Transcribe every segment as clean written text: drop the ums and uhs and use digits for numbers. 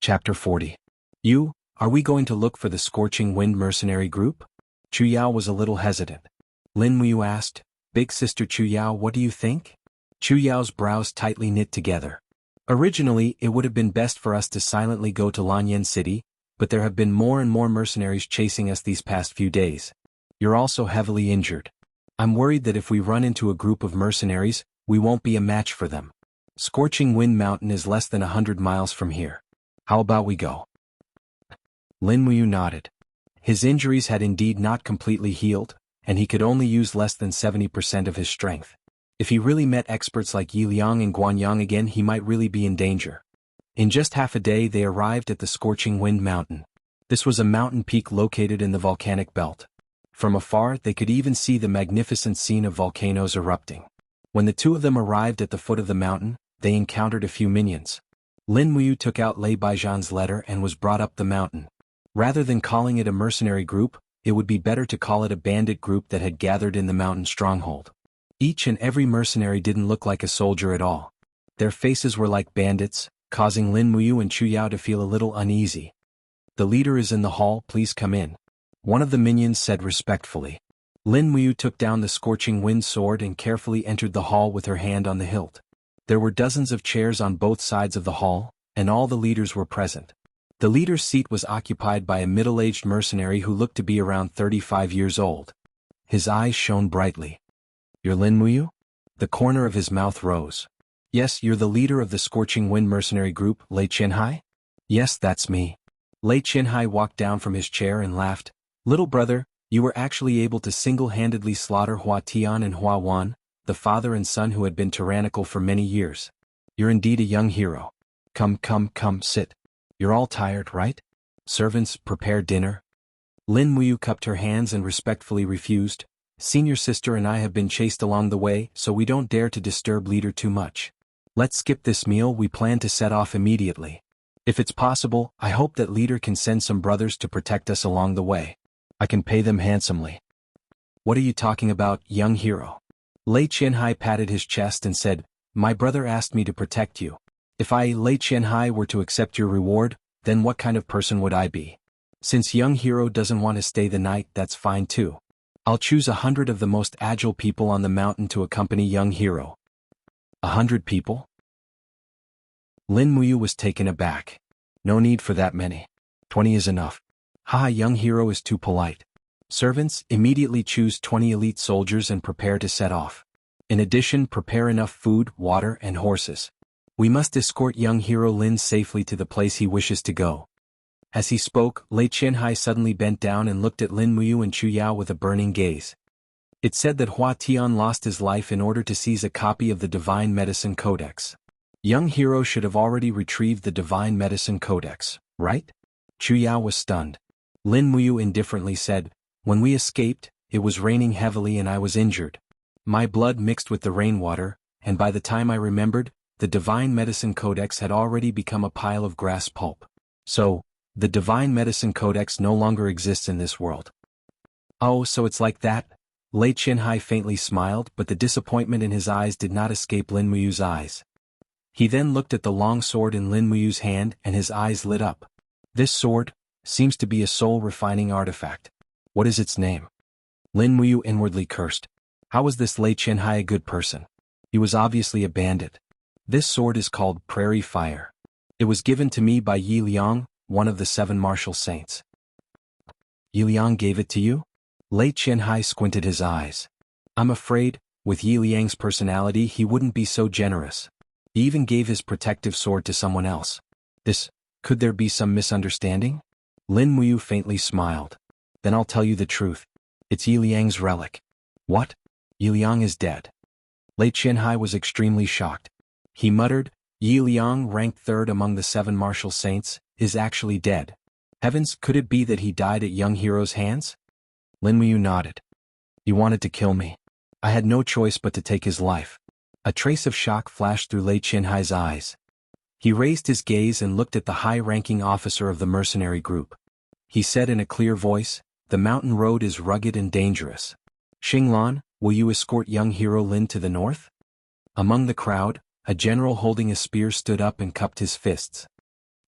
Chapter 40. Are we going to look for the Scorching Wind mercenary group? Chu Yao was a little hesitant. Lin Muyu asked, Big Sister Chu Yao, what do you think? Chu Yao's brows tightly knit together. Originally, it would have been best for us to silently go to Lanyan City, but there have been more and more mercenaries chasing us these past few days. You're also heavily injured. I'm worried that if we run into a group of mercenaries, we won't be a match for them. Scorching Wind Mountain is less than 100 miles from here. How about we go? Lin Muyu nodded. His injuries had indeed not completely healed, and he could only use less than 70% of his strength. If he really met experts like Yi Liang and Guanyang again, he might really be in danger. In just half a day they arrived at the Scorching Wind Mountain. This was a mountain peak located in the volcanic belt. From afar they could even see the magnificent scene of volcanoes erupting. When the two of them arrived at the foot of the mountain, they encountered a few minions. Lin Muyu took out Lei Baijian's letter and was brought up the mountain. Rather than calling it a mercenary group, it would be better to call it a bandit group that had gathered in the mountain stronghold. Each and every mercenary didn't look like a soldier at all. Their faces were like bandits, causing Lin Muyu and Chu Yao to feel a little uneasy. The leader is in the hall, please come in. One of the minions said respectfully. Lin Muyu took down the Scorching Wind sword and carefully entered the hall with her hand on the hilt. There were dozens of chairs on both sides of the hall, and all the leaders were present. The leader's seat was occupied by a middle-aged mercenary who looked to be around 35 years old. His eyes shone brightly. You're Lin Muyu? The corner of his mouth rose. Yes, you're the leader of the Scorching Wind mercenary group, Lei Qianhai? Yes, that's me. Lei Qianhai walked down from his chair and laughed. Little brother, you were actually able to single-handedly slaughter Hua Tian and Hua Wan, the father and son who had been tyrannical for many years. You're indeed a young hero. Come, sit. You're all tired, right? Servants, prepare dinner. Lin Muyu cupped her hands and respectfully refused. Senior sister and I have been chased along the way, so we don't dare to disturb leader too much. Let's skip this meal, we plan to set off immediately. If it's possible, I hope that leader can send some brothers to protect us along the way. I can pay them handsomely. What are you talking about, young hero? Lei Qianhai patted his chest and said, My brother asked me to protect you. If I, Lei Qianhai, were to accept your reward, then what kind of person would I be? Since young hero doesn't want to stay the night, that's fine too. I'll choose 100 of the most agile people on the mountain to accompany young hero. 100 people? Lin Muyu was taken aback. No need for that many. 20 is enough. Haha, young hero is too polite. Servants, immediately choose 20 elite soldiers and prepare to set off. In addition, prepare enough food, water, and horses. We must escort young hero Lin safely to the place he wishes to go. As he spoke, Lei Qianhai suddenly bent down and looked at Lin Muyu and Chu Yao with a burning gaze. It said that Hua Tian lost his life in order to seize a copy of the Divine Medicine Codex. Young hero should have already retrieved the Divine Medicine Codex, right? Chu Yao was stunned. Lin Muyu indifferently said, When we escaped, it was raining heavily and I was injured. My blood mixed with the rainwater, and by the time I remembered, the Divine Medicine Codex had already become a pile of grass pulp. So, the Divine Medicine Codex no longer exists in this world. Oh, so it's like that? Lei Qianhai faintly smiled, but the disappointment in his eyes did not escape Lin Muyu's eyes. He then looked at the long sword in Lin Muyu's hand and his eyes lit up. This sword seems to be a soul-refining artifact. What is its name? Lin Muyu inwardly cursed. How was this Lei Qianhai a good person? He was obviously a bandit. This sword is called Prairie Fire. It was given to me by Yi Liang, one of the 7 martial saints. Yi Liang gave it to you? Lei Qianhai squinted his eyes. I'm afraid, with Yi Liang's personality he wouldn't be so generous. He even gave his protective sword to someone else. Could there be some misunderstanding? Lin Muyu faintly smiled. Then I'll tell you the truth. It's Yi Liang's relic. What? Yi Liang is dead. Lei Qianhai was extremely shocked. He muttered, Yi Liang, ranked 3rd among the 7 martial saints, is actually dead. Heavens, could it be that he died at young hero's hands? Lin Muyu nodded. He wanted to kill me. I had no choice but to take his life. A trace of shock flashed through Lei Qianhai's eyes. He raised his gaze and looked at the high-ranking officer of the mercenary group. He said in a clear voice, The mountain road is rugged and dangerous. Xinglan, will you escort young hero Lin to the north? Among the crowd, a general holding a spear stood up and cupped his fists.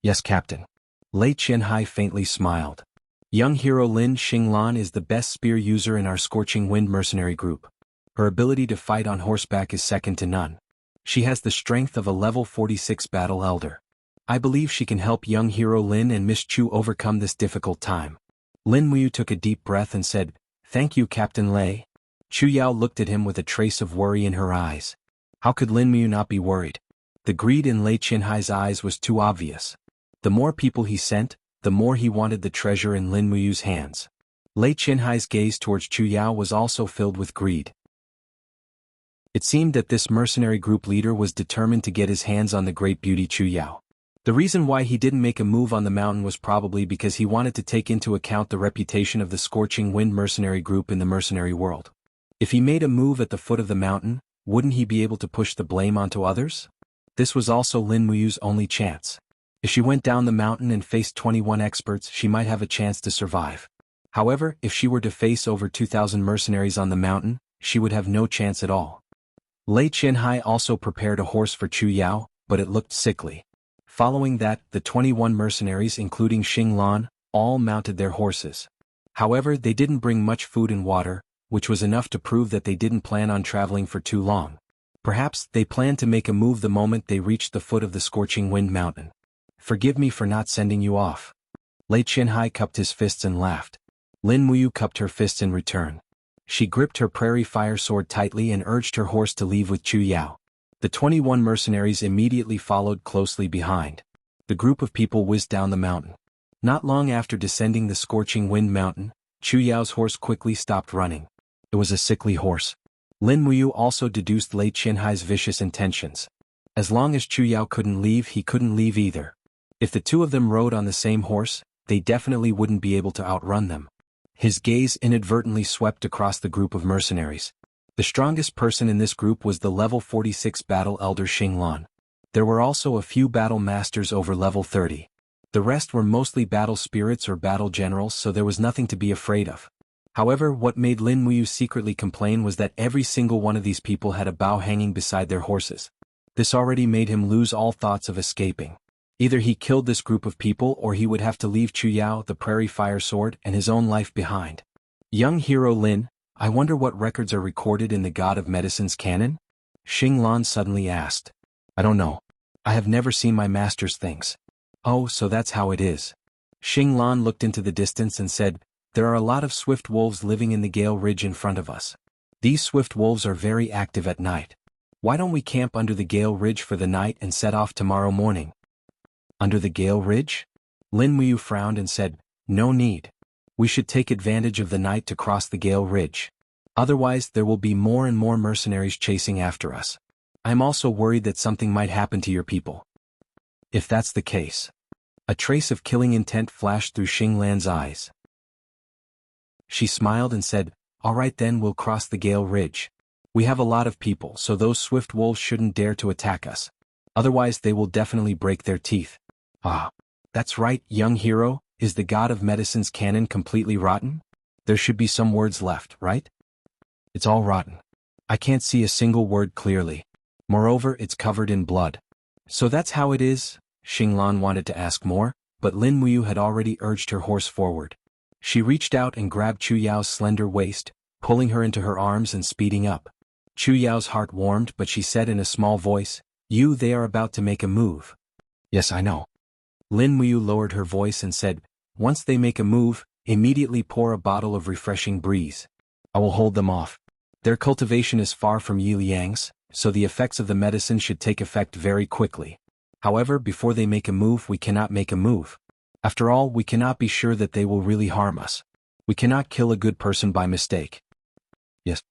Yes, Captain. Lei Qianhai faintly smiled. Young hero Lin Xinglan is the best spear user in our Scorching Wind mercenary group. Her ability to fight on horseback is second to none. She has the strength of a level 46 battle elder. I believe she can help young hero Lin and Miss Chu overcome this difficult time. Lin Muyu took a deep breath and said, "Thank you, Captain Lei." Chu Yao looked at him with a trace of worry in her eyes. How could Lin Muyu not be worried? The greed in Lei Qianhai's eyes was too obvious. The more people he sent, the more he wanted the treasure in Lin Muyu's hands. Lei Qianhai's gaze towards Chu Yao was also filled with greed. It seemed that this mercenary group leader was determined to get his hands on the great beauty Chu Yao. The reason why he didn't make a move on the mountain was probably because he wanted to take into account the reputation of the Scorching Wind mercenary group in the mercenary world. If he made a move at the foot of the mountain, wouldn't he be able to push the blame onto others? This was also Lin Muyu's only chance. If she went down the mountain and faced 21 experts, she might have a chance to survive. However, if she were to face over 2,000 mercenaries on the mountain, she would have no chance at all. Lei Qianhai also prepared a horse for Chu Yao, but it looked sickly. Following that, the 21 mercenaries including Xinglan, all mounted their horses. However, they didn't bring much food and water, which was enough to prove that they didn't plan on traveling for too long. Perhaps they planned to make a move the moment they reached the foot of the Scorching Wind mountain. Forgive me for not sending you off. Lei Qianhai cupped his fists and laughed. Lin Muyu cupped her fists in return. She gripped her prairie fire sword tightly and urged her horse to leave with Chu Yao. The 21 mercenaries immediately followed closely behind. The group of people whizzed down the mountain. Not long after descending the Scorching Wind mountain, Chu Yao's horse quickly stopped running. It was a sickly horse. Lin Muyu also deduced Lei Qianhai's vicious intentions. As long as Chu Yao couldn't leave, he couldn't leave either. If the two of them rode on the same horse, they definitely wouldn't be able to outrun them. His gaze inadvertently swept across the group of mercenaries. The strongest person in this group was the level 46 battle elder Xinglan. There were also a few battle masters over level 30. The rest were mostly battle spirits or battle generals, so there was nothing to be afraid of. However, what made Lin Muyu secretly complain was that every single one of these people had a bow hanging beside their horses. This already made him lose all thoughts of escaping. Either he killed this group of people or he would have to leave Chu Yao, the prairie fire sword, and his own life behind. Young hero Lin, I wonder what records are recorded in the God of Medicine's canon? Xinglan suddenly asked. I don't know. I have never seen my master's things. Oh, so that's how it is. Xinglan looked into the distance and said, there are a lot of swift wolves living in the Gale Ridge in front of us. These swift wolves are very active at night. Why don't we camp under the Gale Ridge for the night and set off tomorrow morning? Under the Gale Ridge? Lin Muyu frowned and said, no need. We should take advantage of the night to cross the Gale Ridge. Otherwise, there will be more and more mercenaries chasing after us. I am also worried that something might happen to your people. If that's the case. A trace of killing intent flashed through Xinglan's eyes. She smiled and said, all right then, we'll cross the Gale Ridge. We have a lot of people, so those swift wolves shouldn't dare to attack us. Otherwise they will definitely break their teeth. Ah, that's right, young hero, is the God of Medicine's canon completely rotten? There should be some words left, right? It's all rotten. I can't see a single word clearly. Moreover, it's covered in blood. So that's how it is? Xinglan wanted to ask more, but Lin Muyu had already urged her horse forward. She reached out and grabbed Chu Yao's slender waist, pulling her into her arms and speeding up. Chu Yao's heart warmed, but she said in a small voice, they are about to make a move. Yes, I know. Lin Muyu lowered her voice and said, once they make a move, immediately pour a bottle of refreshing breeze. I will hold them off. Their cultivation is far from Yi Liang's, so the effects of the medicine should take effect very quickly. However, before they make a move, we cannot make a move. After all, we cannot be sure that they will really harm us. We cannot kill a good person by mistake. Yes.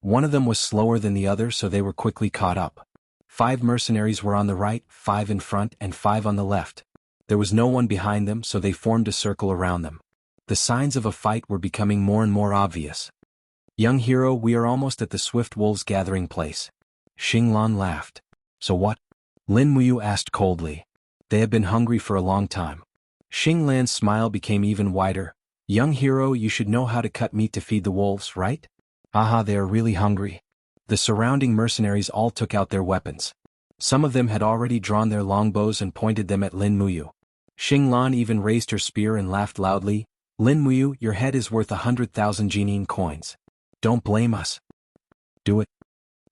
One of them was slower than the other, so they were quickly caught up. 5 mercenaries were on the right, 5 in front, and 5 on the left. There was no one behind them, so they formed a circle around them. The signs of a fight were becoming more and more obvious. Young hero, we are almost at the Swift Wolves gathering place. Xinglan laughed. So what? Lin Muyu asked coldly. They have been hungry for a long time. Xinglan's smile became even wider. Young hero, you should know how to cut meat to feed the wolves, right? Aha, they are really hungry. The surrounding mercenaries all took out their weapons. Some of them had already drawn their longbows and pointed them at Lin Muyu. Xinglan even raised her spear and laughed loudly. Lin Muyu, your head is worth 100,000 Jinin coins. Don't blame us. Do it.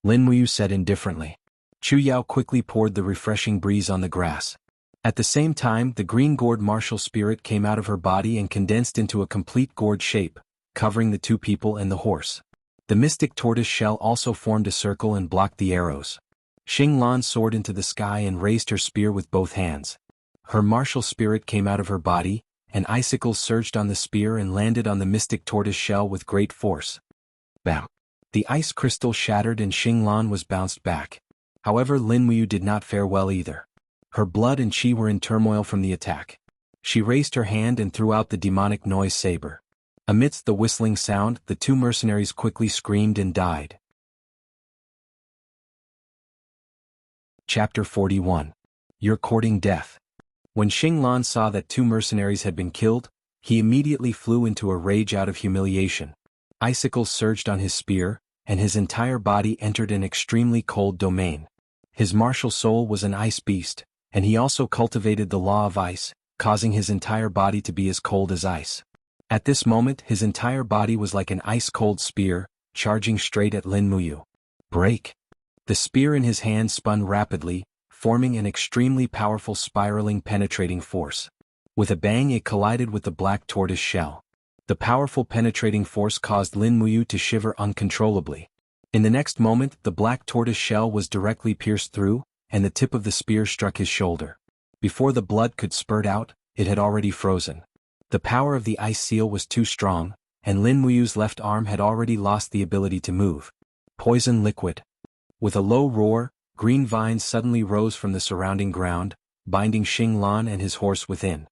Lin Muyu said indifferently. Chu Yao quickly poured the refreshing breeze on the grass. At the same time, the green gourd martial spirit came out of her body and condensed into a complete gourd shape, covering the two people and the horse. The mystic tortoise shell also formed a circle and blocked the arrows. Xinglan soared into the sky and raised her spear with both hands. Her martial spirit came out of her body, and icicles surged on the spear and landed on the mystic tortoise shell with great force. Bam! The ice crystal shattered and Xinglan was bounced back. However, Lin Muyu did not fare well either. Her blood and chi were in turmoil from the attack. She raised her hand and threw out the demonic noise saber. Amidst the whistling sound, the two mercenaries quickly screamed and died. Chapter 41. You're courting death. When Xinglan saw that two mercenaries had been killed, he immediately flew into a rage out of humiliation. Icicles surged on his spear, and his entire body entered an extremely cold domain. His martial soul was an ice beast, and he also cultivated the law of ice, causing his entire body to be as cold as ice. At this moment, his entire body was like an ice-cold spear, charging straight at Lin Muyu. Break! The spear in his hand spun rapidly, forming an extremely powerful spiraling penetrating force. With a bang, it collided with the black tortoise shell. The powerful penetrating force caused Lin Muyu to shiver uncontrollably. In the next moment, the black tortoise shell was directly pierced through, and the tip of the spear struck his shoulder. Before the blood could spurt out, it had already frozen. The power of the ice seal was too strong, and Lin Muyu's left arm had already lost the ability to move. Poison liquid. With a low roar, green vines suddenly rose from the surrounding ground, binding Xinglan and his horse within.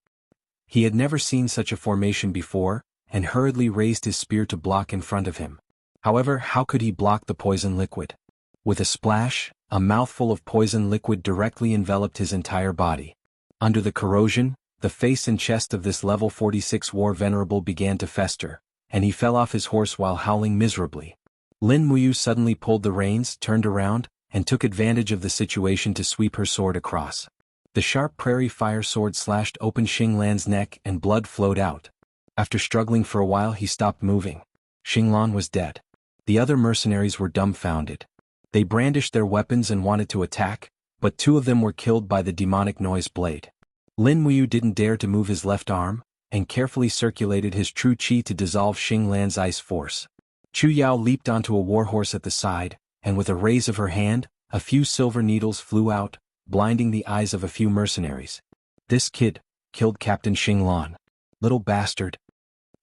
He had never seen such a formation before, and hurriedly raised his spear to block in front of him. However, how could he block the poison liquid? With a splash, a mouthful of poison liquid directly enveloped his entire body. Under the corrosion, the face and chest of this level 46 war venerable began to fester, and he fell off his horse while howling miserably. Lin Muyu suddenly pulled the reins, turned around, and took advantage of the situation to sweep her sword across. The sharp prairie fire sword slashed open Xinglan's neck and blood flowed out. After struggling for a while, he stopped moving. Xinglan was dead. The other mercenaries were dumbfounded. They brandished their weapons and wanted to attack, but two of them were killed by the demonic noise blade. Lin Muyu didn't dare to move his left arm, and carefully circulated his true chi to dissolve Xinglan's ice force. Chu Yao leaped onto a warhorse at the side, and with a raise of her hand, a few silver needles flew out, blinding the eyes of a few mercenaries. This kid killed Captain Xinglan. Little bastard.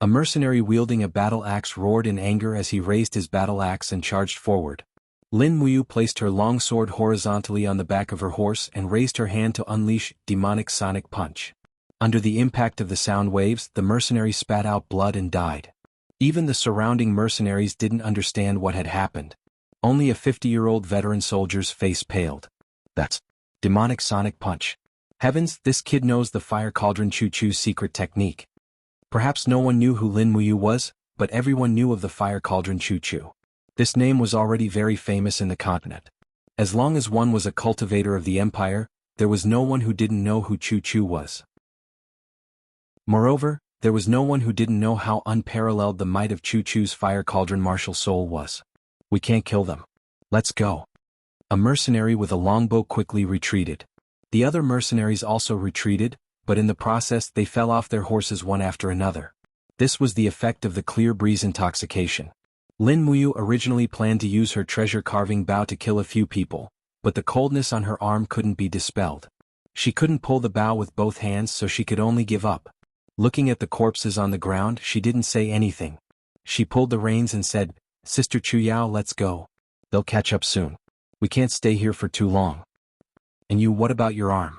A mercenary wielding a battle axe roared in anger as he raised his battle axe and charged forward. Lin Muyu placed her long sword horizontally on the back of her horse and raised her hand to unleash demonic sonic punch. Under the impact of the sound waves, the mercenary spat out blood and died. Even the surrounding mercenaries didn't understand what had happened. Only a 50-year-old veteran soldier's face paled. That's demonic sonic punch. Heavens, this kid knows the fire cauldron Choo-Choo's secret technique. Perhaps no one knew who Lin Muyu was, but everyone knew of the fire cauldron Choo-Choo. This name was already very famous in the continent. As long as one was a cultivator of the empire, there was no one who didn't know who Choo-Choo was. Moreover, there was no one who didn't know how unparalleled the might of Choo-Choo's fire cauldron martial soul was. We can't kill them. Let's go. A mercenary with a longbow quickly retreated. The other mercenaries also retreated, but in the process they fell off their horses one after another. This was the effect of the clear breeze intoxication. Lin Muyu originally planned to use her treasure-carving bow to kill a few people, but the coldness on her arm couldn't be dispelled. She couldn't pull the bow with both hands, so she could only give up. Looking at the corpses on the ground, she didn't say anything. She pulled the reins and said, "Sister Chu Yao, let's go. They'll catch up soon. We can't stay here for too long." "And you, what about your arm?"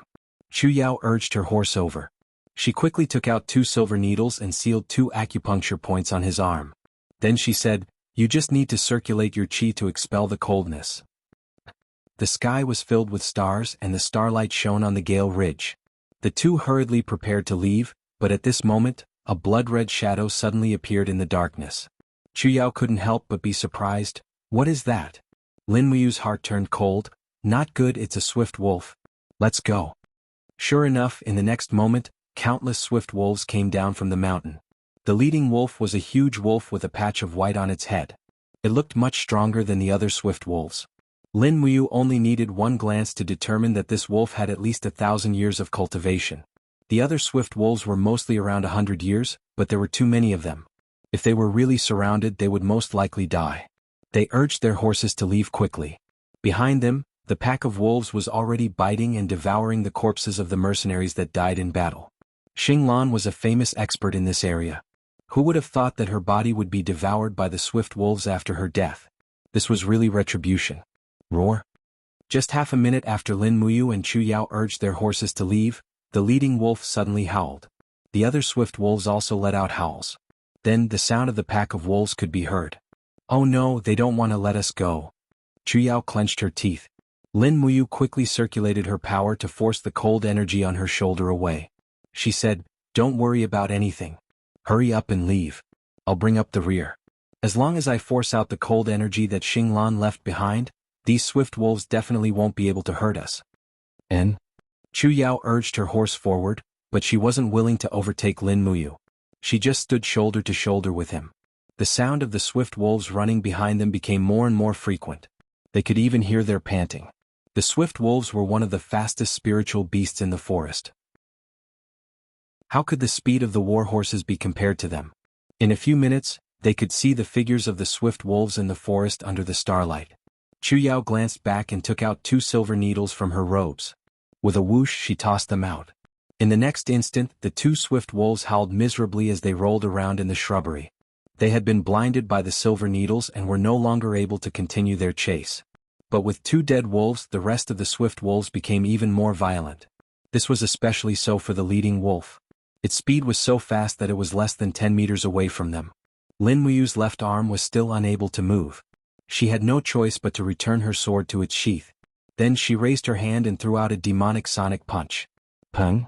Chu Yao urged her horse over. She quickly took out 2 silver needles and sealed 2 acupuncture points on his arm. Then she said, "You just need to circulate your chi to expel the coldness." The sky was filled with stars and the starlight shone on the Gale Ridge. The two hurriedly prepared to leave, but at this moment, a blood-red shadow suddenly appeared in the darkness. Chu Yao couldn't help but be surprised. What is that? Lin Muyu's heart turned cold. Not good, it's a swift wolf. Let's go. Sure enough, in the next moment, Countless swift wolves came down from the mountain. The leading wolf was a huge wolf with a patch of white on its head. It looked much stronger than the other swift wolves. Lin Muyu only needed one glance to determine that this wolf had at least 1,000 years of cultivation. The other swift wolves were mostly around 100 years, but there were too many of them. If they were really surrounded, they would most likely die. They urged their horses to leave quickly. Behind them, the pack of wolves was already biting and devouring the corpses of the mercenaries that died in battle. Xinglan was a famous expert in this area. Who would have thought that her body would be devoured by the swift wolves after her death? This was really retribution. Roar. Just half a minute after Lin Muyu and Chu Yao urged their horses to leave, the leading wolf suddenly howled. The other swift wolves also let out howls. Then the sound of the pack of wolves could be heard. Oh no, they don't want to let us go. Chu Yao clenched her teeth. Lin Muyu quickly circulated her power to force the cold energy on her shoulder away. She said, "Don't worry about anything. Hurry up and leave. I'll bring up the rear. As long as I force out the cold energy that Xinglan left behind, these swift wolves definitely won't be able to hurt us." And Chu Yao urged her horse forward, but she wasn't willing to overtake Lin Muyu. She just stood shoulder to shoulder with him. The sound of the swift wolves running behind them became more and more frequent. They could even hear their panting. The swift wolves were one of the fastest spiritual beasts in the forest. How could the speed of the war horses be compared to them? In a few minutes, they could see the figures of the swift wolves in the forest under the starlight. Chu Yao glanced back and took out 2 silver needles from her robes. With a whoosh, she tossed them out. In the next instant, the 2 swift wolves howled miserably as they rolled around in the shrubbery. They had been blinded by the silver needles and were no longer able to continue their chase. But with 2 dead wolves, the rest of the swift wolves became even more violent. This was especially so for the leading wolf. Its speed was so fast that it was less than 10 meters away from them. Lin Muyu's left arm was still unable to move. She had no choice but to return her sword to its sheath. Then she raised her hand and threw out a demonic sonic punch. Pung!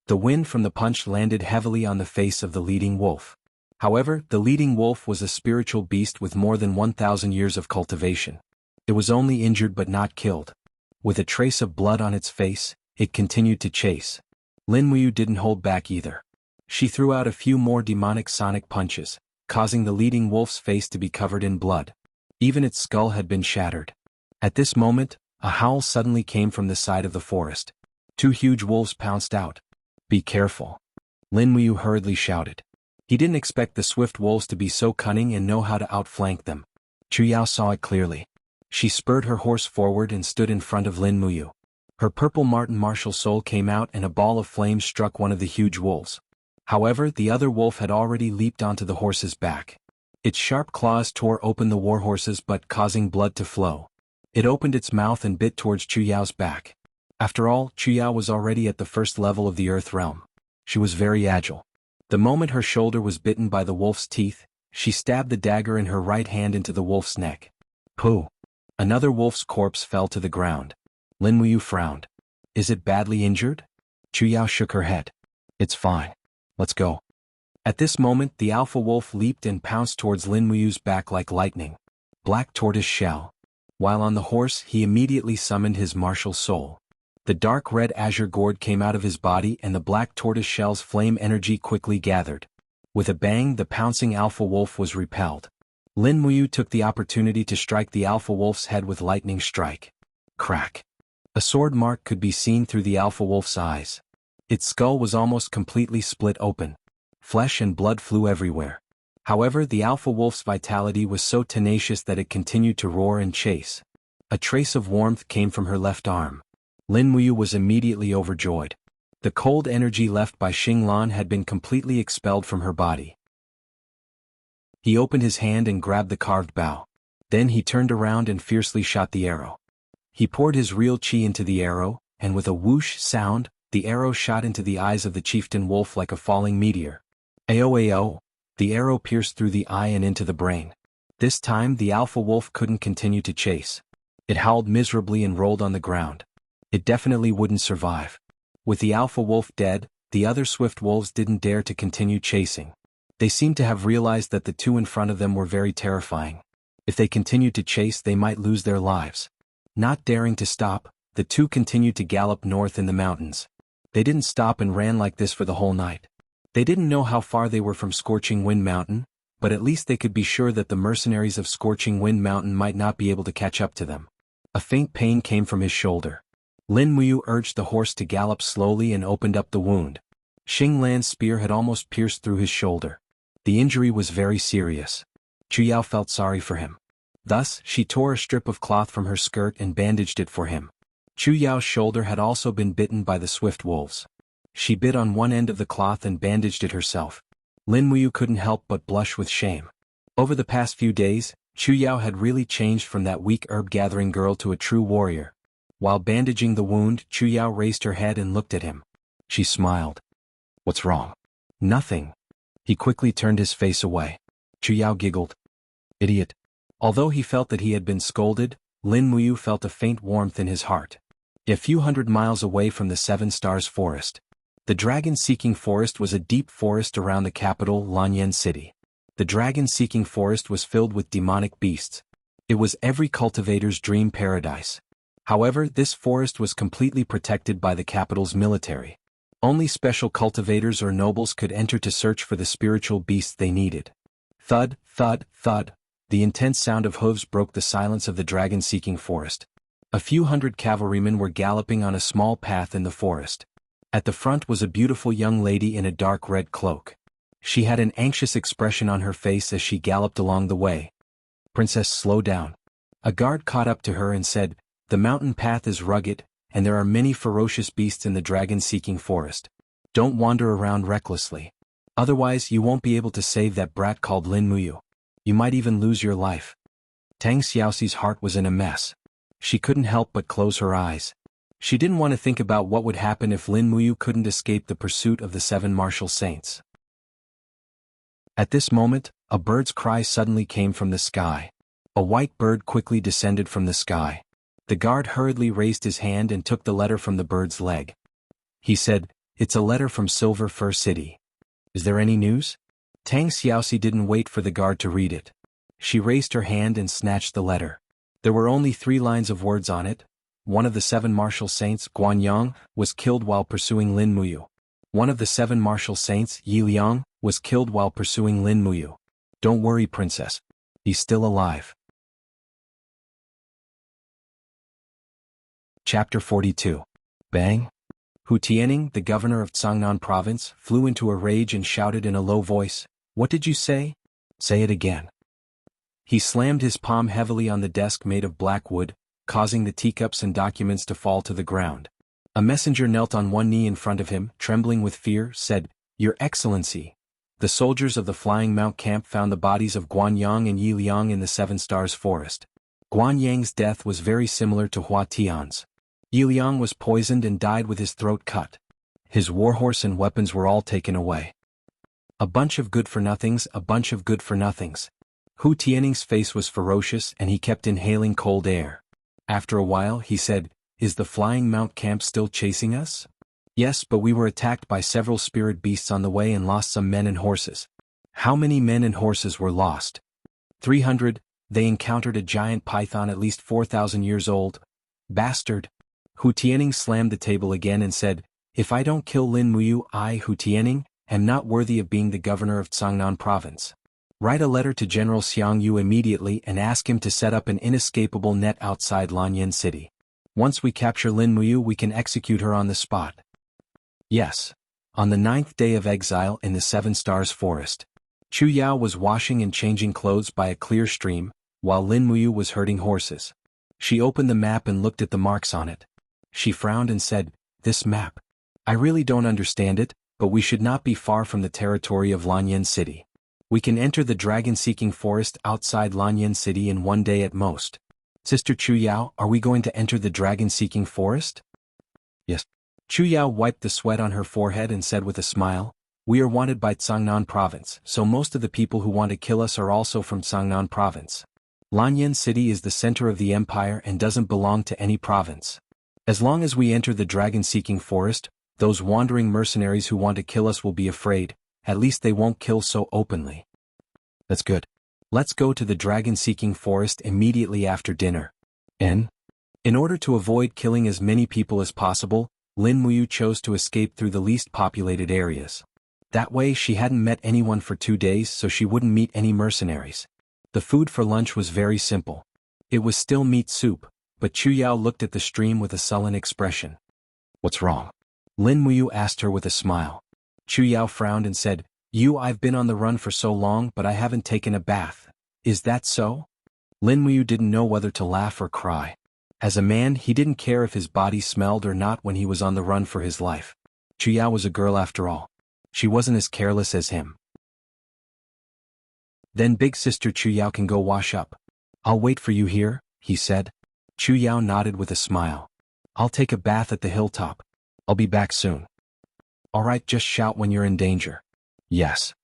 The wind from the punch landed heavily on the face of the leading wolf. However, the leading wolf was a spiritual beast with more than 1,000 years of cultivation. It was only injured but not killed. With a trace of blood on its face, it continued to chase. Lin Muyu didn't hold back either. She threw out a few more demonic sonic punches, causing the leading wolf's face to be covered in blood. Even its skull had been shattered. At this moment, a howl suddenly came from the side of the forest. 2 huge wolves pounced out. "Be careful," Lin Muyu hurriedly shouted. He didn't expect the swift wolves to be so cunning and know how to outflank them. Chu Yao saw it clearly. She spurred her horse forward and stood in front of Lin Muyu. Her purple martial soul came out and a ball of flames struck one of the huge wolves. However, the other wolf had already leaped onto the horse's back. Its sharp claws tore open the war horse's butt, causing blood to flow. It opened its mouth and bit towards Chu Yao's back. After all, Chu Yao was already at the first level of the earth realm. She was very agile. The moment her shoulder was bitten by the wolf's teeth, she stabbed the dagger in her right hand into the wolf's neck. Pooh! Another wolf's corpse fell to the ground. Lin Muyu frowned. "Is it badly injured?" Chu Yao shook her head. "It's fine. Let's go." At this moment, the alpha wolf leaped and pounced towards Lin Muyu's back like lightning. Black tortoise shell. While on the horse, he immediately summoned his martial soul. The dark red azure gourd came out of his body and the black tortoise shell's flame energy quickly gathered. With a bang, the pouncing alpha wolf was repelled. Lin Muyu took the opportunity to strike the alpha wolf's head with lightning strike. Crack! A sword mark could be seen through the alpha wolf's eyes. Its skull was almost completely split open. Flesh and blood flew everywhere. However, the alpha wolf's vitality was so tenacious that it continued to roar and chase. A trace of warmth came from her left arm. Lin Muyu was immediately overjoyed. The cold energy left by Xinglan had been completely expelled from her body. He opened his hand and grabbed the carved bow. Then he turned around and fiercely shot the arrow. He poured his real chi into the arrow, and with a whoosh sound, the arrow shot into the eyes of the chieftain wolf like a falling meteor. Ao! The arrow pierced through the eye and into the brain. This time the alpha wolf couldn't continue to chase. It howled miserably and rolled on the ground. It definitely wouldn't survive. With the alpha wolf dead, the other swift wolves didn't dare to continue chasing. They seemed to have realized that the 2 in front of them were very terrifying. If they continued to chase, they might lose their lives. Not daring to stop, the 2 continued to gallop north in the mountains. They didn't stop and ran like this for the whole night. They didn't know how far they were from Scorching Wind Mountain, but at least they could be sure that the mercenaries of Scorching Wind Mountain might not be able to catch up to them. A faint pain came from his shoulder. Lin Muyu urged the horse to gallop slowly and opened up the wound. Xing Lan's spear had almost pierced through his shoulder. The injury was very serious. Chu Yao felt sorry for him. Thus, she tore a strip of cloth from her skirt and bandaged it for him. Chu Yao's shoulder had also been bitten by the swift wolves. She bit on one end of the cloth and bandaged it herself. Lin Muyu couldn't help but blush with shame. Over the past few days, Chu Yao had really changed from that weak herb-gathering girl to a true warrior. While bandaging the wound, Chu Yao raised her head and looked at him. She smiled. "What's wrong?" "Nothing." He quickly turned his face away. Chu Yao giggled. "Idiot." Although he felt that he had been scolded, Lin Muyu felt a faint warmth in his heart. A few hundred miles away from the Seven Stars Forest. The dragon-seeking forest was a deep forest around the capital, Lanyan City. The dragon-seeking forest was filled with demonic beasts. It was every cultivator's dream paradise. However, this forest was completely protected by the capital's military. Only special cultivators or nobles could enter to search for the spiritual beasts they needed. Thud, thud, thud. The intense sound of hooves broke the silence of the dragon-seeking forest. A few hundred cavalrymen were galloping on a small path in the forest. At the front was a beautiful young lady in a dark red cloak. She had an anxious expression on her face as she galloped along the way. "Princess, slow down." A guard caught up to her and said, "The mountain path is rugged, and there are many ferocious beasts in the dragon-seeking forest. Don't wander around recklessly. Otherwise you won't be able to save that brat called Lin Muyu. You might even lose your life." Tang Xiaoxi's heart was in a mess. She couldn't help but close her eyes. She didn't want to think about what would happen if Lin Muyu couldn't escape the pursuit of the seven martial saints. At this moment, a bird's cry suddenly came from the sky. A white bird quickly descended from the sky. The guard hurriedly raised his hand and took the letter from the bird's leg. He said, "It's a letter from Silver Fir City. Is there any news?" Tang Xiaoxi didn't wait for the guard to read it. She raised her hand and snatched the letter. There were only 3 lines of words on it. One of the 7 martial saints, Guanyang, was killed while pursuing Lin Muyu. One of the 7 martial saints, Yi Liang, was killed while pursuing Lin Muyu. Don't worry, princess. He's still alive. Chapter 42. Bang! Hu Tianing, the governor of Cangnan province, flew into a rage and shouted in a low voice, "What did you say? Say it again." He slammed his palm heavily on the desk made of black wood, causing the teacups and documents to fall to the ground. A messenger knelt on one knee in front of him, trembling with fear, said, "Your Excellency, the soldiers of the Flying Mount camp found the bodies of Guanyang and Yi Liang in the Seven Stars Forest. Guanyang's death was very similar to Hua Tian's. Yi Liang was poisoned and died with his throat cut. His warhorse and weapons were all taken away. A bunch of good-for-nothings, a bunch of good-for-nothings." Hu Tianing's face was ferocious and he kept inhaling cold air. After a while he said, "Is the Flying Mount camp still chasing us?" "Yes, but we were attacked by several spirit beasts on the way and lost some men and horses." "How many men and horses were lost?" 300. They encountered a giant python at least 4,000 years old. Bastard! Hu Tianing slammed the table again and said, "If I don't kill Lin Muyu, I, Hu Tianing, am not worthy of being the governor of Cangnan province. Write a letter to General Xiang Yu immediately and ask him to set up an inescapable net outside Lanyan City. Once we capture Lin Muyu, we can execute her on the spot." Yes. On the 9th day of exile in the Seven Stars Forest, Chu Yao was washing and changing clothes by a clear stream, while Lin Muyu was herding horses. She opened the map and looked at the marks on it. She frowned and said, "This map. I really don't understand it, but we should not be far from the territory of Lanyan City. We can enter the dragon-seeking forest outside Lanyan City in 1 day at most. Sister Chu Yao, are we going to enter the dragon-seeking forest?" "Yes." Chu Yao wiped the sweat on her forehead and said with a smile, "We are wanted by Cangnan province, so most of the people who want to kill us are also from Cangnan province. Lanyan City is the center of the empire and doesn't belong to any province. As long as we enter the dragon-seeking forest, those wandering mercenaries who want to kill us will be afraid. At least they won't kill so openly." "That's good. Let's go to the dragon-seeking forest immediately after dinner." In order to avoid killing as many people as possible, Lin Muyu chose to escape through the least populated areas. That way she hadn't met anyone for 2 days, so she wouldn't meet any mercenaries. The food for lunch was very simple. It was still meat soup, but Chu Yao looked at the stream with a sullen expression. "What's wrong?" Lin Muyu asked her with a smile. Chu Yao frowned and said, I've been on the run for so long but I haven't taken a bath. Is that so?" Lin Muyu didn't know whether to laugh or cry. As a man, he didn't care if his body smelled or not when he was on the run for his life. Chu Yao was a girl after all. She wasn't as careless as him. "Then big sister Chu Yao can go wash up. I'll wait for you here," he said. Chu Yao nodded with a smile. "I'll take a bath at the hilltop. I'll be back soon." "Alright, just shout when you're in danger." "Yes."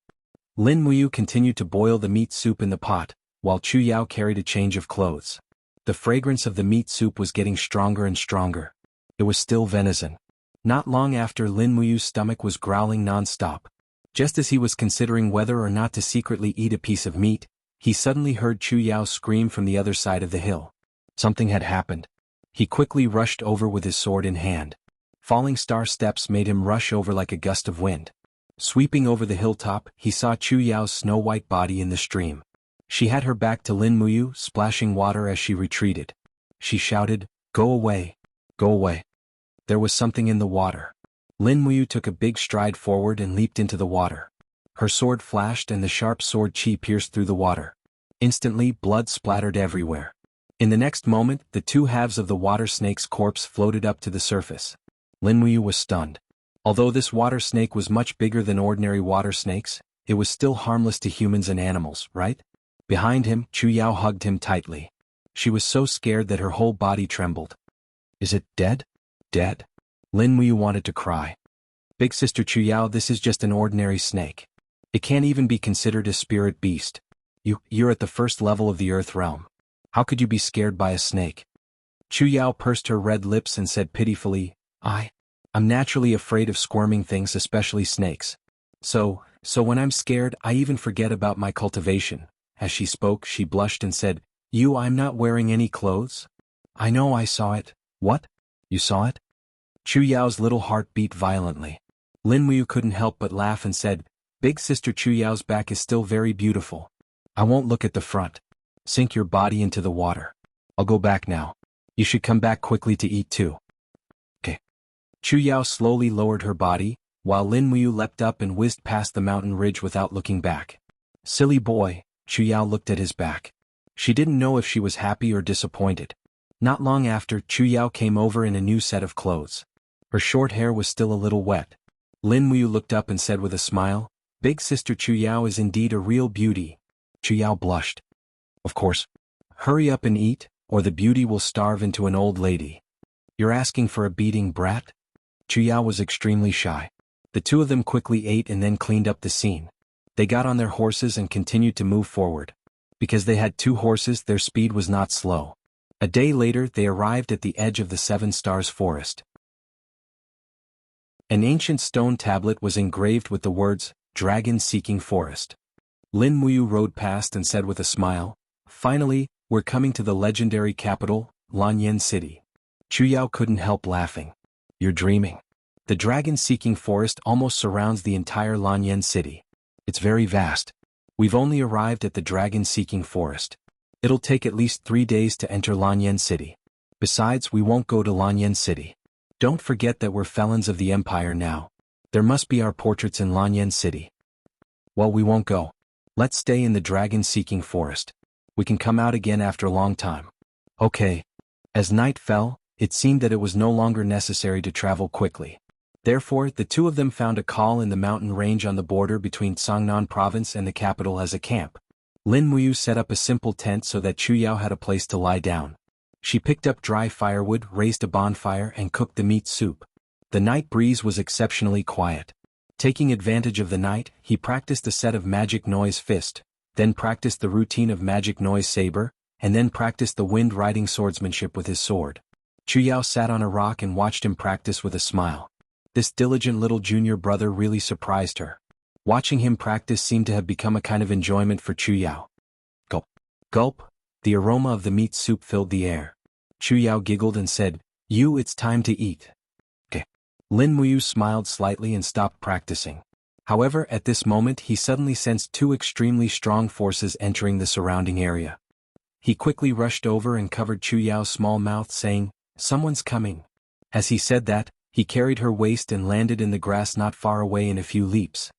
Lin Muyu continued to boil the meat soup in the pot, while Chu Yao carried a change of clothes. The fragrance of the meat soup was getting stronger and stronger. It was still venison. Not long after, Lin Muyu's stomach was growling non-stop. Just as he was considering whether or not to secretly eat a piece of meat, he suddenly heard Chu Yao scream from the other side of the hill. Something had happened. He quickly rushed over with his sword in hand. Falling star steps made him rush over like a gust of wind. Sweeping over the hilltop, he saw Chu Yao's snow-white body in the stream. She had her back to Lin Muyu, splashing water as she retreated. She shouted, "Go away! Go away!" There was something in the water. Lin Muyu took a big stride forward and leaped into the water. Her sword flashed and the sharp sword chi pierced through the water. Instantly, blood splattered everywhere. In the next moment, the 2 halves of the water snake's corpse floated up to the surface. Lin Muyu was stunned. Although this water snake was much bigger than ordinary water snakes, it was still harmless to humans and animals, right? Behind him, Chu Yao hugged him tightly. She was so scared that her whole body trembled. "Is it dead? Dead?" Lin Muyu wanted to cry. "Big sister Chu Yao, this is just an ordinary snake. It can't even be considered a spirit beast. You're at the first level of the earth realm. How could you be scared by a snake?" Chu Yao pursed her red lips and said pitifully, I'm naturally afraid of squirming things, especially snakes. So when I'm scared, I even forget about my cultivation." As she spoke, she blushed and said, I'm not wearing any clothes?" "I know, I saw it." "What? You saw it?" Chu Yao's little heart beat violently. Lin Muyu couldn't help but laugh and said, "Big sister Chu Yao's back is still very beautiful. I won't look at the front. Sink your body into the water. I'll go back now. You should come back quickly to eat too." "Okay." Chu Yao slowly lowered her body, while Lin Muyu leapt up and whizzed past the mountain ridge without looking back. "Silly boy," Chu Yao looked at his back. She didn't know if she was happy or disappointed. Not long after, Chu Yao came over in a new set of clothes. Her short hair was still a little wet. Lin Muyu looked up and said with a smile, "Big sister Chu Yao is indeed a real beauty." Chu Yao blushed. "Of course. Hurry up and eat, or the beauty will starve into an old lady." "You're asking for a beating, brat?" Chu Yao was extremely shy. The 2 of them quickly ate and then cleaned up the scene. They got on their horses and continued to move forward. Because they had 2 horses, their speed was not slow. A day later, they arrived at the edge of the 7 Stars forest. An ancient stone tablet was engraved with the words, "Dragon Seeking Forest." Lin Muyu rode past and said with a smile, "Finally, we're coming to the legendary capital, Lanyan City." Chu Yao couldn't help laughing. "You're dreaming. The dragon-seeking forest almost surrounds the entire Lanyan City. It's very vast. We've only arrived at the dragon-seeking forest. It'll take at least 3 days to enter Lanyan City. Besides, we won't go to Lanyan City. Don't forget that we're felons of the Empire now. There must be our portraits in Lanyan City." "Well, we won't go. Let's stay in the dragon-seeking forest. We can come out again after a long time." "Okay." As night fell, it seemed that it was no longer necessary to travel quickly. Therefore, the 2 of them found a call in the mountain range on the border between Sangnan province and the capital as a camp. Lin Muyu set up a simple tent so that Chu Yao had a place to lie down. She picked up dry firewood, raised a bonfire, and cooked the meat soup. The night breeze was exceptionally quiet. Taking advantage of the night, he practiced a set of magic noise fist, then practiced the routine of magic noise saber, and then practiced the wind-riding swordsmanship with his sword. Chu Yao sat on a rock and watched him practice with a smile. This diligent little junior brother really surprised her. Watching him practice seemed to have become a kind of enjoyment for Chu Yao. Gulp. Gulp. The aroma of the meat soup filled the air. Chu Yao giggled and said, "It's time to eat." "Okay." Lin Muyu smiled slightly and stopped practicing. However, at this moment he suddenly sensed two extremely strong forces entering the surrounding area. He quickly rushed over and covered Chu Yao's small mouth, saying, "Someone's coming." As he said that, he carried her waist and landed in the grass not far away in a few leaps.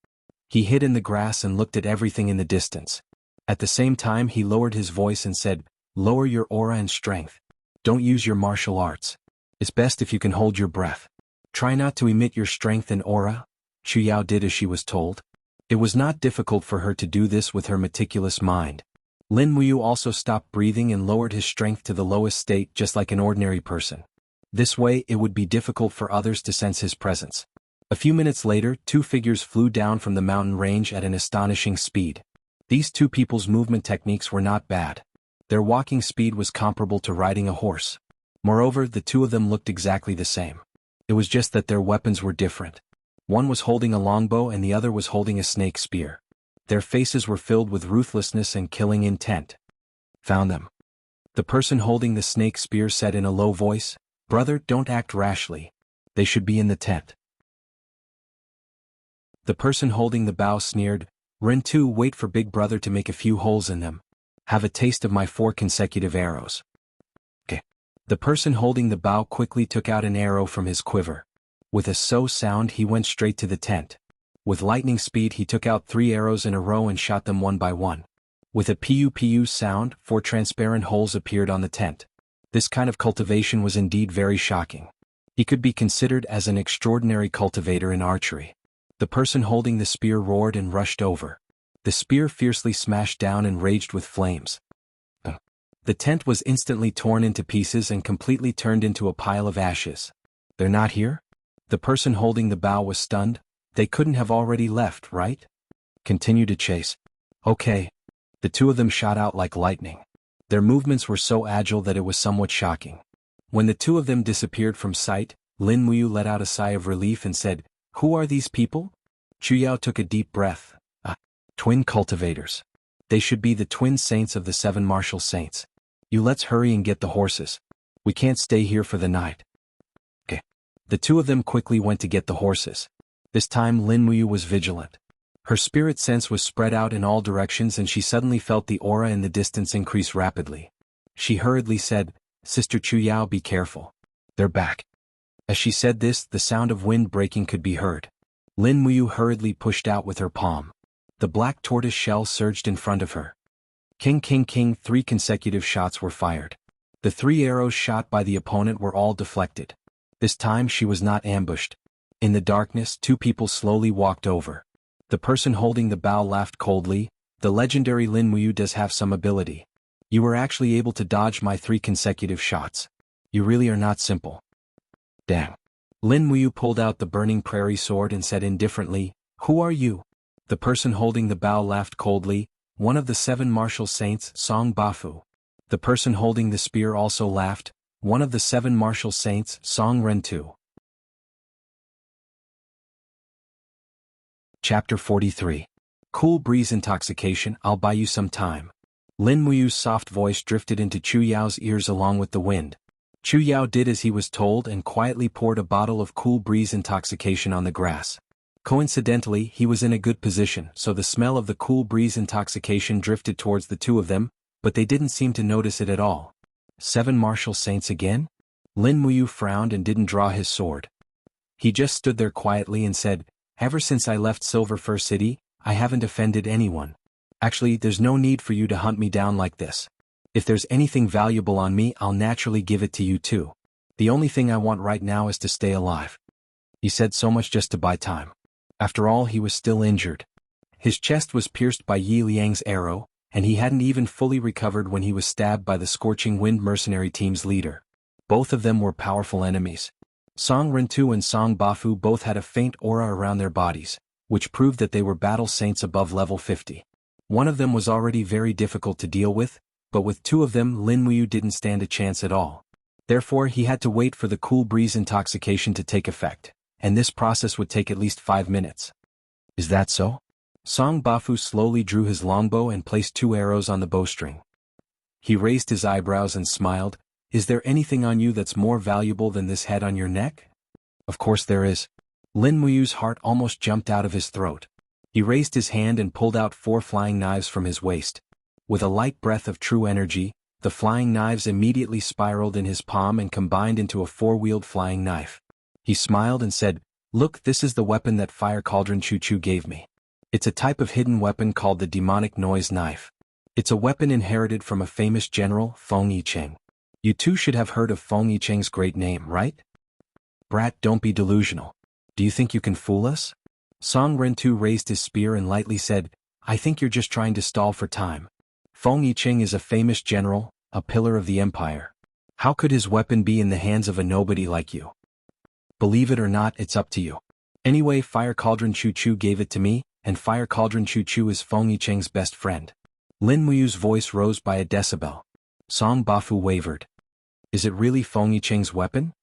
He hid in the grass and looked at everything in the distance. At the same time he lowered his voice and said, "Lower your aura and strength. Don't use your martial arts. It's best if you can hold your breath. Try not to emit your strength and aura." Chu Yao did as she was told. It was not difficult for her to do this with her meticulous mind. Lin Muyu also stopped breathing and lowered his strength to the lowest state just like an ordinary person. This way it would be difficult for others to sense his presence. A few minutes later, two figures flew down from the mountain range at an astonishing speed. These two people's movement techniques were not bad. Their walking speed was comparable to riding a horse. Moreover, the two of them looked exactly the same. It was just that their weapons were different. One was holding a longbow and the other was holding a snake spear. Their faces were filled with ruthlessness and killing intent. "Found them." The person holding the snake spear said in a low voice, "Brother, don't act rashly. They should be in the tent." The person holding the bow sneered, "Ren-tu, wait for Big Brother to make a few holes in them. Have a taste of my 4 consecutive arrows." Okay. The person holding the bow quickly took out an arrow from his quiver. With a "so" sound he went straight to the tent. With lightning speed he took out 3 arrows in a row and shot them one by one. With a "pu-pu" sound, 4 transparent holes appeared on the tent. This kind of cultivation was indeed very shocking. He could be considered as an extraordinary cultivator in archery. The person holding the spear roared and rushed over. The spear fiercely smashed down and raged with flames. The tent was instantly torn into pieces and completely turned into a pile of ashes. "They're not here?" The person holding the bow was stunned. "They couldn't have already left, right? Continue to chase." "Okay." The two of them shot out like lightning. Their movements were so agile that it was somewhat shocking. When the two of them disappeared from sight, Lin Muyu let out a sigh of relief and said, "Who are these people?" Chu Yao took a deep breath. Twin cultivators. They should be the twin saints of the 7 martial saints. Let's hurry and get the horses. We can't stay here for the night." Okay. The two of them quickly went to get the horses. This time Lin Muyu was vigilant. Her spirit sense was spread out in all directions and she suddenly felt the aura in the distance increase rapidly. She hurriedly said, "Sister Chu Yao, be careful. They're back." As she said this, the sound of wind breaking could be heard. Lin Muyu hurriedly pushed out with her palm. The black tortoise shell surged in front of her. King, king, king, 3 consecutive shots were fired. The 3 arrows shot by the opponent were all deflected. This time she was not ambushed. In the darkness, 2 people slowly walked over. The person holding the bow laughed coldly. "The legendary Lin Muyu does have some ability. You were actually able to dodge my 3 consecutive shots. You really are not simple." "Damn." Lin Muyu pulled out the burning prairie sword and said indifferently, "Who are you?" The person holding the bow laughed coldly, "One of the 7 martial saints, Song Bafu." The person holding the spear also laughed, "One of the 7 martial saints, Song Ren-tu." Chapter 43. Cool breeze intoxication. "I'll buy you some time." Lin Muyu's soft voice drifted into Chu Yao's ears along with the wind. Chu Yao did as he was told and quietly poured a bottle of cool breeze intoxication on the grass. Coincidentally, he was in a good position, so the smell of the cool breeze intoxication drifted towards the two of them, but they didn't seem to notice it at all. 7 martial saints again? Lin Muyu frowned and didn't draw his sword. He just stood there quietly and said, "Ever since I left Silver Fir City, I haven't offended anyone. Actually, there's no need for you to hunt me down like this. If there's anything valuable on me, I'll naturally give it to you too. The only thing I want right now is to stay alive." He said so much just to buy time. After all, he was still injured. His chest was pierced by Yi Liang's arrow, and he hadn't even fully recovered when he was stabbed by the Scorching Wind mercenary team's leader. Both of them were powerful enemies. Song Ren-tu and Song Bafu both had a faint aura around their bodies, which proved that they were battle saints above level 50. One of them was already very difficult to deal with, but with 2 of them Lin Muyu didn't stand a chance at all. Therefore he had to wait for the cool breeze intoxication to take effect, and this process would take at least 5 minutes. "Is that so?" Song Bafu slowly drew his longbow and placed 2 arrows on the bowstring. He raised his eyebrows and smiled, "Is there anything on you that's more valuable than this head on your neck?" Of course there is. Lin Muyu's heart almost jumped out of his throat. He raised his hand and pulled out 4 flying knives from his waist. With a light breath of true energy, the flying knives immediately spiraled in his palm and combined into a 4-wheeled flying knife. He smiled and said, "Look, this is the weapon that Fire Cauldron Chu Chu gave me. It's a type of hidden weapon called the Demonic Noise Knife. It's a weapon inherited from a famous general, Feng Yicheng. You too should have heard of Feng Yicheng's great name, right? Brat, don't be delusional. Do you think you can fool us?" Song Rentu raised his spear and lightly said, "I think you're just trying to stall for time. Feng Yicheng is a famous general, a pillar of the empire. How could his weapon be in the hands of a nobody like you? Believe it or not, it's up to you. Anyway, Fire Cauldron Chu Chu gave it to me, and Fire Cauldron Chu Chu is Feng Yicheng's best friend." Lin Muyu's voice rose by a decibel. Song Bafu wavered. "Is it really Feng Yicheng's weapon?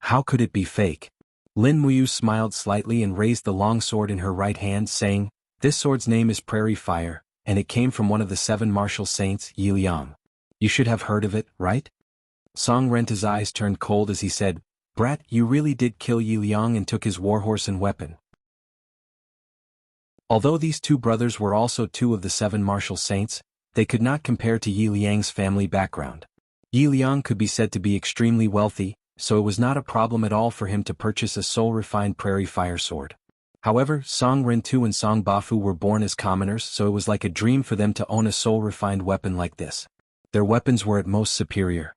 How could it be fake?" Lin Muyu smiled slightly and raised the long sword in her right hand, saying, "This sword's name is Prairie Fire, and it came from one of the 7 martial saints, Yi Liang. You should have heard of it, right?" Song Renta's eyes turned cold as he said, "Brat, you really did kill Yi Liang and took his warhorse and weapon." Although these 2 brothers were also 2 of the 7 martial saints, they could not compare to Yi Liang's family background. Yi Liang could be said to be extremely wealthy, so it was not a problem at all for him to purchase a soul-refined Prairie Fire sword. However, Song Rentu and Song Bafu were born as commoners, so it was like a dream for them to own a soul-refined weapon like this. Their weapons were at most superior.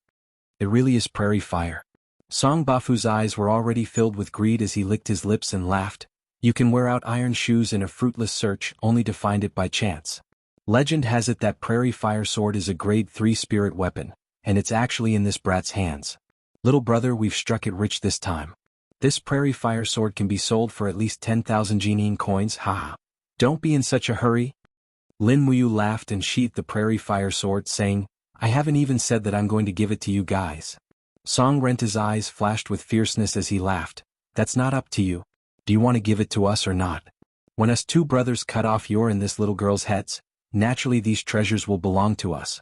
It really is Prairie Fire. Song Bafu's eyes were already filled with greed as he licked his lips and laughed. You can wear out iron shoes in a fruitless search only to find it by chance. Legend has it that Prairie Fire sword is a grade 3 spirit weapon, and it's actually in this brat's hands. Little brother, we've struck it rich this time. This Prairie Fire sword can be sold for at least 10,000 Jianghu coins, haha. Don't be in such a hurry." Lin Muyu laughed and sheathed the Prairie Fire sword, saying, "I haven't even said that I'm going to give it to you guys." Song Renta's eyes flashed with fierceness as he laughed. "That's not up to you. Do you want to give it to us or not? When us 2 brothers cut off your and this little girl's heads, naturally these treasures will belong to us."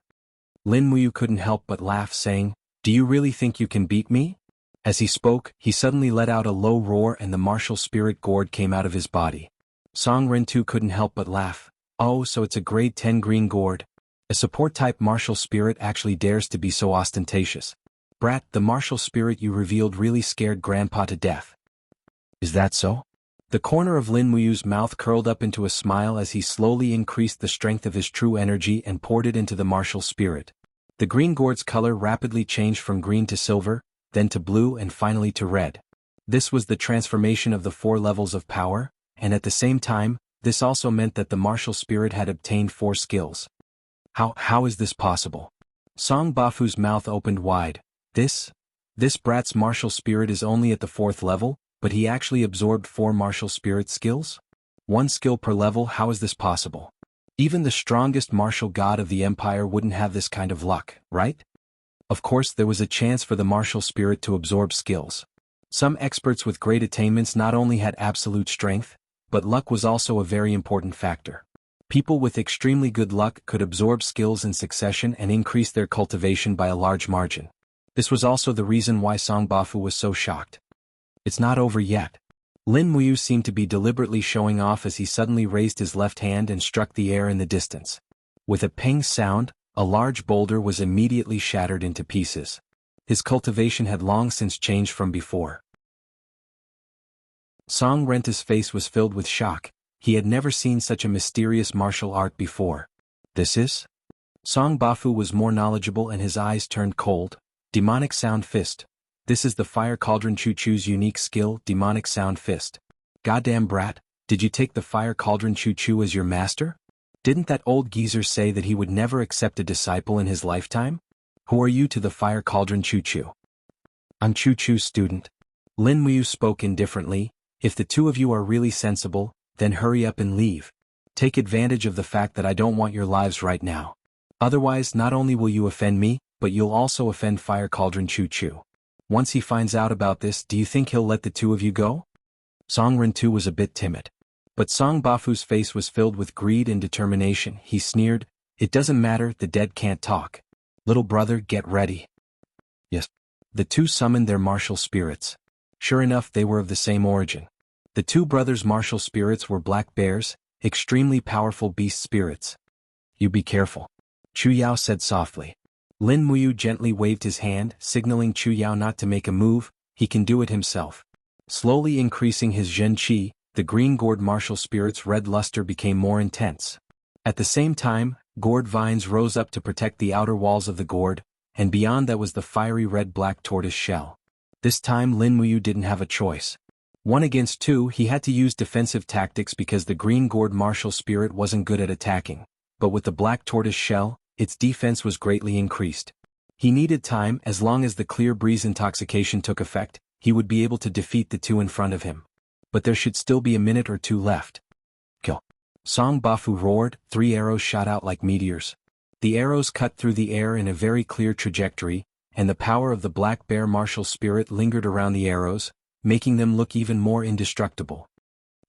Lin Muyu couldn't help but laugh, saying, "Do you really think you can beat me?" As he spoke, he suddenly let out a low roar and the martial spirit gourd came out of his body. Song Rentu couldn't help but laugh. "Oh, so it's a grade 10 green gourd. A support-type martial spirit actually dares to be so ostentatious. Brat, the martial spirit you revealed really scared Grandpa to death." "Is that so?" The corner of Lin Muyu's mouth curled up into a smile as he slowly increased the strength of his true energy and poured it into the martial spirit. The green gourd's color rapidly changed from green to silver, then to blue and finally to red. This was the transformation of the 4 levels of power, and at the same time, this also meant that the martial spirit had obtained 4 skills. How is this possible?" Song Bafu's mouth opened wide. This brat's martial spirit is only at the 4th level, but he actually absorbed 4 martial spirit skills? 1 skill per level, how is this possible? Even the strongest martial god of the empire wouldn't have this kind of luck, right? Of course, there was a chance for the martial spirit to absorb skills. Some experts with great attainments not only had absolute strength, but luck was also a very important factor. People with extremely good luck could absorb skills in succession and increase their cultivation by a large margin. This was also the reason why Song Bafu was so shocked. "It's not over yet." Lin Muyu seemed to be deliberately showing off as he suddenly raised his left hand and struck the air in the distance. With a ping sound, a large boulder was immediately shattered into pieces. His cultivation had long since changed from before. Song Renta's face was filled with shock. He had never seen such a mysterious martial art before. "This is?" Song Bafu was more knowledgeable and his eyes turned cold. "Demonic Sound Fist. This is the Fire Cauldron Chu Chu's unique skill, Demonic Sound Fist. Goddamn brat, did you take the Fire Cauldron Chu Chu as your master? Didn't that old geezer say that he would never accept a disciple in his lifetime? Who are you to the Fire Cauldron Chu Chu?" "I'm Chu Chu's student." Lin Muyu spoke indifferently. "If the 2 of you are really sensible, then hurry up and leave. Take advantage of the fact that I don't want your lives right now. Otherwise, not only will you offend me, but you'll also offend Fire Cauldron Chu Chu. Once he finds out about this, do you think he'll let the 2 of you go?" Song Rentu was a bit timid. But Song Bafu's face was filled with greed and determination. He sneered, "It doesn't matter, the dead can't talk. Little brother, get ready." Yes. The 2 summoned their martial spirits. Sure enough, they were of the same origin. The two brothers' martial spirits were black bears, extremely powerful beast spirits. You be careful, Chu Yao said softly. Lin Muyu gently waved his hand, signaling Chu Yao not to make a move. He can do it himself. Slowly increasing his Zhen Qi, the green gourd martial spirit's red luster became more intense. At the same time, gourd vines rose up to protect the outer walls of the gourd, and beyond that was the fiery red-black tortoise shell. This time Lin Muyu didn't have a choice. 1 against 2, he had to use defensive tactics because the green gourd martial spirit wasn't good at attacking, but with the black tortoise shell, its defense was greatly increased. He needed time. As long as the clear breeze intoxication took effect, he would be able to defeat the two in front of him. But there should still be a minute or two left. Kill. Song Bafu roared, 3 arrows shot out like meteors. The arrows cut through the air in a very clear trajectory, and the power of the black bear martial spirit lingered around the arrows, making them look even more indestructible.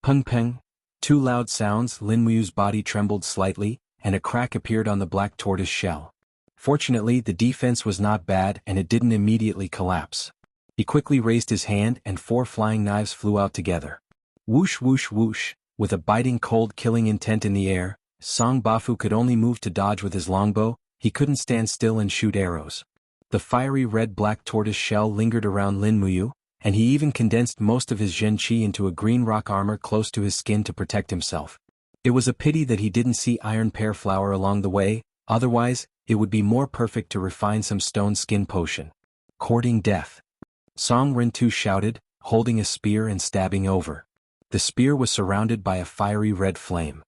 Peng peng. 2 loud sounds. Lin Muyu's body trembled slightly, and a crack appeared on the black tortoise shell. Fortunately, the defense was not bad and it didn't immediately collapse. He quickly raised his hand and 4 flying knives flew out together. Whoosh whoosh whoosh, with a biting cold killing intent in the air, Song Bafu could only move to dodge with his longbow. He couldn't stand still and shoot arrows. The fiery red-black tortoise shell lingered around Lin Muyu, and he even condensed most of his Zhen Qi into a green rock armor close to his skin to protect himself. It was a pity that he didn't see iron pear flower along the way, otherwise, it would be more perfect to refine some stone skin potion. Courting death. Song Rentu shouted, holding a spear and stabbing over. The spear was surrounded by a fiery red flame.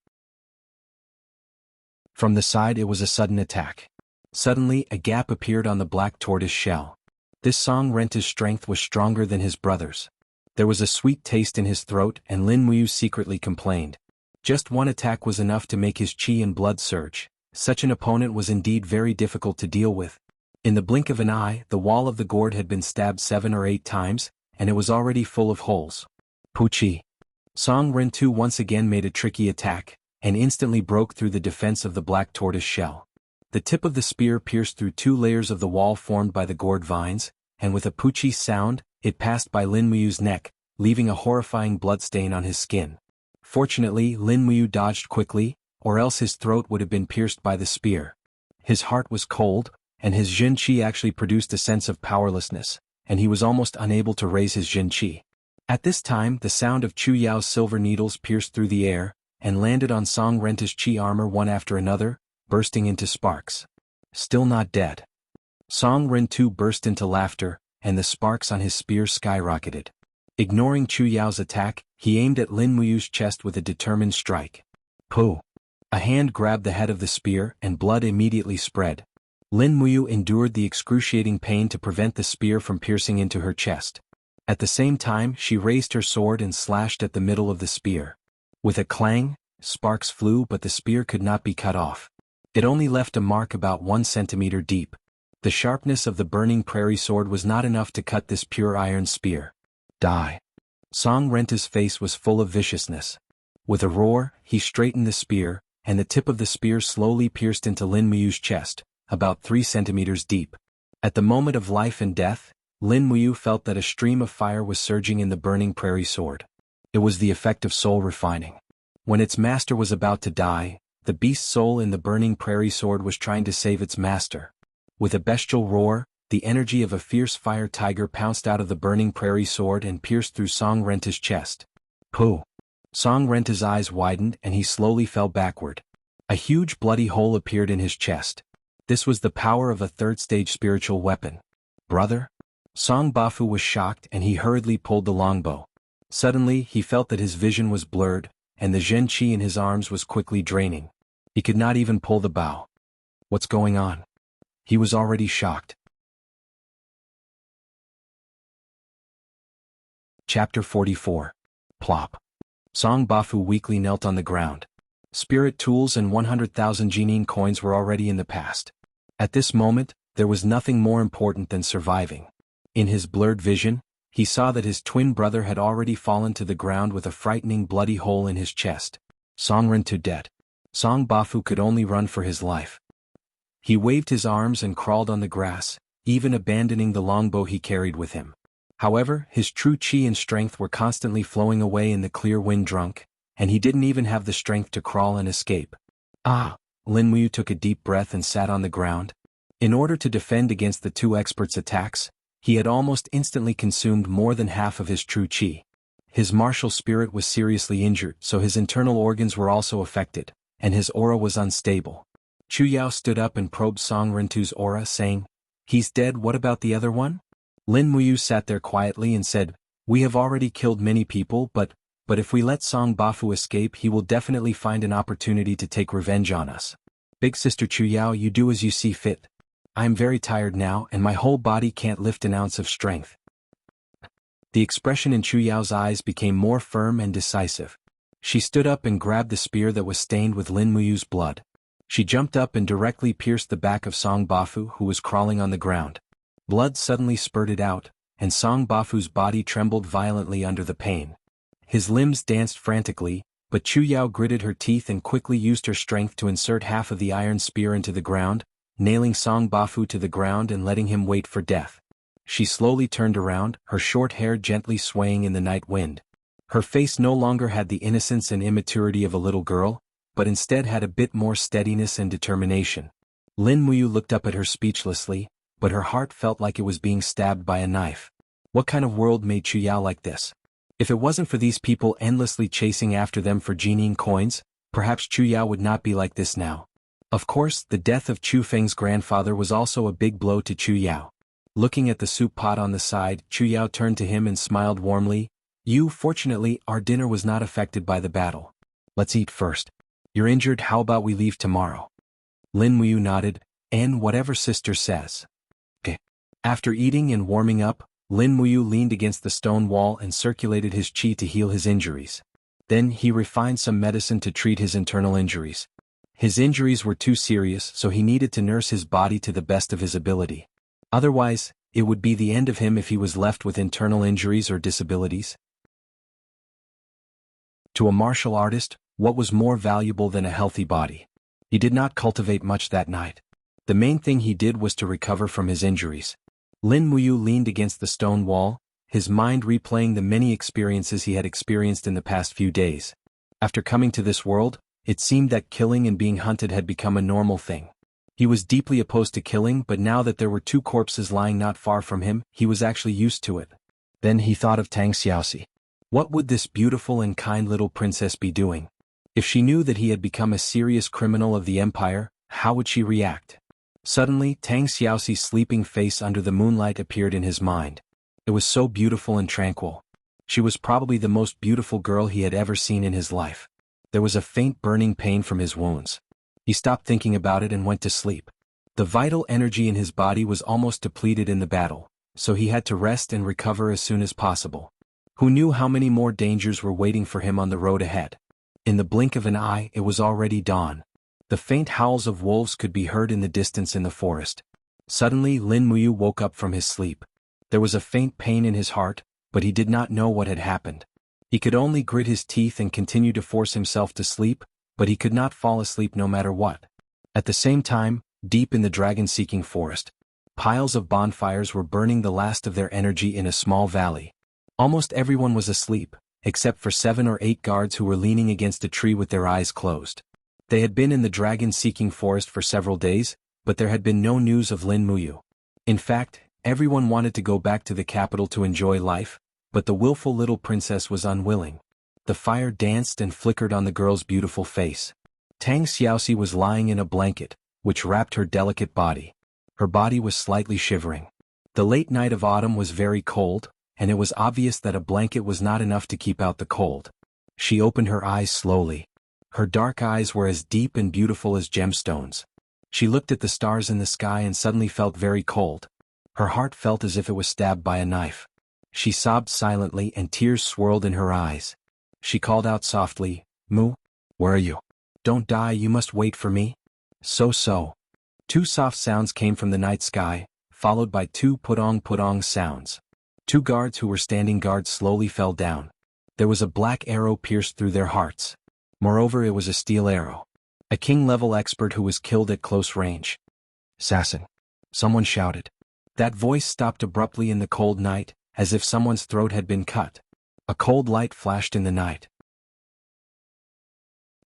From the side it was a sudden attack. Suddenly, a gap appeared on the black tortoise shell. This Song Rentu's strength was stronger than his brother's. There was a sweet taste in his throat and Lin Muyu secretly complained. Just 1 attack was enough to make his chi and blood surge. Such an opponent was indeed very difficult to deal with. In the blink of an eye, the wall of the gourd had been stabbed 7 or 8 times, and it was already full of holes. Puchi. Song Rentu once again made a tricky attack, and instantly broke through the defense of the black tortoise shell. The tip of the spear pierced through 2 layers of the wall formed by the gourd vines, and with a puchi sound, it passed by Lin Muyu's neck, leaving a horrifying bloodstain on his skin. Fortunately, Lin Muyu dodged quickly, or else his throat would have been pierced by the spear. His heart was cold, and his Zhen Qi actually produced a sense of powerlessness, and he was almost unable to raise his Zhen Qi. At this time, the sound of Chu Yao's silver needles pierced through the air, and landed on Song Rentu's Qi armor one after another, bursting into sparks. Still not dead. Song Rentu burst into laughter, and the sparks on his spear skyrocketed. Ignoring Chu Yao's attack, he aimed at Lin Muyu's chest with a determined strike. Pooh! A hand grabbed the head of the spear and blood immediately spread. Lin Muyu endured the excruciating pain to prevent the spear from piercing into her chest. At the same time, she raised her sword and slashed at the middle of the spear. With a clang, sparks flew but the spear could not be cut off. It only left a mark about 1 centimeter deep. The sharpness of the burning prairie sword was not enough to cut this pure iron spear. Die. Song Rentu's face was full of viciousness. With a roar, he straightened the spear, and the tip of the spear slowly pierced into Lin Muyu's chest, about 3 centimeters deep. At the moment of life and death, Lin Muyu felt that a stream of fire was surging in the burning prairie sword. It was the effect of soul refining. When its master was about to die, the beast's soul in the burning prairie sword was trying to save its master. With a bestial roar, the energy of a fierce fire tiger pounced out of the burning prairie sword and pierced through Song Rentu's chest. Pooh! Song Rentu's eyes widened and he slowly fell backward. A huge bloody hole appeared in his chest. This was the power of a 3rd-stage spiritual weapon. Brother? Song Bafu was shocked and he hurriedly pulled the longbow. Suddenly, he felt that his vision was blurred, and the Zhen Qi in his arms was quickly draining. He could not even pull the bow. What's going on? He was already shocked. Chapter 44. Plop. Song Bafu weakly knelt on the ground. Spirit tools and 100,000 Jining coins were already in the past. At this moment, there was nothing more important than surviving. In his blurred vision, he saw that his twin brother had already fallen to the ground with a frightening bloody hole in his chest. Song Rentu dead. Song Bafu could only run for his life. He waved his arms and crawled on the grass, even abandoning the longbow he carried with him. However, his true qi and strength were constantly flowing away in the clear wind drunk, and he didn't even have the strength to crawl and escape. Ah! Lin Muyu took a deep breath and sat on the ground. In order to defend against the two experts' attacks, he had almost instantly consumed more than half of his true qi. His martial spirit was seriously injured, so his internal organs were also affected, and his aura was unstable. Chu Yao stood up and probed Song Rentu's aura, saying, "He's dead, what about the other one?" Lin Muyu sat there quietly and said, "We have already killed many people, but if we let Song Bafu escape, he will definitely find an opportunity to take revenge on us. Big Sister Chu Yao, you do as you see fit. I am very tired now and my whole body can't lift an ounce of strength." The expression in Chu Yao's eyes became more firm and decisive. She stood up and grabbed the spear that was stained with Lin Muyu's blood. She jumped up and directly pierced the back of Song Bafu, who was crawling on the ground. Blood suddenly spurted out, and Song Bafu's body trembled violently under the pain. His limbs danced frantically, but Chu Yao gritted her teeth and quickly used her strength to insert half of the iron spear into the ground, nailing Song Bafu to the ground and letting him wait for death. She slowly turned around, her short hair gently swaying in the night wind. Her face no longer had the innocence and immaturity of a little girl, but instead had a bit more steadiness and determination. Lin Muyu looked up at her speechlessly, but her heart felt like it was being stabbed by a knife. What kind of world made Chu Yao like this? If it wasn't for these people endlessly chasing after them for genieing coins, perhaps Chu Yao would not be like this now. Of course, the death of Chu Feng's grandfather was also a big blow to Chu Yao. Looking at the soup pot on the side, Chu Yao turned to him and smiled warmly. Fortunately, our dinner was not affected by the battle. Let's eat first. You're injured, how about we leave tomorrow?" Lin Muyu nodded, "And whatever sister says." Okay. After eating and warming up, Lin Muyu leaned against the stone wall and circulated his qi to heal his injuries. Then he refined some medicine to treat his internal injuries. His injuries were too serious, so he needed to nurse his body to the best of his ability. Otherwise, it would be the end of him if he was left with internal injuries or disabilities. To a martial artist, what was more valuable than a healthy body? He did not cultivate much that night. The main thing he did was to recover from his injuries. Lin Muyu leaned against the stone wall, his mind replaying the many experiences he had experienced in the past few days. After coming to this world, it seemed that killing and being hunted had become a normal thing. He was deeply opposed to killing, but now that there were two corpses lying not far from him, he was actually used to it. Then he thought of Tang Xiaoxi. What would this beautiful and kind little princess be doing? If she knew that he had become a serious criminal of the empire, how would she react? Suddenly, Tang Xiaoxi's sleeping face under the moonlight appeared in his mind. It was so beautiful and tranquil. She was probably the most beautiful girl he had ever seen in his life. There was a faint burning pain from his wounds. He stopped thinking about it and went to sleep. The vital energy in his body was almost depleted in the battle, so he had to rest and recover as soon as possible. Who knew how many more dangers were waiting for him on the road ahead? In the blink of an eye, it was already dawn. The faint howls of wolves could be heard in the distance in the forest. Suddenly, Lin Muyu woke up from his sleep. There was a faint pain in his heart, but he did not know what had happened. He could only grit his teeth and continue to force himself to sleep, but he could not fall asleep no matter what. At the same time, deep in the dragon-seeking forest, piles of bonfires were burning the last of their energy in a small valley. Almost everyone was asleep, except for 7 or 8 guards who were leaning against a tree with their eyes closed. They had been in the dragon-seeking forest for several days, but there had been no news of Lin Muyu. In fact, everyone wanted to go back to the capital to enjoy life, but the willful little princess was unwilling. The fire danced and flickered on the girl's beautiful face. Tang Xiaoxi was lying in a blanket, which wrapped her delicate body. Her body was slightly shivering. The late night of autumn was very cold, and it was obvious that a blanket was not enough to keep out the cold. She opened her eyes slowly. Her dark eyes were as deep and beautiful as gemstones. She looked at the stars in the sky and suddenly felt very cold. Her heart felt as if it was stabbed by a knife. She sobbed silently and tears swirled in her eyes. She called out softly, "Mu, where are you? Don't die, you must wait for me." So. 2 soft sounds came from the night sky, followed by 2 putong sounds. 2 guards who were standing guard slowly fell down. There was a black arrow pierced through their hearts. Moreover, it was a steel arrow. A king-level expert who was killed at close range. "Assassin!" someone shouted. That voice stopped abruptly in the cold night, as if someone's throat had been cut. A cold light flashed in the night.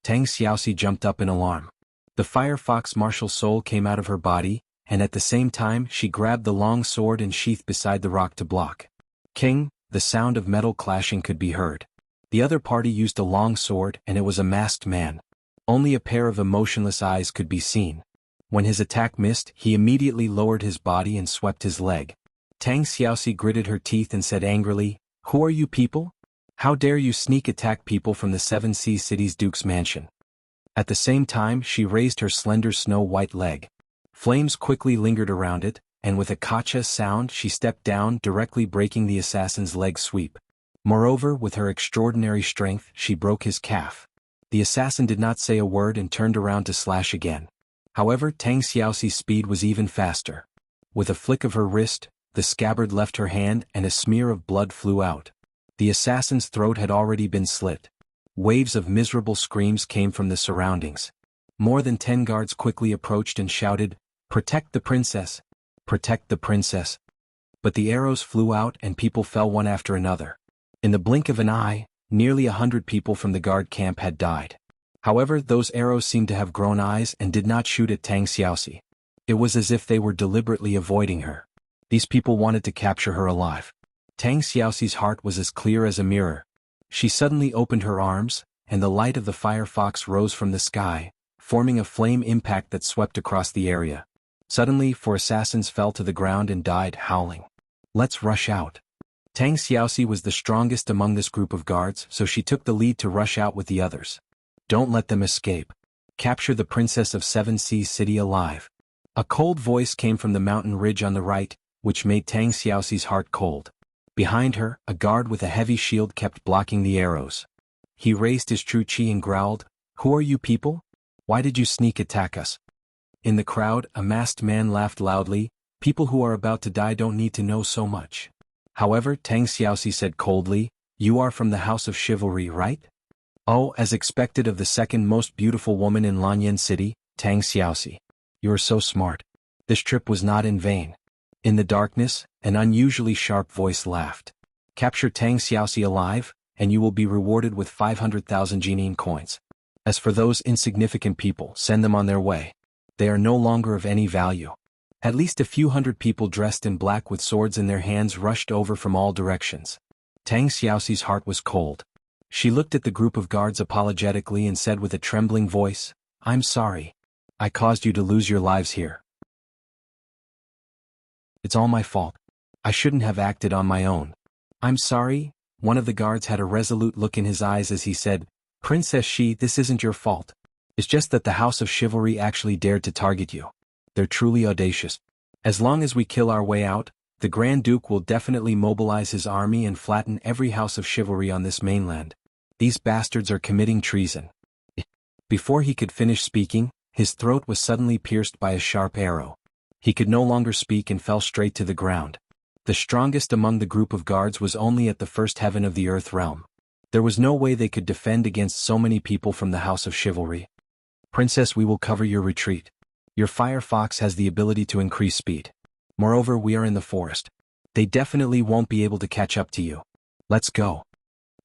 Tang Xiaoxi jumped up in alarm. The firefox martial soul came out of her body, and at the same time she grabbed the long sword and sheath beside the rock to block. King, the sound of metal clashing could be heard. The other party used a long sword and it was a masked man. Only a pair of emotionless eyes could be seen. When his attack missed, he immediately lowered his body and swept his leg. Tang Xiaoxi gritted her teeth and said angrily, "Who are you people? How dare you sneak attack people from the Seven Seas City's Duke's mansion?" At the same time she raised her slender snow-white leg. Flames quickly lingered around it, and with a kacha sound she stepped down, directly breaking the assassin's leg sweep. Moreover, with her extraordinary strength she broke his calf. The assassin did not say a word and turned around to slash again. However, Tang Xiaoxi's speed was even faster. With a flick of her wrist, the scabbard left her hand and a smear of blood flew out. The assassin's throat had already been slit. Waves of miserable screams came from the surroundings. More than 10 guards quickly approached and shouted, "Protect the princess! Protect the princess!" But the arrows flew out and people fell one after another. In the blink of an eye, nearly 100 people from the guard camp had died. However, those arrows seemed to have grown eyes and did not shoot at Tang Xiaoxi. It was as if they were deliberately avoiding her. These people wanted to capture her alive. Tang Xiaoxi's heart was as clear as a mirror. She suddenly opened her arms, and the light of the firefox rose from the sky, forming a flame impact that swept across the area. Suddenly, 4 assassins fell to the ground and died howling. "Let's rush out." Tang Xiaoxi was the strongest among this group of guards, so she took the lead to rush out with the others. "Don't let them escape. Capture the princess of Seven Seas City alive." A cold voice came from the mountain ridge on the right, which made Tang Xiaoxi's heart cold. Behind her, a guard with a heavy shield kept blocking the arrows. He raised his true chi and growled, "Who are you people? Why did you sneak attack us?" In the crowd, a masked man laughed loudly, "People who are about to die don't need to know so much." However, Tang Xiaoxi said coldly, "You are from the House of Chivalry, right?" "Oh, as expected of the second most beautiful woman in Lanyan City, Tang Xiaoxi. You're so smart. This trip was not in vain." In the darkness, an unusually sharp voice laughed. "Capture Tang Xiaoxi alive, and you will be rewarded with 500,000 Jinin coins. As for those insignificant people, send them on their way. They are no longer of any value." At least a few hundred people dressed in black with swords in their hands rushed over from all directions. Tang Xiaoxi's heart was cold. She looked at the group of guards apologetically and said with a trembling voice, "I'm sorry. I caused you to lose your lives here. It's all my fault. I shouldn't have acted on my own." "I'm sorry." One of the guards had a resolute look in his eyes as he said, "Princess Shi, this isn't your fault. It's just that the House of Chivalry actually dared to target you. They're truly audacious. As long as we kill our way out, the Grand Duke will definitely mobilize his army and flatten every House of Chivalry on this mainland. These bastards are committing treason." Before he could finish speaking, his throat was suddenly pierced by a sharp arrow. He could no longer speak and fell straight to the ground. The strongest among the group of guards was only at the first heaven of the Earth realm. There was no way they could defend against so many people from the House of Chivalry. "Princess, we will cover your retreat. Your firefox has the ability to increase speed. Moreover, we are in the forest. They definitely won't be able to catch up to you. Let's go."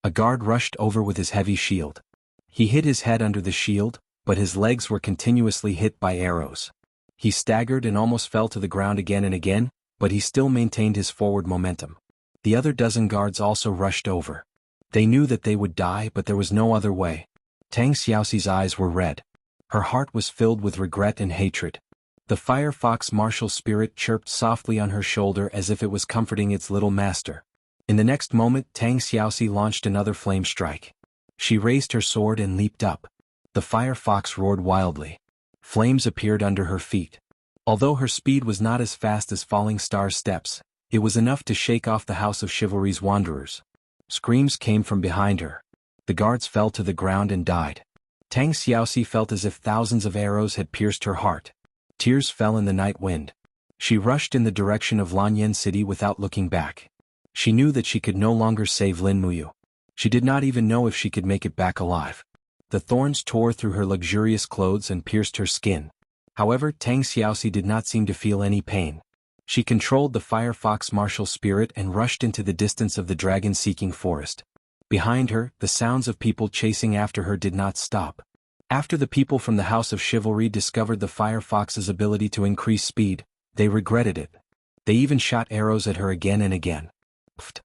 A guard rushed over with his heavy shield. He hid his head under the shield, but his legs were continuously hit by arrows. He staggered and almost fell to the ground again and again, but he still maintained his forward momentum. The other dozen guards also rushed over. They knew that they would die, but there was no other way. Tang Xiaoxi's eyes were red. Her heart was filled with regret and hatred. The firefox martial spirit chirped softly on her shoulder as if it was comforting its little master. In the next moment, Tang Xiaoxi launched another flame strike. She raised her sword and leaped up. The firefox roared wildly. Flames appeared under her feet. Although her speed was not as fast as Falling Star's steps, it was enough to shake off the House of Chivalry's wanderers. Screams came from behind her. The guards fell to the ground and died. Tang Xiaoxi felt as if thousands of arrows had pierced her heart. Tears fell in the night wind. She rushed in the direction of Lanyan City without looking back. She knew that she could no longer save Lin Muyu. She did not even know if she could make it back alive. The thorns tore through her luxurious clothes and pierced her skin. However, Tang Xiaoxi did not seem to feel any pain. She controlled the firefox martial spirit and rushed into the distance of the dragon-seeking forest. Behind her, the sounds of people chasing after her did not stop. After the people from the House of Chivalry discovered the firefox's ability to increase speed, they regretted it. They even shot arrows at her again and again. Pfft.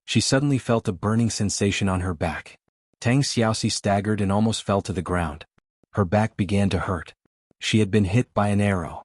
She suddenly felt a burning sensation on her back. Tang Xiaoxi staggered and almost fell to the ground. Her back began to hurt. She had been hit by an arrow.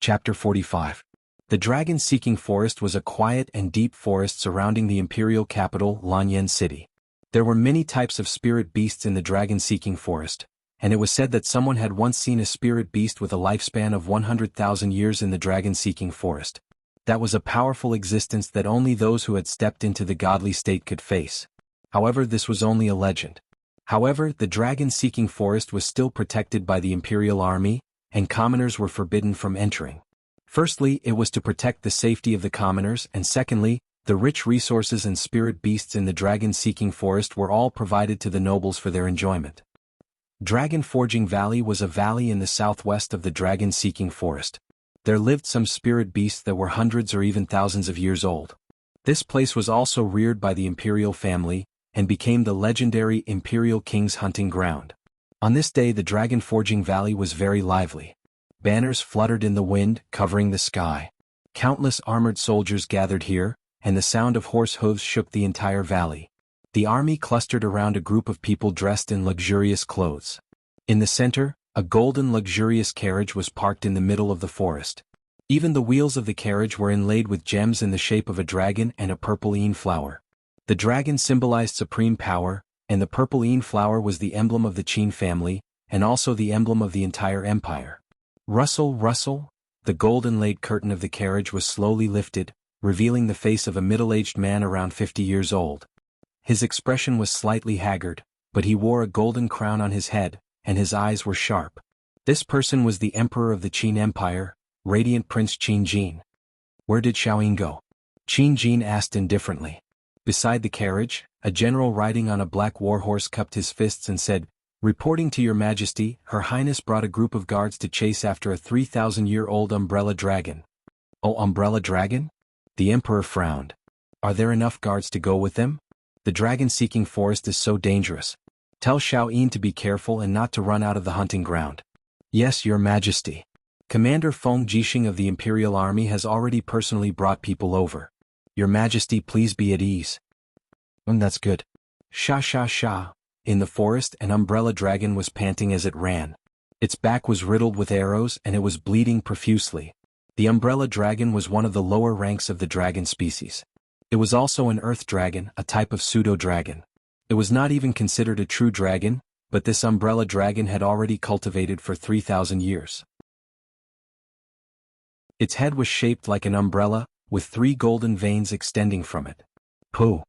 Chapter 45. The dragon-seeking forest was a quiet and deep forest surrounding the imperial capital, Lanyan City. There were many types of spirit beasts in the dragon-seeking forest, and it was said that someone had once seen a spirit beast with a lifespan of 100,000 years in the dragon-seeking forest. That was a powerful existence that only those who had stepped into the godly state could face. However, this was only a legend. However, the dragon-seeking forest was still protected by the imperial army, and commoners were forbidden from entering. Firstly, it was to protect the safety of the commoners, and secondly, the rich resources and spirit beasts in the dragon-seeking forest were all provided to the nobles for their enjoyment. Dragon Forging Valley was a valley in the southwest of the dragon-seeking forest. There lived some spirit beasts that were hundreds or even thousands of years old. This place was also reared by the imperial family, and became the legendary Imperial King's hunting ground. On this day the Dragon Forging Valley was very lively. Banners fluttered in the wind, covering the sky. Countless armored soldiers gathered here, and the sound of horse hooves shook the entire valley. The army clustered around a group of people dressed in luxurious clothes. In the center, a golden luxurious carriage was parked in the middle of the forest. Even the wheels of the carriage were inlaid with gems in the shape of a dragon and a purple ean flower. The dragon symbolized supreme power, and the purple ean flower was the emblem of the Qin family, and also the emblem of the entire empire. Rustle, rustle, the gold-inlaid curtain of the carriage was slowly lifted, revealing the face of a middle-aged man around 50 years old. His expression was slightly haggard, but he wore a golden crown on his head, and his eyes were sharp. This person was the emperor of the Qin Empire, Radiant Prince Qin Jin. Where did Xiaoyin go? Qin Jin asked indifferently. Beside the carriage, a general riding on a black warhorse cupped his fists and said, "Reporting to your majesty, Her Highness brought a group of guards to chase after a 3,000-year-old umbrella dragon." "Oh, umbrella dragon?" The emperor frowned. "Are there enough guards to go with them? The dragon-seeking forest is so dangerous. Tell Xiaoyin to be careful and not to run out of the hunting ground." "Yes, your majesty. Commander Feng Jixing of the imperial army has already personally brought people over. Your majesty, please be at ease." That's good." Sha sha sha. In the forest, an umbrella dragon was panting as it ran. Its back was riddled with arrows and it was bleeding profusely. The umbrella dragon was one of the lower ranks of the dragon species. It was also an earth dragon, a type of pseudo-dragon. It was not even considered a true dragon, but this umbrella dragon had already cultivated for 3,000 years. Its head was shaped like an umbrella, with 3 golden veins extending from it. Pooh!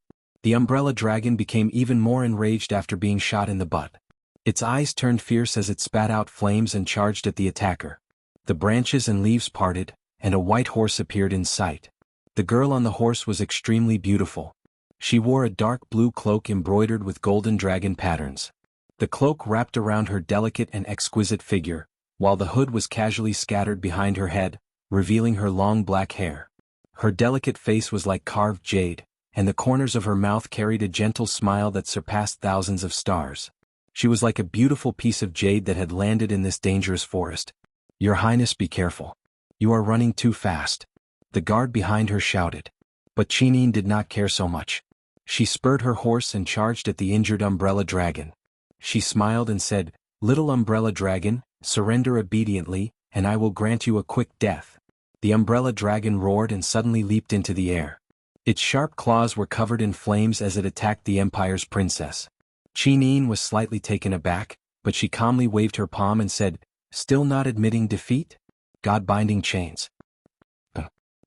The umbrella dragon became even more enraged after being shot in the butt. Its eyes turned fierce as it spat out flames and charged at the attacker. The branches and leaves parted, and a white horse appeared in sight. The girl on the horse was extremely beautiful. She wore a dark blue cloak embroidered with golden dragon patterns. The cloak wrapped around her delicate and exquisite figure, while the hood was casually scattered behind her head, revealing her long black hair. Her delicate face was like carved jade, and the corners of her mouth carried a gentle smile that surpassed thousands of stars. She was like a beautiful piece of jade that had landed in this dangerous forest. "Your Highness, be careful. You are running too fast," the guard behind her shouted. But Qinin did not care so much. She spurred her horse and charged at the injured umbrella dragon. She smiled and said, "Little umbrella dragon, surrender obediently, and I will grant you a quick death." The umbrella dragon roared and suddenly leaped into the air. Its sharp claws were covered in flames as it attacked the empire's princess. Qinin was slightly taken aback, but she calmly waved her palm and said, "Still not admitting defeat? God-binding chains."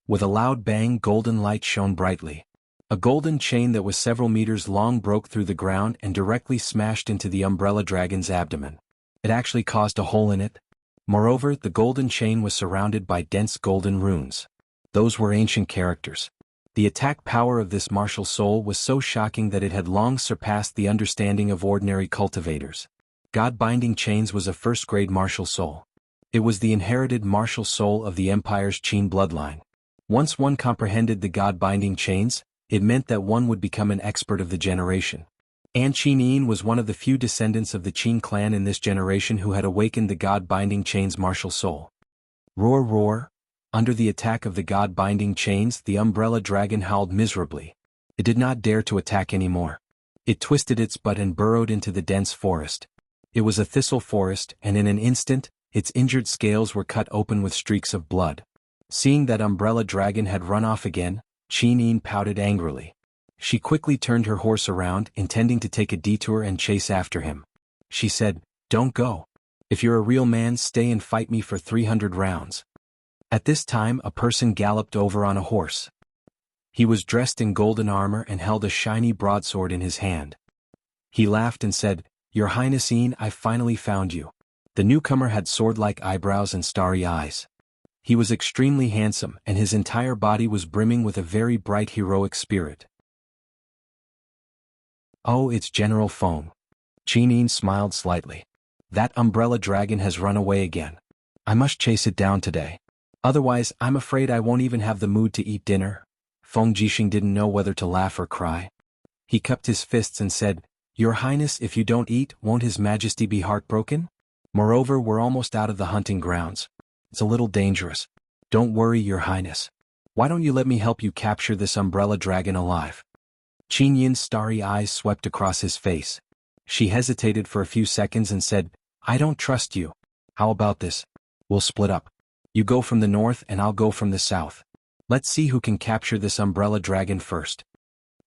With a loud bang, golden light shone brightly. A golden chain that was several meters long broke through the ground and directly smashed into the umbrella dragon's abdomen. It actually caused a hole in it. Moreover, the golden chain was surrounded by dense golden runes. Those were ancient characters. The attack power of this martial soul was so shocking that it had long surpassed the understanding of ordinary cultivators. God-binding chains was a first-grade martial soul. It was the inherited martial soul of the Empire's Qin bloodline. Once one comprehended the God-binding chains, it meant that one would become an expert of the generation. An Qin was one of the few descendants of the Qin clan in this generation who had awakened the God-binding chains martial soul. Roar roar! Under the attack of the God-binding chains, the umbrella dragon howled miserably. It did not dare to attack anymore. It twisted its butt and burrowed into the dense forest. It was a thistle forest, and in an instant, its injured scales were cut open with streaks of blood. Seeing that umbrella dragon had run off again, Qin pouted angrily. She quickly turned her horse around, intending to take a detour and chase after him. She said, "Don't go. If you're a real man, stay and fight me for 300 rounds." At this time a person galloped over on a horse. He was dressed in golden armor and held a shiny broadsword in his hand. He laughed and said, "Your Highness, I've finally found you." The newcomer had sword-like eyebrows and starry eyes. He was extremely handsome, and his entire body was brimming with a very bright heroic spirit. "Oh, it's General Feng." Qin smiled slightly. "That umbrella dragon has run away again. I must chase it down today. Otherwise, I'm afraid I won't even have the mood to eat dinner." Feng Jixing didn't know whether to laugh or cry. He cupped his fists and said, "Your Highness, if you don't eat, won't His Majesty be heartbroken? Moreover, we're almost out of the hunting grounds. It's a little dangerous." "Don't worry, Your Highness. Why don't you let me help you capture this umbrella dragon alive?" Qin Yin's starry eyes swept across his face. She hesitated for a few seconds and said, "I don't trust you. How about this? We'll split up. You go from the north and I'll go from the south. Let's see who can capture this umbrella dragon first."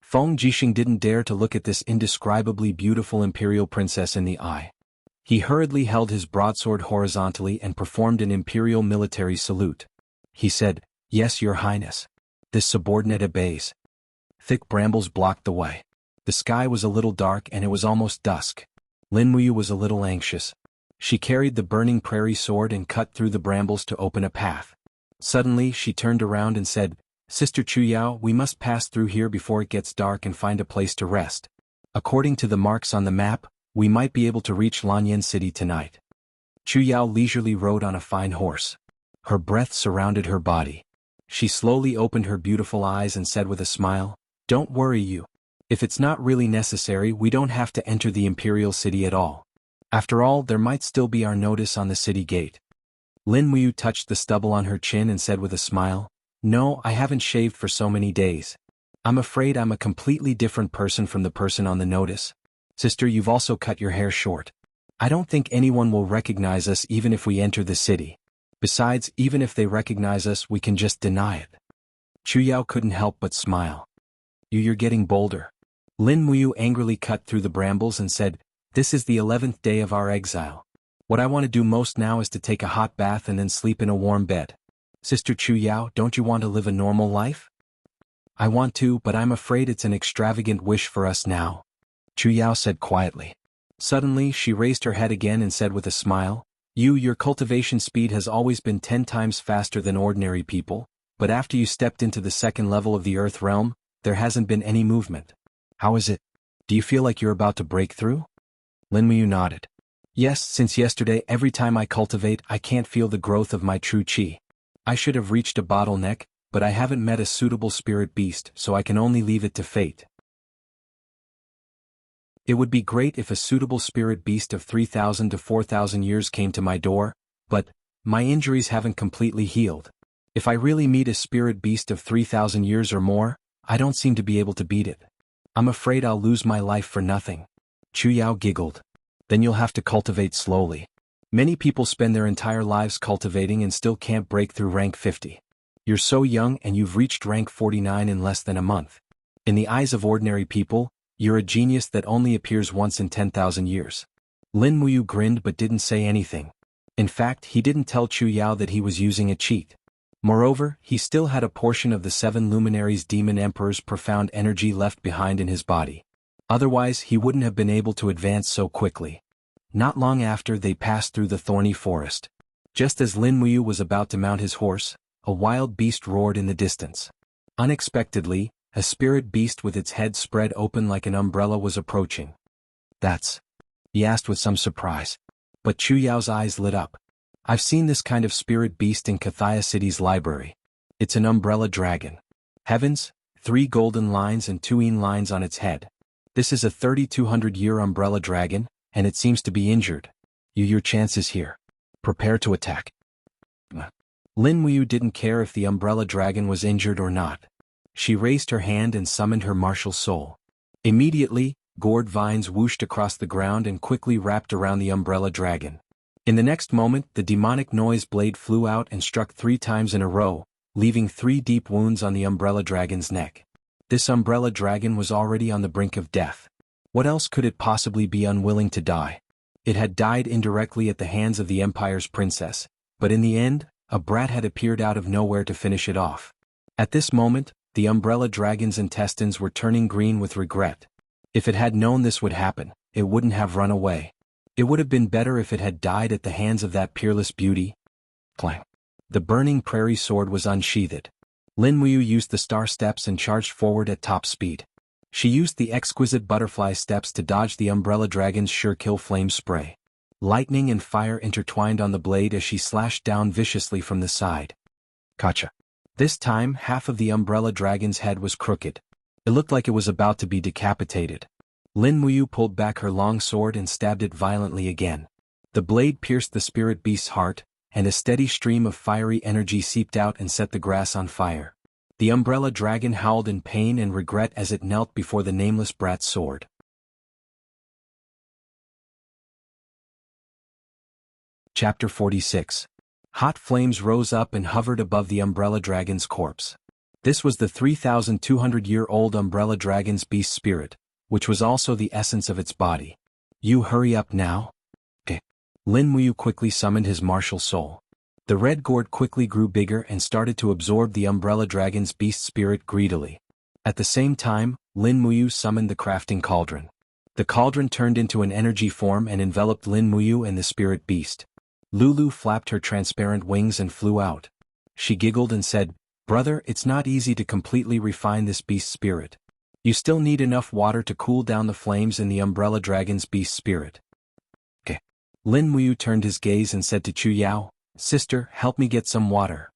Feng Jixing didn't dare to look at this indescribably beautiful imperial princess in the eye. He hurriedly held his broadsword horizontally and performed an imperial military salute. He said, "Yes, Your Highness." This subordinate obeys. Thick brambles blocked the way. The sky was a little dark and it was almost dusk. Lin Muyu was a little anxious. She carried the burning prairie sword and cut through the brambles to open a path. Suddenly she turned around and said, "Sister Chuyao, we must pass through here before it gets dark and find a place to rest. According to the marks on the map, we might be able to reach Lanyan City tonight." Chuyao leisurely rode on a fine horse. Her breath surrounded her body. She slowly opened her beautiful eyes and said with a smile, "Don't worry you. If it's not really necessary, we don't have to enter the imperial city at all. After all, there might still be our notice on the city gate." Lin Muyu touched the stubble on her chin and said with a smile, "No, I haven't shaved for so many days. I'm afraid I'm a completely different person from the person on the notice. Sister, you've also cut your hair short. I don't think anyone will recognize us even if we enter the city. Besides, even if they recognize us, we can just deny it." Chuyao couldn't help but smile. You're getting bolder." Lin Muyu angrily cut through the brambles and said, "This is the 11th day of our exile. What I want to do most now is to take a hot bath and then sleep in a warm bed. Sister Chuyao, don't you want to live a normal life?" "I want to, but I'm afraid it's an extravagant wish for us now," Chuyao said quietly. Suddenly she raised her head again and said with a smile, Your cultivation speed has always been 10 times faster than ordinary people, but after you stepped into the second level of the Earth realm, there hasn't been any movement. How is it? Do you feel like you're about to break through?" Lin Muyu nodded. "Yes, since yesterday every time I cultivate I can't feel the growth of my true qi. I should have reached a bottleneck, but I haven't met a suitable spirit beast, so I can only leave it to fate. It would be great if a suitable spirit beast of 3,000 to 4,000 years came to my door, but my injuries haven't completely healed. If I really meet a spirit beast of 3,000 years or more, I don't seem to be able to beat it. I'm afraid I'll lose my life for nothing." Chuyao giggled. "Then you'll have to cultivate slowly. Many people spend their entire lives cultivating and still can't break through rank 50. You're so young and you've reached rank 49 in less than a month. In the eyes of ordinary people, you're a genius that only appears once in 10,000 years." Lin Muyu grinned but didn't say anything. In fact, he didn't tell Chuyao that he was using a cheat. Moreover, he still had a portion of the 7 luminaries demon emperor's profound energy left behind in his body. Otherwise, he wouldn't have been able to advance so quickly. Not long after, they passed through the thorny forest. Just as Lin Muyu was about to mount his horse, a wild beast roared in the distance. Unexpectedly, a spirit beast with its head spread open like an umbrella was approaching. "That's he asked with some surprise. But Chu Yao's eyes lit up. I've seen this kind of spirit beast in Kathia City's library. It's an umbrella dragon. Heavens, 3 golden lines and 2 yin lines on its head. This is a 3,200-year umbrella dragon, and it seems to be injured. Your chance is here. Prepare to attack. Lin Muyu didn't care if the umbrella dragon was injured or not. She raised her hand and summoned her martial soul. Immediately, gourd vines whooshed across the ground and quickly wrapped around the umbrella dragon. In the next moment, the demonic noise blade flew out and struck 3 times in a row, leaving 3 deep wounds on the umbrella dragon's neck. This umbrella dragon was already on the brink of death. What else could it possibly be unwilling to die? It had died indirectly at the hands of the Empire's princess, but in the end, a brat had appeared out of nowhere to finish it off. At this moment, the umbrella dragon's intestines were turning green with regret. If it had known this would happen, it wouldn't have run away. It would have been better if it had died at the hands of that peerless beauty. Clang. The burning prairie sword was unsheathed. Lin Muyu used the star steps and charged forward at top speed. She used the exquisite butterfly steps to dodge the umbrella dragon's sure-kill flame spray. Lightning and fire intertwined on the blade as she slashed down viciously from the side. Gotcha. This time, half of the umbrella dragon's head was crooked. It looked like it was about to be decapitated. Lin Muyu pulled back her long sword and stabbed it violently again. The blade pierced the spirit beast's heart, and a steady stream of fiery energy seeped out and set the grass on fire. The umbrella dragon howled in pain and regret as it knelt before the nameless brat's sword. Chapter 46. Hot flames rose up and hovered above the umbrella dragon's corpse. This was the 3,200-year-old umbrella dragon's beast spirit, which was also the essence of its body. You hurry up now? Okay. Lin Muyu quickly summoned his martial soul. The red gourd quickly grew bigger and started to absorb the umbrella dragon's beast spirit greedily. At the same time, Lin Muyu summoned the crafting cauldron. The cauldron turned into an energy form and enveloped Lin Muyu and the spirit beast. Lulu flapped her transparent wings and flew out. She giggled and said, "Brother, it's not easy to completely refine this beast spirit. You still need enough water to cool down the flames in the umbrella dragon's beast spirit." Okay. Lin Muyu turned his gaze and said to Chu Yao, "Sister, help me get some water."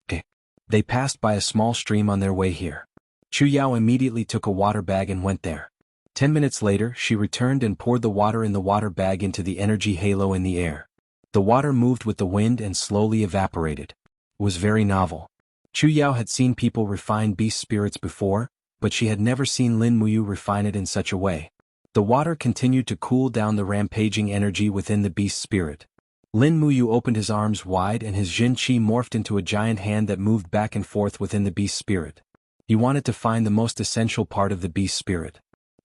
Okay. They passed by a small stream on their way here. Chu Yao immediately took a water bag and went there. 10 minutes later, she returned and poured the water in the water bag into the energy halo in the air. The water moved with the wind and slowly evaporated. It was very novel. Chu Yao had seen people refine beast spirits before, but she had never seen Lin Muyu refine it in such a way. The water continued to cool down the rampaging energy within the beast spirit. Lin Muyu opened his arms wide and his Jin Qi morphed into a giant hand that moved back and forth within the beast spirit. He wanted to find the most essential part of the beast spirit.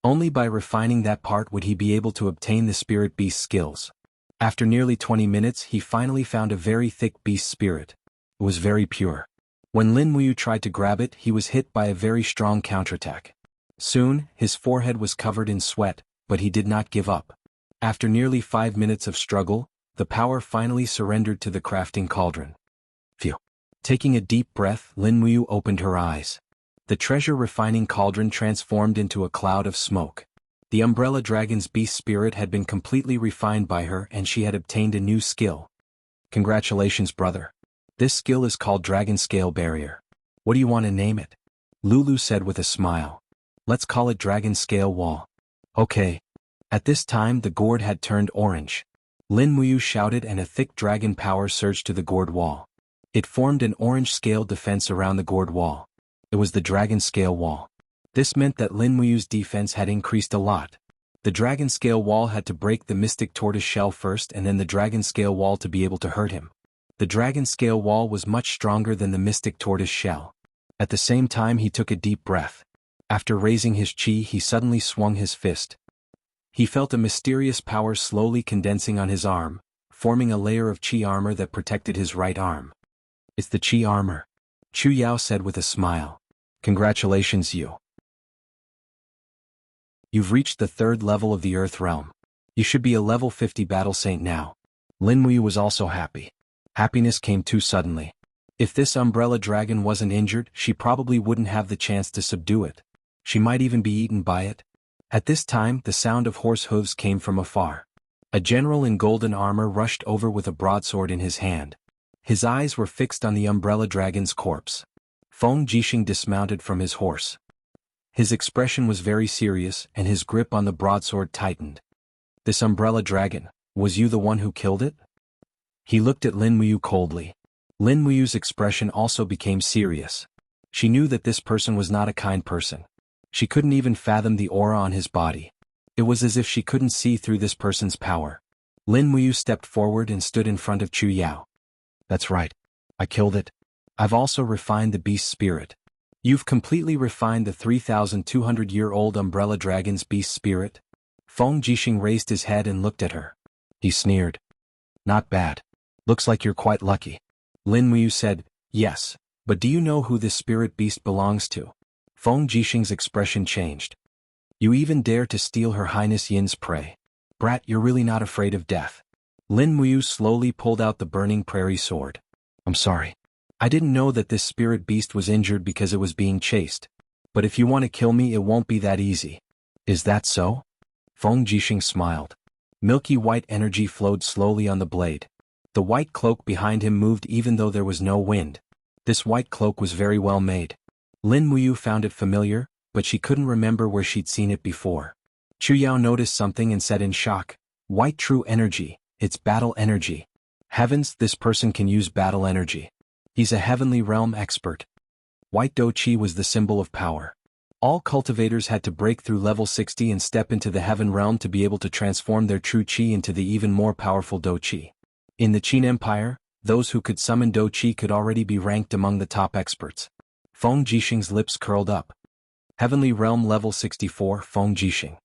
Only by refining that part would he be able to obtain the spirit beast skills. After nearly 20 minutes, he finally found a very thick beast spirit. It was very pure. When Lin Muyu tried to grab it, he was hit by a very strong counterattack. Soon, his forehead was covered in sweat, but he did not give up. After nearly 5 minutes of struggle, the power finally surrendered to the crafting cauldron. Phew. Taking a deep breath, Lin Muyu opened her eyes. The treasure refining cauldron transformed into a cloud of smoke. The umbrella dragon's beast spirit had been completely refined by her and she had obtained a new skill. Congratulations, brother. This skill is called Dragon Scale Barrier. What do you want to name it? Lulu said with a smile. Let's call it Dragon Scale Wall. Okay. At this time the gourd had turned orange. Lin Muyu shouted and a thick dragon power surged to the gourd wall. It formed an orange scale defense around the gourd wall. It was the Dragon Scale Wall. This meant that Lin Muyu's defense had increased a lot. The Dragon Scale Wall had to break the Mystic Tortoise shell first and then the Dragon Scale Wall to be able to hurt him. The Dragon Scale Wall was much stronger than the Mystic Tortoise shell. At the same time he took a deep breath. After raising his chi he suddenly swung his fist. He felt a mysterious power slowly condensing on his arm, forming a layer of chi armor that protected his right arm. It's the chi armor. Chu Yao said with a smile. Congratulations, you. You've reached the 3rd level of the Earth Realm. You should be a level 50 battle saint now. Lin Muyu was also happy. Happiness came too suddenly. If this umbrella dragon wasn't injured, she probably wouldn't have the chance to subdue it. She might even be eaten by it. At this time, the sound of horse hooves came from afar. A general in golden armor rushed over with a broadsword in his hand. His eyes were fixed on the umbrella dragon's corpse. Feng Jixing dismounted from his horse. His expression was very serious and his grip on the broadsword tightened. "This umbrella dragon, was you the one who killed it?" He looked at Lin Muyu coldly. Lin Muyu's expression also became serious. She knew that this person was not a kind person. She couldn't even fathom the aura on his body. It was as if she couldn't see through this person's power. Lin Muyu stepped forward and stood in front of Chu Yao. "That's right. I killed it. I've also refined the beast's spirit." "You've completely refined the 3,200-year-old umbrella dragon's beast spirit?" Feng Jixing raised his head and looked at her. He sneered. "Not bad. Looks like you're quite lucky." Lin Muyu said, "Yes, but do you know who this spirit beast belongs to?" Feng Jixing's expression changed. "You even dare to steal Her Highness Yin's prey. Brat, you're really not afraid of death." Lin Muyu slowly pulled out the burning prairie sword. "I'm sorry. I didn't know that this spirit beast was injured because it was being chased. But if you want to kill me, it won't be that easy." "Is that so?" Feng Jixing smiled. Milky white energy flowed slowly on the blade. The white cloak behind him moved even though there was no wind. This white cloak was very well made. Lin Muyu found it familiar, but she couldn't remember where she'd seen it before. Chu Yao noticed something and said in shock, "White true energy, it's battle energy. Heavens, this person can use battle energy. He's a heavenly realm expert." White Do Qi was the symbol of power. All cultivators had to break through level 60 and step into the heaven realm to be able to transform their true Qi into the even more powerful Do Qi. In the Qin Empire, those who could summon Do Qi could already be ranked among the top experts. Feng Jixing's lips curled up. Heavenly Realm Level 64 Feng Jixing.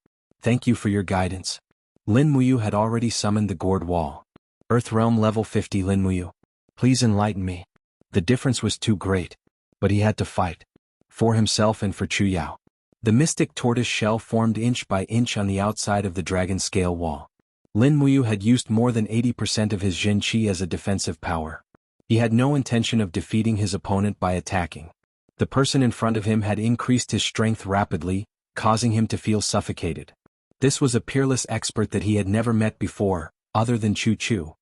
Thank you for your guidance. Lin Muyu had already summoned the Gourd Wall. Earth Realm Level 50 Lin Muyu. Please enlighten me. The difference was too great. But he had to fight. For himself and for Chu Yao. The mystic tortoise shell formed inch by inch on the outside of the dragon scale wall. Lin Muyu had used more than 80% of his Jin Qi as a defensive power. He had no intention of defeating his opponent by attacking. The person in front of him had increased his strength rapidly, causing him to feel suffocated. This was a peerless expert that he had never met before, other than Chu Chu.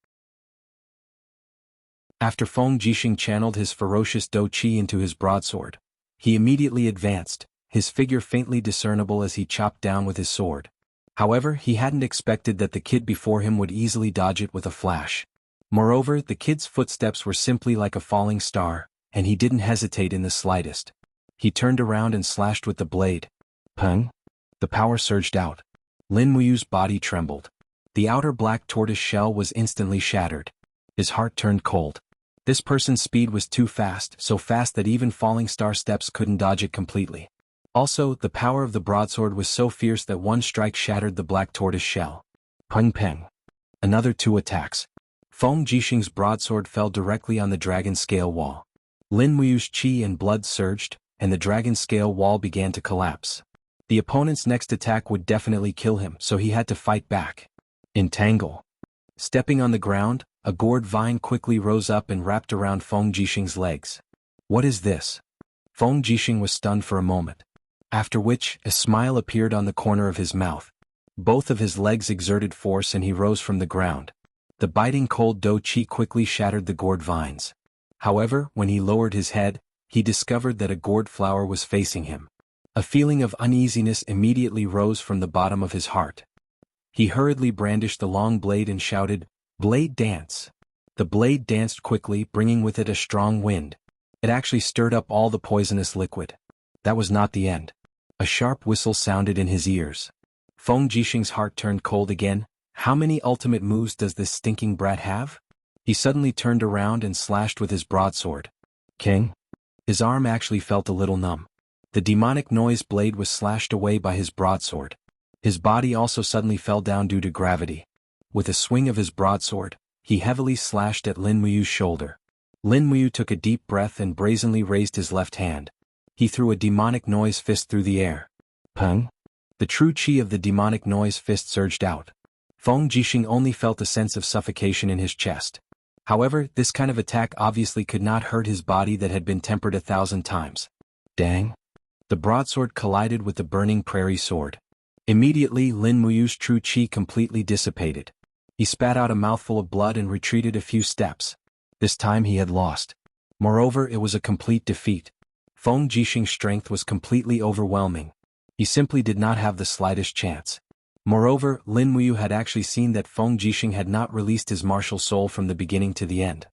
After Feng Jixing channeled his ferocious Do Qi into his broadsword, he immediately advanced, his figure faintly discernible as he chopped down with his sword. However, he hadn't expected that the kid before him would easily dodge it with a flash. Moreover, the kid's footsteps were simply like a falling star, and he didn't hesitate in the slightest. He turned around and slashed with the blade. Peng! The power surged out. Lin Muyu's body trembled. The outer black tortoise shell was instantly shattered. His heart turned cold. This person's speed was too fast, so fast that even falling star steps couldn't dodge it completely. Also, the power of the broadsword was so fierce that one strike shattered the black tortoise shell. Peng peng. Another 2 attacks. Feng Jixing's broadsword fell directly on the dragon scale wall. Lin Muyu's qi and blood surged, and the dragon scale wall began to collapse. The opponent's next attack would definitely kill him, so he had to fight back. Entangle. Stepping on the ground, a gourd vine quickly rose up and wrapped around Feng Jixing's legs. What is this? Feng Jixing was stunned for a moment. After which, a smile appeared on the corner of his mouth. Both of his legs exerted force and he rose from the ground. The biting cold Do Qi quickly shattered the gourd vines. However, when he lowered his head, he discovered that a gourd flower was facing him. A feeling of uneasiness immediately rose from the bottom of his heart. He hurriedly brandished the long blade and shouted, "Blade dance!" The blade danced quickly, bringing with it a strong wind. It actually stirred up all the poisonous liquid. That was not the end. A sharp whistle sounded in his ears. Feng Jixing's heart turned cold again. How many ultimate moves does this stinking brat have? He suddenly turned around and slashed with his broadsword. King? His arm actually felt a little numb. The demonic noise blade was slashed away by his broadsword. His body also suddenly fell down due to gravity. With a swing of his broadsword, he heavily slashed at Lin Muyu's shoulder. Lin Muyu took a deep breath and brazenly raised his left hand. He threw a demonic noise fist through the air. Peng? The true qi of the demonic noise fist surged out. Feng Jixing only felt a sense of suffocation in his chest. However, this kind of attack obviously could not hurt his body that had been tempered 1,000 times. Dang! The broadsword collided with the burning prairie sword. Immediately, Lin Muyu's true qi completely dissipated. He spat out a mouthful of blood and retreated a few steps. This time he had lost. Moreover, it was a complete defeat. Feng Jixing's strength was completely overwhelming. He simply did not have the slightest chance. Moreover, Lin Muyu had actually seen that Feng Jixing had not released his martial soul from the beginning to the end.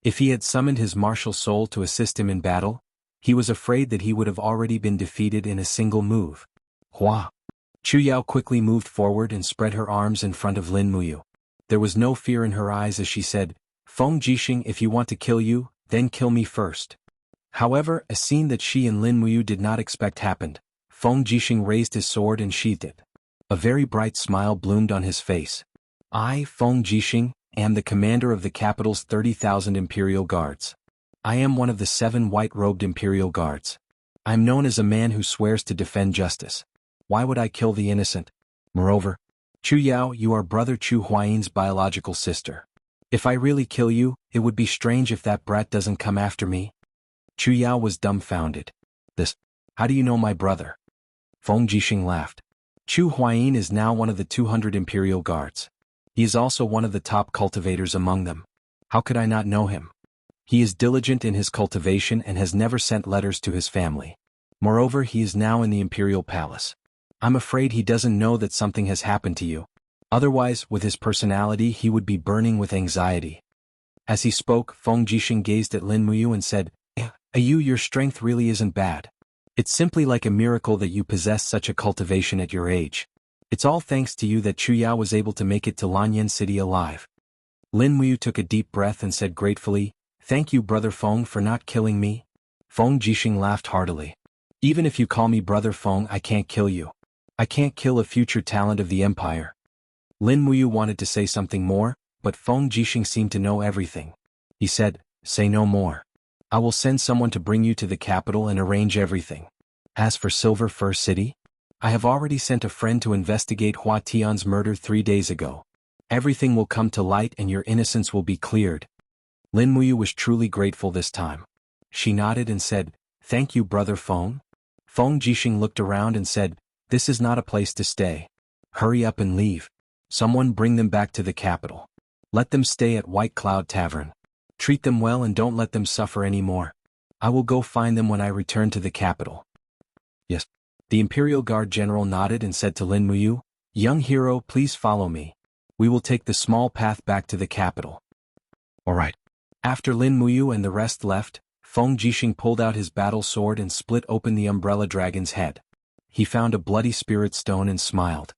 If he had summoned his martial soul to assist him in battle, he was afraid that he would have already been defeated in a single move. Hua! Chu Yao quickly moved forward and spread her arms in front of Lin Muyu. There was no fear in her eyes as she said, "Feng Jixing, if you want to kill you, then kill me first." However, a scene that she and Lin Muyu did not expect happened. Feng Jixing raised his sword and sheathed it. A very bright smile bloomed on his face. "I, Feng Jixing, am the commander of the capital's 30,000 Imperial Guards. I am one of the 7 white-robed Imperial Guards. I am known as a man who swears to defend justice. Why would I kill the innocent? Moreover, Chu Yao, you are brother Chu Huayin's biological sister. If I really kill you, it would be strange if that brat doesn't come after me." Chu Yao was dumbfounded. How do you know my brother?" Feng Jixing laughed. "Chu Huayin is now one of the 200 Imperial Guards. He is also one of the top cultivators among them. How could I not know him? He is diligent in his cultivation and has never sent letters to his family. Moreover, he is now in the Imperial Palace. I'm afraid he doesn't know that something has happened to you. Otherwise, with his personality he would be burning with anxiety." As he spoke, Feng Jixing gazed at Lin Muyu and said, Your strength really isn't bad. It's simply like a miracle that you possess such a cultivation at your age. It's all thanks to you that Chu Yao was able to make it to Lanyan City alive." Lin Muyu took a deep breath and said gratefully, "Thank you, Brother Feng, for not killing me." Feng Jixing laughed heartily. "Even if you call me Brother Feng, I can't kill you. I can't kill a future talent of the Empire." Lin Muyu wanted to say something more, but Feng Jixing seemed to know everything. He said, "Say no more. I will send someone to bring you to the capital and arrange everything. As for Silver Fir City, I have already sent a friend to investigate Hua Tian's murder 3 days ago. Everything will come to light and your innocence will be cleared." Lin Muyu was truly grateful this time. She nodded and said, "Thank you, Brother Feng." Feng Jixing looked around and said, "This is not a place to stay. Hurry up and leave. Someone bring them back to the capital. Let them stay at White Cloud Tavern. Treat them well and don't let them suffer any more. I will go find them when I return to the capital." "Yes." The Imperial Guard General nodded and said to Lin Muyu, "Young hero, please follow me. We will take the small path back to the capital." "All right." After Lin Muyu and the rest left, Feng Jixing pulled out his battle sword and split open the umbrella dragon's head. He found a bloody spirit stone and smiled.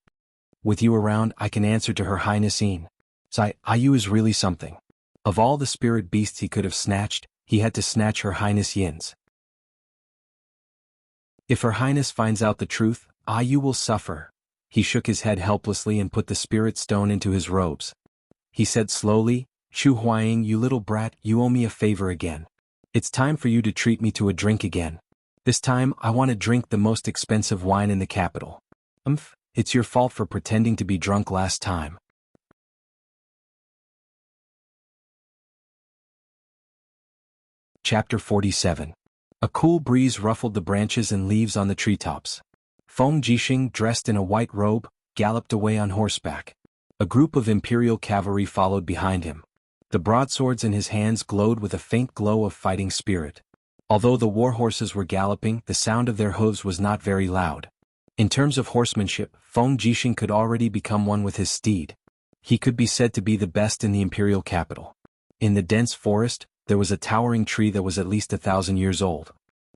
"With you around, I can answer to Her Highness Yin. Yu is really something." Of all the spirit beasts he could have snatched, he had to snatch Her Highness Yin's. "If Her Highness finds out the truth, Yu will suffer." He shook his head helplessly and put the spirit stone into his robes. He said slowly, "Chu Huaying, you little brat, you owe me a favor again. It's time for you to treat me to a drink again. This time, I want to drink the most expensive wine in the capital." It's your fault for pretending to be drunk last time." Chapter 47. A cool breeze ruffled the branches and leaves on the treetops. Feng Jixing, dressed in a white robe, galloped away on horseback. A group of Imperial cavalry followed behind him. The broadswords in his hands glowed with a faint glow of fighting spirit. Although the war horses were galloping, the sound of their hooves was not very loud. In terms of horsemanship, Feng Jixing could already become one with his steed. He could be said to be the best in the imperial capital. In the dense forest, there was a towering tree that was at least 1,000 years old.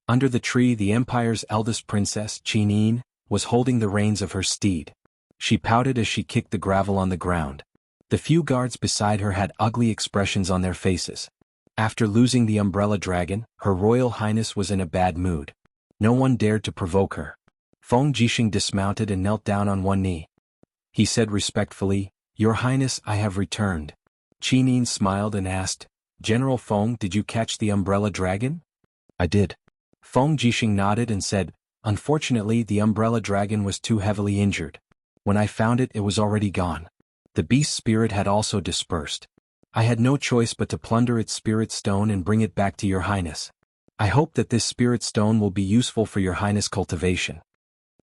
Under the tree, the empire's eldest princess, Qin, was holding the reins of her steed. She pouted as she kicked the gravel on the ground. The few guards beside her had ugly expressions on their faces. After losing the umbrella dragon, Her Royal Highness was in a bad mood. No one dared to provoke her. Feng Jixing dismounted and knelt down on one knee. He said respectfully, "Your Highness, I have returned." Qin smiled and asked, "General Feng, did you catch the umbrella dragon?" "I did." Feng Jixing nodded and said, "Unfortunately, the umbrella dragon was too heavily injured. When I found it, it was already gone. The beast's spirit had also dispersed. I had no choice but to plunder its spirit stone and bring it back to your Highness. I hope that this spirit stone will be useful for your Highness' cultivation."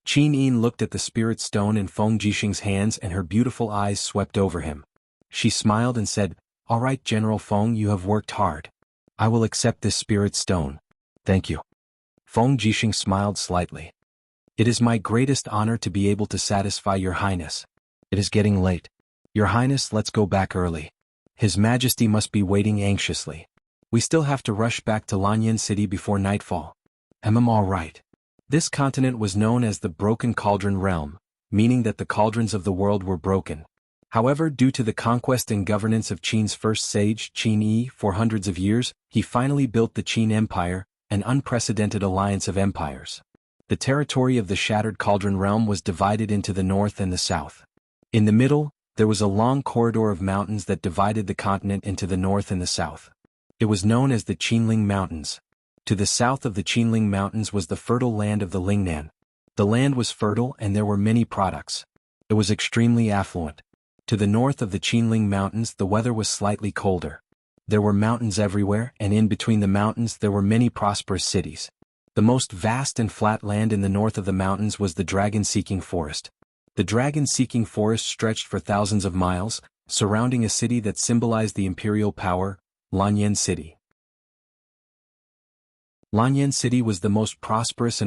Qin Yin looked at the spirit stone in Feng Jisheng's hands and her beautiful eyes swept over him. She smiled and said, "All right, General Feng, you have worked hard. I will accept this spirit stone. Thank you." Feng Jisheng smiled slightly. "It is my greatest honor to be able to satisfy your highness. It is getting late. Your highness, let's go back early. His Majesty must be waiting anxiously. We still have to rush back to Lanyan City before nightfall. All right." This continent was known as the Broken Cauldron Realm, meaning that the cauldrons of the world were broken. However, due to the conquest and governance of Qin's first sage, Qin Yi, for hundreds of years, he finally built the Qin Empire, an unprecedented alliance of empires. The territory of the Shattered Cauldron Realm was divided into the north and the south. In the middle, there was a long corridor of mountains that divided the continent into the north and the south. It was known as the Qinling Mountains. To the south of the Qinling Mountains was the fertile land of the Lingnan. The land was fertile and there were many products. It was extremely affluent. To the north of the Qinling Mountains the weather was slightly colder. There were mountains everywhere, and in between the mountains there were many prosperous cities. The most vast and flat land in the north of the mountains was the dragon-seeking forest. The dragon-seeking forest stretched for thousands of miles, surrounding a city that symbolized the imperial power, Lanyan City. Lanyan City was the most prosperous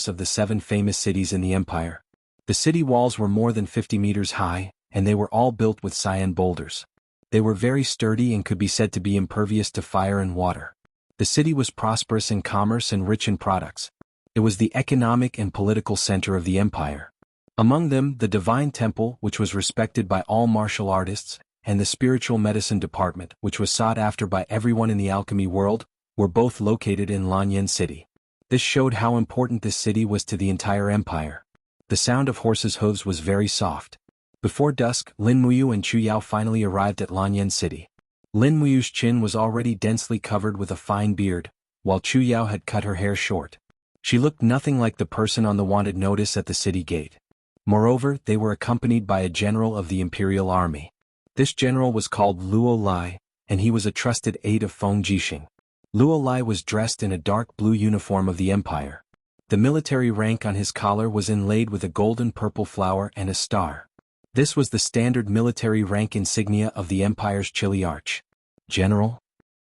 of the 7 famous cities in the empire. The city walls were more than 50 meters high, and they were all built with cyan boulders. They were very sturdy and could be said to be impervious to fire and water. The city was prosperous in commerce and rich in products. It was the economic and political center of the empire. Among them, the Divine Temple, which was respected by all martial artists, and the Spiritual Medicine Department, which was sought after by everyone in the alchemy world, were both located in Lanyan City. This showed how important this city was to the entire empire. The sound of horses' hooves was very soft. Before dusk, Lin Muyu and Chu Yao finally arrived at Lanyan City. Lin Muyu's chin was already densely covered with a fine beard, while Chu Yao had cut her hair short. She looked nothing like the person on the wanted notice at the city gate. Moreover, they were accompanied by a general of the imperial army. This general was called Luo Lai, and he was a trusted aide of Feng Jisheng. Luo Lai was dressed in a dark blue uniform of the empire. The military rank on his collar was inlaid with a golden purple flower and a star. This was the standard military rank insignia of the empire's Chiliarch. "General?"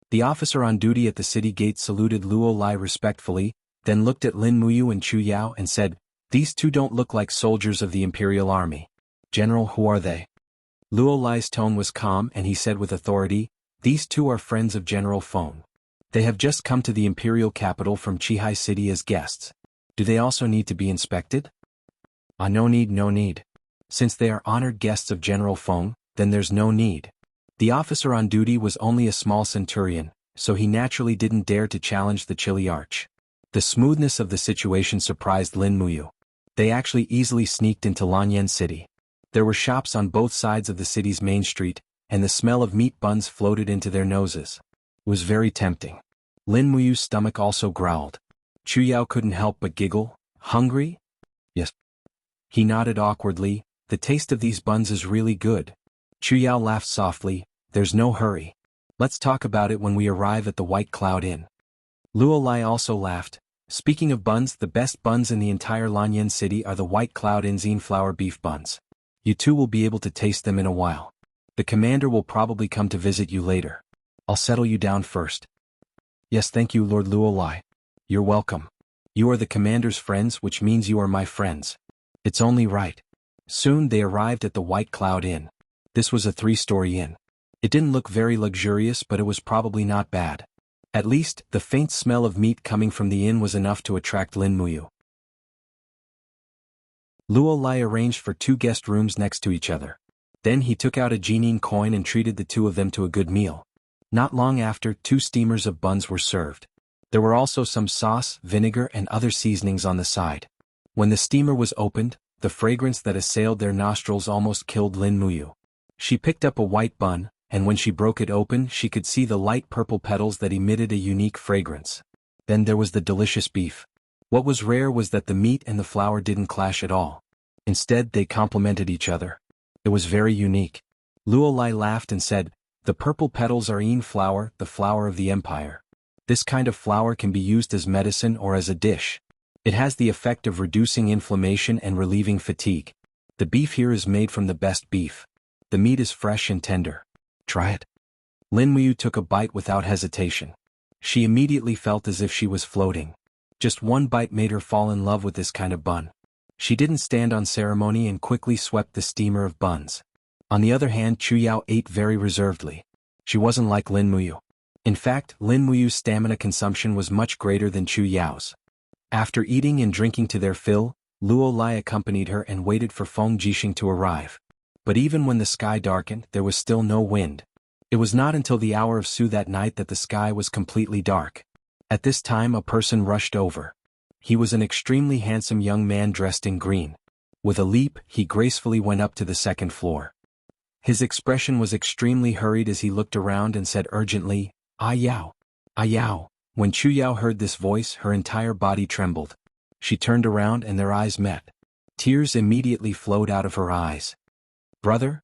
The officer on duty at the city gate saluted Luo Lai respectfully, then looked at Lin Muyu and Chu Yao and said, "These two don't look like soldiers of the imperial army. General, who are they?" Luo Lai's tone was calm and he said with authority, "These two are friends of General Feng. They have just come to the imperial capital from Qihai City as guests. Do they also need to be inspected?" No need. Since they are honored guests of General Feng, then there's no need." The officer on duty was only a small centurion, so he naturally didn't dare to challenge the Chiliarch. The smoothness of the situation surprised Lin Muyu. They actually easily sneaked into Lanyan City. There were shops on both sides of the city's main street, and the smell of meat buns floated into their noses. It was very tempting. Lin Muyu's stomach also growled. Chu Yao couldn't help but giggle. "Hungry?" "Yes." He nodded awkwardly. "The taste of these buns is really good." Chu Yao laughed softly. "There's no hurry. Let's talk about it when we arrive at the White Cloud Inn." Luo Lai also laughed. "Speaking of buns, the best buns in the entire Lanyan City are the White Cloud Inn's flour beef buns. You two will be able to taste them in a while. The commander will probably come to visit you later. I'll settle you down first." "Yes, thank you, Lord Luo Lai. You're welcome. You are the commander's friends, which means you are my friends. It's only right." Soon they arrived at the White Cloud Inn. This was a 3-story inn. It didn't look very luxurious, but it was probably not bad. At least, the faint smell of meat coming from the inn was enough to attract Lin Muyu. Luo Lai arranged for 2 guest rooms next to each other. Then he took out a Jining coin and treated the 2 of them to a good meal. Not long after, 2 steamers of buns were served. There were also some sauce, vinegar and other seasonings on the side. When the steamer was opened, the fragrance that assailed their nostrils almost killed Lin Muyu. She picked up a white bun, and when she broke it open she could see the light purple petals that emitted a unique fragrance. Then there was the delicious beef. What was rare was that the meat and the flour didn't clash at all. Instead, they complemented each other. It was very unique. Luo Lai laughed and said, "The purple petals are flour, the flower of the empire. This kind of flour can be used as medicine or as a dish. It has the effect of reducing inflammation and relieving fatigue. The beef here is made from the best beef. The meat is fresh and tender. Try it. Lin Muyu took a bite without hesitation. She immediately felt as if she was floating. Just one bite made her fall in love with this kind of bun. She didn't stand on ceremony and quickly swept the steamer of buns. On the other hand, Chu Yao ate very reservedly. She wasn't like Lin Muyu. In fact, Lin Muyu's stamina consumption was much greater than Chu Yao's. After eating and drinking to their fill, Luo Lai accompanied her and waited for Feng Jixing to arrive. But even when the sky darkened, there was still no wind. It was not until the hour of Su that night that the sky was completely dark. At this time a person rushed over. He was an extremely handsome young man dressed in green. With a leap, he gracefully went up to the second floor. His expression was extremely hurried as he looked around and said urgently, "Ah Yao! Ah Yao!" When Chu Yao heard this voice, her entire body trembled. She turned around and their eyes met. Tears immediately flowed out of her eyes. "Brother?"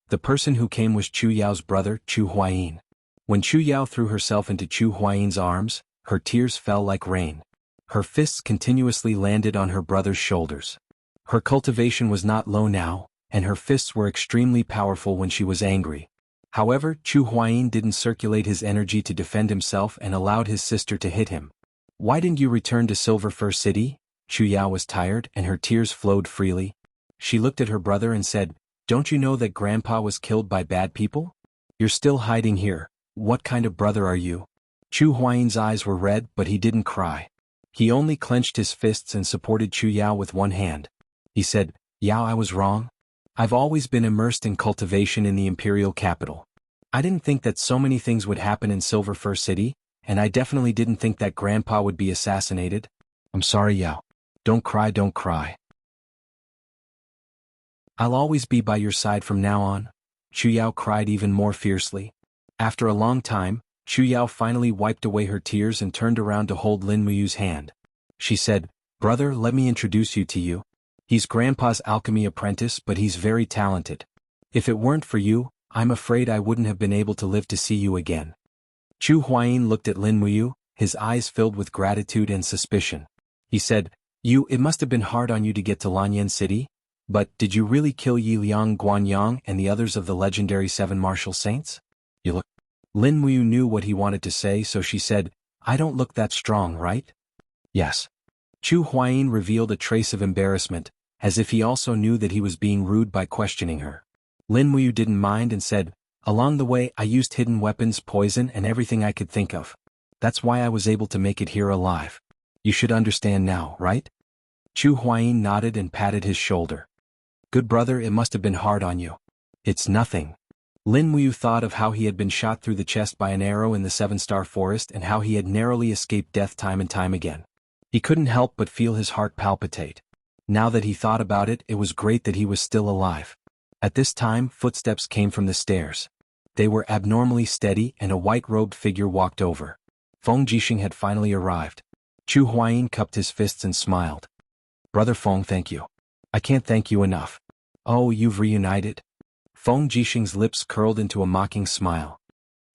The person who came was Chu Yao's brother, Chu Huayin. When Chu Yao threw herself into Chu Huayin's arms, her tears fell like rain. Her fists continuously landed on her brother's shoulders. Her cultivation was not low now, and her fists were extremely powerful when she was angry. However, Chu Huayin didn't circulate his energy to defend himself and allowed his sister to hit him. "Why didn't you return to Silver Fir City?" Chu Yao was tired and her tears flowed freely. She looked at her brother and said, "Don't you know that Grandpa was killed by bad people? You're still hiding here. What kind of brother are you?" Chu Huayin's eyes were red, but he didn't cry. He only clenched his fists and supported Chu Yao with one hand. He said, "Yao, I was wrong. I've always been immersed in cultivation in the imperial capital. I didn't think that so many things would happen in Silver Fir City, and I definitely didn't think that Grandpa would be assassinated. I'm sorry, Yao. Don't cry, don't cry. I'll always be by your side from now on." Chu Yao cried even more fiercely. After a long time, Chu Yao finally wiped away her tears and turned around to hold Lin Muyu's hand. She said, "Brother, let me introduce you to you. He's Grandpa's alchemy apprentice, but he's very talented. If it weren't for you, I'm afraid I wouldn't have been able to live to see you again." Chu Huayin looked at Lin Muyu, his eyes filled with gratitude and suspicion. He said, It must have been hard on you to get to Lanyan City? But did you really kill Yi Liang Guanyang and the others of the legendary 7 martial saints?" "You look..." Lin Muyu knew what he wanted to say, so she said, "I don't look that strong, right?" "Yes." Chu Huayin revealed a trace of embarrassment, as if he also knew that he was being rude by questioning her. Lin Muyu didn't mind and said, "Along the way I used hidden weapons, poison and everything I could think of. That's why I was able to make it here alive. You should understand now, right?" Chu Huayin nodded and patted his shoulder. "Good brother, it must have been hard on you." "It's nothing." Lin Muyu thought of how he had been shot through the chest by an arrow in the 7-star forest and how he had narrowly escaped death time and time again. He couldn't help but feel his heart palpitate. Now that he thought about it, it was great that he was still alive. At this time, footsteps came from the stairs. They were abnormally steady and a white-robed figure walked over. Feng Jixing had finally arrived. Chu Huayin cupped his fists and smiled. "Brother Feng, thank you. I can't thank you enough." "Oh, you've reunited?" Feng Jixing's lips curled into a mocking smile.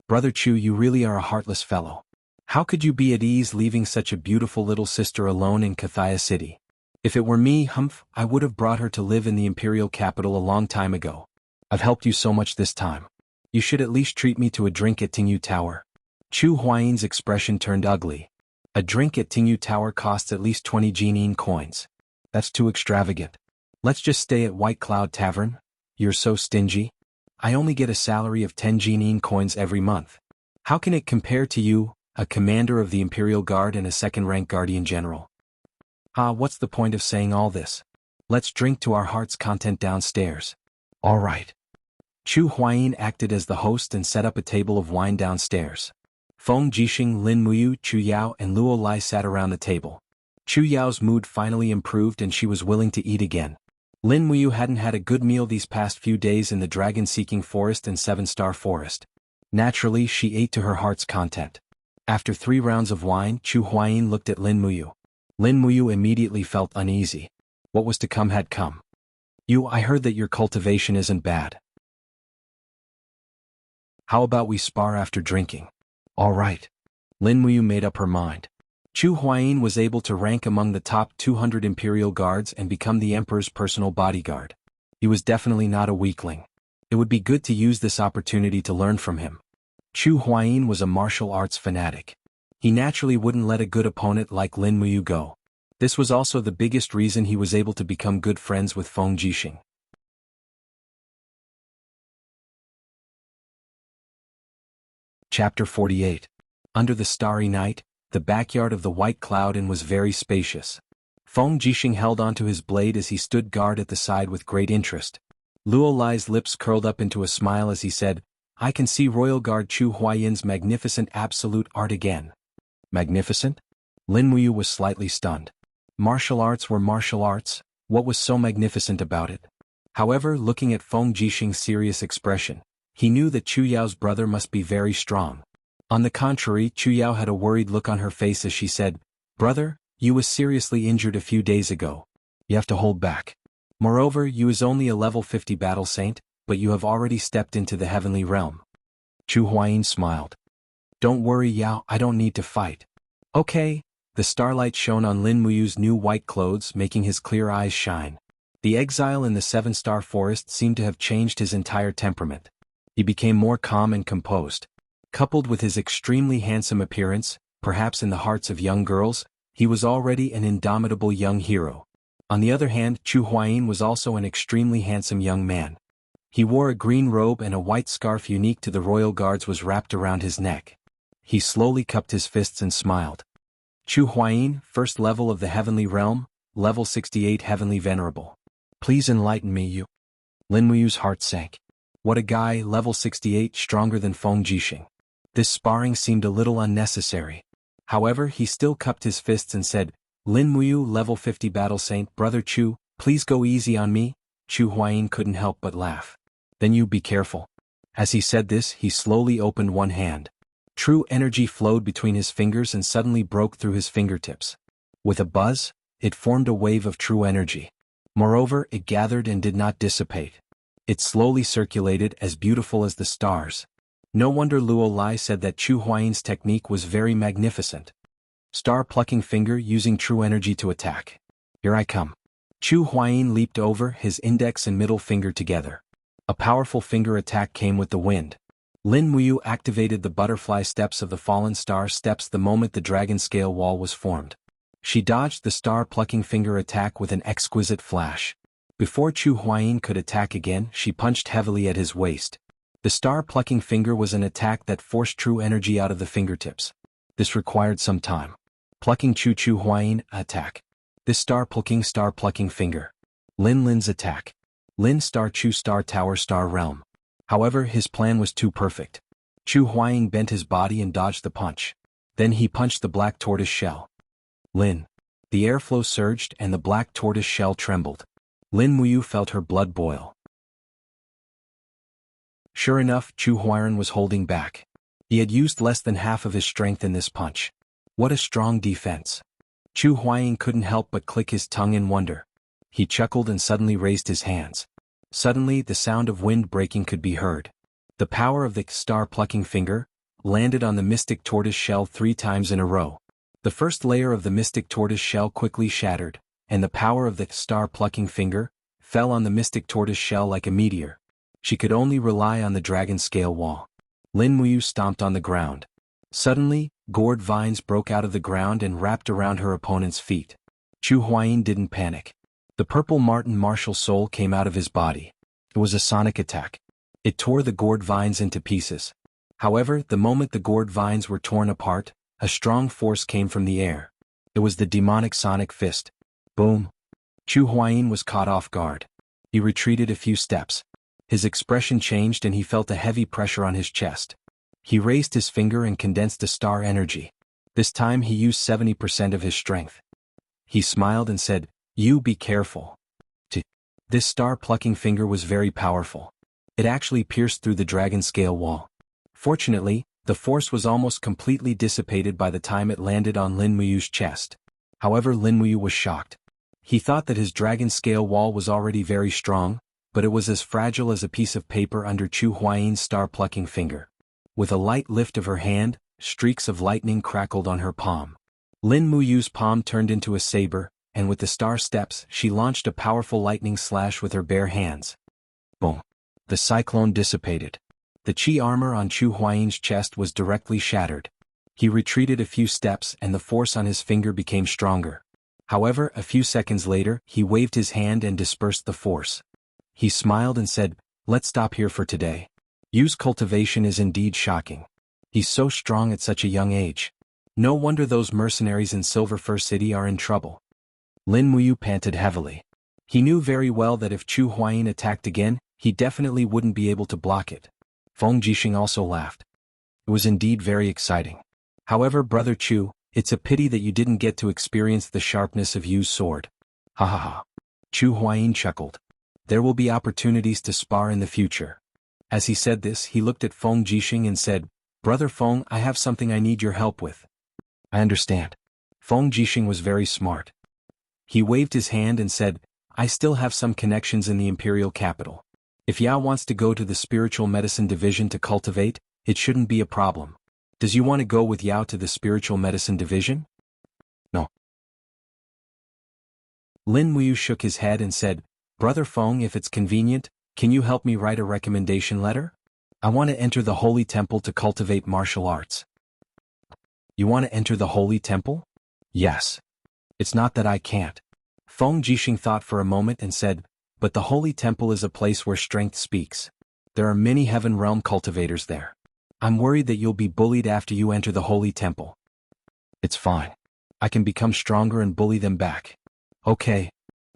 "Brother Chu, you really are a heartless fellow. How could you be at ease leaving such a beautiful little sister alone in Cathaya City? If it were me, I would have brought her to live in the imperial capital a long time ago. I've helped you so much this time. You should at least treat me to a drink at Tingyu Tower." Chu Huayin's expression turned ugly. A drink at Tingyu Tower costs at least 20 Jinin coins. That's too extravagant. Let's just stay at White Cloud Tavern. You're so stingy. I only get a salary of 10 Jinin coins every month. How can it compare to you, a commander of the Imperial Guard and a second-rank Guardian General? What's the point of saying all this? Let's drink to our heart's content downstairs. All right. Chu Huayin acted as the host and set up a table of wine downstairs. Feng Jixing, Lin Muyu, Chu Yao and Luo Lai sat around the table. Chu Yao's mood finally improved and she was willing to eat again. Lin Muyu hadn't had a good meal these past few days in the dragon-seeking forest and 7-star forest. Naturally, she ate to her heart's content. After 3 rounds of wine, Chu Huayin looked at Lin Muyu. Lin Muyu immediately felt uneasy. What was to come had come. I heard that your cultivation isn't bad. How about we spar after drinking?" "All right." Lin Muyu made up her mind. Chu Huayin was able to rank among the top 200 imperial guards and become the emperor's personal bodyguard. He was definitely not a weakling. It would be good to use this opportunity to learn from him. Chu Huayin was a martial arts fanatic. He naturally wouldn't let a good opponent like Lin Muyu go. This was also the biggest reason he was able to become good friends with Feng Jixing. Chapter 48. Under the starry night, the backyard of the White Cloud Inn was very spacious. Feng Jixing held onto his blade as he stood guard at the side with great interest. Luo Lai's lips curled up into a smile as he said, "I can see Royal Guard Chu Huayin's magnificent absolute art again." Magnificent? Lin Muyu was slightly stunned. Martial arts were martial arts, what was so magnificent about it? However, looking at Feng Jixing's serious expression, he knew that Chu Yao's brother must be very strong. On the contrary, Chu Yao had a worried look on her face as she said, "Brother, you was seriously injured a few days ago. You have to hold back. Moreover, you is only a level 50 battle saint, but you have already stepped into the heavenly realm." Chu Huayin smiled. "Don't worry, Yao, I don't need to fight." "Okay." The starlight shone on Lin Muyu's new white clothes, making his clear eyes shine. The exile in the seven-star forest seemed to have changed his entire temperament. He became more calm and composed. Coupled with his extremely handsome appearance, perhaps in the hearts of young girls, he was already an indomitable young hero. On the other hand, Chu Huayin was also an extremely handsome young man. He wore a green robe and a white scarf unique to the royal guards was wrapped around his neck. He slowly cupped his fists and smiled. "Chu Huayin, first level of the heavenly realm, level 68 heavenly venerable. Please enlighten me, you." Lin Muyu's heart sank. What a guy, level 68, stronger than Feng Jixing. This sparring seemed a little unnecessary. However, he still cupped his fists and said, "Lin Muyu, level 50 battle saint, brother Chu, please go easy on me." Chu Huayin couldn't help but laugh. "Then you be careful." As he said this, he slowly opened one hand. True energy flowed between his fingers and suddenly broke through his fingertips. With a buzz, it formed a wave of true energy. Moreover, it gathered and did not dissipate. It slowly circulated, as beautiful as the stars. No wonder Luo Lai said that Chu Huayin's technique was very magnificent. Star-plucking finger using true energy to attack. "Here I come." Chu Huayin leaped over, his index and middle finger together. A powerful finger attack came with the wind. Lin Muyu activated the butterfly steps of the fallen star steps the moment the dragon scale wall was formed. She dodged the star-plucking finger attack with an exquisite flash. Before Chu Huayin could attack again, she punched heavily at his waist. The star-plucking finger was an attack that forced true energy out of the fingertips. This required some time. Plucking Chu Huayin, attack. This star-plucking finger. Lin's attack. Lin star Chu star tower star realm. However, his plan was too perfect. Chu Huayin bent his body and dodged the punch. Then he punched the black tortoise shell. Lin. The airflow surged and the black tortoise shell trembled. Lin Muyu felt her blood boil. Sure enough, Chu Huayin was holding back. He had used less than half of his strength in this punch. What a strong defense. Chu Huayin couldn't help but click his tongue in wonder. He chuckled and suddenly raised his hands. Suddenly, the sound of wind breaking could be heard. The power of the star-plucking finger landed on the mystic tortoise shell 3 times in a row. The first layer of the mystic tortoise shell quickly shattered, and the power of the star-plucking finger fell on the mystic tortoise shell like a meteor. She could only rely on the dragon scale wall. Lin Muyu stomped on the ground. Suddenly, gourd vines broke out of the ground and wrapped around her opponent's feet. Chu Huayin didn't panic. The purple marten martial soul came out of his body. It was a sonic attack. It tore the gourd vines into pieces. However, the moment the gourd vines were torn apart, a strong force came from the air. It was the demonic sonic fist. Boom! Chu Huayin was caught off guard. He retreated a few steps. His expression changed and he felt a heavy pressure on his chest. He raised his finger and condensed a star energy. This time he used 70% of his strength. He smiled and said, "You be careful." This star-plucking finger was very powerful. It actually pierced through the dragon scale wall. Fortunately, the force was almost completely dissipated by the time it landed on Lin Muyu's chest. However, Lin Muyu was shocked. He thought that his dragon scale wall was already very strong, but it was as fragile as a piece of paper under Chu Huayin's star-plucking finger. With a light lift of her hand, streaks of lightning crackled on her palm. Lin Muyu's palm turned into a saber, and with the star steps she launched a powerful lightning slash with her bare hands. Boom! The cyclone dissipated. The chi armor on Chu Huaying's chest was directly shattered. He retreated a few steps and the force on his finger became stronger. However, a few seconds later, he waved his hand and dispersed the force. He smiled and said, "Let's stop here for today. Yu's cultivation is indeed shocking. He's so strong at such a young age. No wonder those mercenaries in Silver Fir City are in trouble." Lin Muyu panted heavily. He knew very well that if Chu Huaying attacked again, he definitely wouldn't be able to block it. Feng Jixing also laughed. It was indeed very exciting. However, Brother Chu, it's a pity that you didn't get to experience the sharpness of Yu's sword. Ha ha ha. Chu Huaying chuckled. There will be opportunities to spar in the future. As he said this, he looked at Feng Jixing and said, "Brother Feng, I have something I need your help with." "I understand." Feng Jixing was very smart. He waved his hand and said, "I still have some connections in the imperial capital. If Yao wants to go to the spiritual medicine division to cultivate, it shouldn't be a problem. Does you want to go with Yao to the spiritual medicine division?" "No." Lin Muyu shook his head and said, "Brother Feng, if it's convenient, can you help me write a recommendation letter? I want to enter the Holy Temple to cultivate martial arts." "You want to enter the Holy Temple?" "Yes. It's not that I can't." Feng Jixing thought for a moment and said, "But the Holy Temple is a place where strength speaks. There are many Heaven Realm cultivators there. I'm worried that you'll be bullied after you enter the Holy Temple." "It's fine. I can become stronger and bully them back." "Okay."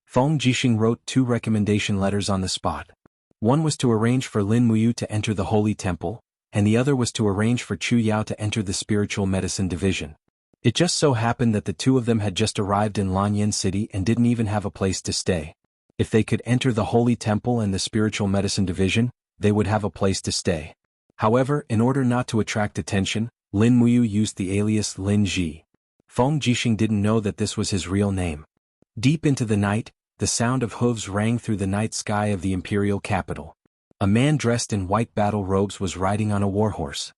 Feng Jixing wrote 2 recommendation letters on the spot. One was to arrange for Lin Muyu to enter the Holy Temple, and the other was to arrange for Chu Yao to enter the Spiritual Medicine Division. It just so happened that the two of them had just arrived in Lanyan City and didn't even have a place to stay. If they could enter the Holy Temple and the Spiritual Medicine Division, they would have a place to stay. However, in order not to attract attention, Lin Muyu used the alias Lin Ji. Feng Jixing didn't know that this was his real name. Deep into the night, the sound of hooves rang through the night sky of the imperial capital. A man dressed in white battle robes was riding on a warhorse.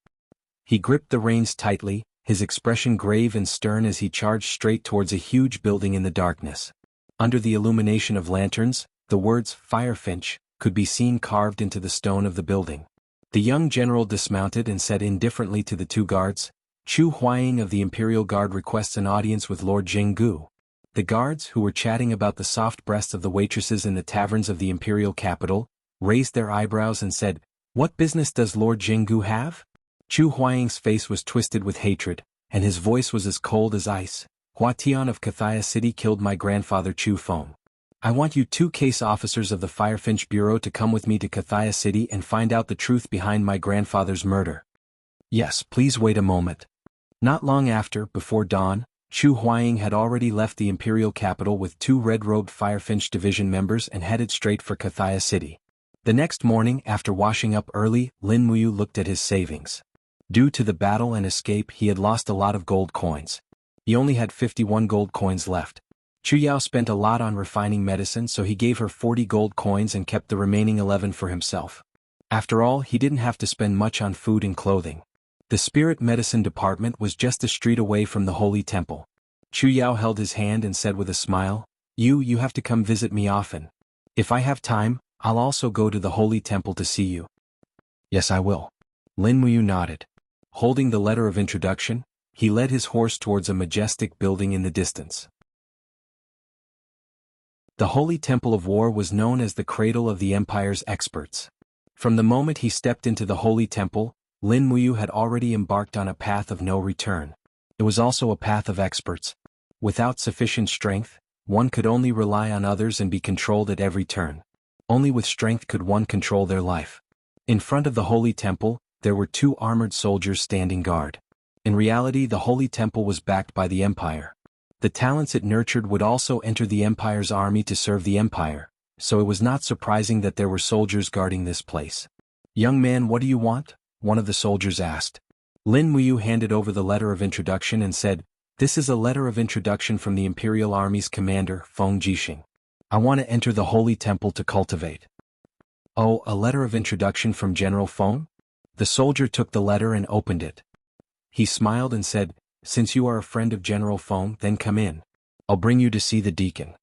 He gripped the reins tightly, his expression grave and stern as he charged straight towards a huge building in the darkness. Under the illumination of lanterns, the words "Firefinch" could be seen carved into the stone of the building. The young general dismounted and said indifferently to the 2 guards, "Chu Huaying of the Imperial Guard requests an audience with Lord Jianghu." The guards, who were chatting about the soft breasts of the waitresses in the taverns of the imperial capital, raised their eyebrows and said, "What business does Lord Jianghu have?" Chu Huaying's face was twisted with hatred, and his voice was as cold as ice. "Hua Tian of Cathaya City killed my grandfather Chu Feng. I want you 2 case officers of the Firefinch Bureau to come with me to Cathaya City and find out the truth behind my grandfather's murder." "Yes, please wait a moment." Not long after, before dawn, Chu Huaying had already left the imperial capital with 2 red-robed Firefinch Division members and headed straight for Cathaya City. The next morning, after washing up early, Lin Muyu looked at his savings. Due to the battle and escape, he had lost a lot of gold coins. He only had 51 gold coins left. Chu Yao spent a lot on refining medicine, so he gave her 40 gold coins and kept the remaining 11 for himself. After all, he didn't have to spend much on food and clothing. The spirit medicine department was just a street away from the Holy Temple. Chu Yao held his hand and said with a smile, You have to come visit me often. If I have time, I'll also go to the Holy Temple to see you." "Yes, I will." Lin Muyu nodded. Holding the letter of introduction, he led his horse towards a majestic building in the distance. The Holy Temple of War was known as the cradle of the Empire's experts. From the moment he stepped into the Holy Temple, Lin Muyu had already embarked on a path of no return. It was also a path of experts. Without sufficient strength, one could only rely on others and be controlled at every turn. Only with strength could one control their life. In front of the Holy Temple, there were 2 armored soldiers standing guard. In reality, the Holy Temple was backed by the Empire. The talents it nurtured would also enter the Empire's army to serve the Empire, so it was not surprising that there were soldiers guarding this place. "Young man, what do you want?" one of the soldiers asked. Lin Muyu handed over the letter of introduction and said, "This is a letter of introduction from the Imperial Army's commander, Feng Jixing. I want to enter the Holy Temple to cultivate." "Oh, a letter of introduction from General Feng?" The soldier took the letter and opened it. He smiled and said, since you are a friend of General Feng, then come in. I'll bring you to see the deacon.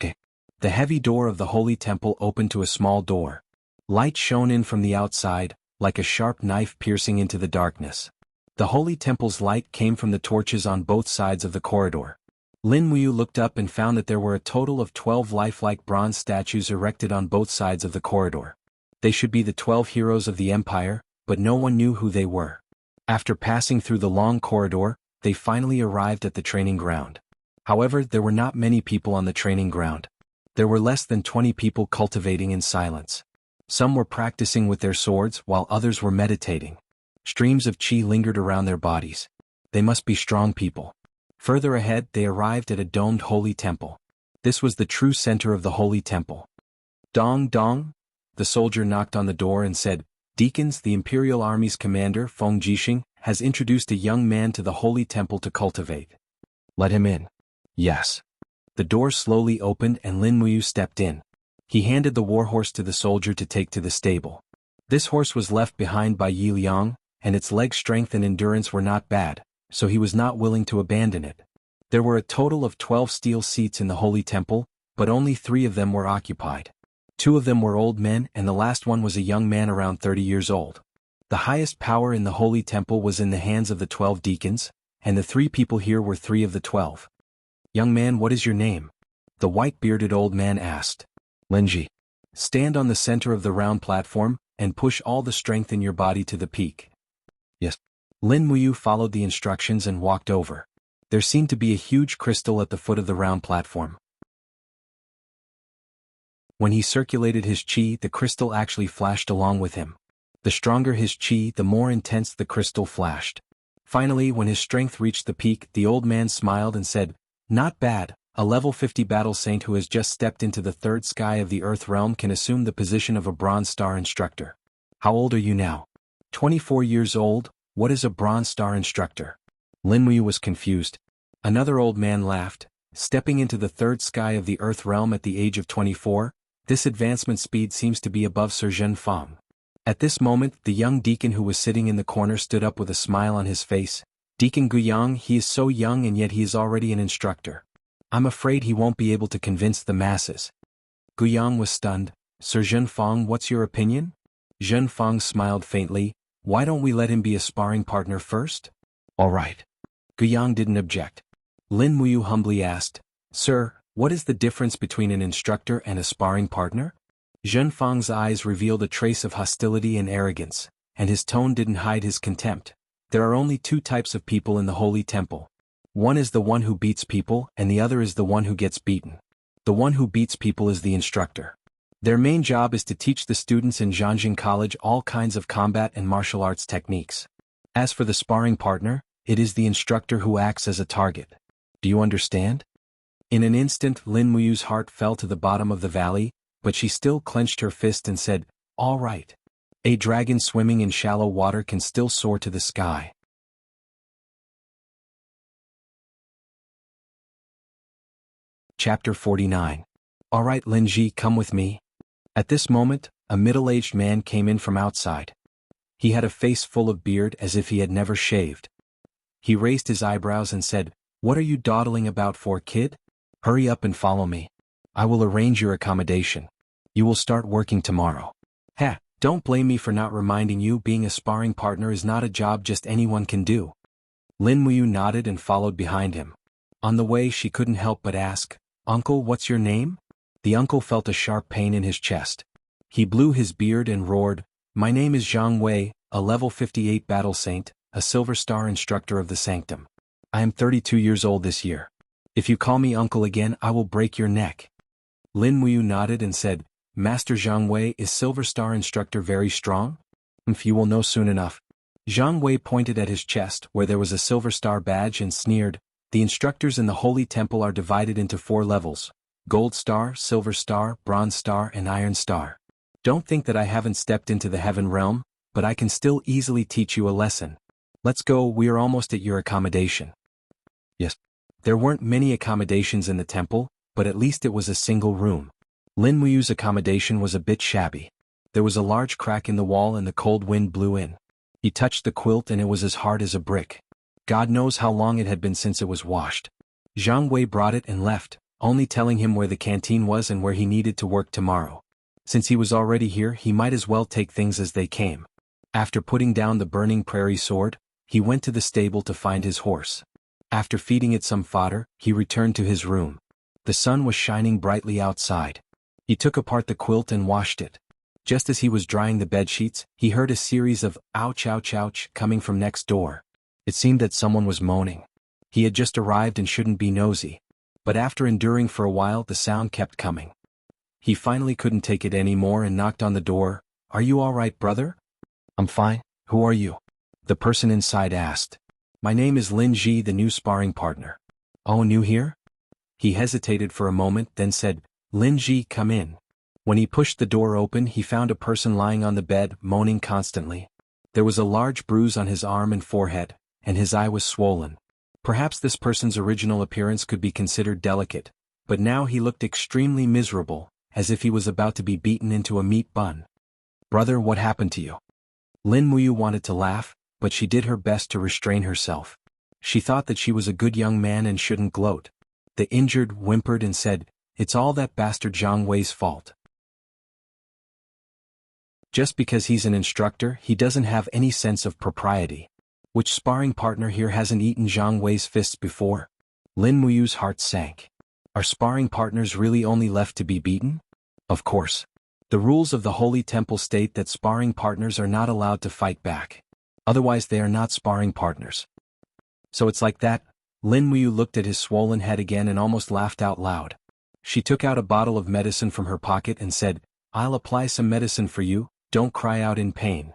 Okay. The heavy door of the holy temple opened to a small door. Light shone in from the outside, like a sharp knife piercing into the darkness. The holy temple's light came from the torches on both sides of the corridor. Lin Muyu looked up and found that there were a total of 12 lifelike bronze statues erected on both sides of the corridor. They should be the 12 heroes of the empire, but no one knew who they were. After passing through the long corridor, they finally arrived at the training ground. However, there were not many people on the training ground. There were less than 20 people cultivating in silence. Some were practicing with their swords while others were meditating. Streams of qi lingered around their bodies. They must be strong people. Further ahead, they arrived at a domed holy temple. This was the true center of the holy temple. Dong dong! The soldier knocked on the door and said, "Deacons, the Imperial Army's commander, Feng Jixing, has introduced a young man to the holy temple to cultivate. Let him in." Yes. The door slowly opened and Lin Muyu stepped in. He handed the warhorse to the soldier to take to the stable. This horse was left behind by Yi Liang, and its leg strength and endurance were not bad, so he was not willing to abandon it. There were a total of 12 steel seats in the holy temple, but only 3 of them were occupied. 2 of them were old men and the last one was a young man around 30 years old. The highest power in the holy temple was in the hands of the 12 deacons, and the 3 people here were 3 of the 12. "Young man, what is your name?" the white-bearded old man asked. "Linji. Stand on the center of the round platform, and push all the strength in your body to the peak." Yes. Lin Muyu followed the instructions and walked over. There seemed to be a huge crystal at the foot of the round platform. When he circulated his qi, the crystal actually flashed along with him. The stronger his qi, the more intense the crystal flashed. Finally, when his strength reached the peak, the old man smiled and said, "Not bad. A level 50 battle saint who has just stepped into the third sky of the Earth realm can assume the position of a Bronze Star instructor. How old are you now?" 24 years old. What is a Bronze Star instructor? Lin Muyu was confused. Another old man laughed. Stepping into the third sky of the Earth realm at the age of 24, this advancement speed seems to be above Sir Zhenfang. At this moment, the young deacon who was sitting in the corner stood up with a smile on his face. "Deacon Guyang, he is so young and yet he is already an instructor. I'm afraid he won't be able to convince the masses." Guyang was stunned. "Sir Zhenfang, what's your opinion?" Zhenfang smiled faintly. "Why don't we let him be a sparring partner first?" "All right." Guyang didn't object. Lin Muyu humbly asked, "Sir, what is the difference between an instructor and a sparring partner?" Zhenfang's eyes revealed a trace of hostility and arrogance, and his tone didn't hide his contempt. "There are only 2 types of people in the holy temple. One is the one who beats people and the other is the one who gets beaten. The one who beats people is the instructor. Their main job is to teach the students in Jianghu College all kinds of combat and martial arts techniques. As for the sparring partner, it is the instructor who acts as a target. Do you understand?" In an instant, Lin Muyu's heart fell to the bottom of the valley, but she still clenched her fist and said, "All right. A dragon swimming in shallow water can still soar to the sky." Chapter 49. "All right, Linji, come with me." At this moment, a middle-aged man came in from outside. He had a face full of beard as if he had never shaved. He raised his eyebrows and said, "What are you dawdling about for, kid? Hurry up and follow me. I will arrange your accommodation. You will start working tomorrow." "Heh, don't blame me for not reminding you, being a sparring partner is not a job just anyone can do." Lin Muyu nodded and followed behind him. On the way, she couldn't help but ask, "Uncle, what's your name?" The uncle felt a sharp pain in his chest. He blew his beard and roared, "My name is Jianghu, a level 58 battle saint, a silver star instructor of the sanctum. I am 32 years old this year. If you call me uncle again, I will break your neck." Lin Muyu nodded and said, "Master Jianghu, is silver star instructor very strong?" "You will know soon enough." Jianghu pointed at his chest where there was a silver star badge and sneered, "The instructors in the holy temple are divided into 4 levels: Gold Star, Silver Star, Bronze Star and Iron Star. Don't think that I haven't stepped into the heaven realm, but I can still easily teach you a lesson. Let's go, we are almost at your accommodation." Yes. There weren't many accommodations in the temple, but at least it was a single room. Lin Muyu's accommodation was a bit shabby. There was a large crack in the wall and the cold wind blew in. He touched the quilt and it was as hard as a brick. God knows how long it had been since it was washed. Jianghu brought it and left, only telling him where the canteen was and where he needed to work tomorrow. Since he was already here, he might as well take things as they came. After putting down the burning prairie sword, he went to the stable to find his horse. After feeding it some fodder, he returned to his room. The sun was shining brightly outside. He took apart the quilt and washed it. Just as he was drying the bedsheets, he heard a series of ouch ouch ouch coming from next door. It seemed that someone was moaning. He had just arrived and shouldn't be nosy. But after enduring for a while, the sound kept coming. He finally couldn't take it anymore and knocked on the door. "Are you all right, brother?" "I'm fine. Who are you?" the person inside asked. "My name is Lin Ji, the new sparring partner." "Oh, new here?" He hesitated for a moment, then said, "Lin Ji, come in." When he pushed the door open, he found a person lying on the bed, moaning constantly. There was a large bruise on his arm and forehead, and his eye was swollen. Perhaps this person's original appearance could be considered delicate, but now he looked extremely miserable, as if he was about to be beaten into a meat bun. "Brother, what happened to you?" Lin Muyu wanted to laugh, but she did her best to restrain herself. She thought that she was a good young man and shouldn't gloat. The injured whimpered and said, "It's all that bastard Jianghu's fault. Just because he's an instructor, he doesn't have any sense of propriety. Which sparring partner here hasn't eaten Jianghu's fists before?" Lin Muyu's heart sank. Are sparring partners really only left to be beaten? Of course. The rules of the Holy Temple state that sparring partners are not allowed to fight back. Otherwise they are not sparring partners. So it's like that? Lin Muyu looked at his swollen head again and almost laughed out loud. She took out a bottle of medicine from her pocket and said, "I'll apply some medicine for you, don't cry out in pain."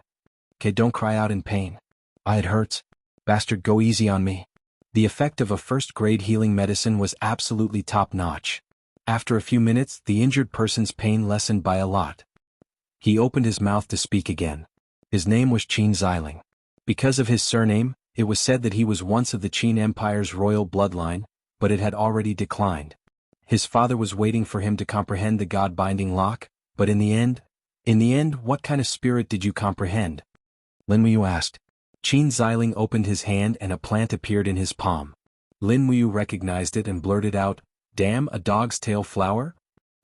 "Okay, don't cry out in pain. It hurts. Bastard, go easy on me." The effect of a first-grade healing medicine was absolutely top-notch. After a few minutes, the injured person's pain lessened by a lot. He opened his mouth to speak again. His name was Qin Xiling. Because of his surname, it was said that he was once of the Qin Empire's royal bloodline, but it had already declined. His father was waiting for him to comprehend the God-binding lock, but in the end, what kind of spirit did you comprehend? Lin Muyu asked. Qin Xiling opened his hand and a plant appeared in his palm. Lin Muyu recognized it and blurted out, "Damn, a dog's tail flower?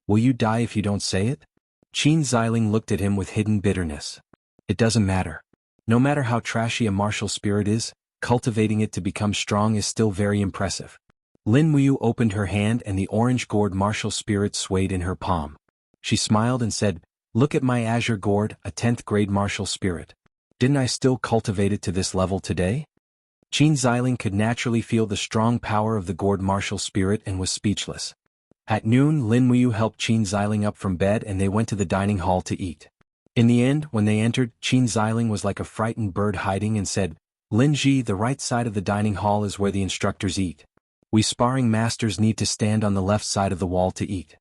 Will you die if you don't say it?" Qin Xiling looked at him with hidden bitterness. "It doesn't matter. No matter how trashy a martial spirit is, cultivating it to become strong is still very impressive." Lin Muyu opened her hand and the orange-gourd martial spirit swayed in her palm. She smiled and said, "Look at my azure gourd, a 10th grade martial spirit. Didn't I still cultivate it to this level today?" Qin Xiling could naturally feel the strong power of the gourd martial spirit and was speechless. At noon, Lin Muyu helped Qin Xiling up from bed and they went to the dining hall to eat. In the end, when they entered, Qin Xiling was like a frightened bird hiding and said, "Lin Ji, the right side of the dining hall is where the instructors eat. We sparring masters need to stand on the left side of the wall to eat."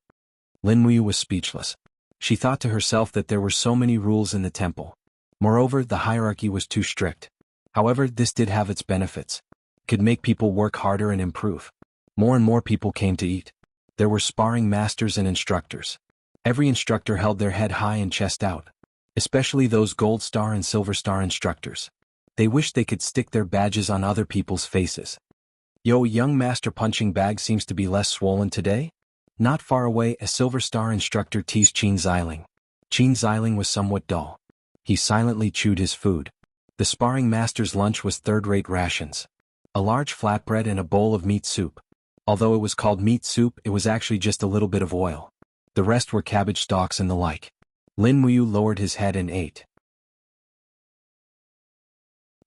Lin Muyu was speechless. She thought to herself that there were so many rules in the temple. Moreover, the hierarchy was too strict. However, this did have its benefits. It could make people work harder and improve. More and more people came to eat. There were sparring masters and instructors. Every instructor held their head high and chest out. Especially those gold star and silver star instructors. They wished they could stick their badges on other people's faces. "Yo, young master punching bag seems to be less swollen today?" Not far away, a silver star instructor teased Qin Xiling. Qin Xiling was somewhat dull. He silently chewed his food. The sparring master's lunch was third-rate rations. A large flatbread and a bowl of meat soup. Although it was called meat soup, it was actually just a little bit of oil. The rest were cabbage stalks and the like. Lin Muyu lowered his head and ate.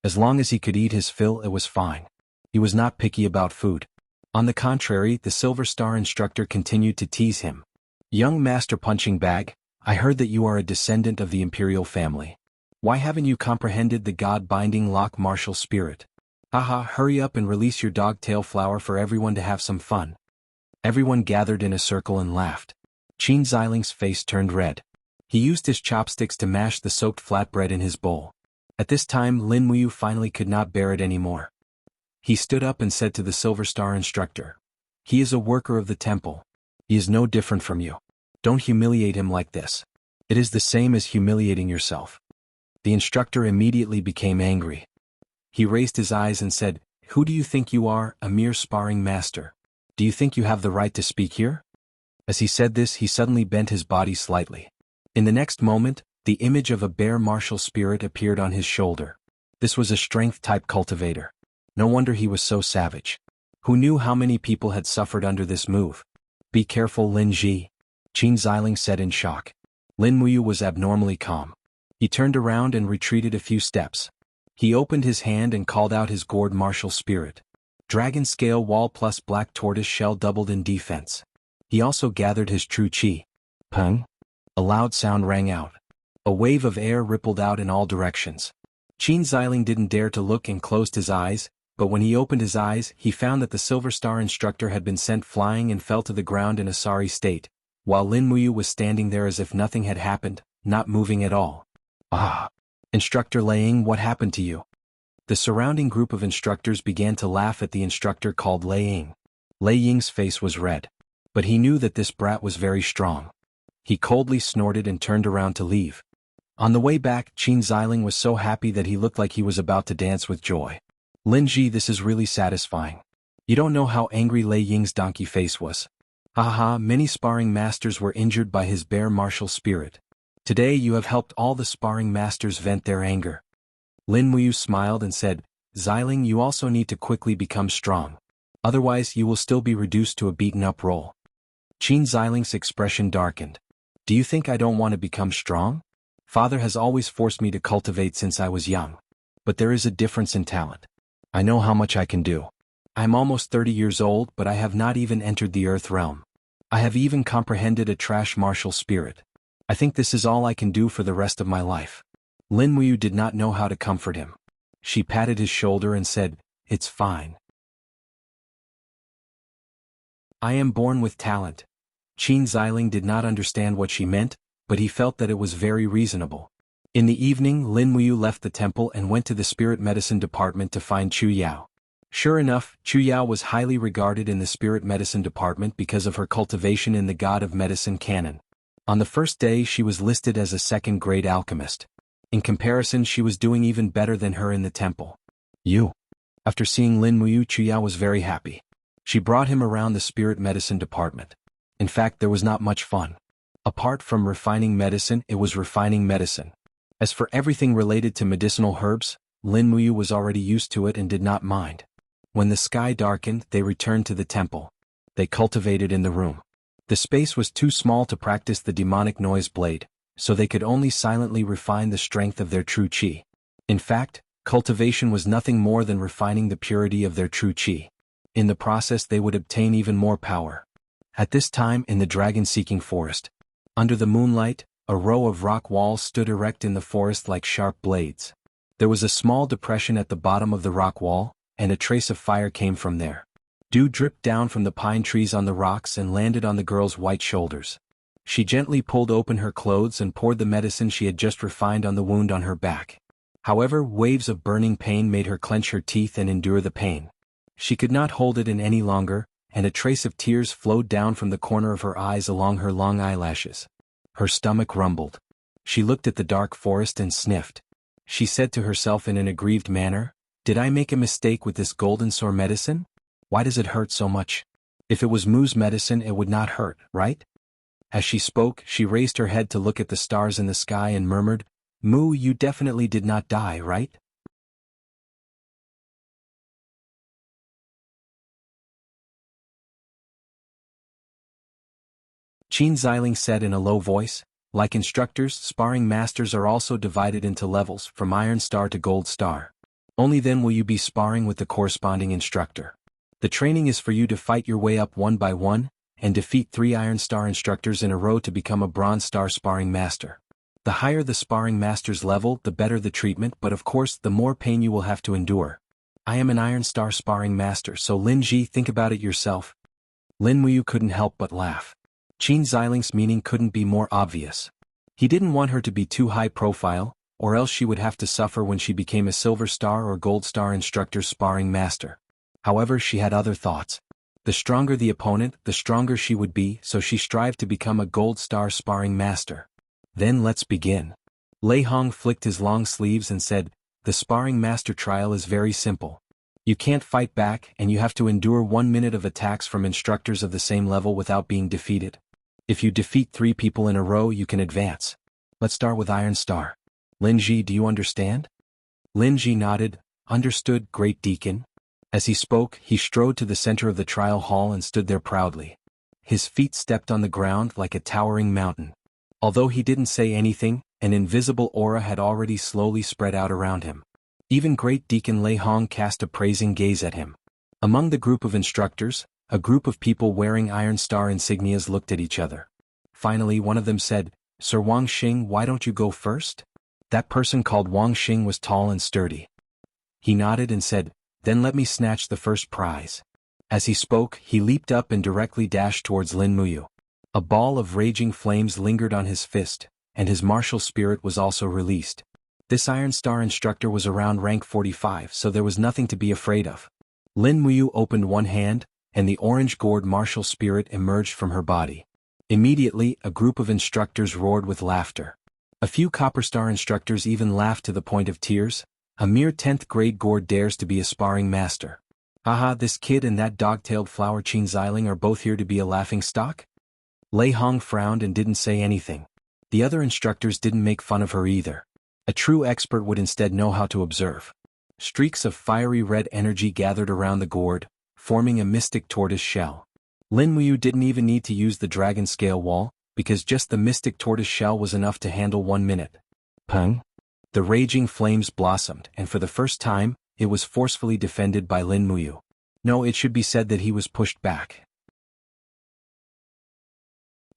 As long as he could eat his fill, it was fine. He was not picky about food. On the contrary, the silver star instructor continued to tease him. "Young master punching bag, I heard that you are a descendant of the imperial family. Why haven't you comprehended the God-binding lock martial spirit? Haha, hurry up and release your dog-tail flower for everyone to have some fun." Everyone gathered in a circle and laughed. Qin Xiling's face turned red. He used his chopsticks to mash the soaked flatbread in his bowl. At this time, Lin Muyu finally could not bear it anymore. He stood up and said to the Silver Star instructor, "He is a worker of the temple. He is no different from you. Don't humiliate him like this. It is the same as humiliating yourself." The instructor immediately became angry. He raised his eyes and said, Who do you think you are, a mere sparring master? Do you think you have the right to speak here? As he said this, he suddenly bent his body slightly. In the next moment, the image of a bear martial spirit appeared on his shoulder. This was a strength-type cultivator. No wonder he was so savage. Who knew how many people had suffered under this move? Be careful, Lin Ji, Qin Xiling said in shock. Lin Muyu was abnormally calm. He turned around and retreated a few steps. He opened his hand and called out his gourd martial spirit. Dragon scale wall plus black tortoise shell doubled in defense. He also gathered his true qi. Peng. A loud sound rang out. A wave of air rippled out in all directions. Qin Xiling didn't dare to look and closed his eyes, but when he opened his eyes, he found that the Silver Star instructor had been sent flying and fell to the ground in a sorry state, while Lin Muyu was standing there as if nothing had happened, not moving at all. Ah! Instructor Liang, what happened to you? The surrounding group of instructors began to laugh at the instructor called Liang. Liang's face was red. But he knew that this brat was very strong. He coldly snorted and turned around to leave. On the way back, Qin Xiling was so happy that he looked like he was about to dance with joy. Lin Ji, this is really satisfying. You don't know how angry Lei Ying's donkey face was. Haha, many sparring masters were injured by his bear martial spirit. Today you have helped all the sparring masters vent their anger. Lin Muyu smiled and said, Xiling, you also need to quickly become strong. Otherwise you will still be reduced to a beaten-up role. Qin Xiling's expression darkened. Do you think I don't want to become strong? Father has always forced me to cultivate since I was young. But there is a difference in talent. I know how much I can do. I am almost 30 years old, but I have not even entered the Earth realm. I have even comprehended a trash martial spirit. I think this is all I can do for the rest of my life. Lin Muyu did not know how to comfort him. She patted his shoulder and said, It's fine. I am born with talent. Qin Xiling did not understand what she meant, but he felt that it was very reasonable. In the evening, Lin Muyu left the temple and went to the spirit medicine department to find Chu Yao. Sure enough, Chu Yao was highly regarded in the spirit medicine department because of her cultivation in the God of Medicine canon. On the first day she was listed as a second-grade alchemist. In comparison, she was doing even better than her in the temple. After seeing Lin Muyu, Chu Yao was very happy. She brought him around the spirit medicine department. In fact, there was not much fun. Apart from refining medicine, it was refining medicine. As for everything related to medicinal herbs, Lin Muyu was already used to it and did not mind. When the sky darkened, they returned to the temple. They cultivated in the room. The space was too small to practice the demonic noise blade, so they could only silently refine the strength of their true qi. In fact, cultivation was nothing more than refining the purity of their true qi. In the process they would obtain even more power. At this time in the dragon-seeking forest, under the moonlight, a row of rock walls stood erect in the forest like sharp blades. There was a small depression at the bottom of the rock wall, and a trace of fire came from there. Dew dripped down from the pine trees on the rocks and landed on the girl's white shoulders. She gently pulled open her clothes and poured the medicine she had just refined on the wound on her back. However, waves of burning pain made her clench her teeth and endure the pain. She could not hold it in any longer, and a trace of tears flowed down from the corner of her eyes along her long eyelashes. Her stomach rumbled. She looked at the dark forest and sniffed. She said to herself in an aggrieved manner, Did I make a mistake with this golden sore medicine? Why does it hurt so much? If it was Mu's medicine, it would not hurt, right? As she spoke, she raised her head to look at the stars in the sky and murmured, Mu, you definitely did not die, right? Qin Xiling said in a low voice, Like instructors, sparring masters are also divided into levels, from Iron Star to Gold Star. Only then will you be sparring with the corresponding instructor. The training is for you to fight your way up one by one, and defeat 3 Iron Star instructors in a row to become a Bronze Star sparring master. The higher the sparring master's level, the better the treatment, but of course the more pain you will have to endure. I am an Iron Star sparring master, so Lin Ji, think about it yourself. Lin Muyu couldn't help but laugh. Qin Xiling's meaning couldn't be more obvious. He didn't want her to be too high profile, or else she would have to suffer when she became a Silver Star or Gold Star instructor's sparring master. However, she had other thoughts. The stronger the opponent, the stronger she would be, so she strived to become a Gold Star sparring master. Then let's begin. Lei Hong flicked his long sleeves and said, The sparring master trial is very simple. You can't fight back and you have to endure 1 minute of attacks from instructors of the same level without being defeated. If you defeat 3 people in a row you can advance. Let's start with Iron Star. Lin Ji, do you understand? Lin Ji nodded. Understood, Great Deacon. As he spoke, he strode to the center of the trial hall and stood there proudly. His feet stepped on the ground like a towering mountain. Although he didn't say anything, an invisible aura had already slowly spread out around him. Even Great Deacon Lei Hong cast a praising gaze at him. Among the group of instructors, a group of people wearing Iron Star insignias looked at each other. Finally, one of them said, Sir Wang Xing, why don't you go first? That person called Wang Xing was tall and sturdy. He nodded and said, Then let me snatch the first prize. As he spoke, he leaped up and directly dashed towards Lin Muyu. A ball of raging flames lingered on his fist, and his martial spirit was also released. This Iron Star instructor was around rank 45, so there was nothing to be afraid of. Lin Muyu opened one hand, and the orange-gourd martial spirit emerged from her body. Immediately, a group of instructors roared with laughter. A few Copper Star instructors even laughed to the point of tears. A mere 10th grade gourd dares to be a sparring master. Haha, this kid and that dog-tailed flower Qin Xiling are both here to be a laughing stock? Lei Hong frowned and didn't say anything. The other instructors didn't make fun of her either. A true expert would instead know how to observe. Streaks of fiery red energy gathered around the gourd, forming a mystic tortoise shell. Lin Muyu didn't even need to use the dragon scale wall, because just the mystic tortoise shell was enough to handle 1 minute. Peng! The raging flames blossomed, and for the first time, it was forcefully defended by Lin Muyu. No, it should be said that he was pushed back.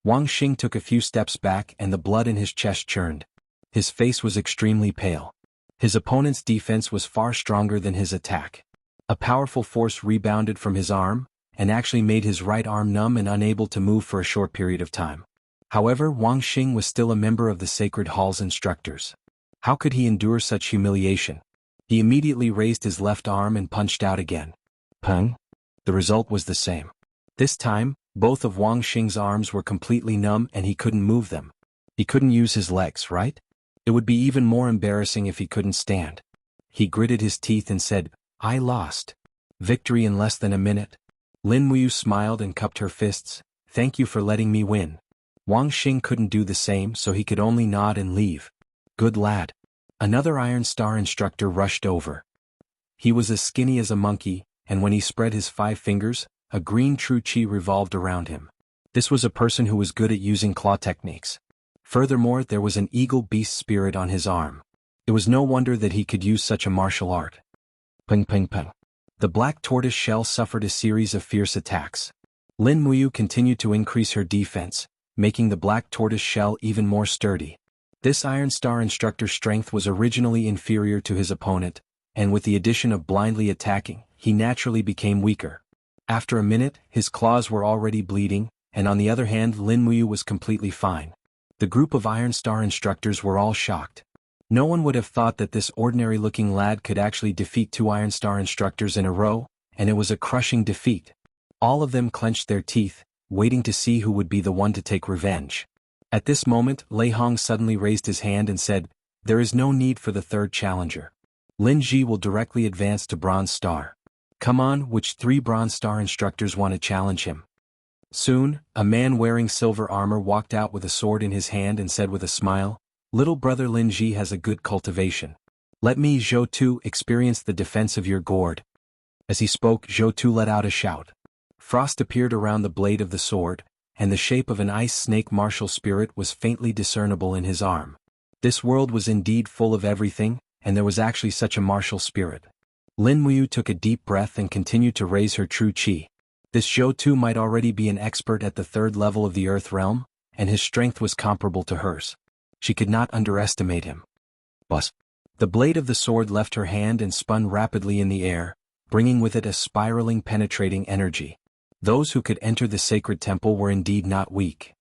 Wang Xing took a few steps back and the blood in his chest churned. His face was extremely pale. His opponent's defense was far stronger than his attack. A powerful force rebounded from his arm, and actually made his right arm numb and unable to move for a short period of time. However, Wang Xing was still a member of the Sacred Hall's instructors. How could he endure such humiliation? He immediately raised his left arm and punched out again. Peng! The result was the same. This time, both of Wang Xing's arms were completely numb and he couldn't move them. He couldn't use his legs, right? It would be even more embarrassing if he couldn't stand. He gritted his teeth and said, I lost. Victory in less than a minute. Lin Muyu smiled and cupped her fists. Thank you for letting me win. Wang Xing couldn't do the same, so he could only nod and leave. Good lad. Another Iron Star instructor rushed over. He was as skinny as a monkey, and when he spread his 5 fingers, a green true qi revolved around him. This was a person who was good at using claw techniques. Furthermore, there was an eagle beast spirit on his arm. It was no wonder that he could use such a martial art. Peng peng peng. The black tortoise shell suffered a series of fierce attacks. Lin Muyu continued to increase her defense, making the black tortoise shell even more sturdy. This Iron Star instructor's strength was originally inferior to his opponent, and with the addition of blindly attacking, he naturally became weaker. After a minute, his claws were already bleeding, and on the other hand Lin Muyu was completely fine. The group of Iron Star instructors were all shocked. No one would have thought that this ordinary-looking lad could actually defeat 2 Iron Star instructors in a row, and it was a crushing defeat. All of them clenched their teeth, waiting to see who would be the one to take revenge. At this moment, Lei Hong suddenly raised his hand and said, There is no need for the 3rd challenger. Lin Ji will directly advance to Bronze Star. Come on, which 3 Bronze Star instructors want to challenge him? Soon, a man wearing silver armor walked out with a sword in his hand and said with a smile, Little brother Lin Ji has a good cultivation. Let me, Zhou Tu, experience the defense of your gourd. As he spoke, Zhou Tu let out a shout. Frost appeared around the blade of the sword, and the shape of an ice snake martial spirit was faintly discernible in his arm. This world was indeed full of everything, and there was actually such a martial spirit. Lin Muyu took a deep breath and continued to raise her true qi. This Zhou Tu might already be an expert at the 3rd level of the Earth Realm, and his strength was comparable to hers. She could not underestimate him. Buzz. The blade of the sword left her hand and spun rapidly in the air, bringing with it a spiraling penetrating energy. Those who could enter the sacred temple were indeed not weak.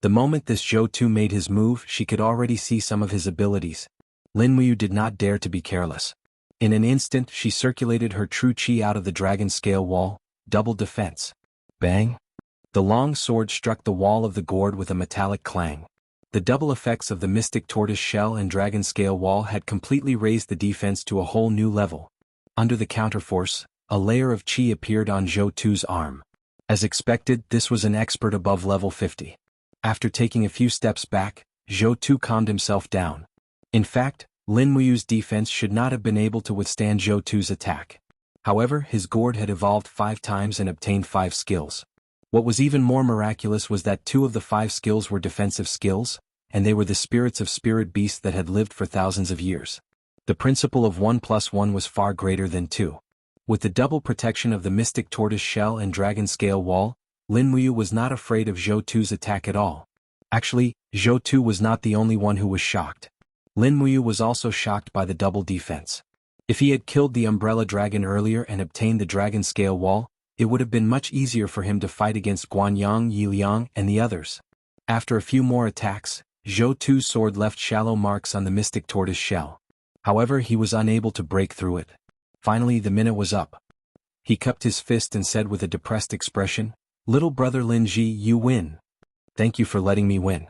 The moment this Zhou Tu made his move, she could already see some of his abilities. Lin Muyu did not dare to be careless. In an instant, she circulated her true qi out of the dragon scale wall, double defense. Bang! The long sword struck the wall of the gourd with a metallic clang. The double effects of the Mystic Tortoise Shell and Dragon Scale Wall had completely raised the defense to a whole new level. Under the counterforce, a layer of chi appeared on Zhou Tu's arm. As expected, this was an expert above level 50. After taking a few steps back, Zhou Tu calmed himself down. In fact, Lin Muyu's defense should not have been able to withstand Zhou Tu's attack. However, his gourd had evolved 5 times and obtained 5 skills. What was even more miraculous was that 2 of the 5 skills were defensive skills, and they were the spirits of spirit beasts that had lived for thousands of years. The principle of 1 plus 1 was far greater than 2. With the double protection of the Mystic Tortoise Shell and Dragon Scale Wall, Lin Muyu was not afraid of Zhou Tu's attack at all. Actually, Zhou Tu was not the only one who was shocked. Lin Muyu was also shocked by the double defense. If he had killed the Umbrella Dragon earlier and obtained the Dragon Scale Wall, it would have been much easier for him to fight against Guanyang, Yiliang, and the others. After a few more attacks, Zhou Tu's sword left shallow marks on the Mystic Tortoise Shell. However, he was unable to break through it. Finally, the minute was up. He cupped his fist and said with a depressed expression, "Little brother Lin Ji, you win. Thank you for letting me win,"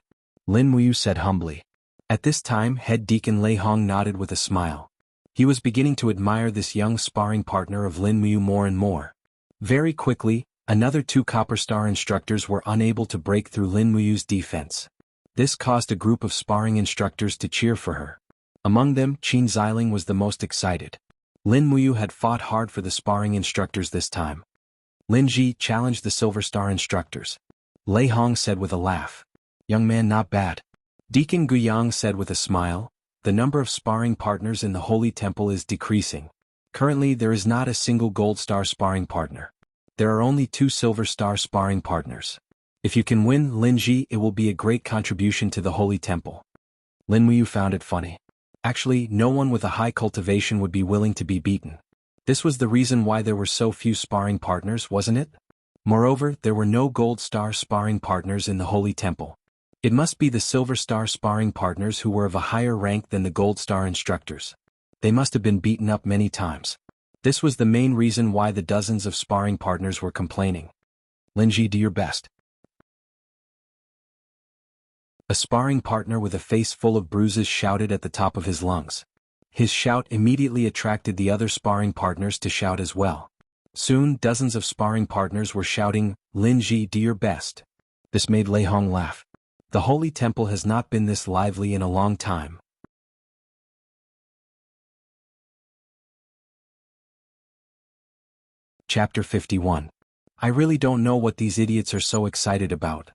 Lin Muyu said humbly. At this time, head deacon Lei Hong nodded with a smile. He was beginning to admire this young sparring partner of Lin Muyu more and more. Very quickly, another 2 Copper Star instructors were unable to break through Lin Muyu's defense. This caused a group of sparring instructors to cheer for her. Among them, Qin Xiling was the most excited. Lin Muyu had fought hard for the sparring instructors this time. Lin Ji challenged the Silver Star instructors. Lei Hong said with a laugh. "Young man, not bad." Deacon Guyang said with a smile, "The number of sparring partners in the Holy Temple is decreasing. Currently there is not a single Gold Star sparring partner. There are only 2 Silver Star sparring partners. If you can win, Lin Ji, it will be a great contribution to the Holy Temple." Lin Muyu found it funny. Actually, no one with a high cultivation would be willing to be beaten. This was the reason why there were so few sparring partners, wasn't it? Moreover, there were no Gold Star sparring partners in the Holy Temple. It must be the Silver Star sparring partners who were of a higher rank than the Gold Star instructors. They must have been beaten up many times. This was the main reason why the dozens of sparring partners were complaining. "Lin Ji, do your best." A sparring partner with a face full of bruises shouted at the top of his lungs. His shout immediately attracted the other sparring partners to shout as well. Soon, dozens of sparring partners were shouting, "Lin Ji, do your best." This made Lei Hong laugh. The Holy Temple has not been this lively in a long time. Chapter 51. I really don't know what these idiots are so excited about.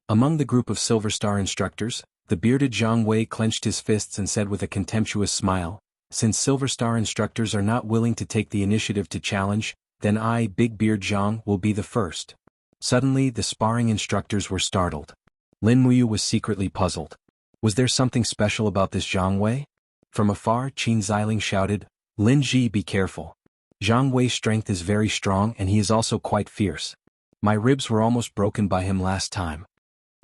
Among the group of Silver Star instructors, the bearded Zhang Wei clenched his fists and said with a contemptuous smile, "Since Silver Star instructors are not willing to take the initiative to challenge, then I, Big Beard Zhang, will be the first." Suddenly, the sparring instructors were startled. Lin Muyu was secretly puzzled. Was there something special about this Zhang Wei? From afar, Qin Xiling shouted, "Lin Ji, be careful. Zhang Wei's strength is very strong and he is also quite fierce. My ribs were almost broken by him last time."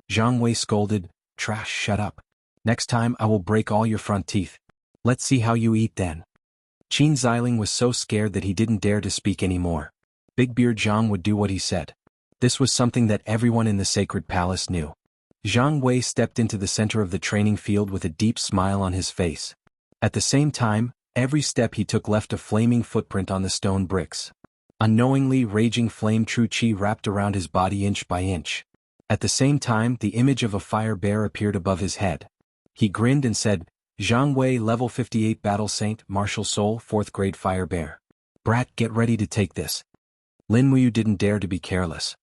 Zhang Wei scolded, "Trash, shut up. Next time I will break all your front teeth. Let's see how you eat then." Qin Xiling was so scared that he didn't dare to speak anymore. Big Beard Zhang would do what he said. This was something that everyone in the sacred palace knew. Zhang Wei stepped into the center of the training field with a deep smile on his face. At the same time, every step he took left a flaming footprint on the stone bricks. Unknowingly, raging flame true qi wrapped around his body inch by inch. At the same time, the image of a fire bear appeared above his head. He grinned and said, "Zhang Wei, level 58 Battle Saint, Martial Soul, 4th grade Fire Bear. Brat, get ready to take this." Lin Muyu didn't dare to be careless.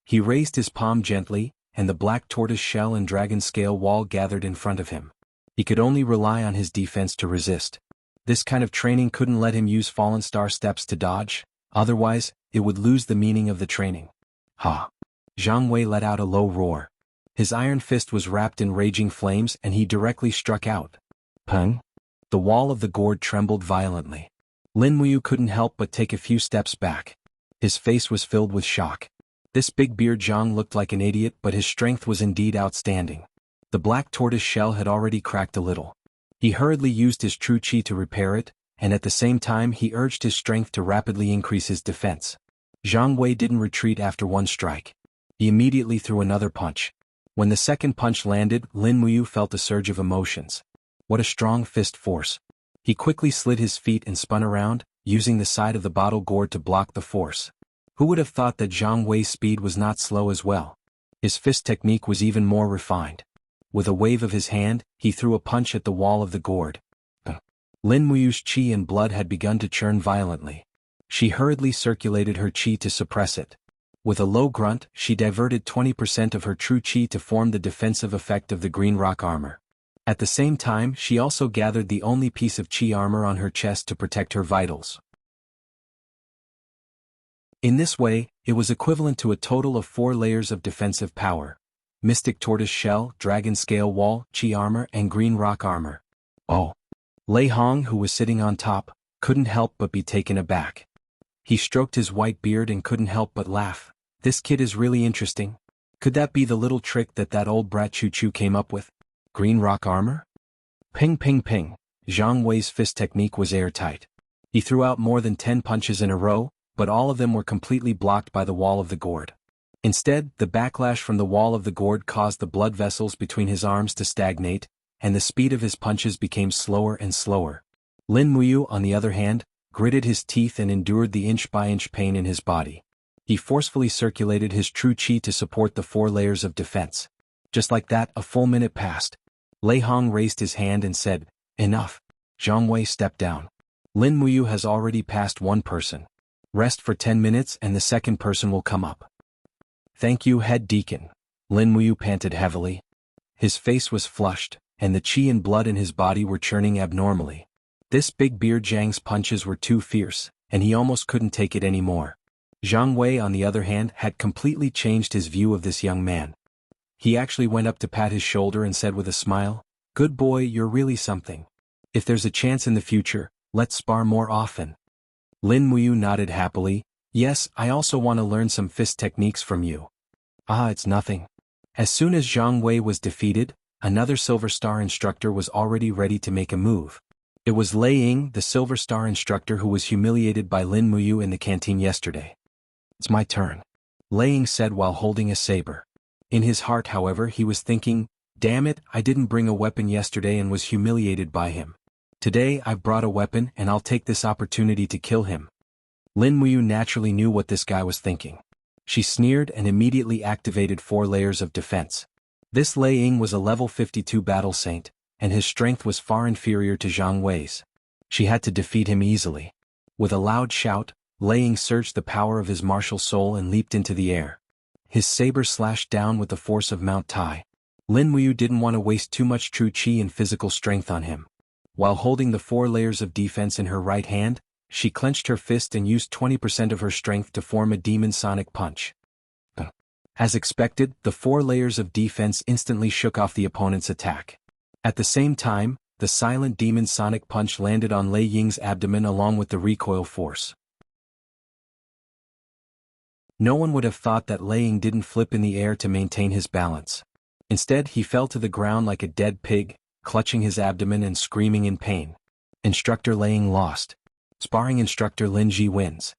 He raised his palm gently, and the black tortoise shell and dragon scale wall gathered in front of him. He could only rely on his defense to resist. This kind of training couldn't let him use fallen star steps to dodge, otherwise, it would lose the meaning of the training. Ha! Zhang Wei let out a low roar. His iron fist was wrapped in raging flames and he directly struck out. Peng! The wall of the gourd trembled violently. Lin Muyu couldn't help but take a few steps back. His face was filled with shock. This big beard Zhang looked like an idiot, but his strength was indeed outstanding. The black tortoise shell had already cracked a little. He hurriedly used his true qi to repair it, and at the same time he urged his strength to rapidly increase his defense. Zhang Wei didn't retreat after one strike. He immediately threw another punch. When the second punch landed, Lin Muyu felt a surge of emotions. What a strong fist force. He quickly slid his feet and spun around, using the side of the bottle gourd to block the force. Who would have thought that Jiang Wei's speed was not slow as well? His fist technique was even more refined. With a wave of his hand, he threw a punch at the wall of the gourd. Lin Muyu's qi and blood had begun to churn violently. She hurriedly circulated her qi to suppress it. With a low grunt, she diverted 20% of her true qi to form the defensive effect of the green rock armor. At the same time, she also gathered the only piece of qi armor on her chest to protect her vitals. In this way, it was equivalent to a total of 4 layers of defensive power: Mystic Tortoise Shell, Dragon Scale Wall, Qi Armor, and Green Rock Armor. Oh! Lei Hong, who was sitting on top, couldn't help but be taken aback. He stroked his white beard and couldn't help but laugh. This kid is really interesting. Could that be the little trick that old brat Choo Choo came up with? Green Rock Armor? Ping ping ping. Jiang Wei's fist technique was airtight. He threw out more than 10 punches in a row, but all of them were completely blocked by the wall of the gourd. Instead, the backlash from the wall of the gourd caused the blood vessels between his arms to stagnate, and the speed of his punches became slower and slower. Lin Muyu, on the other hand, gritted his teeth and endured the inch-by-inch pain in his body. He forcefully circulated his true qi to support the 4 layers of defense. Just like that, a full minute passed. Lei Hong raised his hand and said, "Enough." Jiang Wei stepped down. Lin Muyu has already passed one person. Rest for 10 minutes and the second person will come up. Thank you, head deacon. Lin Muyu panted heavily. His face was flushed, and the qi and blood in his body were churning abnormally. This big beard Zhang's punches were too fierce, and he almost couldn't take it anymore. Jiang Wei, on the other hand, had completely changed his view of this young man. He actually went up to pat his shoulder and said with a smile, "Good boy, you're really something. If there's a chance in the future, let's spar more often." Lin Muyu nodded happily. "Yes, I also want to learn some fist techniques from you." "Ah, it's nothing." As soon as Jiang Wei was defeated, another Silver Star instructor was already ready to make a move. It was Lei Ying, the Silver Star instructor who was humiliated by Lin Muyu in the canteen yesterday. "It's my turn," Lei Ying said while holding a saber. In his heart, however, he was thinking, "Damn it, I didn't bring a weapon yesterday and was humiliated by him. Today I've brought a weapon and I'll take this opportunity to kill him." Lin Muyu naturally knew what this guy was thinking. She sneered and immediately activated 4 layers of defense. This Lei Ying was a level 52 battle saint, and his strength was far inferior to Jiang Wei's. She had to defeat him easily. With a loud shout, Lei Ying surged the power of his martial soul and leaped into the air. His saber slashed down with the force of Mount Tai. Lin Muyu didn't want to waste too much true qi and physical strength on him. While holding the 4 layers of defense in her right hand, she clenched her fist and used 20% of her strength to form a demon sonic punch. As expected, the 4 layers of defense instantly shook off the opponent's attack. At the same time, the silent demon sonic punch landed on Lei Ying's abdomen along with the recoil force. No one would have thought that Lei Ying didn't flip in the air to maintain his balance. Instead, he fell to the ground like a dead pig, clutching his abdomen and screaming in pain. Instructor Lei Ying lost. Sparring instructor Lin Ji wins.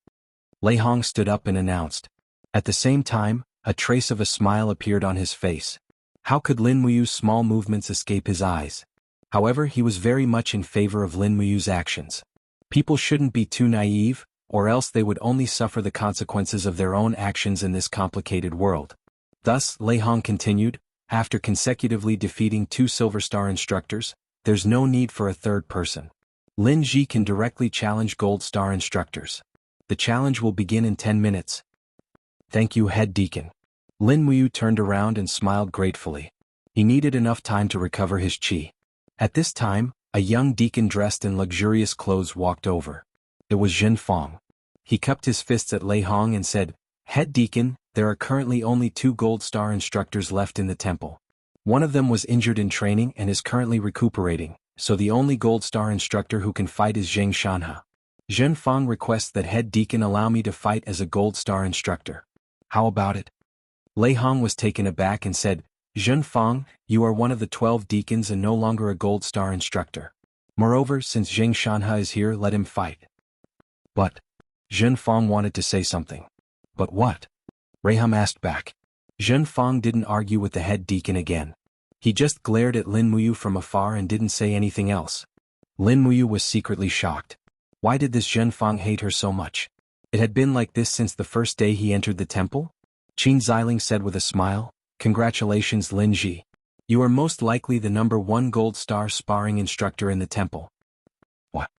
Lei Hong stood up and announced. At the same time, a trace of a smile appeared on his face. How could Lin Muyu's small movements escape his eyes? However, he was very much in favor of Lin Muyu's actions. People shouldn't be too naive, or else they would only suffer the consequences of their own actions in this complicated world. Thus, Lei Hong continued, after consecutively defeating 2 Silver Star instructors, there's no need for a third person. Lin Ji can directly challenge Gold Star instructors. The challenge will begin in 10 minutes. Thank you, head deacon. Lin Muyu turned around and smiled gratefully. He needed enough time to recover his qi. At this time, a young deacon dressed in luxurious clothes walked over. It was Zhen Fong. He cupped his fists at Lei Hong and said, "Head deacon, there are currently only 2 Gold Star instructors left in the temple. One of them was injured in training and is currently recuperating, so the only Gold Star instructor who can fight is Zheng Shanha. Zhen Fong requests that head deacon allow me to fight as a Gold Star instructor. How about it?" Lei Hong was taken aback and said, "Zhen Fong, you are one of the 12 deacons and no longer a Gold Star instructor. Moreover, since Zheng Shanha is here, let him fight." But Zhen Fong wanted to say something. "But what?" Raham asked back. Zhen Fang didn't argue with the head deacon again. He just glared at Lin Muyu from afar and didn't say anything else. Lin Muyu was secretly shocked. Why did this Zhen Fang hate her so much? It had been like this since the first day he entered the temple? Qin Xiling said with a smile, "Congratulations, Lin Ji. You are most likely the #1 gold star sparring instructor in the temple." What?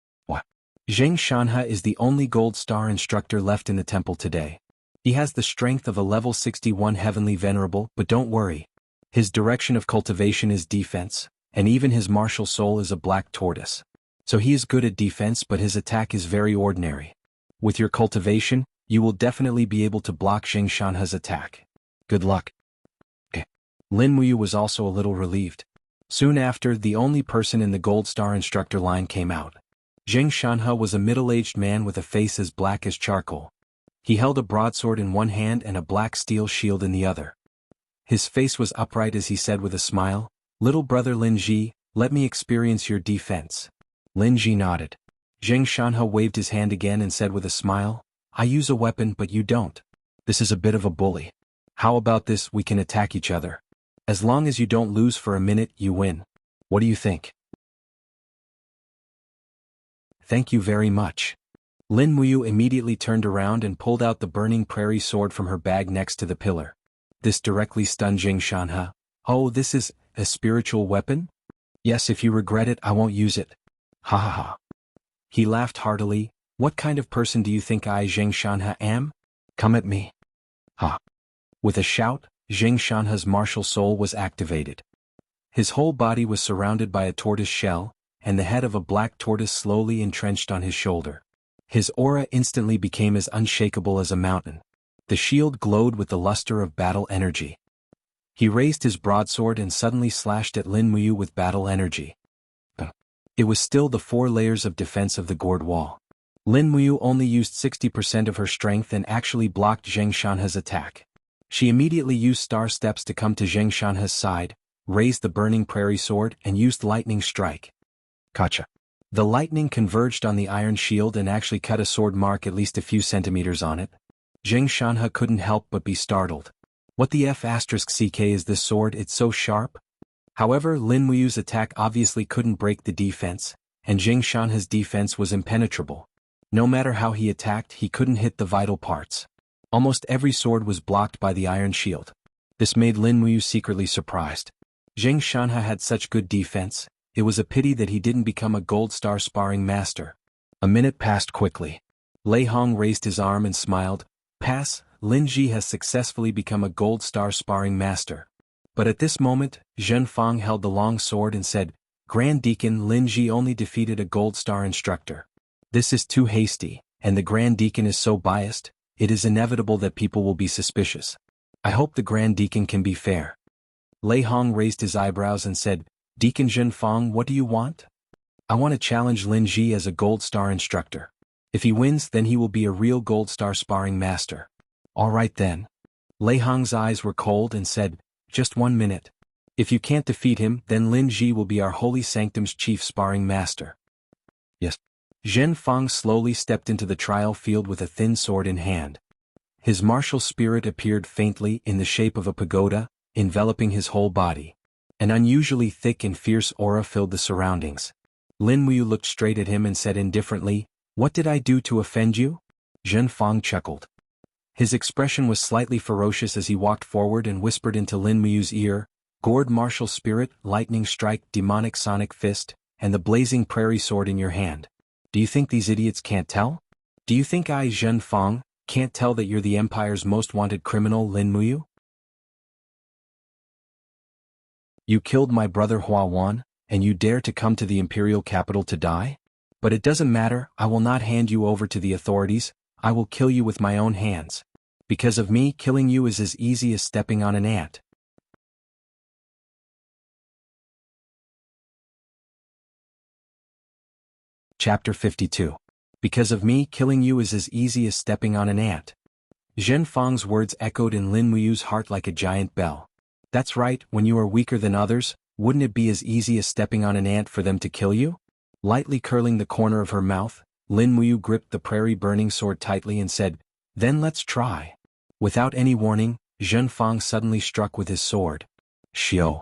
Zheng Shanhe is the only gold star instructor left in the temple today. He has the strength of a level 61 heavenly venerable, but don't worry. His direction of cultivation is defense, and even his martial soul is a black tortoise. So he is good at defense, but his attack is very ordinary. With your cultivation, you will definitely be able to block Zheng Shanhe's attack. Good luck. Lin Muyu was also a little relieved. Soon after, the only person in the gold star instructor line came out. Zheng Shanhe was a middle-aged man with a face as black as charcoal. He held a broadsword in one hand and a black steel shield in the other. His face was upright as he said with a smile, "Little brother Lin Ji, let me experience your defense." Lin Ji nodded. Zheng Shanhe waved his hand again and said with a smile, "I use a weapon but you don't. This is a bit of a bully. How about this, we can attack each other. As long as you don't lose for a minute, you win. What do you think?" "Thank you very much." Lin Muyu immediately turned around and pulled out the burning prairie sword from her bag next to the pillar. This directly stunned Zheng Shanhe. "Oh, this is a spiritual weapon? Yes, if you regret it, I won't use it." Ha ha ha. He laughed heartily. "What kind of person do you think I, Zheng Shanhe, am? Come at me." Ha. With a shout, Zheng Shanhe's martial soul was activated. His whole body was surrounded by a tortoise shell, and the head of a black tortoise slowly entrenched on his shoulder. His aura instantly became as unshakable as a mountain. The shield glowed with the luster of battle energy. He raised his broadsword and suddenly slashed at Lin Muyu with battle energy. It was still the 4 layers of defense of the gourd wall. Lin Muyu only used 60% of her strength and actually blocked Zheng Shanhe's attack. She immediately used star steps to come to Zheng Shanhe's side, raised the burning prairie sword and used lightning strike. Kacha. The lightning converged on the iron shield and actually cut a sword mark at least a few centimeters on it. Zheng Shanhe couldn't help but be startled. What the F***ck is this sword, it's so sharp? However, Lin Muyu's attack obviously couldn't break the defense, and Zheng Shanhe's defense was impenetrable. No matter how he attacked, he couldn't hit the vital parts. Almost every sword was blocked by the iron shield. This made Lin Muyu secretly surprised. Zheng Shanhe had such good defense, it was a pity that he didn't become a gold star sparring master. A minute passed quickly. Lei Hong raised his arm and smiled. "Pass, Lin Ji has successfully become a gold star sparring master." But at this moment, Zhen Fang held the long sword and said, "Grand Deacon, Lin Ji only defeated a gold star instructor. This is too hasty, and the Grand Deacon is so biased, it is inevitable that people will be suspicious. I hope the Grand Deacon can be fair." Lei Hong raised his eyebrows and said, "Deacon Zhen Fang, what do you want?" "I want to challenge Lin Ji as a gold star instructor. If he wins, then he will be a real gold star sparring master." "All right then." Lei Hong's eyes were cold and said, "Just 1 minute. If you can't defeat him, then Lin Ji will be our holy sanctum's chief sparring master." "Yes." Zhen Fang slowly stepped into the trial field with a thin sword in hand. His martial spirit appeared faintly in the shape of a pagoda, enveloping his whole body. An unusually thick and fierce aura filled the surroundings. Lin Muyu looked straight at him and said indifferently, "What did I do to offend you?" Zhen Fang chuckled. His expression was slightly ferocious as he walked forward and whispered into Lin Muyu's ear, "Gourd martial spirit, lightning strike, demonic sonic fist, and the blazing prairie sword in your hand. Do you think these idiots can't tell? Do you think I, Zhen Fang, can't tell that you're the Empire's most wanted criminal, Lin Muyu? You killed my brother Hua Wan, and you dare to come to the imperial capital to die? But it doesn't matter, I will not hand you over to the authorities, I will kill you with my own hands. Because of me, killing you is as easy as stepping on an ant." Chapter 52. Because of me, killing you is as easy as stepping on an ant. Zhen Fang's words echoed in Lin Muyu's heart like a giant bell. That's right, when you are weaker than others, wouldn't it be as easy as stepping on an ant for them to kill you? Lightly curling the corner of her mouth, Lin Muyu gripped the prairie burning sword tightly and said, "Then let's try." Without any warning, Zhenfang suddenly struck with his sword. Xiao.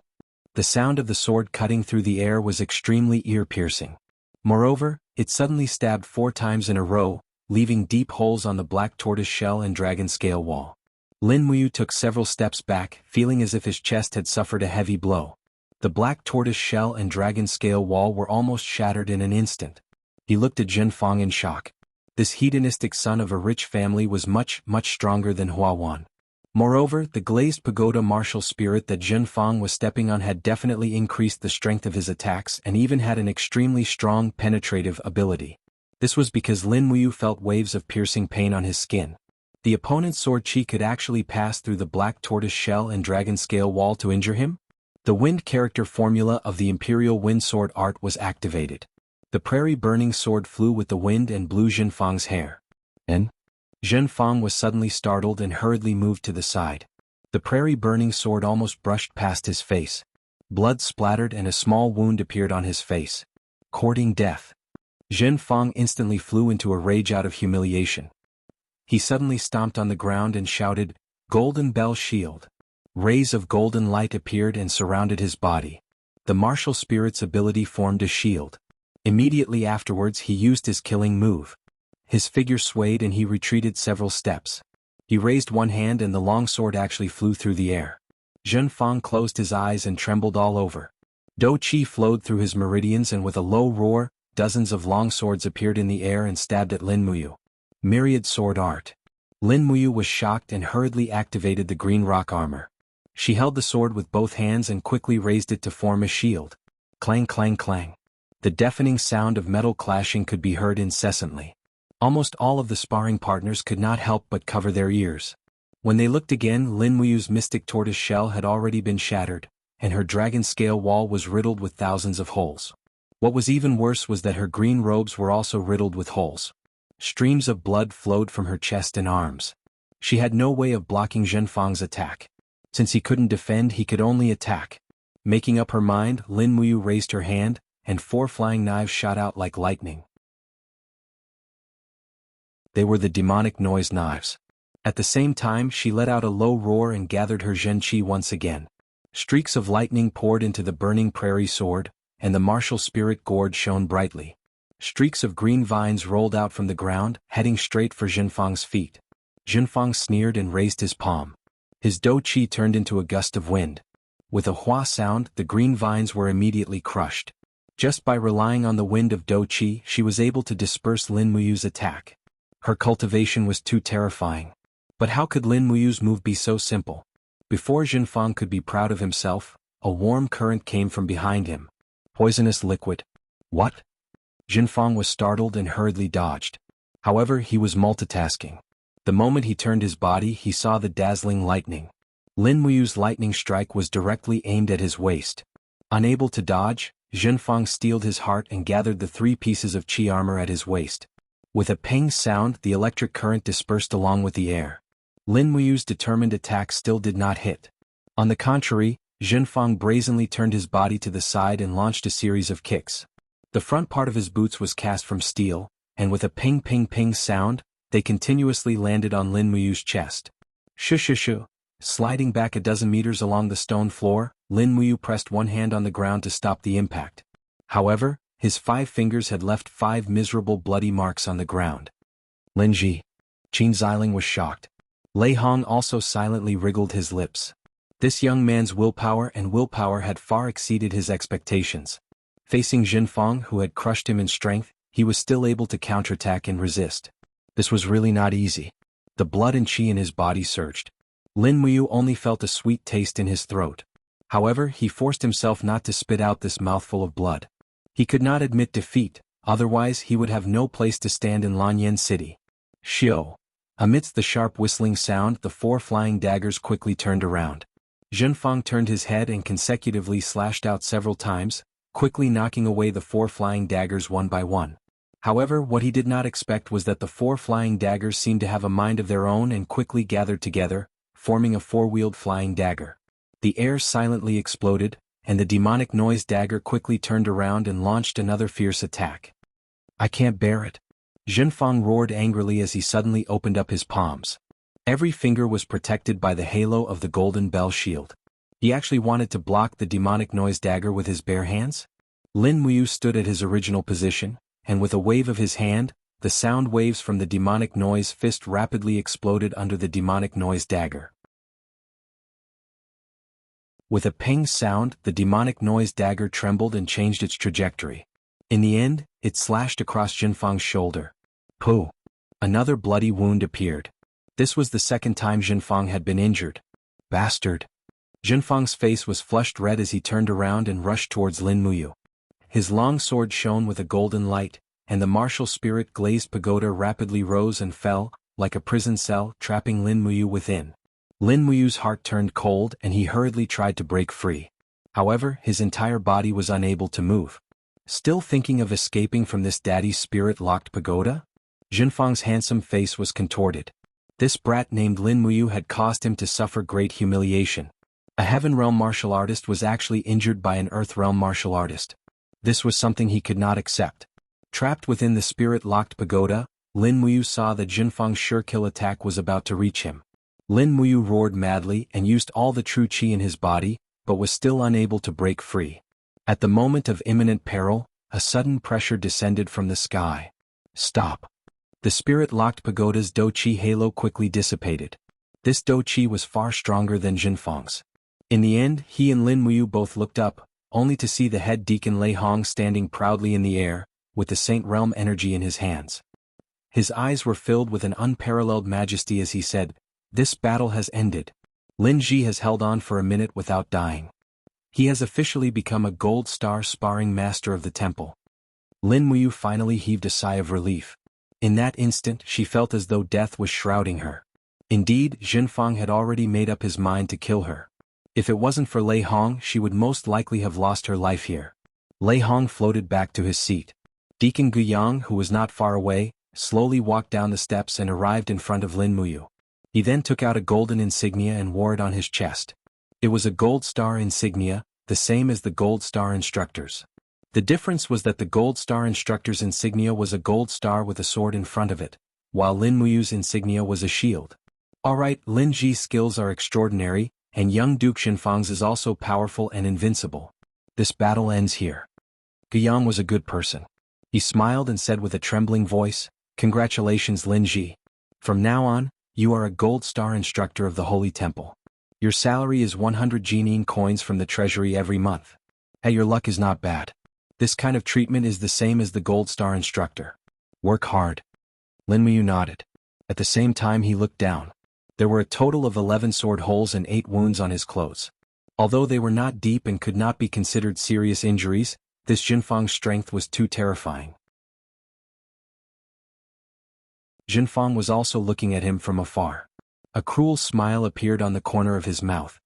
The sound of the sword cutting through the air was extremely ear-piercing. Moreover, it suddenly stabbed 4 times in a row, leaving deep holes on the black tortoise shell and dragon scale wall. Lin Muyu took several steps back, feeling as if his chest had suffered a heavy blow. The black tortoise shell and dragon scale wall were almost shattered in an instant. He looked at Zhenfang in shock. This hedonistic son of a rich family was much stronger than Huawan. Moreover, the glazed pagoda martial spirit that Zhenfang was stepping on had definitely increased the strength of his attacks and even had an extremely strong penetrative ability. This was because Lin Muyu felt waves of piercing pain on his skin. The opponent's sword chi could actually pass through the black tortoise shell and dragon scale wall to injure him? The wind character formula of the Imperial Wind Sword art was activated. The prairie burning sword flew with the wind and blew Zhenfang's hair. And? Zhenfang was suddenly startled and hurriedly moved to the side. The prairie burning sword almost brushed past his face. Blood splattered and a small wound appeared on his face. Courting death. Zhenfang instantly flew into a rage out of humiliation. He suddenly stomped on the ground and shouted, "Golden Bell Shield." Rays of golden light appeared and surrounded his body. The martial spirit's ability formed a shield. Immediately afterwards he used his killing move. His figure swayed and he retreated several steps. He raised one hand and the long sword actually flew through the air. Zhenfang closed his eyes and trembled all over. Do Qi flowed through his meridians and with a low roar, dozens of long swords appeared in the air and stabbed at Lin Muyu. Myriad sword art. Lin Muyu was shocked and hurriedly activated the green rock armor. She held the sword with both hands and quickly raised it to form a shield. Clang clang clang. The deafening sound of metal clashing could be heard incessantly. Almost all of the sparring partners could not help but cover their ears. When they looked again, Lin Muyu's mystic tortoise shell had already been shattered, and her dragon scale wall was riddled with thousands of holes. What was even worse was that her green robes were also riddled with holes. Streams of blood flowed from her chest and arms. She had no way of blocking Zhenfang's attack. Since he couldn't defend, he could only attack. Making up her mind, Lin Muyu raised her hand, and 4 flying knives shot out like lightning. They were the demonic noise knives. At the same time, she let out a low roar and gathered her Zhen Qi once again. Streaks of lightning poured into the burning prairie sword, and the martial spirit gourd shone brightly. Streaks of green vines rolled out from the ground, heading straight for Zhenfang's feet. Zhenfang sneered and raised his palm. His Do Qi turned into a gust of wind. With a hua sound, the green vines were immediately crushed. Just by relying on the wind of Do Qi, she was able to disperse Lin Muyu's attack. Her cultivation was too terrifying. But how could Lin Muyu's move be so simple? Before Zhenfang could be proud of himself, a warm current came from behind him. Poisonous liquid. What? Zhenfang was startled and hurriedly dodged. However, he was multitasking. The moment he turned his body, he saw the dazzling lightning. Lin Muyu's lightning strike was directly aimed at his waist. Unable to dodge, Zhenfang steeled his heart and gathered the 3 pieces of chi armor at his waist. With a ping sound, the electric current dispersed along with the air. Lin Muyu's determined attack still did not hit. On the contrary, Zhenfang brazenly turned his body to the side and launched a series of kicks. The front part of his boots was cast from steel, and with a ping ping ping sound, they continuously landed on Lin Muyu's chest. Shoo. Sliding back a dozen meters along the stone floor, Lin Muyu pressed one hand on the ground to stop the impact. However, his 5 fingers had left 5 miserable bloody marks on the ground. Lin Ji. Qin Xiling was shocked. Lei Hong also silently wriggled his lips. This young man's willpower had far exceeded his expectations. Facing Zhenfang, who had crushed him in strength, he was still able to counterattack and resist. This was really not easy. The blood and qi in his body surged. Lin Muyu only felt a sweet taste in his throat. However, he forced himself not to spit out this mouthful of blood. He could not admit defeat, otherwise he would have no place to stand in Lanyan City. Xiao. Amidst the sharp whistling sound, the 4 flying daggers quickly turned around. Zhenfang turned his head and consecutively slashed out several times, quickly knocking away the 4 flying daggers one by one. However, what he did not expect was that the 4 flying daggers seemed to have a mind of their own and quickly gathered together, forming a 4-wheeled flying dagger. The air silently exploded, and the demonic noise dagger quickly turned around and launched another fierce attack. I can't bear it. Zhenfang roared angrily as he suddenly opened up his palms. Every finger was protected by the halo of the golden bell shield. He actually wanted to block the demonic noise dagger with his bare hands? Lin Muyu stood at his original position, and with a wave of his hand, the sound waves from the demonic noise fist rapidly exploded under the demonic noise dagger. With a ping sound, the demonic noise dagger trembled and changed its trajectory. In the end, it slashed across Jinfang's shoulder. Pooh! Another bloody wound appeared. This was the second time Jinfang had been injured. Bastard! Jinfang's face was flushed red as he turned around and rushed towards Lin Muyu. His long sword shone with a golden light, and the martial spirit glazed pagoda rapidly rose and fell, like a prison cell, trapping Lin Muyu within. Lin Muyu's heart turned cold and he hurriedly tried to break free. However, his entire body was unable to move. Still thinking of escaping from this daddy's spirit-locked pagoda? Jinfang's handsome face was contorted. This brat named Lin Muyu had caused him to suffer great humiliation. A Heaven Realm martial artist was actually injured by an Earth Realm martial artist. This was something he could not accept. Trapped within the spirit-locked pagoda, Lin Muyu saw that Jinfang's sure-kill attack was about to reach him. Lin Muyu roared madly and used all the true qi in his body, but was still unable to break free. At the moment of imminent peril, a sudden pressure descended from the sky. Stop! The spirit-locked pagoda's do qi halo quickly dissipated. This do qi was far stronger than Jinfang's. In the end, he and Lin Muyu both looked up, only to see the head deacon Lei Hong standing proudly in the air, with the Saint Realm energy in his hands. His eyes were filled with an unparalleled majesty as he said, "This battle has ended. Lin Ji has held on for a minute without dying. He has officially become a gold star sparring master of the temple." Lin Muyu finally heaved a sigh of relief. In that instant she felt as though death was shrouding her. Indeed, Jinfang had already made up his mind to kill her. If it wasn't for Lei Hong, she would most likely have lost her life here. Lei Hong floated back to his seat. Deacon Guiyang, who was not far away, slowly walked down the steps and arrived in front of Lin Muyu. He then took out a golden insignia and wore it on his chest. It was a gold star insignia, the same as the gold star instructors. The difference was that the gold star instructor's insignia was a gold star with a sword in front of it, while Lin Muyu's insignia was a shield. Alright, Lin Ji's skills are extraordinary, and young Duke Jinfang's is also powerful and invincible. This battle ends here. Guiyang was a good person. He smiled and said with a trembling voice, "Congratulations, Lin Ji. From now on, you are a gold star instructor of the Holy Temple. Your salary is 100 Jinin coins from the treasury every month. Hey, your luck is not bad. This kind of treatment is the same as the gold star instructor. Work hard." Lin Muyu nodded. At the same time he looked down. There were a total of 11 sword holes and 8 wounds on his clothes. Although they were not deep and could not be considered serious injuries, this Jinfang's strength was too terrifying. Jinfang was also looking at him from afar. A cruel smile appeared on the corner of his mouth.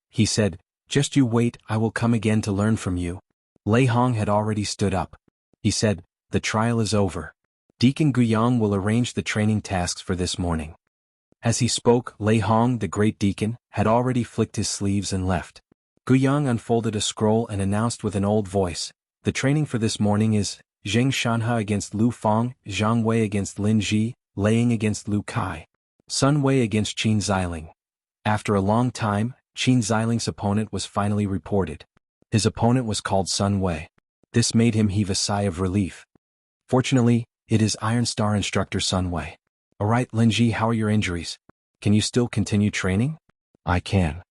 He said, "Just you wait, I will come again to learn from you." Lei Hong had already stood up. He said, "The trial is over. Deacon Guiyang will arrange the training tasks for this morning." As he spoke, Lei Hong, the great deacon, had already flicked his sleeves and left. Guiyang unfolded a scroll and announced with an old voice, "The training for this morning is Zheng Shanhe against Lu Feng, Zhang Wei against Lin Ji, Laying against Lu Kai, Sun Wei against Qin Xiling." After a long time, Qin Xiling's opponent was finally reported. His opponent was called Sun Wei. This made him heave a sigh of relief. Fortunately, it is Iron Star instructor Sun Wei. "Alright, Lin Ji, how are your injuries? Can you still continue training?" "I can."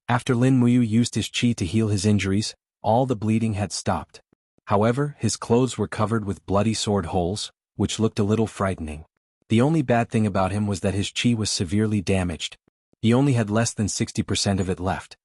After Lin Muyu used his qi to heal his injuries, all the bleeding had stopped. However, his clothes were covered with bloody sword holes, which looked a little frightening. The only bad thing about him was that his qi was severely damaged. He only had less than 60% of it left.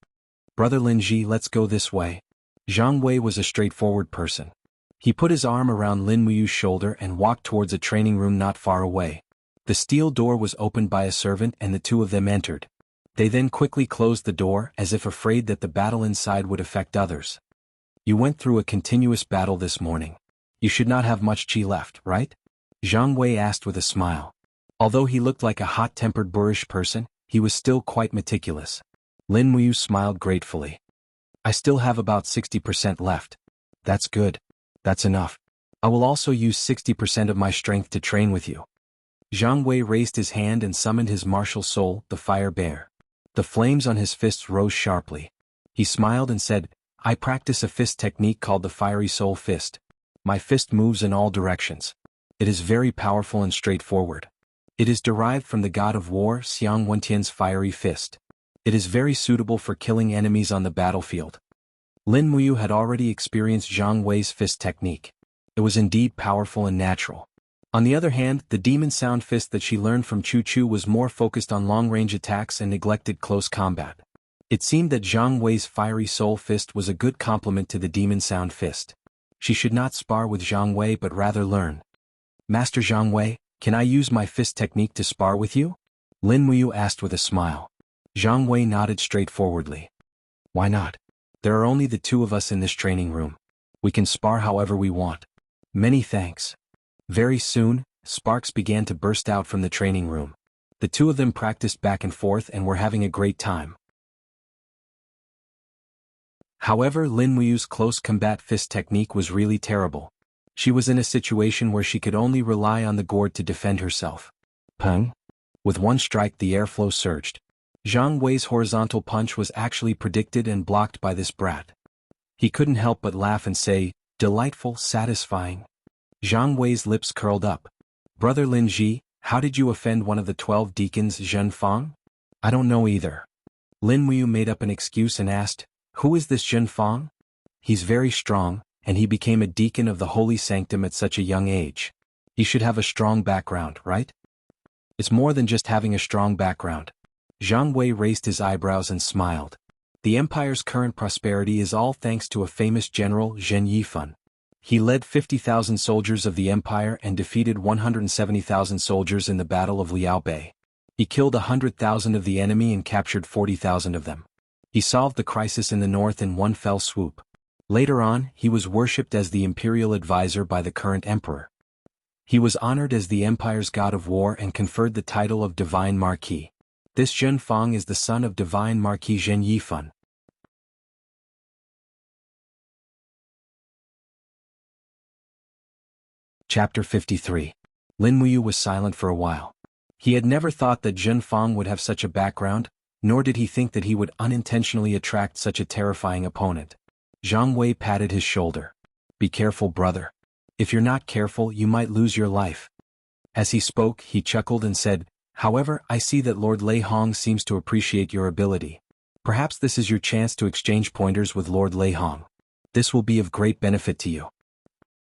"Brother Lin Ji, let's go this way." Zhang Wei was a straightforward person. He put his arm around Lin Muyu's shoulder and walked towards a training room not far away. The steel door was opened by a servant and the two of them entered. They then quickly closed the door as if afraid that the battle inside would affect others. "You went through a continuous battle this morning. You should not have much qi left, right?" Zhang Wei asked with a smile. Although he looked like a hot-tempered boorish person, he was still quite meticulous. Lin Muyu smiled gratefully. "I still have about 60% left." "That's good. That's enough. I will also use 60% of my strength to train with you." Jiang Wei raised his hand and summoned his martial soul, the fire bear. The flames on his fists rose sharply. He smiled and said, I practice a fist technique called the fiery soul fist. My fist moves in all directions. It is very powerful and straightforward. It is derived from the god of war Xiang Wentian's fiery fist. It is very suitable for killing enemies on the battlefield. Lin Muyu had already experienced Jiang Wei's fist technique. It was indeed powerful and natural. On the other hand, the demon sound fist that she learned from Chu Chu was more focused on long-range attacks and neglected close combat. It seemed that Jiang Wei's fiery soul fist was a good complement to the demon sound fist. She should not spar with Jiang Wei but rather learn. Master Jiang Wei, can I use my fist technique to spar with you? Lin Muyu asked with a smile. Jiang Wei nodded straightforwardly. Why not? There are only the two of us in this training room. We can spar however we want. Many thanks. Very soon, sparks began to burst out from the training room. The two of them practiced back and forth and were having a great time. However, Lin Muyu's close combat fist technique was really terrible. She was in a situation where she could only rely on the gourd to defend herself. Peng! With one strike the airflow surged. Jiang Wei's horizontal punch was actually predicted and blocked by this brat. He couldn't help but laugh and say, delightful, satisfying. Jiang Wei's lips curled up. Brother Lin Ji, how did you offend one of the 12 deacons Zhen Fang? I don't know either. Lin Muyu made up an excuse and asked, who is this Zhen Fang? He's very strong, and he became a deacon of the holy sanctum at such a young age. He should have a strong background, right? It's more than just having a strong background. Jiang Wei raised his eyebrows and smiled. The empire's current prosperity is all thanks to a famous general, Zhen Yifan. He led 50,000 soldiers of the empire and defeated 170,000 soldiers in the Battle of Liaobei. He killed 100,000 of the enemy and captured 40,000 of them. He solved the crisis in the north in one fell swoop. Later on, he was worshipped as the imperial advisor by the current emperor. He was honored as the empire's god of war and conferred the title of Divine Marquis. This Zhen Fang is the son of Divine Marquis Zhen Yifan. Chapter 53. Lin Muyu was silent for a while. He had never thought that Zhen Fang would have such a background, nor did he think that he would unintentionally attract such a terrifying opponent. Jiang Wei patted his shoulder. Be careful, brother. If you're not careful, you might lose your life. As he spoke, he chuckled and said, however, I see that Lord Lei Hong seems to appreciate your ability. Perhaps this is your chance to exchange pointers with Lord Lei Hong. This will be of great benefit to you.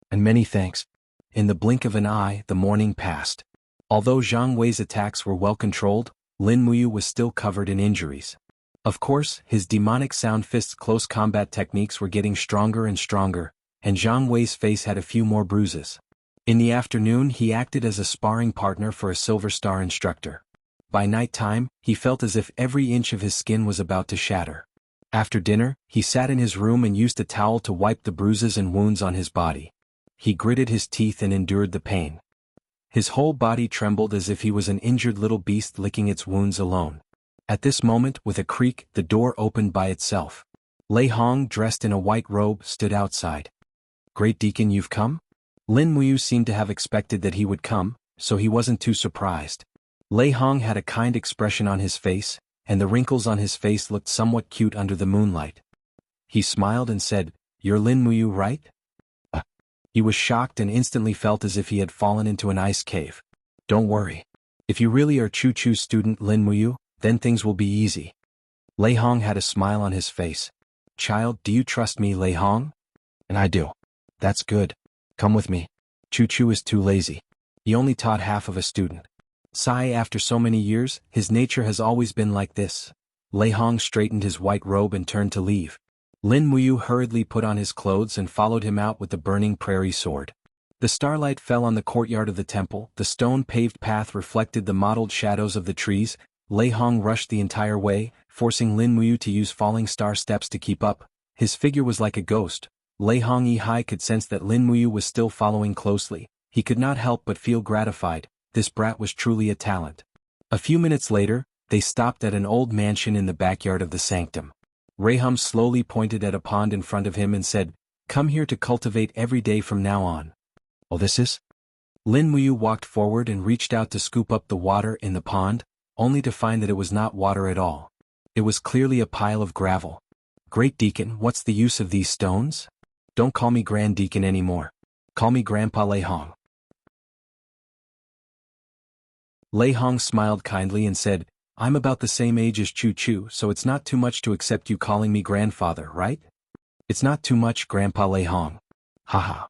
And many thanks. In the blink of an eye, the morning passed. Although Jiang Wei's attacks were well controlled, Lin Muyu was still covered in injuries. Of course, his demonic sound fist's close combat techniques were getting stronger and stronger, and Jiang Wei's face had a few more bruises. In the afternoon, he acted as a sparring partner for a Silver Star instructor. By night time, he felt as if every inch of his skin was about to shatter. After dinner, he sat in his room and used a towel to wipe the bruises and wounds on his body. He gritted his teeth and endured the pain. His whole body trembled as if he was an injured little beast licking its wounds alone. At this moment, with a creak, the door opened by itself. Lei Hong, dressed in a white robe, stood outside. Great Deacon, you've come? Lin Muyu seemed to have expected that he would come, so he wasn't too surprised. Lei Hong had a kind expression on his face, and the wrinkles on his face looked somewhat cute under the moonlight. He smiled and said, You're Lin Muyu, right? He was shocked and instantly felt as if he had fallen into an ice cave. Don't worry. If you really are Chu Chu's student Lin Muyu, then things will be easy. Lei Hong had a smile on his face. Child, do you trust me, Lei Hong? And I do. That's good. Come with me. Chu Chu is too lazy. He only taught half of a student. Sigh, after so many years, his nature has always been like this. Lei Hong straightened his white robe and turned to leave. Lin Muyu hurriedly put on his clothes and followed him out with the burning prairie sword. The starlight fell on the courtyard of the temple, the stone-paved path reflected the mottled shadows of the trees. Lei Hong rushed the entire way, forcing Lin Muyu to use falling star steps to keep up. His figure was like a ghost. Lei Hong Yihai could sense that Lin Muyu was still following closely. He could not help but feel gratified. This brat was truly a talent. A few minutes later, they stopped at an old mansion in the backyard of the sanctum. Rahum slowly pointed at a pond in front of him and said, Come here to cultivate every day from now on. Oh, this is? Lin Muyu walked forward and reached out to scoop up the water in the pond, only to find that it was not water at all. It was clearly a pile of gravel. Great Deacon, what's the use of these stones? Don't call me Grand Deacon anymore. Call me Grandpa Lei Hong. Lei Hong smiled kindly and said, I'm about the same age as Chu Chu, so it's not too much to accept you calling me grandfather, right? It's not too much, Grandpa Lei Hong. Haha.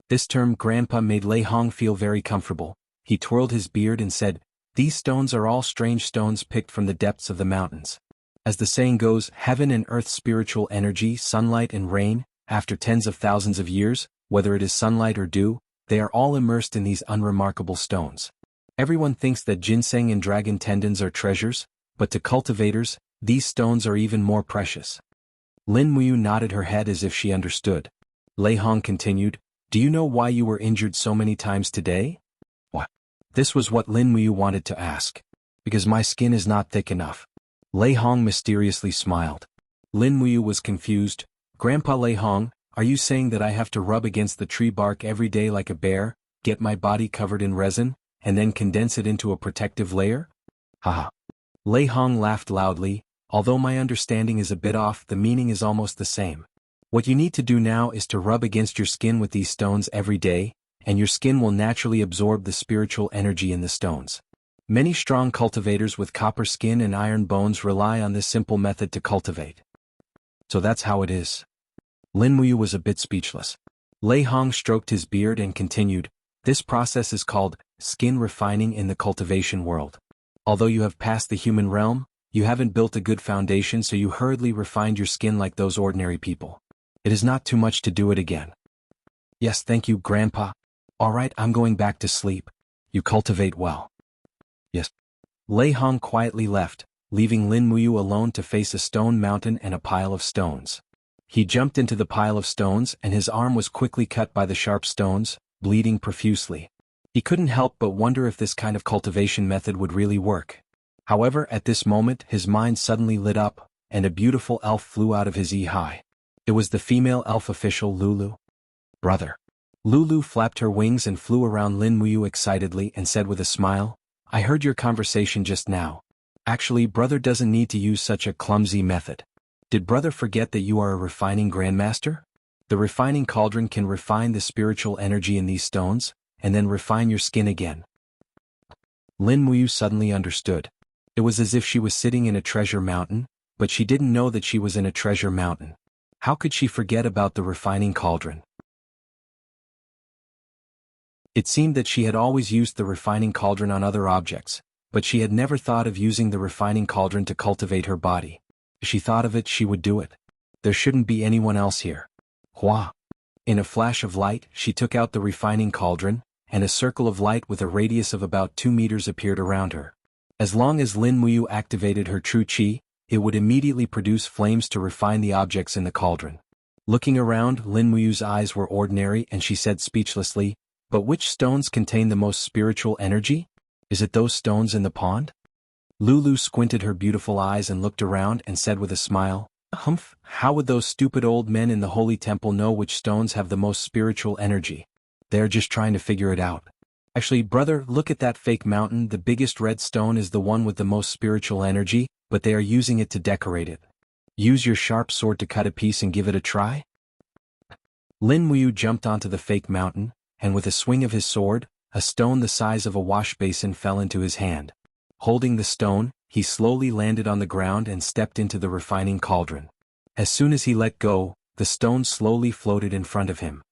This term grandpa made Lei Hong feel very comfortable. He twirled his beard and said, these stones are all strange stones picked from the depths of the mountains. As the saying goes, heaven and earth, spiritual energy, sunlight and rain, after tens of thousands of years, whether it is sunlight or dew, they are all immersed in these unremarkable stones. Everyone thinks that ginseng and dragon tendons are treasures, but to cultivators, these stones are even more precious. Lin Muyu nodded her head as if she understood. Lei Hong continued, do you know why you were injured so many times today? What? This was what Lin Muyu wanted to ask. Because my skin is not thick enough. Lei Hong mysteriously smiled. Lin Muyu was confused. Grandpa Lei Hong, are you saying that I have to rub against the tree bark every day like a bear, get my body covered in resin, and then condense it into a protective layer? Haha. Lei Hong laughed loudly. Although my understanding is a bit off, the meaning is almost the same. What you need to do now is to rub against your skin with these stones every day, and your skin will naturally absorb the spiritual energy in the stones. Many strong cultivators with copper skin and iron bones rely on this simple method to cultivate. So that's how it is. Lin Muyu was a bit speechless. Lei Hong stroked his beard and continued, this process is called skin refining in the cultivation world. Although you have passed the human realm, you haven't built a good foundation, so you hurriedly refined your skin like those ordinary people. It is not too much to do it again. Yes, thank you, Grandpa. All right, I'm going back to sleep. You cultivate well. Yes. Lei Hong quietly left, leaving Lin Muyu alone to face a stone mountain and a pile of stones. He jumped into the pile of stones and his arm was quickly cut by the sharp stones, bleeding profusely. He couldn't help but wonder if this kind of cultivation method would really work. However, at this moment his mind suddenly lit up, and a beautiful elf flew out of his eye. It was the female elf official Lulu. Brother. Lulu flapped her wings and flew around Lin Muyu excitedly and said with a smile, I heard your conversation just now. Actually, brother doesn't need to use such a clumsy method. Did brother forget that you are a refining grandmaster? The refining cauldron can refine the spiritual energy in these stones, and then refine your skin again. Lin Muyu suddenly understood. It was as if she was sitting in a treasure mountain, but she didn't know that she was in a treasure mountain. How could she forget about the refining cauldron? It seemed that she had always used the refining cauldron on other objects, but she had never thought of using the refining cauldron to cultivate her body. If she thought of it, she would do it. There shouldn't be anyone else here. Hua! In a flash of light, she took out the refining cauldron, and a circle of light with a radius of about 2 meters appeared around her. As long as Lin Muyu activated her true qi, it would immediately produce flames to refine the objects in the cauldron. Looking around, Lin Muyu's eyes were ordinary and she said speechlessly, but which stones contain the most spiritual energy? Is it those stones in the pond? Lulu squinted her beautiful eyes and looked around and said with a smile, Humph, how would those stupid old men in the holy temple know which stones have the most spiritual energy? They're just trying to figure it out. Actually, brother, look at that fake mountain. The biggest red stone is the one with the most spiritual energy, but they are using it to decorate it. Use your sharp sword to cut a piece and give it a try? Lin Muyu jumped onto the fake mountain, and with a swing of his sword, a stone the size of a wash basin fell into his hand. Holding the stone, he slowly landed on the ground and stepped into the refining cauldron. As soon as he let go, the stone slowly floated in front of him.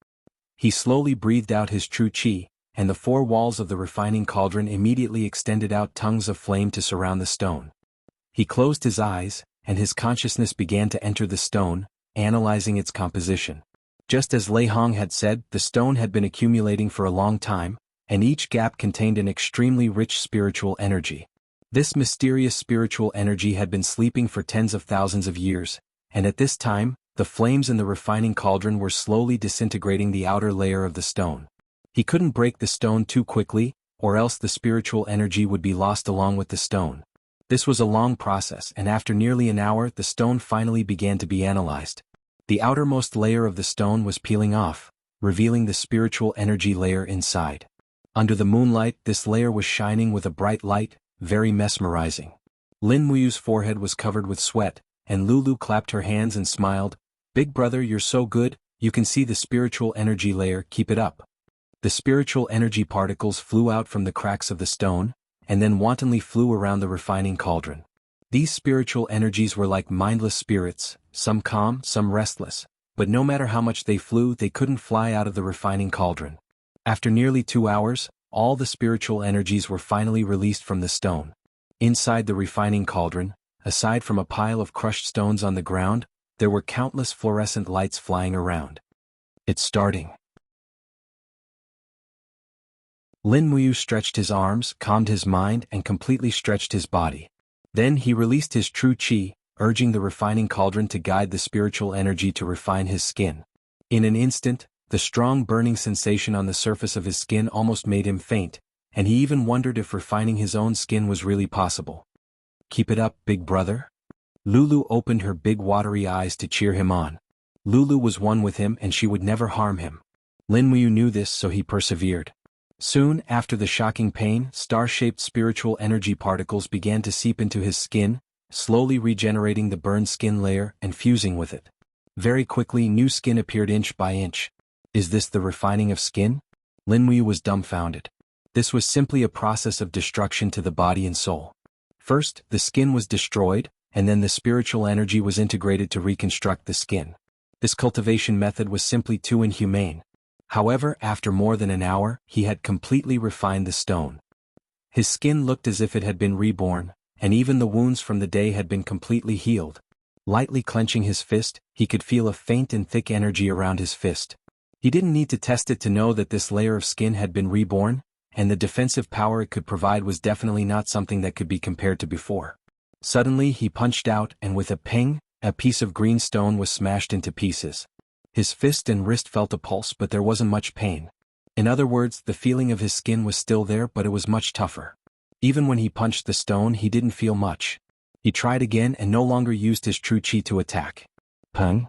He slowly breathed out his true qi, and the 4 walls of the refining cauldron immediately extended out tongues of flame to surround the stone. He closed his eyes, and his consciousness began to enter the stone, analyzing its composition. Just as Lei Hong had said, the stone had been accumulating for a long time, and each gap contained an extremely rich spiritual energy. This mysterious spiritual energy had been sleeping for tens of thousands of years, and at this time, the flames in the refining cauldron were slowly disintegrating the outer layer of the stone. He couldn't break the stone too quickly, or else the spiritual energy would be lost along with the stone. This was a long process, and after nearly an hour, the stone finally began to be analyzed. The outermost layer of the stone was peeling off, revealing the spiritual energy layer inside. Under the moonlight, this layer was shining with a bright light, very mesmerizing. Lin Muyu's forehead was covered with sweat, and Lulu clapped her hands and smiled. "Big brother, you're so good, you can see the spiritual energy layer, keep it up." The spiritual energy particles flew out from the cracks of the stone, and then wantonly flew around the refining cauldron. These spiritual energies were like mindless spirits, some calm, some restless, but no matter how much they flew, they couldn't fly out of the refining cauldron. After nearly 2 hours, all the spiritual energies were finally released from the stone. Inside the refining cauldron, aside from a pile of crushed stones on the ground, there were countless fluorescent lights flying around. "It's starting." Lin Muyu stretched his arms, calmed his mind, and completely stretched his body. Then he released his true qi, urging the refining cauldron to guide the spiritual energy to refine his skin. In an instant, the strong burning sensation on the surface of his skin almost made him faint, and he even wondered if refining his own skin was really possible. "Keep it up, big brother." Lulu opened her big watery eyes to cheer him on. Lulu was one with him and she would never harm him. Lin Muyu knew this, so he persevered. Soon after the shocking pain, star-shaped spiritual energy particles began to seep into his skin, slowly regenerating the burned skin layer and fusing with it. Very quickly, new skin appeared inch by inch. Is this the refining of skin? Lin Muyu was dumbfounded. This was simply a process of destruction to the body and soul. First, the skin was destroyed, and then the spiritual energy was integrated to reconstruct the skin. This cultivation method was simply too inhumane. However, after more than an hour, he had completely refined the stone. His skin looked as if it had been reborn, and even the wounds from the day had been completely healed. Lightly clenching his fist, he could feel a faint and thick energy around his fist. He didn't need to test it to know that this layer of skin had been reborn, and the defensive power it could provide was definitely not something that could be compared to before. Suddenly he punched out, and with a ping, a piece of green stone was smashed into pieces. His fist and wrist felt a pulse, but there wasn't much pain. In other words, the feeling of his skin was still there, but it was much tougher. Even when he punched the stone, he didn't feel much. He tried again and no longer used his true qi to attack. Pung!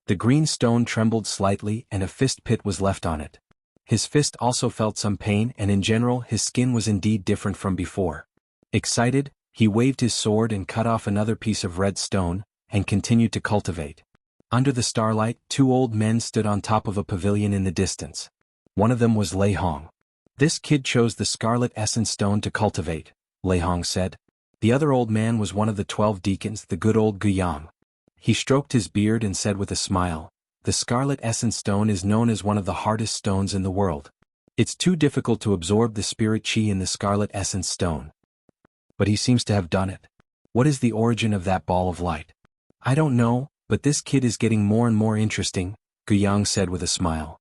The green stone trembled slightly and a fist pit was left on it. His fist also felt some pain, and in general his skin was indeed different from before. Excited, he waved his sword and cut off another piece of red stone, and continued to cultivate. Under the starlight, 2 old men stood on top of a pavilion in the distance. One of them was Lei Hong. "This kid chose the scarlet essence stone to cultivate," Lei Hong said. The other old man was one of the 12 deacons, the good old Guiyang. He stroked his beard and said with a smile, "The scarlet essence stone is known as one of the hardest stones in the world. It's too difficult to absorb the spirit qi in the scarlet essence stone. But he seems to have done it. What is the origin of that ball of light? I don't know, but this kid is getting more and more interesting," Guiyang said with a smile.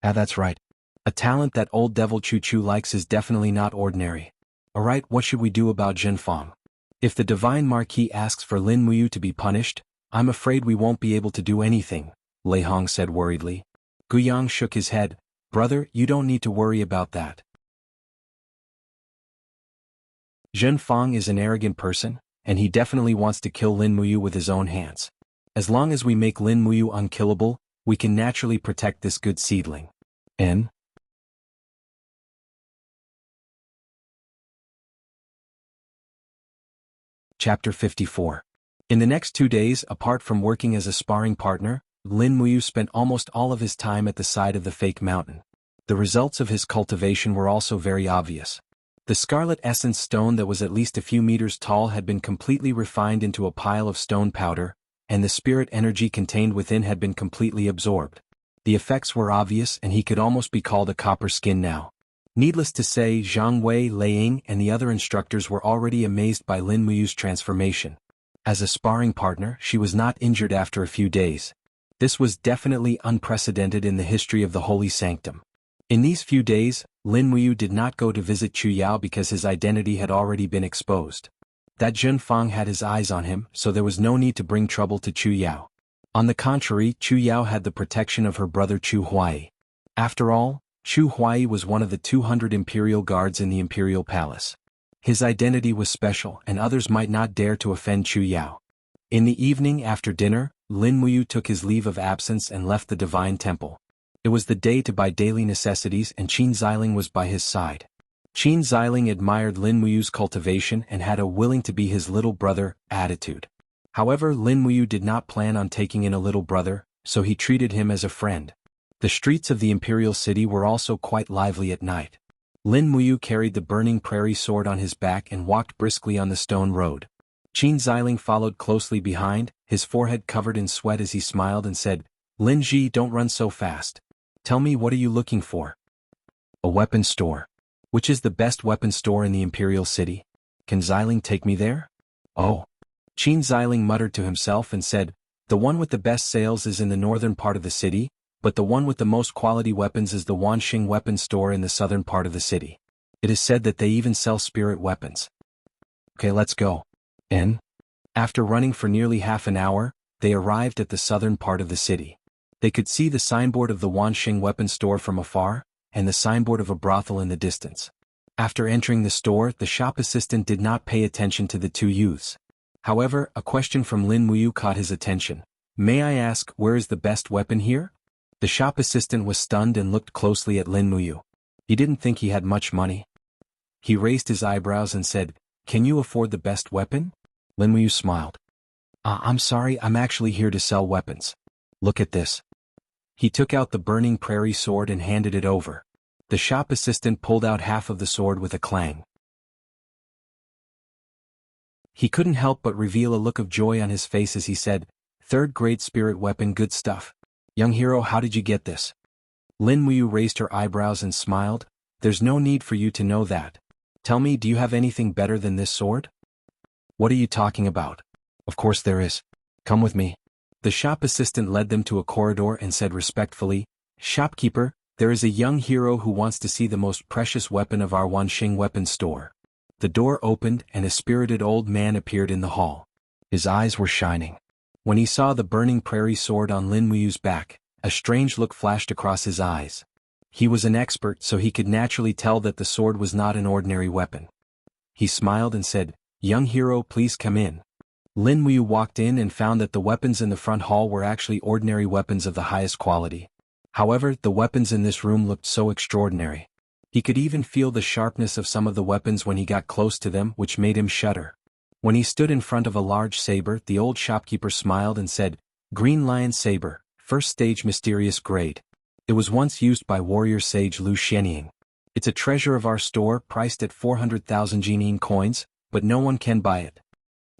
"Ah, that's right. A talent that old devil Chu Chu likes is definitely not ordinary. Alright, what should we do about Jinfang? If the Divine Marquis asks for Lin Muyu to be punished, I'm afraid we won't be able to do anything," Lei Hong said worriedly. Guiyang shook his head. "Brother, you don't need to worry about that. Jinfang is an arrogant person, and he definitely wants to kill Lin Muyu with his own hands. As long as we make Lin Muyu unkillable, we can naturally protect this good seedling." N. Chapter 54. In the next 2 days, apart from working as a sparring partner, Lin Muyu spent almost all of his time at the side of the fake mountain. The results of his cultivation were also very obvious. The scarlet essence stone that was at least a few meters tall had been completely refined into a pile of stone powder, and the spirit energy contained within had been completely absorbed. The effects were obvious, and he could almost be called a copper skin now. Needless to say, Zhang Wei, Lei Ying, and the other instructors were already amazed by Lin Muyu's transformation. As a sparring partner, she was not injured after a few days. This was definitely unprecedented in the history of the Holy Sanctum. In these few days, Lin Muyu did not go to visit Chu Yao because his identity had already been exposed. That Jinfang had his eyes on him, so there was no need to bring trouble to Chu Yao. On the contrary, Chu Yao had the protection of her brother Chu Huai. After all, Chu Huai was one of the 200 imperial guards in the imperial palace. His identity was special, and others might not dare to offend Chu Yao. In the evening after dinner, Lin Muyu took his leave of absence and left the divine temple. It was the day to buy daily necessities and Qin Xiling was by his side. Qin Xiling admired Lin Muyu's cultivation and had a willing-to-be-his-little-brother attitude. However, Lin Muyu did not plan on taking in a little brother, so he treated him as a friend. The streets of the imperial city were also quite lively at night. Lin Muyu carried the burning prairie sword on his back and walked briskly on the stone road. Qin Xiling followed closely behind, his forehead covered in sweat as he smiled and said, "Lin Ji, don't run so fast. Tell me, what are you looking for?" "A weapon store." "Which is the best weapon store in the imperial city? Can Xiling take me there?" "Oh." Qin Xiling muttered to himself and said, "The one with the best sales is in the northern part of the city, but the one with the most quality weapons is the Wanxing weapon store in the southern part of the city. It is said that they even sell spirit weapons." "Okay, let's go." And after running for nearly half an hour, they arrived at the southern part of the city. They could see the signboard of the Wanxing weapon store from afar, and the signboard of a brothel in the distance. After entering the store, the shop assistant did not pay attention to the two youths. However, a question from Lin Muyu caught his attention. "May I ask, where is the best weapon here?" The shop assistant was stunned and looked closely at Lin Muyu. He didn't think he had much money. He raised his eyebrows and said, "Can you afford the best weapon?" Lin Muyu smiled. I'm sorry, I'm actually here to sell weapons. Look at this." He took out the burning prairie sword and handed it over. The shop assistant pulled out half of the sword with a clang. He couldn't help but reveal a look of joy on his face as he said, "Third-grade spirit weapon, good stuff. Young hero, how did you get this?" Lin Muyu raised her eyebrows and smiled. "There's no need for you to know that. Tell me, do you have anything better than this sword?" "What are you talking about?" "Of course there is. Come with me." The shop assistant led them to a corridor and said respectfully, "Shopkeeper, there is a young hero who wants to see the most precious weapon of our Wanxing weapon store." The door opened and a spirited old man appeared in the hall. His eyes were shining. When he saw the burning prairie sword on Lin Muyu's back, a strange look flashed across his eyes. He was an expert, so he could naturally tell that the sword was not an ordinary weapon. He smiled and said, "Young hero, please come in." Lin Muyu walked in and found that the weapons in the front hall were actually ordinary weapons of the highest quality. However, the weapons in this room looked so extraordinary. He could even feel the sharpness of some of the weapons when he got close to them, which made him shudder. When he stood in front of a large saber, the old shopkeeper smiled and said, "Green Lion Saber, first stage mysterious grade. It was once used by warrior sage Lu Xianying. It's a treasure of our store, priced at 400,000 Jianghu coins, but no one can buy it."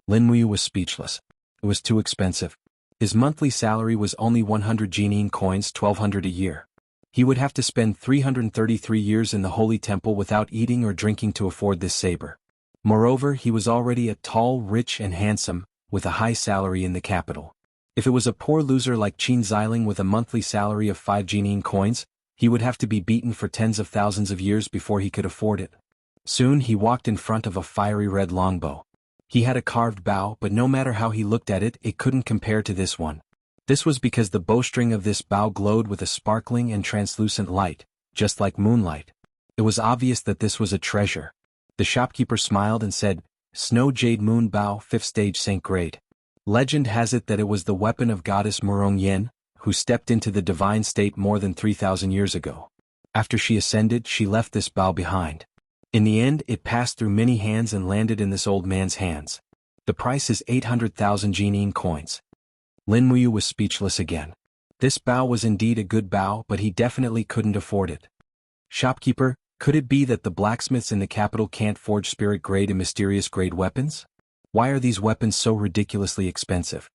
Lin Muyu was speechless. It was too expensive. His monthly salary was only 100 Jianghu coins, 1,200 a year. He would have to spend 333 years in the Holy Temple without eating or drinking to afford this saber. Moreover, he was already a tall, rich and handsome, with a high salary in the capital. If it was a poor loser like Qin Xiling with a monthly salary of 5 Jianghu coins, he would have to be beaten for tens of thousands of years before he could afford it. Soon he walked in front of a fiery red longbow. He had a carved bow, but no matter how he looked at it, it couldn't compare to this one. This was because the bowstring of this bow glowed with a sparkling and translucent light, just like moonlight. It was obvious that this was a treasure. The shopkeeper smiled and said, "Snow Jade Moon Bow, 5th stage St. Grade. Legend has it that it was the weapon of goddess Murong Yen, who stepped into the divine state more than 3,000 years ago. After she ascended, she left this bow behind. In the end, it passed through many hands and landed in this old man's hands. The price is 800,000 Jianghu coins." Lin Muyu was speechless again. This bow was indeed a good bow, but he definitely couldn't afford it. "Shopkeeper, could it be that the blacksmiths in the capital can't forge spirit grade and mysterious grade weapons? Why are these weapons so ridiculously expensive?"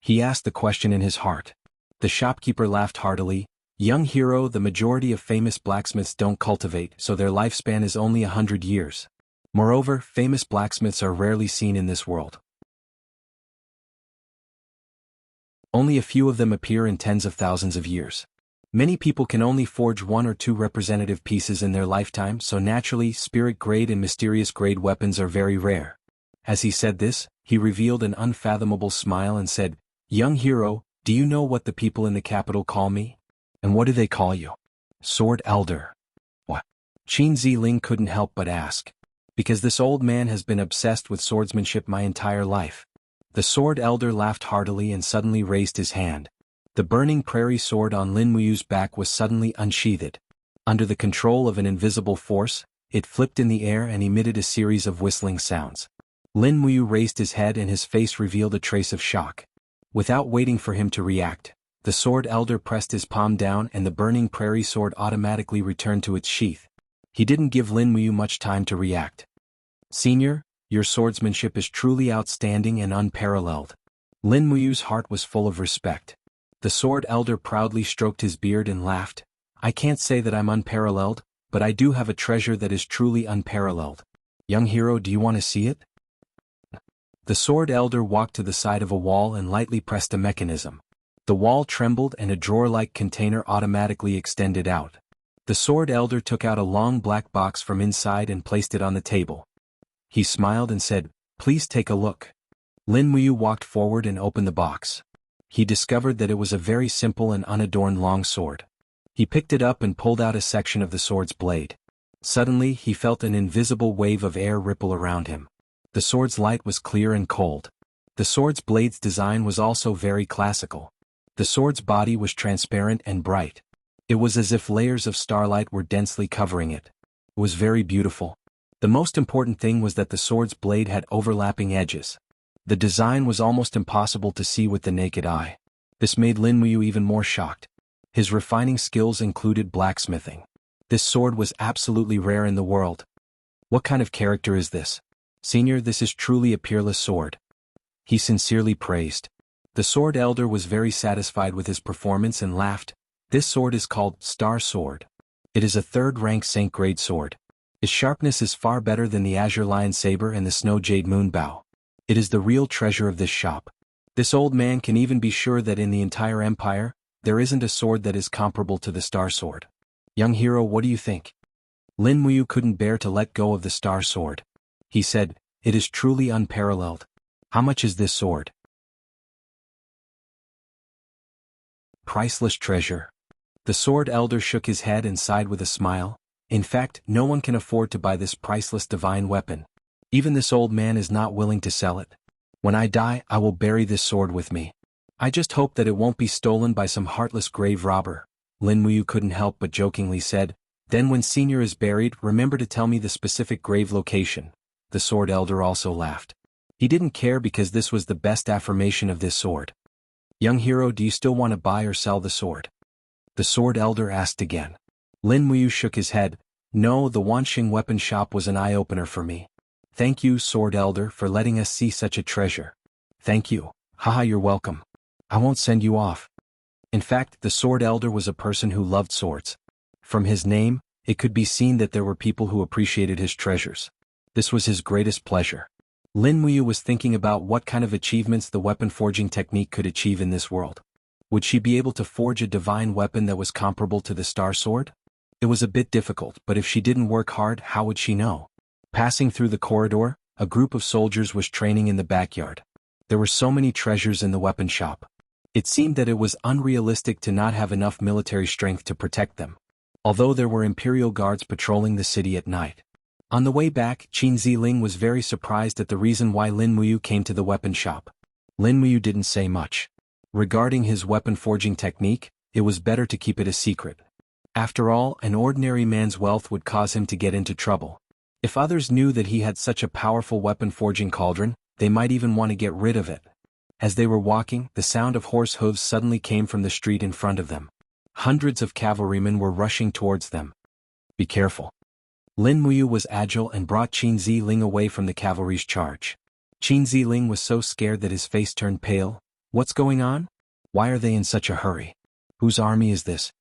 He asked the question in his heart. The shopkeeper laughed heartily. "Young hero, the majority of famous blacksmiths don't cultivate, so their lifespan is only 100 years. Moreover, famous blacksmiths are rarely seen in this world. Only a few of them appear in tens of thousands of years. Many people can only forge 1 or 2 representative pieces in their lifetime, so naturally, spirit grade and mysterious grade weapons are very rare." As he said this, he revealed an unfathomable smile and said, "Young hero, do you know what the people in the capital call me?" "And what do they call you?" "Sword Elder." "What?" Qin Ziling couldn't help but ask. "Because this old man has been obsessed with swordsmanship my entire life." The Sword Elder laughed heartily and suddenly raised his hand. The burning prairie sword on Lin Muyu's back was suddenly unsheathed. Under the control of an invisible force, it flipped in the air and emitted a series of whistling sounds. Lin Muyu raised his head and his face revealed a trace of shock. Without waiting for him to react, the sword elder pressed his palm down and the burning prairie sword automatically returned to its sheath. He didn't give Lin Muyu much time to react. "Senior, your swordsmanship is truly outstanding and unparalleled." Lin Muyu's heart was full of respect. The sword elder proudly stroked his beard and laughed. "I can't say that I'm unparalleled, but I do have a treasure that is truly unparalleled. Young hero, do you want to see it?" The sword elder walked to the side of a wall and lightly pressed a mechanism. The wall trembled and a drawer-like container automatically extended out. The sword elder took out a long black box from inside and placed it on the table. He smiled and said, "Please take a look." Lin Muyu walked forward and opened the box. He discovered that it was a very simple and unadorned long sword. He picked it up and pulled out a section of the sword's blade. Suddenly he felt an invisible wave of air ripple around him. The sword's light was clear and cold. The sword's blade's design was also very classical. The sword's body was transparent and bright. It was as if layers of starlight were densely covering it. It was very beautiful. The most important thing was that the sword's blade had overlapping edges. The design was almost impossible to see with the naked eye. This made Lin Muyu even more shocked. His refining skills included blacksmithing. This sword was absolutely rare in the world. "What kind of character is this? Senior, this is truly a peerless sword," he sincerely praised. The sword elder was very satisfied with his performance and laughed. "This sword is called Star Sword. It is a third-rank Saint-grade sword. Its sharpness is far better than the Azure Lion Saber and the Snow Jade Moonbow. It is the real treasure of this shop. This old man can even be sure that in the entire empire, there isn't a sword that is comparable to the Star Sword. Young hero, what do you think?" Lin Muyu couldn't bear to let go of the Star Sword. He said, "It is truly unparalleled. How much is this sword?" "Priceless treasure." The sword elder shook his head and sighed with a smile. "In fact, no one can afford to buy this priceless divine weapon. Even this old man is not willing to sell it. When I die, I will bury this sword with me. I just hope that it won't be stolen by some heartless grave robber." Lin Muyu couldn't help but jokingly said, "Then when Senior is buried, remember to tell me the specific grave location." The sword elder also laughed. He didn't care because this was the best affirmation of this sword. "Young hero, do you still want to buy or sell the sword?" The sword elder asked again. Lin Muyu shook his head. "No, the Wanxing weapon shop was an eye-opener for me. Thank you, sword elder, for letting us see such a treasure." "Thank you. Haha, you're welcome. I won't send you off." In fact, the sword elder was a person who loved swords. From his name, it could be seen that there were people who appreciated his treasures. This was his greatest pleasure. Lin Muyu was thinking about what kind of achievements the weapon forging technique could achieve in this world. Would she be able to forge a divine weapon that was comparable to the Star Sword? It was a bit difficult, but if she didn't work hard, how would she know? Passing through the corridor, a group of soldiers was training in the backyard. There were so many treasures in the weapon shop. It seemed that it was unrealistic to not have enough military strength to protect them. Although there were imperial guards patrolling the city at night. On the way back, Qin Ziling was very surprised at the reason why Lin Muyu came to the weapon shop. Lin Muyu didn't say much. Regarding his weapon forging technique, it was better to keep it a secret. After all, an ordinary man's wealth would cause him to get into trouble. If others knew that he had such a powerful weapon forging cauldron, they might even want to get rid of it. As they were walking, the sound of horse hooves suddenly came from the street in front of them. Hundreds of cavalrymen were rushing towards them. "Be careful." Lin Muyu was agile and brought Qin Ziling away from the cavalry's charge. Qin Ziling was so scared that his face turned pale. "What's going on? Why are they in such a hurry? Whose army is this?"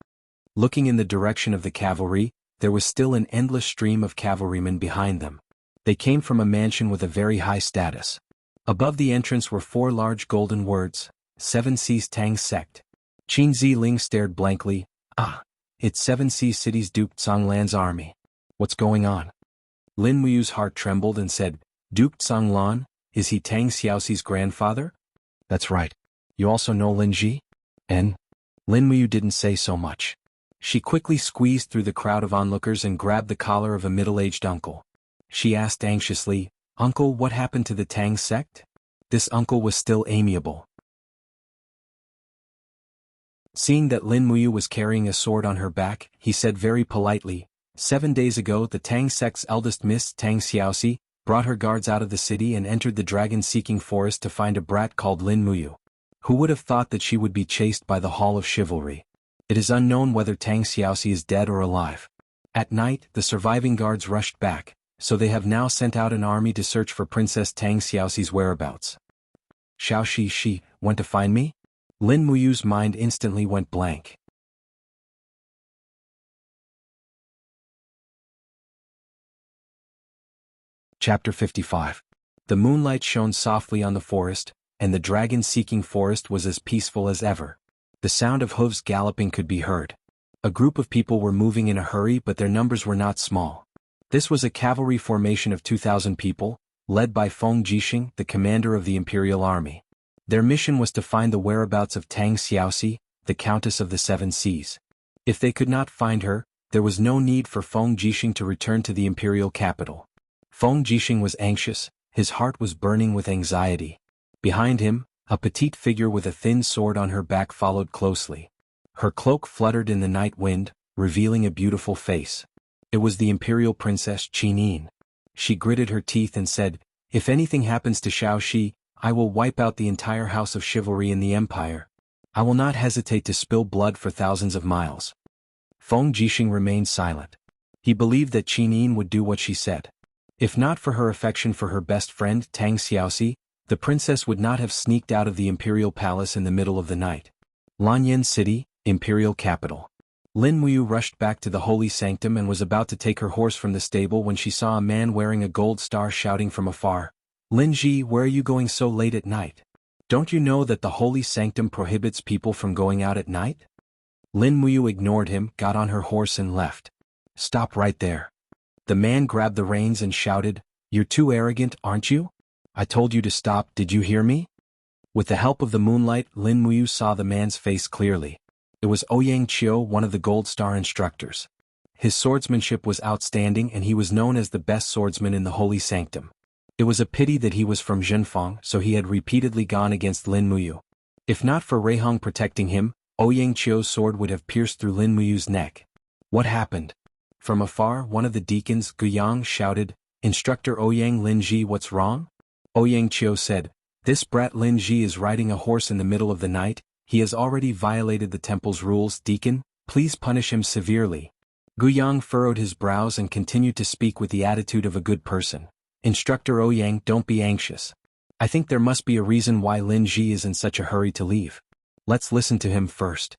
Looking in the direction of the cavalry, there was still an endless stream of cavalrymen behind them. They came from a mansion with a very high status. Above the entrance were 4 large golden words, 7 Seas Tang Sect. Qin Ziling stared blankly. "Ah, it's 7 Seas City's Duke Zhonglan's army. What's going on?" Lin Muyu's heart trembled and said, "Duke Zhonglan, is he Tang Xiaoxi's grandfather?" "That's right. You also know Lin Ji?" "And?" Lin Muyu didn't say so much. She quickly squeezed through the crowd of onlookers and grabbed the collar of a middle-aged uncle. She asked anxiously, "Uncle, what happened to the Tang sect?" This uncle was still amiable. Seeing that Lin Muyu was carrying a sword on her back, he said very politely, 7 days ago the Tang sect's eldest miss, Tang Xiaoxi, brought her guards out of the city and entered the dragon-seeking forest to find a brat called Lin Muyu. Who would have thought that she would be chased by the Hall of Chivalry? It is unknown whether Tang Xiaoxi is dead or alive. At night, the surviving guards rushed back, so they have now sent out an army to search for Princess Tang Xiaoxi's whereabouts. Xiaoxi she went to find me? Lin Muyu's mind instantly went blank. Chapter 55. The moonlight shone softly on the forest, and the dragon-seeking forest was as peaceful as ever. The sound of hooves galloping could be heard. A group of people were moving in a hurry, but their numbers were not small. This was a cavalry formation of 2,000 people, led by Feng Jixing, the commander of the Imperial Army. Their mission was to find the whereabouts of Tang Xiaoxi, the Countess of the Seven Seas. If they could not find her, there was no need for Feng Jixing to return to the imperial capital. Feng Jixing was anxious, his heart was burning with anxiety. Behind him, a petite figure with a thin sword on her back followed closely. Her cloak fluttered in the night wind, revealing a beautiful face. It was the imperial princess Qinin. She gritted her teeth and said, "If anything happens to Xiaoxi, I will wipe out the entire house of chivalry in the empire. I will not hesitate to spill blood for thousands of miles." Feng Jixing remained silent. He believed that Qinin would do what she said. If not for her affection for her best friend Tang Xiaoxi, the princess would not have sneaked out of the imperial palace in the middle of the night. Lanyan City, imperial capital. Lin Muyu rushed back to the holy sanctum and was about to take her horse from the stable when she saw a man wearing a gold star shouting from afar, "Lin Ji, where are you going so late at night? Don't you know that the holy sanctum prohibits people from going out at night?" Lin Muyu ignored him, got on her horse and left. "Stop right there." The man grabbed the reins and shouted, "You're too arrogant, aren't you? I told you to stop, did you hear me?" With the help of the moonlight, Lin Muyu saw the man's face clearly. It was Ouyang Qiu, one of the Gold Star instructors. His swordsmanship was outstanding and he was known as the best swordsman in the holy sanctum. It was a pity that he was from Zhenfang, so he had repeatedly gone against Lin Muyu. If not for Reihong protecting him, Ouyang Qiu's sword would have pierced through Lin Muyu's neck. What happened? From afar, one of the deacons, Guyang, shouted, "Instructor Ouyang Lin Ji, what's wrong?" Ouyang Qiu said, "This brat Lin Ji is riding a horse in the middle of the night. He has already violated the temple's rules. Deacon, please punish him severely." Guyang furrowed his brows and continued to speak with the attitude of a good person. "Instructor Ouyang, don't be anxious. I think there must be a reason why Lin Ji is in such a hurry to leave. Let's listen to him first."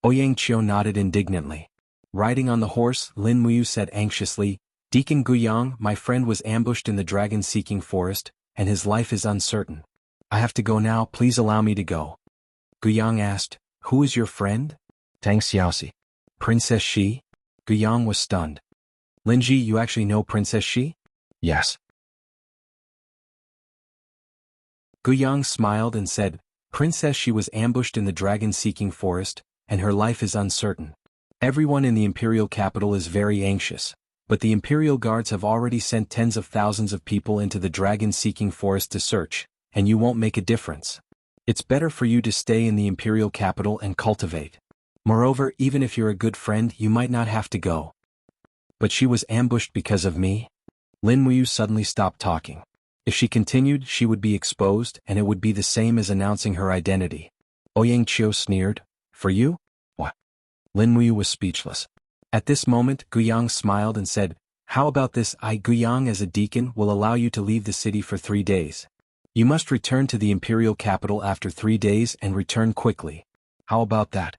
Ouyang Qiu nodded indignantly. Riding on the horse, Lin Muyu said anxiously, "Deacon Guyang, my friend was ambushed in the dragon-seeking forest, and his life is uncertain. I have to go now, please allow me to go." Guyang asked, "Who is your friend?" "Tang Xiaoxi." "Princess Shi?" Guyang was stunned. "Lin Ji, you actually know Princess Shi?" "Yes." Guyang smiled and said, "Princess Shi was ambushed in the dragon-seeking forest, and her life is uncertain. Everyone in the imperial capital is very anxious, but the imperial guards have already sent tens of thousands of people into the dragon-seeking forest to search, and you won't make a difference. It's better for you to stay in the imperial capital and cultivate. Moreover, even if you're a good friend, you might not have to go." "But she was ambushed because of me?" Lin Muyu suddenly stopped talking. If she continued, she would be exposed, and it would be the same as announcing her identity. Ouyang Qiu sneered, "For you? What?" Lin Muyu was speechless. At this moment, Guyang smiled and said, "How about this? I, Guyang, as a deacon, will allow you to leave the city for 3 days. You must return to the imperial capital after 3 days and return quickly. How about that?"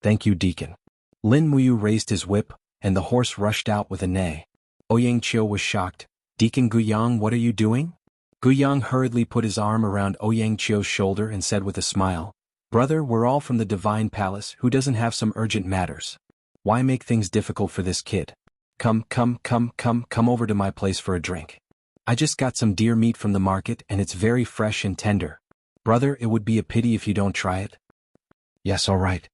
"Thank you, deacon." Lin Muyu raised his whip, and the horse rushed out with a neigh. Ouyang Qiu was shocked. "Deacon Guyang, what are you doing?" Guyang hurriedly put his arm around Ouyang Qiu's shoulder and said with a smile, "Brother, we're all from the Divine Palace. Who doesn't have some urgent matters? Why make things difficult for this kid? Come over to my place for a drink. I just got some deer meat from the market and it's very fresh and tender. Brother, it would be a pity if you don't try it." "Yes, all right."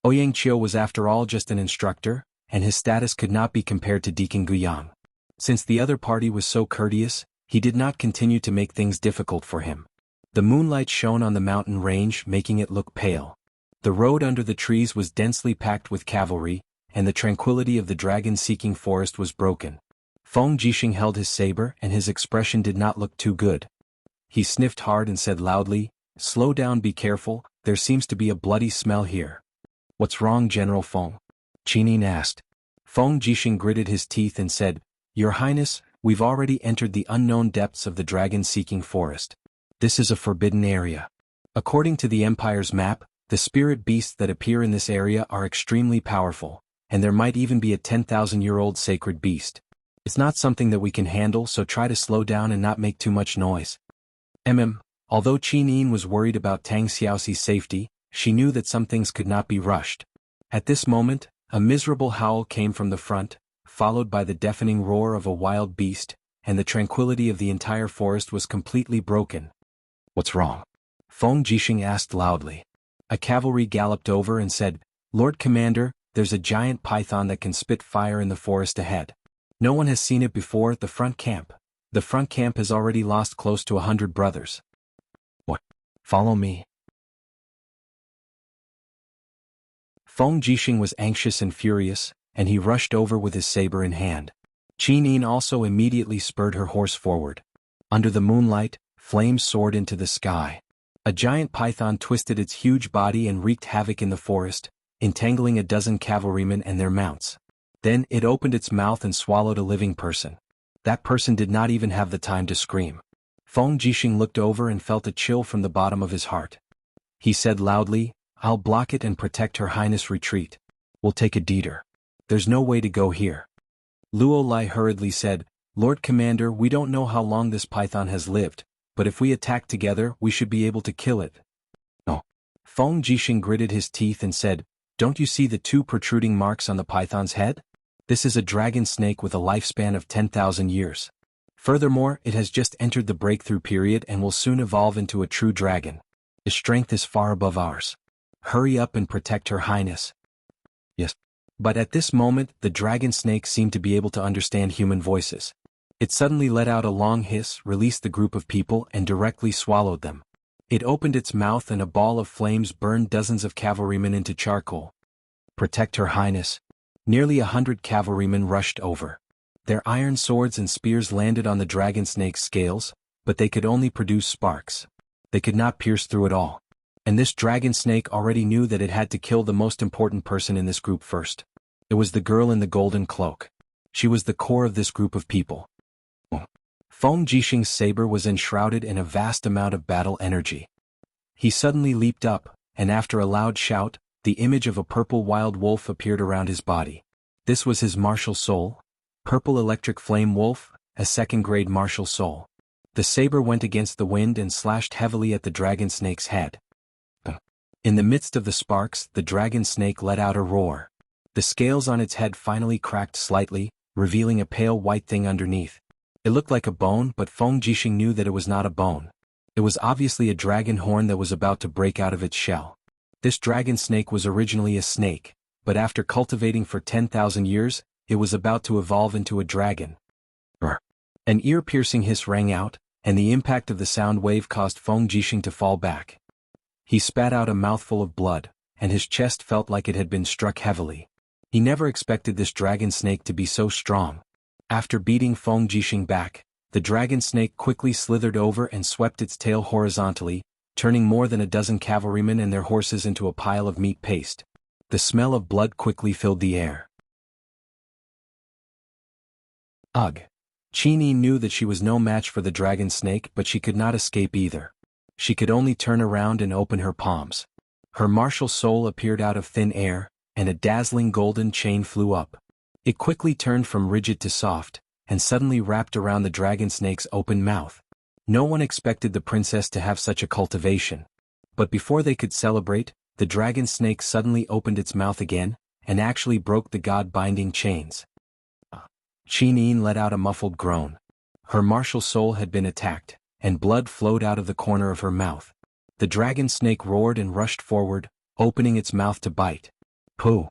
Ouyang Qiu was after all just an instructor, and his status could not be compared to Deacon Guyang. Since the other party was so courteous, he did not continue to make things difficult for him. The moonlight shone on the mountain range, making it look pale. The road under the trees was densely packed with cavalry, and the tranquility of the dragon-seeking forest was broken. Feng Jixing held his saber and his expression did not look too good. He sniffed hard and said loudly, "Slow down, be careful, there seems to be a bloody smell here." "What's wrong, General Feng?" Qinin asked. Feng Jixing gritted his teeth and said, "Your Highness, we've already entered the unknown depths of the dragon-seeking forest. This is a forbidden area. According to the Empire's map, the spirit beasts that appear in this area are extremely powerful, and there might even be a 10,000-year-old sacred beast. It's not something that we can handle, so try to slow down and not make too much noise." Although Qinin was worried about Tang Xiaoxi's safety, she knew that some things could not be rushed. At this moment, a miserable howl came from the front, followed by the deafening roar of a wild beast, and the tranquility of the entire forest was completely broken. "What's wrong?" Feng Jixing asked loudly. A cavalry galloped over and said, "Lord Commander, there's a giant python that can spit fire in the forest ahead. No one has seen it before. The front camp has already lost close to 100 brothers." "What? Follow me." Feng Jixing was anxious and furious, and he rushed over with his saber in hand. Qinin also immediately spurred her horse forward. Under the moonlight, flames soared into the sky. A giant python twisted its huge body and wreaked havoc in the forest, entangling a dozen cavalrymen and their mounts. Then it opened its mouth and swallowed a living person. That person did not even have the time to scream. Feng Jixing looked over and felt a chill from the bottom of his heart. He said loudly, "I'll block it and protect Her Highness' retreat. We'll take a detour. There's no way to go here." Luo Lai hurriedly said, "Lord Commander, we don't know how long this python has lived, but if we attack together, we should be able to kill it." "No." Feng Jixing gritted his teeth and said, "Don't you see the two protruding marks on the python's head? This is a dragon snake with a lifespan of 10,000 years. Furthermore, it has just entered the breakthrough period and will soon evolve into a true dragon. Its strength is far above ours. Hurry up and protect Her Highness." "Yes." But at this moment, the dragon snake seemed to be able to understand human voices. It suddenly let out a long hiss, released the group of people, and directly swallowed them. It opened its mouth and a ball of flames burned dozens of cavalrymen into charcoal. "Protect Her Highness." Nearly 100 cavalrymen rushed over. Their iron swords and spears landed on the dragon snake's scales, but they could only produce sparks. They could not pierce through it all. And this dragon snake already knew that it had to kill the most important person in this group first. It was the girl in the golden cloak. She was the core of this group of people. Feng Jixing's saber was enshrouded in a vast amount of battle energy. He suddenly leaped up, and after a loud shout, the image of a purple wild wolf appeared around his body. This was his martial soul, Purple Electric Flame Wolf, a second-grade martial soul. The saber went against the wind and slashed heavily at the dragon snake's head. In the midst of the sparks, the dragon snake let out a roar. The scales on its head finally cracked slightly, revealing a pale white thing underneath. It looked like a bone, but Feng Jixing knew that it was not a bone. It was obviously a dragon horn that was about to break out of its shell. This dragon snake was originally a snake, but after cultivating for 10,000 years, it was about to evolve into a dragon. An ear-piercing hiss rang out, and the impact of the sound wave caused Feng Jixing to fall back. He spat out a mouthful of blood, and his chest felt like it had been struck heavily. He never expected this dragon snake to be so strong. After beating Feng Jixing back, the dragon snake quickly slithered over and swept its tail horizontally, turning more than a dozen cavalrymen and their horses into a pile of meat paste. The smell of blood quickly filled the air. Ugh! Qinin knew that she was no match for the dragon snake, but she could not escape either. She could only turn around and open her palms. Her martial soul appeared out of thin air, and a dazzling golden chain flew up. It quickly turned from rigid to soft, and suddenly wrapped around the dragon snake's open mouth. No one expected the princess to have such a cultivation. But before they could celebrate, the dragon snake suddenly opened its mouth again, and actually broke the god-binding chains. Qinin let out a muffled groan. Her martial soul had been attacked, and blood flowed out of the corner of her mouth. The dragon snake roared and rushed forward, opening its mouth to bite. Pooh!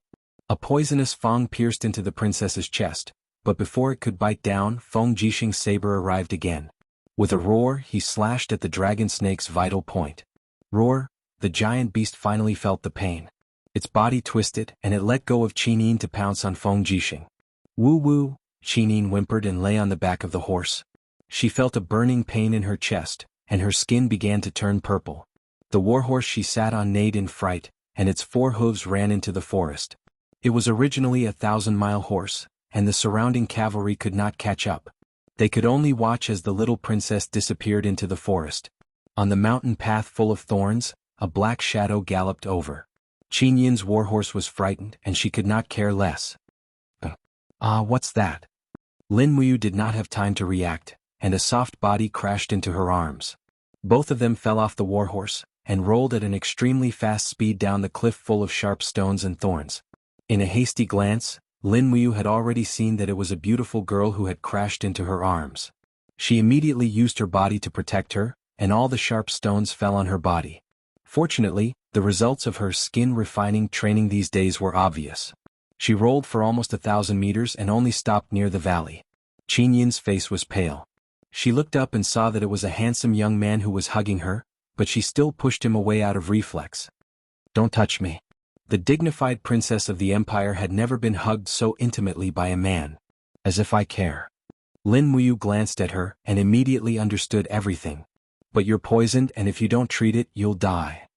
A poisonous fang pierced into the princess's chest, but before it could bite down, Feng Jixing's saber arrived again. With a roar, he slashed at the dragon snake's vital point. Roar! the giant beast finally felt the pain. Its body twisted, and it let go of Qinyin to pounce on Feng Jixing. Woo-woo, Qinyin whimpered and lay on the back of the horse. She felt a burning pain in her chest, and her skin began to turn purple. The warhorse she sat on neighed in fright, and its 4 hooves ran into the forest. It was originally a 1,000-mile horse, and the surrounding cavalry could not catch up. They could only watch as the little princess disappeared into the forest. On the mountain path full of thorns, a black shadow galloped over. Qinyin's warhorse was frightened, and she could not care less. What's that? Lin Muyu did not have time to react, and a soft body crashed into her arms. Both of them fell off the warhorse, and rolled at an extremely fast speed down the cliff full of sharp stones and thorns. In a hasty glance, Lin Muyu had already seen that it was a beautiful girl who had crashed into her arms. She immediately used her body to protect her, and all the sharp stones fell on her body. Fortunately, the results of her skin refining training these days were obvious. She rolled for almost 1,000 meters and only stopped near the valley. Qinyin's face was pale. She looked up and saw that it was a handsome young man who was hugging her, but she still pushed him away out of reflex. "Don't touch me." The dignified princess of the empire had never been hugged so intimately by a man. "As if I care." Lin Muyu glanced at her and immediately understood everything. "But you're poisoned, and if you don't treat it, you'll die."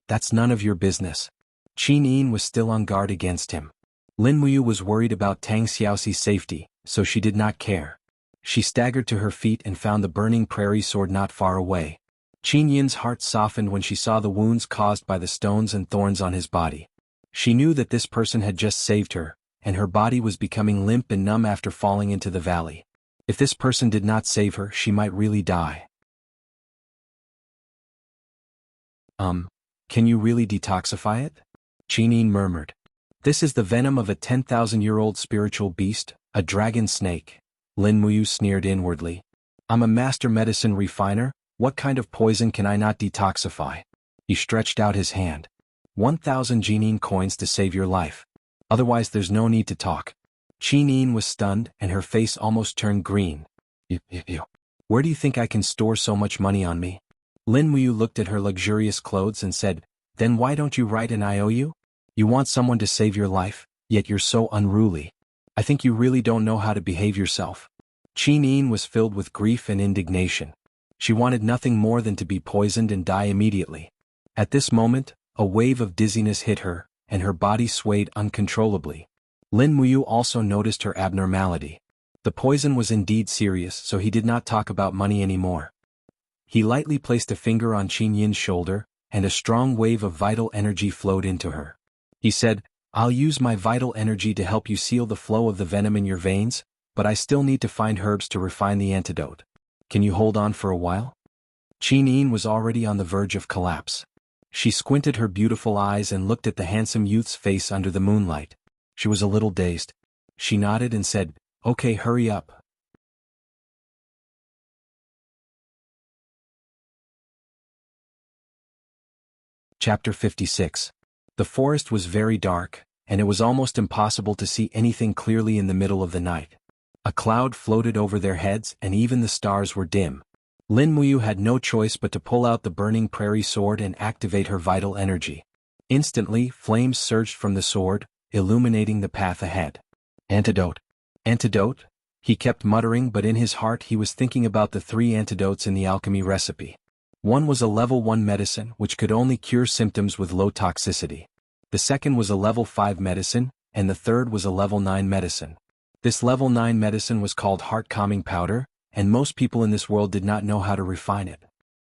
"That's none of your business." Qin was still on guard against him. Lin Muyu was worried about Tang Xiaoxi's safety, so she did not care. She staggered to her feet and found the burning prairie sword not far away. Qinyin's heart softened when she saw the wounds caused by the stones and thorns on his body. She knew that this person had just saved her, and her body was becoming limp and numb after falling into the valley. If this person did not save her, she might really die. Can you really detoxify it?" Qinyin murmured. "This is the venom of a 10,000-year-old spiritual beast, a dragon snake." Lin Muyu sneered inwardly. "I'm a master medicine refiner, what kind of poison can I not detoxify?" He stretched out his hand. 1,000 Jinin coins to save your life. Otherwise there's no need to talk. Qinyin was stunned, and her face almost turned green. Where do you think I can store so much money on me?" Lin Muyu looked at her luxurious clothes and said, "Then why don't you write an IOU? You want someone to save your life, yet you're so unruly. I think you really don't know how to behave yourself." Qinyin was filled with grief and indignation. She wanted nothing more than to be poisoned and die immediately. At this moment, a wave of dizziness hit her, and her body swayed uncontrollably. Lin Muyu also noticed her abnormality. The poison was indeed serious, so he did not talk about money anymore. He lightly placed a finger on Qinyin's shoulder, and a strong wave of vital energy flowed into her. He said, "I'll use my vital energy to help you seal the flow of the venom in your veins, but I still need to find herbs to refine the antidote. Can you hold on for a while?" Qinyin was already on the verge of collapse. She squinted her beautiful eyes and looked at the handsome youth's face under the moonlight. She was a little dazed. She nodded and said, "Okay, hurry up." Chapter 56. The forest was very dark, and it was almost impossible to see anything clearly in the middle of the night. A cloud floated over their heads, and even the stars were dim. Lin Muyu had no choice but to pull out the burning prairie sword and activate her vital energy. Instantly, flames surged from the sword, illuminating the path ahead. "Antidote. Antidote?" He kept muttering, but in his heart he was thinking about the 3 antidotes in the alchemy recipe. One was a level 1 medicine which could only cure symptoms with low toxicity. The second was a level 5 medicine, and the third was a level 9 medicine. This level 9 medicine was called heart-calming powder, and most people in this world did not know how to refine it.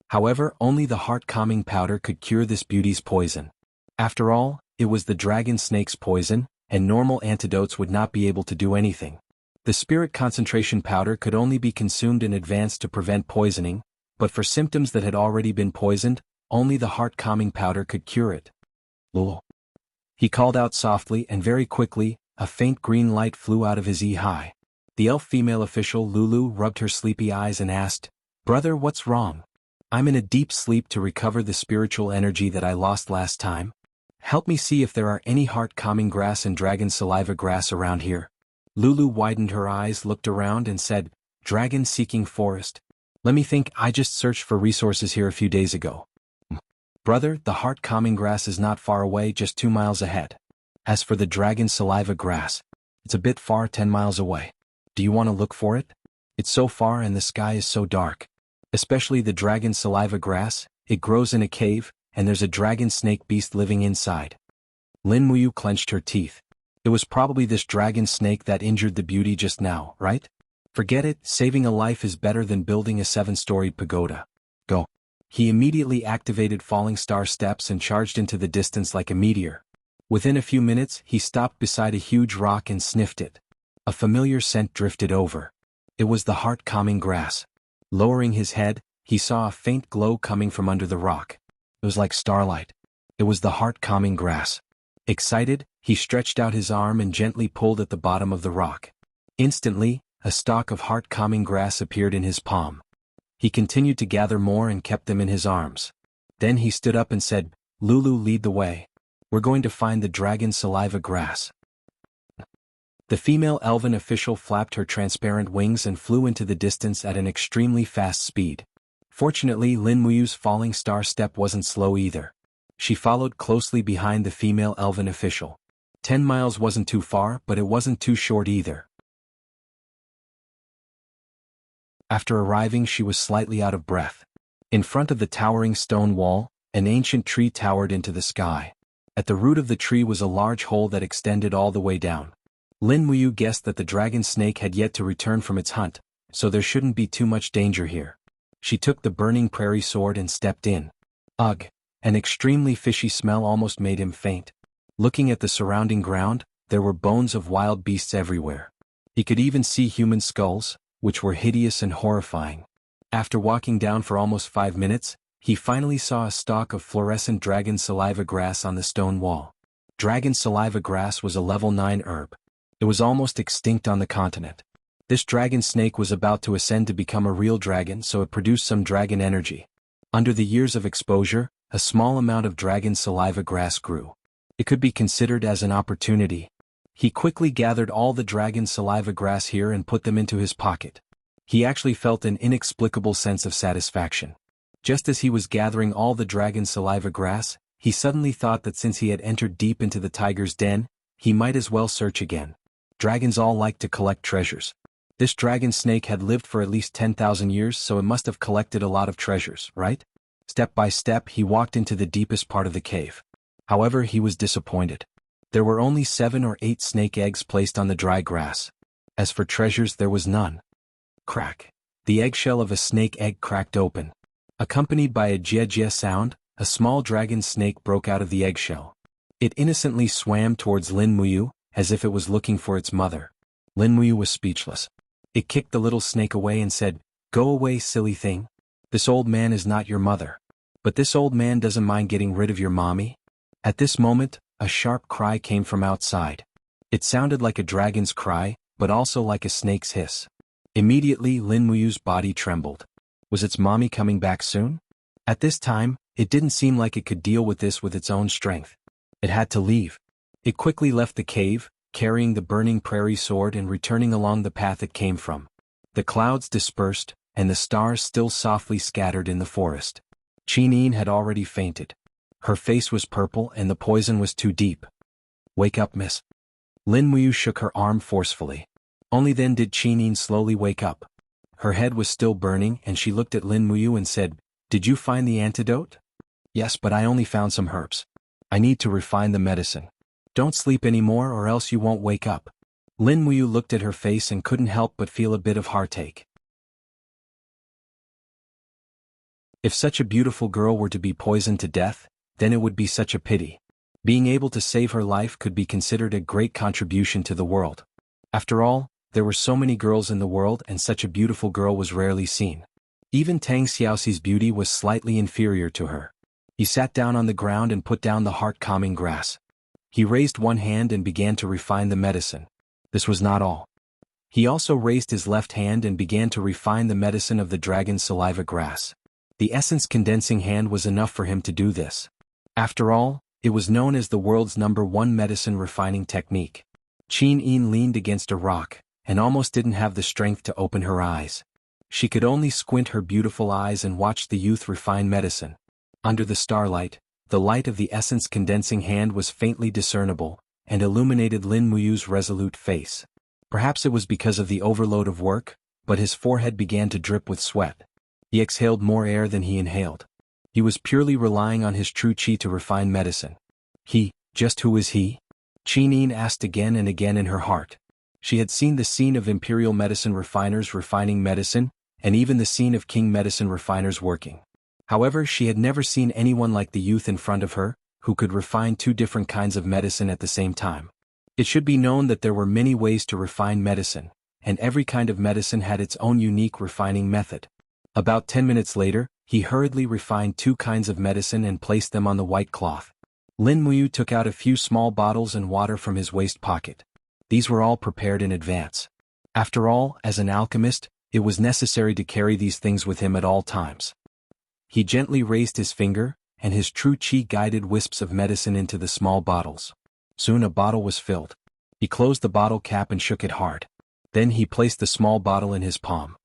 However, only the heart-calming powder could cure this beauty's poison. After all, it was the dragon snake's poison, and normal antidotes would not be able to do anything. The spirit concentration powder could only be consumed in advance to prevent poisoning, but for symptoms that had already been poisoned, only the heart-calming powder could cure it. "Lul." He called out softly, and very quickly, a faint green light flew out of his eye. The elf female official Lulu rubbed her sleepy eyes and asked, "Brother, what's wrong?" "I'm in a deep sleep to recover the spiritual energy that I lost last time. Help me see if there are any heart-calming grass and dragon saliva grass around here." Lulu widened her eyes, looked around, and said, "Dragon-seeking forest. Let me think, I just searched for resources here a few days ago." Brother, the heart-calming grass is not far away, just 2 miles ahead. As for the dragon saliva grass, it's a bit far, 10 miles away. Do you want to look for it? It's so far and the sky is so dark. Especially the dragon saliva grass, it grows in a cave, and there's a dragon snake beast living inside. Lin Muyu clenched her teeth. It was probably this dragon snake that injured the beauty just now, right? Forget it, saving a life is better than building a 7-storied pagoda. Go. He immediately activated falling star steps and charged into the distance like a meteor. Within a few minutes, he stopped beside a huge rock and sniffed it. A familiar scent drifted over. It was the heart-calming grass. Lowering his head, he saw a faint glow coming from under the rock. It was like starlight. It was the heart-calming grass. Excited, he stretched out his arm and gently pulled at the bottom of the rock. Instantly, a stalk of heart-calming grass appeared in his palm. He continued to gather more and kept them in his arms. Then he stood up and said, "Lulu, lead the way. We're going to find the dragon saliva grass." The female elven official flapped her transparent wings and flew into the distance at an extremely fast speed. Fortunately, Lin Muyu's falling star step wasn't slow either. She followed closely behind the female elven official. 10 miles wasn't too far, but it wasn't too short either. After arriving, she was slightly out of breath. In front of the towering stone wall, an ancient tree towered into the sky. At the root of the tree was a large hole that extended all the way down. Lin Muyu guessed that the dragon snake had yet to return from its hunt, so there shouldn't be too much danger here. She took the burning prairie sword and stepped in. Ugh! An extremely fishy smell almost made him faint. Looking at the surrounding ground, there were bones of wild beasts everywhere. He could even see human skulls, which were hideous and horrifying. After walking down for almost 5 minutes, he finally saw a stalk of fluorescent dragon saliva grass on the stone wall. Dragon saliva grass was a level 9 herb. It was almost extinct on the continent. This dragon snake was about to ascend to become a real dragon, so it produced some dragon energy. Under the years of exposure, a small amount of dragon saliva grass grew. It could be considered as an opportunity. He quickly gathered all the dragon saliva grass here and put them into his pocket. He actually felt an inexplicable sense of satisfaction. Just as he was gathering all the dragon saliva grass, he suddenly thought that since he had entered deep into the tiger's den, he might as well search again. Dragons all like to collect treasures. This dragon snake had lived for at least 10,000 years, so it must have collected a lot of treasures, right? Step by step, he walked into the deepest part of the cave. However, he was disappointed. There were only 7 or 8 snake eggs placed on the dry grass. As for treasures, there was none. Crack. The eggshell of a snake egg cracked open. Accompanied by a jia-jia sound, a small dragon snake broke out of the eggshell. It innocently swam towards Lin Muyu, as if it was looking for its mother. Lin Muyu was speechless. It kicked the little snake away and said, "Go away, silly thing. This old man is not your mother. But this old man doesn't mind getting rid of your mommy." At this moment, a sharp cry came from outside. It sounded like a dragon's cry, but also like a snake's hiss. Immediately, Lin Muyu's body trembled. Was its mommy coming back soon? At this time, it didn't seem like it could deal with this with its own strength. It had to leave. It quickly left the cave, carrying the burning prairie sword and returning along the path it came from. The clouds dispersed, and the stars still softly scattered in the forest. Qin had already fainted. Her face was purple and the poison was too deep. "Wake up, miss." Lin Muyu shook her arm forcefully. Only then did Qin slowly wake up. Her head was still burning and she looked at Lin Muyu and said, "Did you find the antidote?" "Yes, but I only found some herbs. I need to refine the medicine. Don't sleep anymore or else you won't wake up." Lin Muyu looked at her face and couldn't help but feel a bit of heartache. If such a beautiful girl were to be poisoned to death, then it would be such a pity. Being able to save her life could be considered a great contribution to the world. After all, there were so many girls in the world and such a beautiful girl was rarely seen. Even Tang Xiaoxi's beauty was slightly inferior to her. He sat down on the ground and put down the heart-calming grass. He raised one hand and began to refine the medicine. This was not all. He also raised his left hand and began to refine the medicine of the dragon saliva grass. The essence condensing hand was enough for him to do this. After all, it was known as the world's #1 medicine refining technique. Qin leaned against a rock, and almost didn't have the strength to open her eyes. She could only squint her beautiful eyes and watch the youth refine medicine. Under the starlight, the light of the essence condensing hand was faintly discernible, and illuminated Lin Muyu's resolute face. Perhaps it was because of the overload of work, but his forehead began to drip with sweat. He exhaled more air than he inhaled. He was purely relying on his true qi to refine medicine. Just who is he? Qi asked again and again in her heart. She had seen the scene of imperial medicine refiners refining medicine, and even the scene of king medicine refiners working. However, she had never seen anyone like the youth in front of her, who could refine two different kinds of medicine at the same time. It should be known that there were many ways to refine medicine, and every kind of medicine had its own unique refining method. About 10 minutes later, he hurriedly refined two kinds of medicine and placed them on the white cloth. Lin Muyu took out a few small bottles and water from his waist pocket. These were all prepared in advance. After all, as an alchemist, it was necessary to carry these things with him at all times. He gently raised his finger, and his true qi guided wisps of medicine into the small bottles. Soon a bottle was filled. He closed the bottle cap and shook it hard. Then he placed the small bottle in his palm.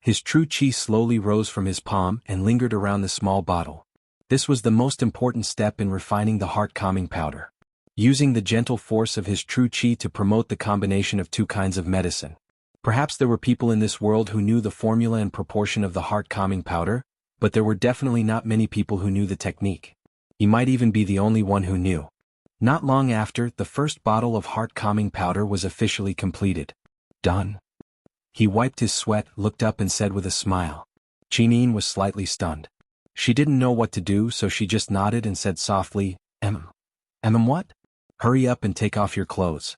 His true qi slowly rose from his palm and lingered around the small bottle. This was the most important step in refining the heart-calming powder. Using the gentle force of his true qi to promote the combination of two kinds of medicine. Perhaps there were people in this world who knew the formula and proportion of the heart-calming powder, but there were definitely not many people who knew the technique. He might even be the only one who knew. Not long after, the first bottle of heart-calming powder was officially completed. Done. He wiped his sweat, looked up and said with a smile. Qi was slightly stunned. She didn't know what to do, so she just nodded and said softly, what? Hurry up and take off your clothes.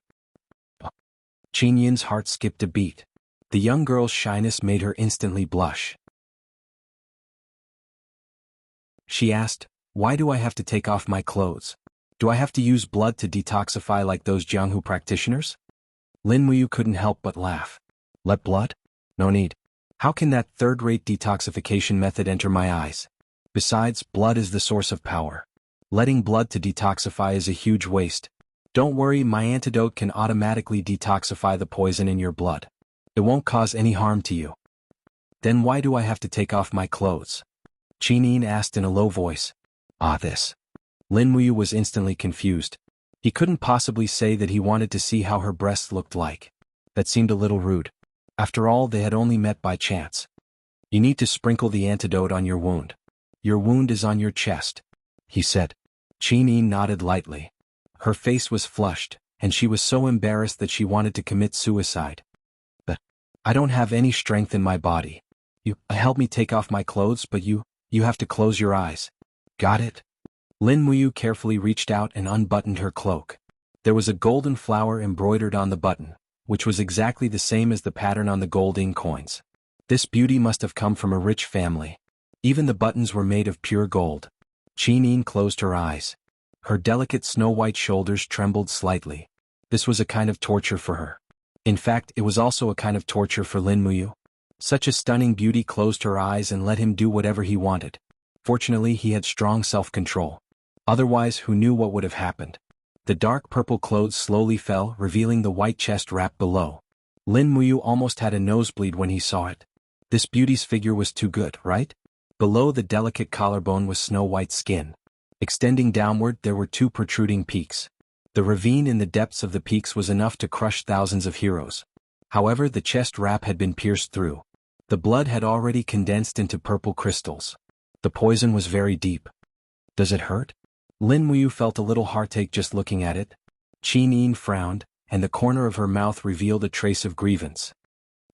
Qi heart skipped a beat. The young girl's shyness made her instantly blush. She asked, why do I have to take off my clothes? Do I have to use blood to detoxify like those Jianghu practitioners? Lin Muyu couldn't help but laugh. Let blood? No need. How can that third-rate detoxification method enter my eyes? Besides, blood is the source of power. Letting blood to detoxify is a huge waste. Don't worry, my antidote can automatically detoxify the poison in your blood. It won't cause any harm to you. Then why do I have to take off my clothes? Qi asked in a low voice. This. Lin Muyu was instantly confused. He couldn't possibly say that he wanted to see how her breasts looked like. That seemed a little rude. After all, they had only met by chance. You need to sprinkle the antidote on your wound. Your wound is on your chest, he said. Qi nodded lightly. Her face was flushed, and she was so embarrassed that she wanted to commit suicide. But I don't have any strength in my body. You help me take off my clothes, but you have to close your eyes. Got it? Lin Muyu carefully reached out and unbuttoned her cloak. There was a golden flower embroidered on the button, which was exactly the same as the pattern on the gold ink coins. This beauty must have come from a rich family. Even the buttons were made of pure gold. Qi closed her eyes. Her delicate snow-white shoulders trembled slightly. This was a kind of torture for her. In fact, it was also a kind of torture for Lin Muyu. Such a stunning beauty closed her eyes and let him do whatever he wanted. Fortunately, he had strong self-control. Otherwise, who knew what would have happened? The dark purple clothes slowly fell, revealing the white chest wrap below. Lin Muyu almost had a nosebleed when he saw it. This beauty's figure was too good, right? Below the delicate collarbone was snow-white skin. Extending downward, there were two protruding peaks. The ravine in the depths of the peaks was enough to crush thousands of heroes. However, the chest wrap had been pierced through. The blood had already condensed into purple crystals. The poison was very deep. Does it hurt? Lin Muyu felt a little heartache just looking at it. Qi frowned, and the corner of her mouth revealed a trace of grievance.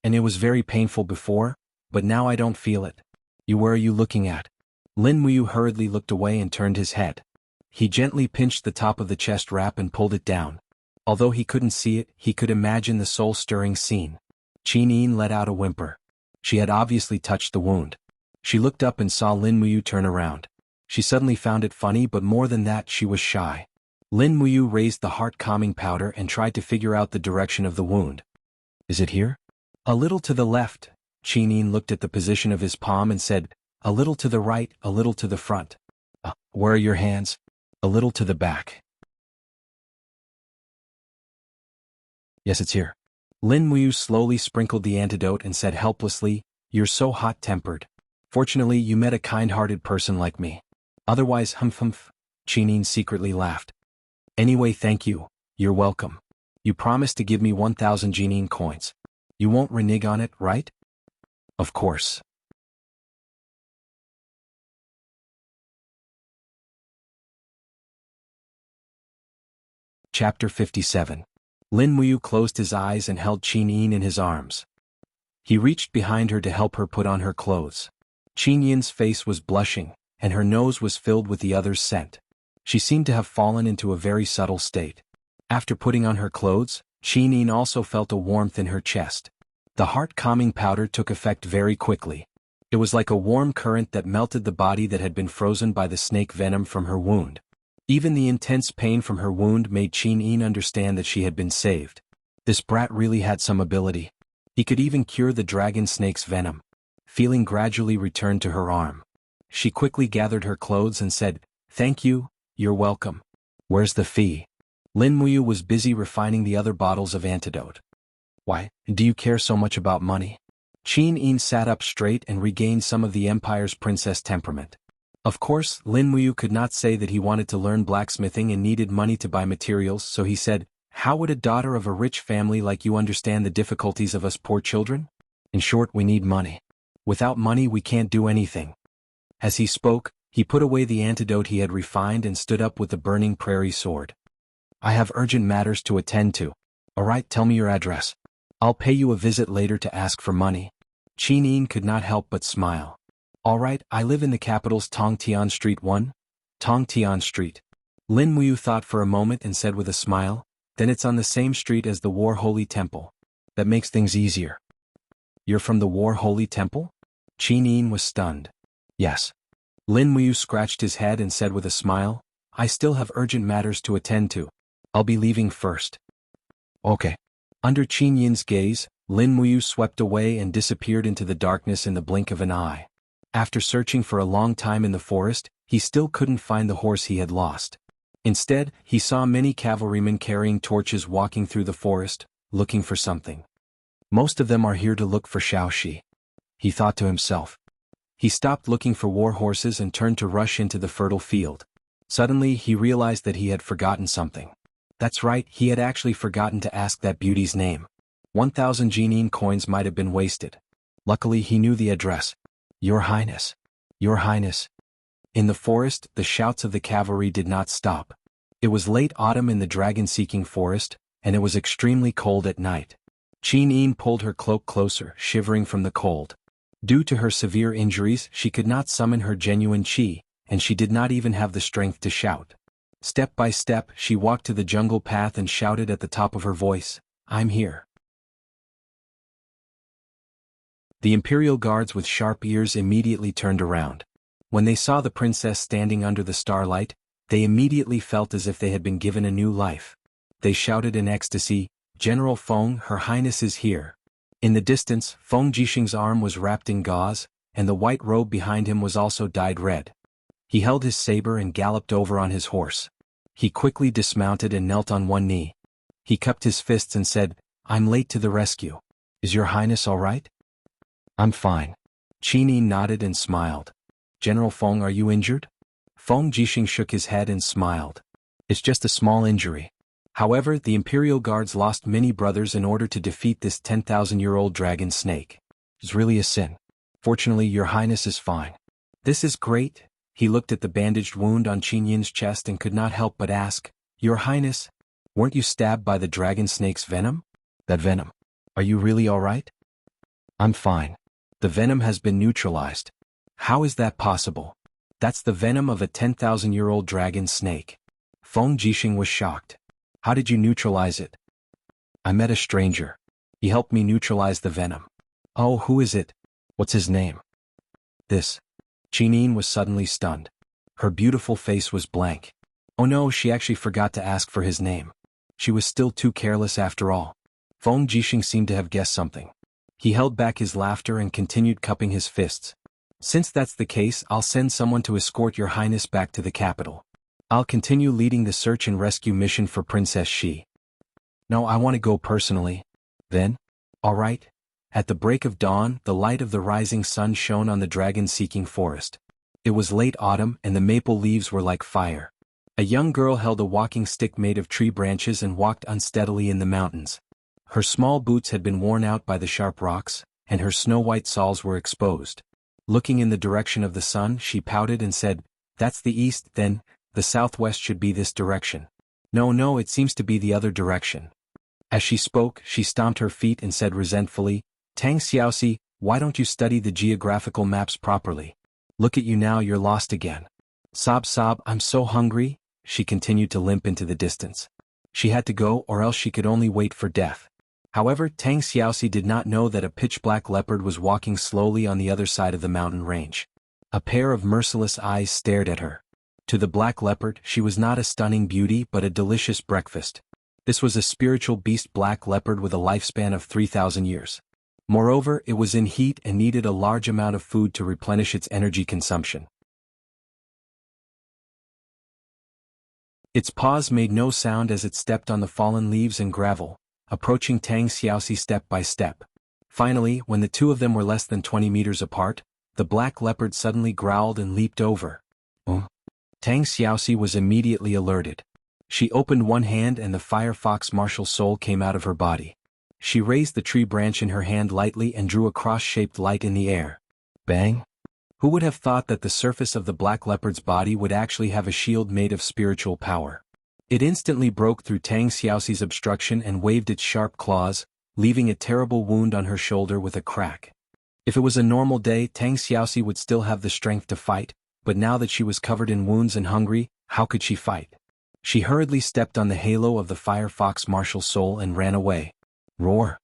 And it was very painful before, but now I don't feel it. Where are you looking at? Lin Muyu hurriedly looked away and turned his head. He gently pinched the top of the chest wrap and pulled it down. Although he couldn't see it, he could imagine the soul-stirring scene. Qi let out a whimper. She had obviously touched the wound. She looked up and saw Lin Muyu turn around. She suddenly found it funny, but more than that, she was shy. Lin Muyu raised the heart-calming powder and tried to figure out the direction of the wound. Is it here? A little to the left. Qi looked at the position of his palm and said, a little to the right, a little to the front. Where are your hands? A little to the back. Yes, it's here. Lin Muyu slowly sprinkled the antidote and said helplessly, you're so hot-tempered. Fortunately, you met a kind-hearted person like me. Otherwise, humph. Chinyin secretly laughed. Anyway, thank you, you're welcome. You promised to give me 1,000 Jianghu coins. You won't renege on it, right? Of course. Chapter 57. Lin Muyu closed his eyes and held Chinyin in his arms. He reached behind her to help her put on her clothes. Chinyin's face was blushing, and her nose was filled with the other's scent. She seemed to have fallen into a very subtle state. After putting on her clothes, Chinyin also felt a warmth in her chest. The heart-calming powder took effect very quickly. It was like a warm current that melted the body that had been frozen by the snake venom from her wound. Even the intense pain from her wound made Chinyin understand that she had been saved. This brat really had some ability. He could even cure the dragon snake's venom. Feeling gradually returned to her arm. She quickly gathered her clothes and said, "Thank you, you're welcome. Where's the fee?" Lin Muyu was busy refining the other bottles of antidote. Why, do you care so much about money? Chin-Yin sat up straight and regained some of the Empire's princess temperament. Of course, Lin Muyu could not say that he wanted to learn blacksmithing and needed money to buy materials, so he said, "How would a daughter of a rich family like you understand the difficulties of us poor children? In short, we need money. Without money we can't do anything." As he spoke, he put away the antidote he had refined and stood up with the burning prairie sword. "I have urgent matters to attend to. Alright, tell me your address. I'll pay you a visit later to ask for money." Chin-Yin could not help but smile. "Alright, I live in the capital's Tongtian Street 1? Tongtian Street." Lin Muyu thought for a moment and said with a smile, "Then it's on the same street as the War Holy Temple. That makes things easier." "You're from the War Holy Temple?" Chin-Yin was stunned. "Yes." Lin Muyu scratched his head and said with a smile, "I still have urgent matters to attend to. I'll be leaving first." "Okay." Under Chin-Yin's gaze, Lin Muyu swept away and disappeared into the darkness in the blink of an eye. After searching for a long time in the forest, he still couldn't find the horse he had lost. Instead, he saw many cavalrymen carrying torches walking through the forest, looking for something. "Most of them are here to look for Shaoxi," he thought to himself. He stopped looking for war horses and turned to rush into the fertile field. Suddenly, he realized that he had forgotten something. That's right, he had actually forgotten to ask that beauty's name. 1,000 Jianghu coins might have been wasted. Luckily, he knew the address. "Your Highness. Your Highness." In the forest, the shouts of the cavalry did not stop. It was late autumn in the dragon-seeking forest, and it was extremely cold at night. Chin-Yin pulled her cloak closer, shivering from the cold. Due to her severe injuries, she could not summon her genuine qi, and she did not even have the strength to shout. Step by step, she walked to the jungle path and shouted at the top of her voice, "I'm here." The Imperial guards with sharp ears immediately turned around. When they saw the princess standing under the starlight, they immediately felt as if they had been given a new life. They shouted in ecstasy, "General Feng, Her Highness is here." In the distance, Feng Jixing's arm was wrapped in gauze, and the white robe behind him was also dyed red. He held his saber and galloped over on his horse. He quickly dismounted and knelt on one knee. He cupped his fists and said, "I'm late to the rescue. Is Your Highness all right?" "I'm fine." Chin-Yin nodded and smiled. "General Feng, are you injured?" Feng Jixing shook his head and smiled. "It's just a small injury." However, the Imperial guards lost many brothers in order to defeat this 10,000-year-old dragon snake. It's really a sin. Fortunately, Your Highness is fine. "This is great." He looked at the bandaged wound on Chin-Yin's chest and could not help but ask, "Your Highness, weren't you stabbed by the dragon snake's venom?" "That venom. Are you really all right?" "I'm fine. The venom has been neutralized." "How is that possible?" "That's the venom of a 10,000-year-old dragon snake." Feng Jixing was shocked. "How did you neutralize it?" "I met a stranger. He helped me neutralize the venom." "Oh, who is it? What's his name?" "This." Chin-Yin was suddenly stunned. Her beautiful face was blank. Oh no, she actually forgot to ask for his name. She was still too careless after all. Feng Jixing seemed to have guessed something. He held back his laughter and continued cupping his fists. "Since that's the case, I'll send someone to escort Your Highness back to the capital. I'll continue leading the search and rescue mission for Princess Xi." "No, I want to go personally." "Then? All right." At the break of dawn, the light of the rising sun shone on the dragon-seeking forest. It was late autumn and the maple leaves were like fire. A young girl held a walking stick made of tree branches and walked unsteadily in the mountains. Her small boots had been worn out by the sharp rocks, and her snow-white soles were exposed. Looking in the direction of the sun, she pouted and said, "That's the east, then, the southwest should be this direction. No, it seems to be the other direction." As she spoke, she stomped her feet and said resentfully, "Tang Xiaoxi, why don't you study the geographical maps properly? Look at you now, you're lost again." Sob, I'm so hungry," she continued to limp into the distance. She had to go or else she could only wait for death. However, Tang Xiaoxi did not know that a pitch-black leopard was walking slowly on the other side of the mountain range. A pair of merciless eyes stared at her. To the black leopard, she was not a stunning beauty but a delicious breakfast. This was a spiritual beast black leopard with a lifespan of 3,000 years. Moreover, it was in heat and needed a large amount of food to replenish its energy consumption. Its paws made no sound as it stepped on the fallen leaves and gravel, approaching Tang Xiaoxi step by step. Finally, when the two of them were less than 20 meters apart, the black leopard suddenly growled and leaped over. Tang Xiaoxi was immediately alerted. She opened one hand and the firefox martial soul came out of her body. She raised the tree branch in her hand lightly and drew a cross-shaped light in the air. Bang! Who would have thought that the surface of the black leopard's body would actually have a shield made of spiritual power? It instantly broke through Tang Xiaoxi's obstruction and waved its sharp claws, leaving a terrible wound on her shoulder with a crack. If it was a normal day, Tang Xiaoxi would still have the strength to fight, but now that she was covered in wounds and hungry, how could she fight? She hurriedly stepped on the halo of the firefox martial soul and ran away. Roar!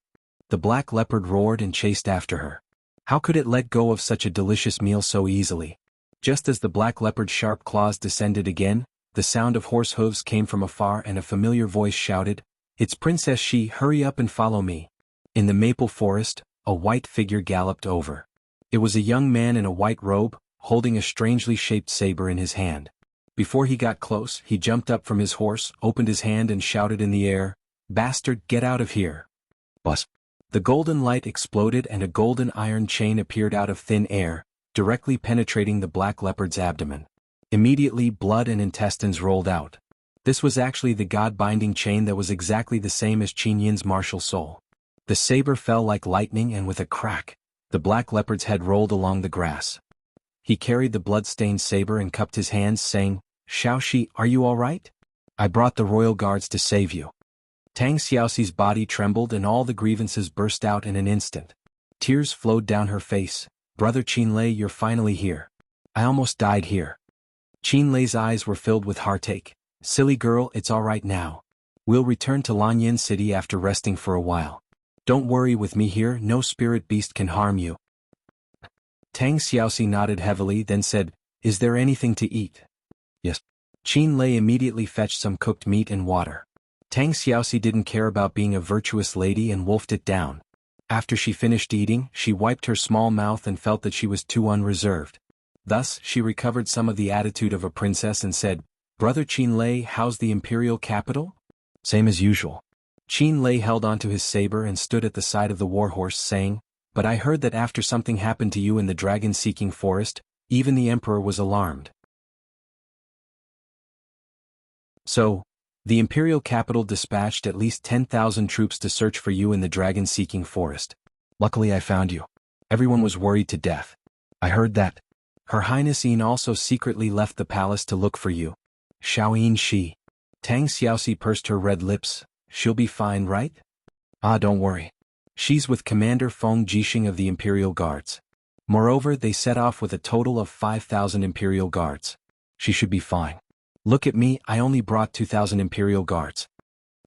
The black leopard roared and chased after her. How could it let go of such a delicious meal so easily? Just as the black leopard's sharp claws descended again, the sound of horse hooves came from afar and a familiar voice shouted, "It's Princess Shi, hurry up and follow me." In the maple forest, a white figure galloped over. It was a young man in a white robe, holding a strangely shaped saber in his hand. Before he got close, he jumped up from his horse, opened his hand and shouted in the air, "Bastard, get out of here!" Buzz! The golden light exploded and a golden iron chain appeared out of thin air, directly penetrating the black leopard's abdomen. Immediately, blood and intestines rolled out. This was actually the god-binding chain that was exactly the same as Qin Yin's martial soul. The saber fell like lightning and with a crack, the black leopard's head rolled along the grass. He carried the blood-stained saber and cupped his hands, saying, "Xiaoxi, are you all right? I brought the royal guards to save you." Tang Xiaoxi's body trembled and all the grievances burst out in an instant. Tears flowed down her face. "Brother Qinlei, you're finally here. I almost died here." Qinlei's eyes were filled with heartache. "Silly girl, it's all right now. We'll return to Lanyan City after resting for a while. Don't worry, with me here, no spirit beast can harm you." Tang Xiaoxi nodded heavily, then said, "Is there anything to eat?" "Yes." Qinlei immediately fetched some cooked meat and water. Tang Xiaoxi didn't care about being a virtuous lady and wolfed it down. After she finished eating, she wiped her small mouth and felt that she was too unreserved. Thus, she recovered some of the attitude of a princess and said, "Brother Qinlei, how's the imperial capital?" "Same as usual." Qinlei held onto his saber and stood at the side of the warhorse, saying, "But I heard that after something happened to you in the dragon-seeking forest, even the emperor was alarmed." "So, the imperial capital dispatched at least 10,000 troops to search for you in the dragon-seeking forest. Luckily I found you. Everyone was worried to death. I heard that Her Highness Yin also secretly left the palace to look for you." Xiaoyin Shi. Tang Xiaoxi pursed her red lips. "She'll be fine, right?" "Ah, don't worry. She's with Commander Feng Jixing of the Imperial Guards. Moreover, they set off with a total of 5,000 Imperial Guards. She should be fine. Look at me, I only brought 2,000 Imperial Guards."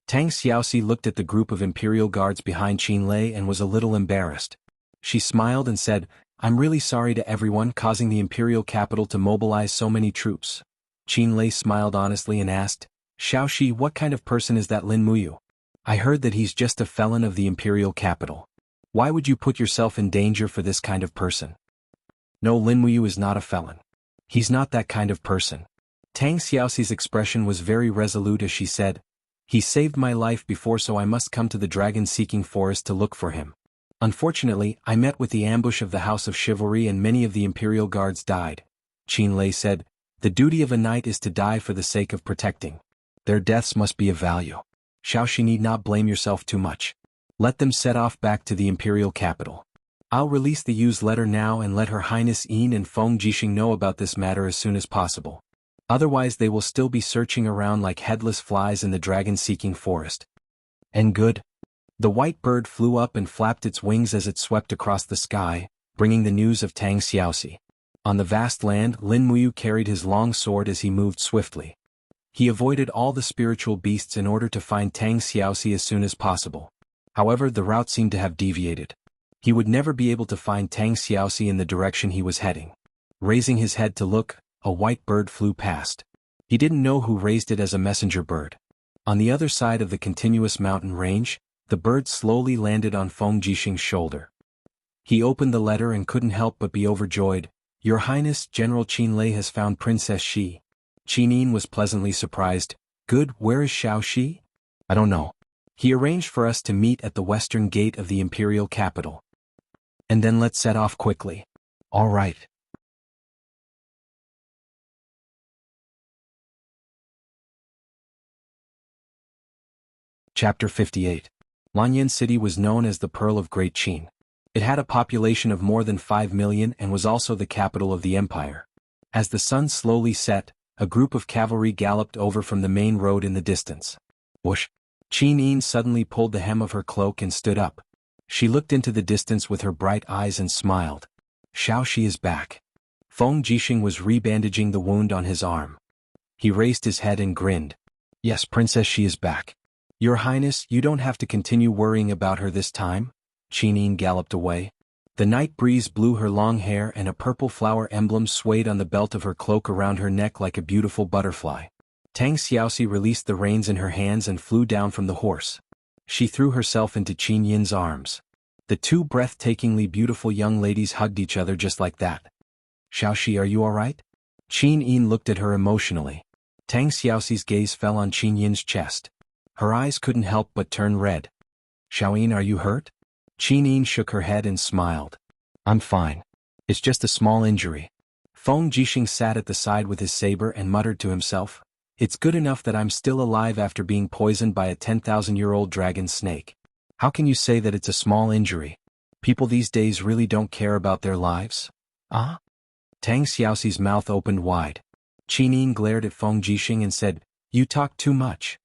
Tang Xiaoxi looked at the group of Imperial Guards behind Qinlei and was a little embarrassed. She smiled and said, "I'm really sorry to everyone causing the imperial capital to mobilize so many troops." Qinlei smiled honestly and asked, "Xiaoxi, what kind of person is that Lin Muyu? I heard that he's just a felon of the imperial capital. Why would you put yourself in danger for this kind of person?" "No, Lin Muyu is not a felon. He's not that kind of person." Tang Xiaoxi's expression was very resolute as she said, "He saved my life before, so I must come to the dragon-seeking forest to look for him. Unfortunately, I met with the ambush of the House of Chivalry and many of the Imperial Guards died. Qin Lei said. The duty of a knight is to die for the sake of protecting. Their deaths must be of value. Xiaoxi need not blame yourself too much. Let them set off back to the imperial capital. I'll release the Yu's letter now and let Her Highness Yin and Feng Jixing know about this matter as soon as possible. Otherwise they will still be searching around like headless flies in the dragon-seeking forest. And good. The white bird flew up and flapped its wings as it swept across the sky, bringing the news of Tang Xiaoxi. On the vast land, Lin Muyu carried his long sword as he moved swiftly. He avoided all the spiritual beasts in order to find Tang Xiaoxi as soon as possible. However, the route seemed to have deviated. He would never be able to find Tang Xiaoxi in the direction he was heading. Raising his head to look, a white bird flew past. He didn't know who raised it as a messenger bird. On the other side of the continuous mountain range, the bird slowly landed on Feng Jixing's shoulder. He opened the letter and couldn't help but be overjoyed. Your Highness, General Qin Lei has found Princess Xi. Qin Yin was pleasantly surprised. Good, where is Xiaoxi? I don't know. He arranged for us to meet at the western gate of the imperial capital. And then let's set off quickly. All right. Chapter 58. Lanyan City was known as the Pearl of Great Qin. It had a population of more than 5 million and was also the capital of the empire. As the sun slowly set, a group of cavalry galloped over from the main road in the distance. Whoosh! Qin Yin suddenly pulled the hem of her cloak and stood up. She looked into the distance with her bright eyes and smiled. Xiaoxi is back. Feng Jixing was rebandaging the wound on his arm. He raised his head and grinned. Yes, Princess Xi is back. Your Highness, you don't have to continue worrying about her this time. Qin Yin galloped away. The night breeze blew her long hair and a purple flower emblem swayed on the belt of her cloak around her neck like a beautiful butterfly. Tang Xiaoxi released the reins in her hands and flew down from the horse. She threw herself into Qin Yin's arms. The two breathtakingly beautiful young ladies hugged each other just like that. Xiaoxi, are you all right? Qin Yin looked at her emotionally. Tang Xiaoxi's gaze fell on Qin Yin's chest. Her eyes couldn't help but turn red. Xiaoyin, are you hurt? Qin Yin shook her head and smiled. I'm fine. It's just a small injury. Feng Jixing sat at the side with his saber and muttered to himself. It's good enough that I'm still alive after being poisoned by a 10,000-year-old dragon snake. How can you say that it's a small injury? People these days really don't care about their lives? Ah? Tang Xiaoxi's mouth opened wide. Qin Yin glared at Feng Jixing and said, You talk too much.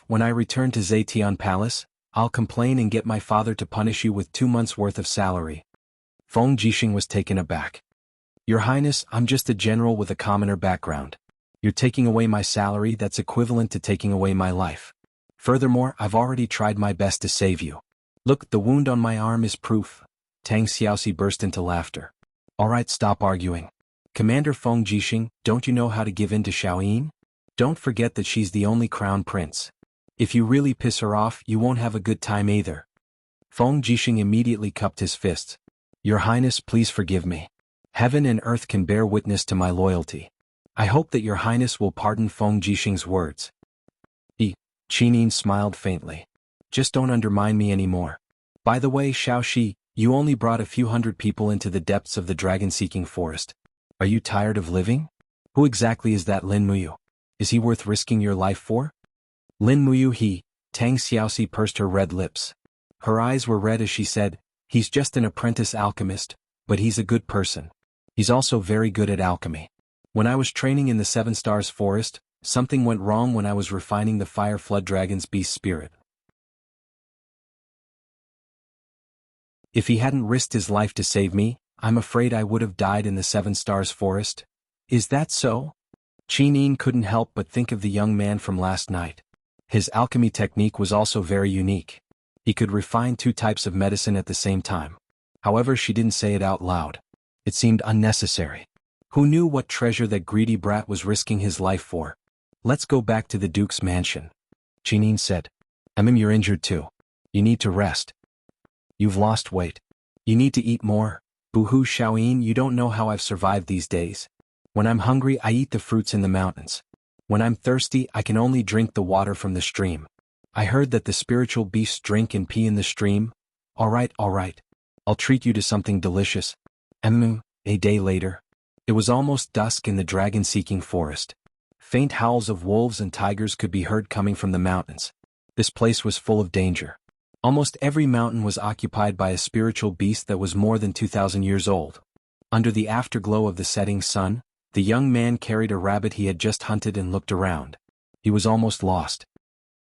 When I return to Zetian Palace, I'll complain and get my father to punish you with 2 months' worth of salary. Feng Jixing was taken aback. Your Highness, I'm just a general with a commoner background. You're taking away my salary, that's equivalent to taking away my life. Furthermore, I've already tried my best to save you. Look, the wound on my arm is proof. Tang Xiaoxi burst into laughter. Alright, stop arguing. Commander Feng Jixing, don't you know how to give in to Xiaoyin? Don't forget that she's the only crown prince. If you really piss her off, you won't have a good time either. Feng Jixing immediately cupped his fists. Your Highness, please forgive me. Heaven and earth can bear witness to my loyalty. I hope that your Highness will pardon Feng Jixing's words. Qin Yin smiled faintly. Just don't undermine me anymore. By the way, Xiaoxi, you only brought a few hundred people into the depths of the dragon-seeking forest. Are you tired of living? Who exactly is that Lin Muyu? Is he worth risking your life for? Lin Muyu Tang Xiaoxi pursed her red lips. Her eyes were red as she said, He's just an apprentice alchemist, but he's a good person. He's also very good at alchemy. When I was training in the Seven Stars Forest, something went wrong when I was refining the Fire Flood Dragon's beast spirit. If he hadn't risked his life to save me, I'm afraid I would have died in the Seven Stars Forest. Is that so? Qin Yin couldn't help but think of the young man from last night. His alchemy technique was also very unique. He could refine 2 types of medicine at the same time. However, she didn't say it out loud. It seemed unnecessary. Who knew what treasure that greedy brat was risking his life for? Let's go back to the Duke's mansion. Qin Yin said. You're injured too. You need to rest. You've lost weight. You need to eat more. Boo-hoo, Xiaoyin, you don't know how I've survived these days. When I'm hungry, I eat the fruits in the mountains. When I'm thirsty, I can only drink the water from the stream. I heard that the spiritual beasts drink and pee in the stream. All right. I'll treat you to something delicious. A day later. It was almost dusk in the dragon-seeking forest. Faint howls of wolves and tigers could be heard coming from the mountains. This place was full of danger. Almost every mountain was occupied by a spiritual beast that was more than 2,000 years old. Under the afterglow of the setting sun, the young man carried a rabbit he had just hunted and looked around. He was almost lost.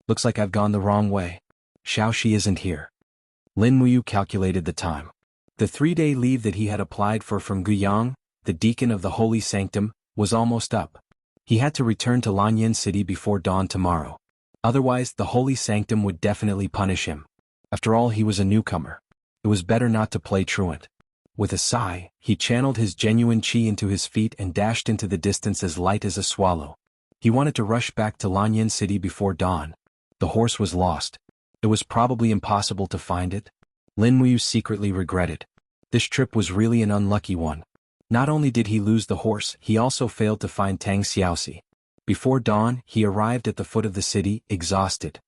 Looks like I've gone the wrong way. Xiaoxi isn't here. Lin Muyu calculated the time. The 3-day leave that he had applied for from Guiyang, the deacon of the Holy Sanctum, was almost up. He had to return to Lanyan City before dawn tomorrow. Otherwise, the Holy Sanctum would definitely punish him. After all, he was a newcomer. It was better not to play truant. With a sigh, he channeled his genuine qi into his feet and dashed into the distance as light as a swallow. He wanted to rush back to Lanyan City before dawn. The horse was lost. It was probably impossible to find it. Lin Muyu secretly regretted. This trip was really an unlucky one. Not only did he lose the horse, he also failed to find Tang Xiaoxi. Before dawn, he arrived at the foot of the city, exhausted.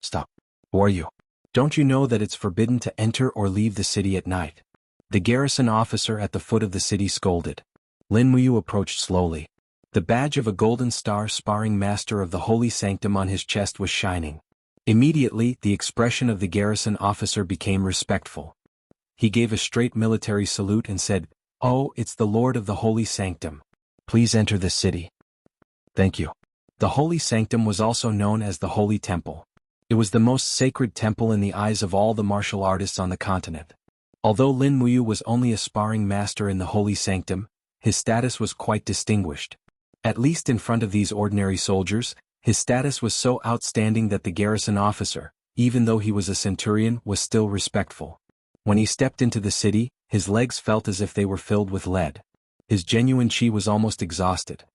Stop. Who are you? Don't you know that it's forbidden to enter or leave the city at night? The garrison officer at the foot of the city scolded. Lin Muyu approached slowly. The badge of a golden star sparring master of the Holy Sanctum on his chest was shining. Immediately, the expression of the garrison officer became respectful. He gave a straight military salute and said, "Oh, it's the Lord of the Holy Sanctum. Please enter the city." Thank you. The Holy Sanctum was also known as the Holy Temple. It was the most sacred temple in the eyes of all the martial artists on the continent. Although Lin Muyu was only a sparring master in the Holy Sanctum, his status was quite distinguished. At least in front of these ordinary soldiers, his status was so outstanding that the garrison officer, even though he was a centurion, was still respectful. When he stepped into the city, his legs felt as if they were filled with lead. His genuine qi was almost exhausted.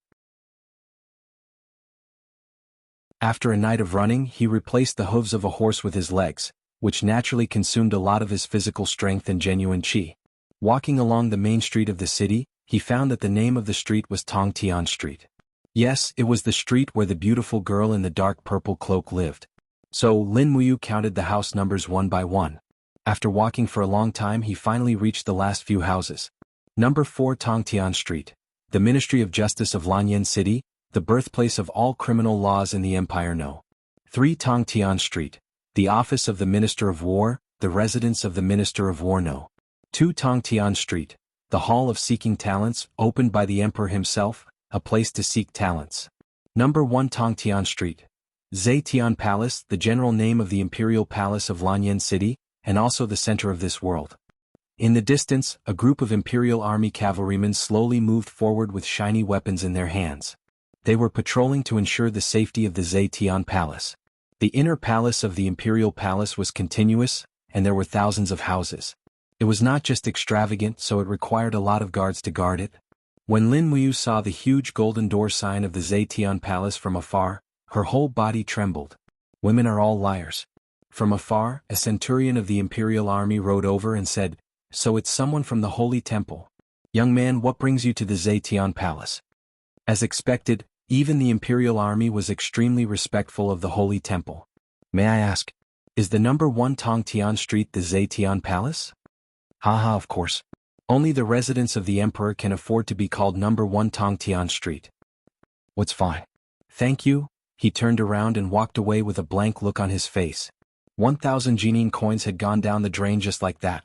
After a night of running, he replaced the hooves of a horse with his legs, which naturally consumed a lot of his physical strength and genuine qi. Walking along the main street of the city, he found that the name of the street was Tongtian Street. Yes, it was the street where the beautiful girl in the dark purple cloak lived. So Lin Muyu counted the house numbers one by one. After walking for a long time, he finally reached the last few houses. Number 4 Tongtian Street, the Ministry of Justice of Lanyan City, the birthplace of all criminal laws in the Empire. No. 3 Tongtian Street, the office of the Minister of War, the residence of the Minister of War. No. 2 Tongtian Street, the Hall of Seeking Talents, opened by the Emperor himself, a place to seek talents. Number 1 Tongtian Street, Zetian Palace, the general name of the Imperial Palace of Lanyan City, and also the center of this world. In the distance, a group of Imperial Army cavalrymen slowly moved forward with shiny weapons in their hands. They were patrolling to ensure the safety of the Zetian Palace. The inner palace of the Imperial Palace was continuous, and there were thousands of houses. It was not just extravagant, so it required a lot of guards to guard it. When Lin Muyu saw the huge golden door sign of the Zetian Palace from afar, her whole body trembled. Women are all liars. From afar, a centurion of the Imperial Army rode over and said, "So it's someone from the Holy Temple. Young man, what brings you to the Zetian Palace?" As expected, even the Imperial Army was extremely respectful of the Holy Temple. "May I ask, is the number 1 Tongtian Street the Zetian Palace?" Haha, of course. Only the residence of the Emperor can afford to be called number 1 Tongtian Street. What's fine? Thank you. He turned around and walked away with a blank look on his face. 1,000 Jining coins had gone down the drain just like that.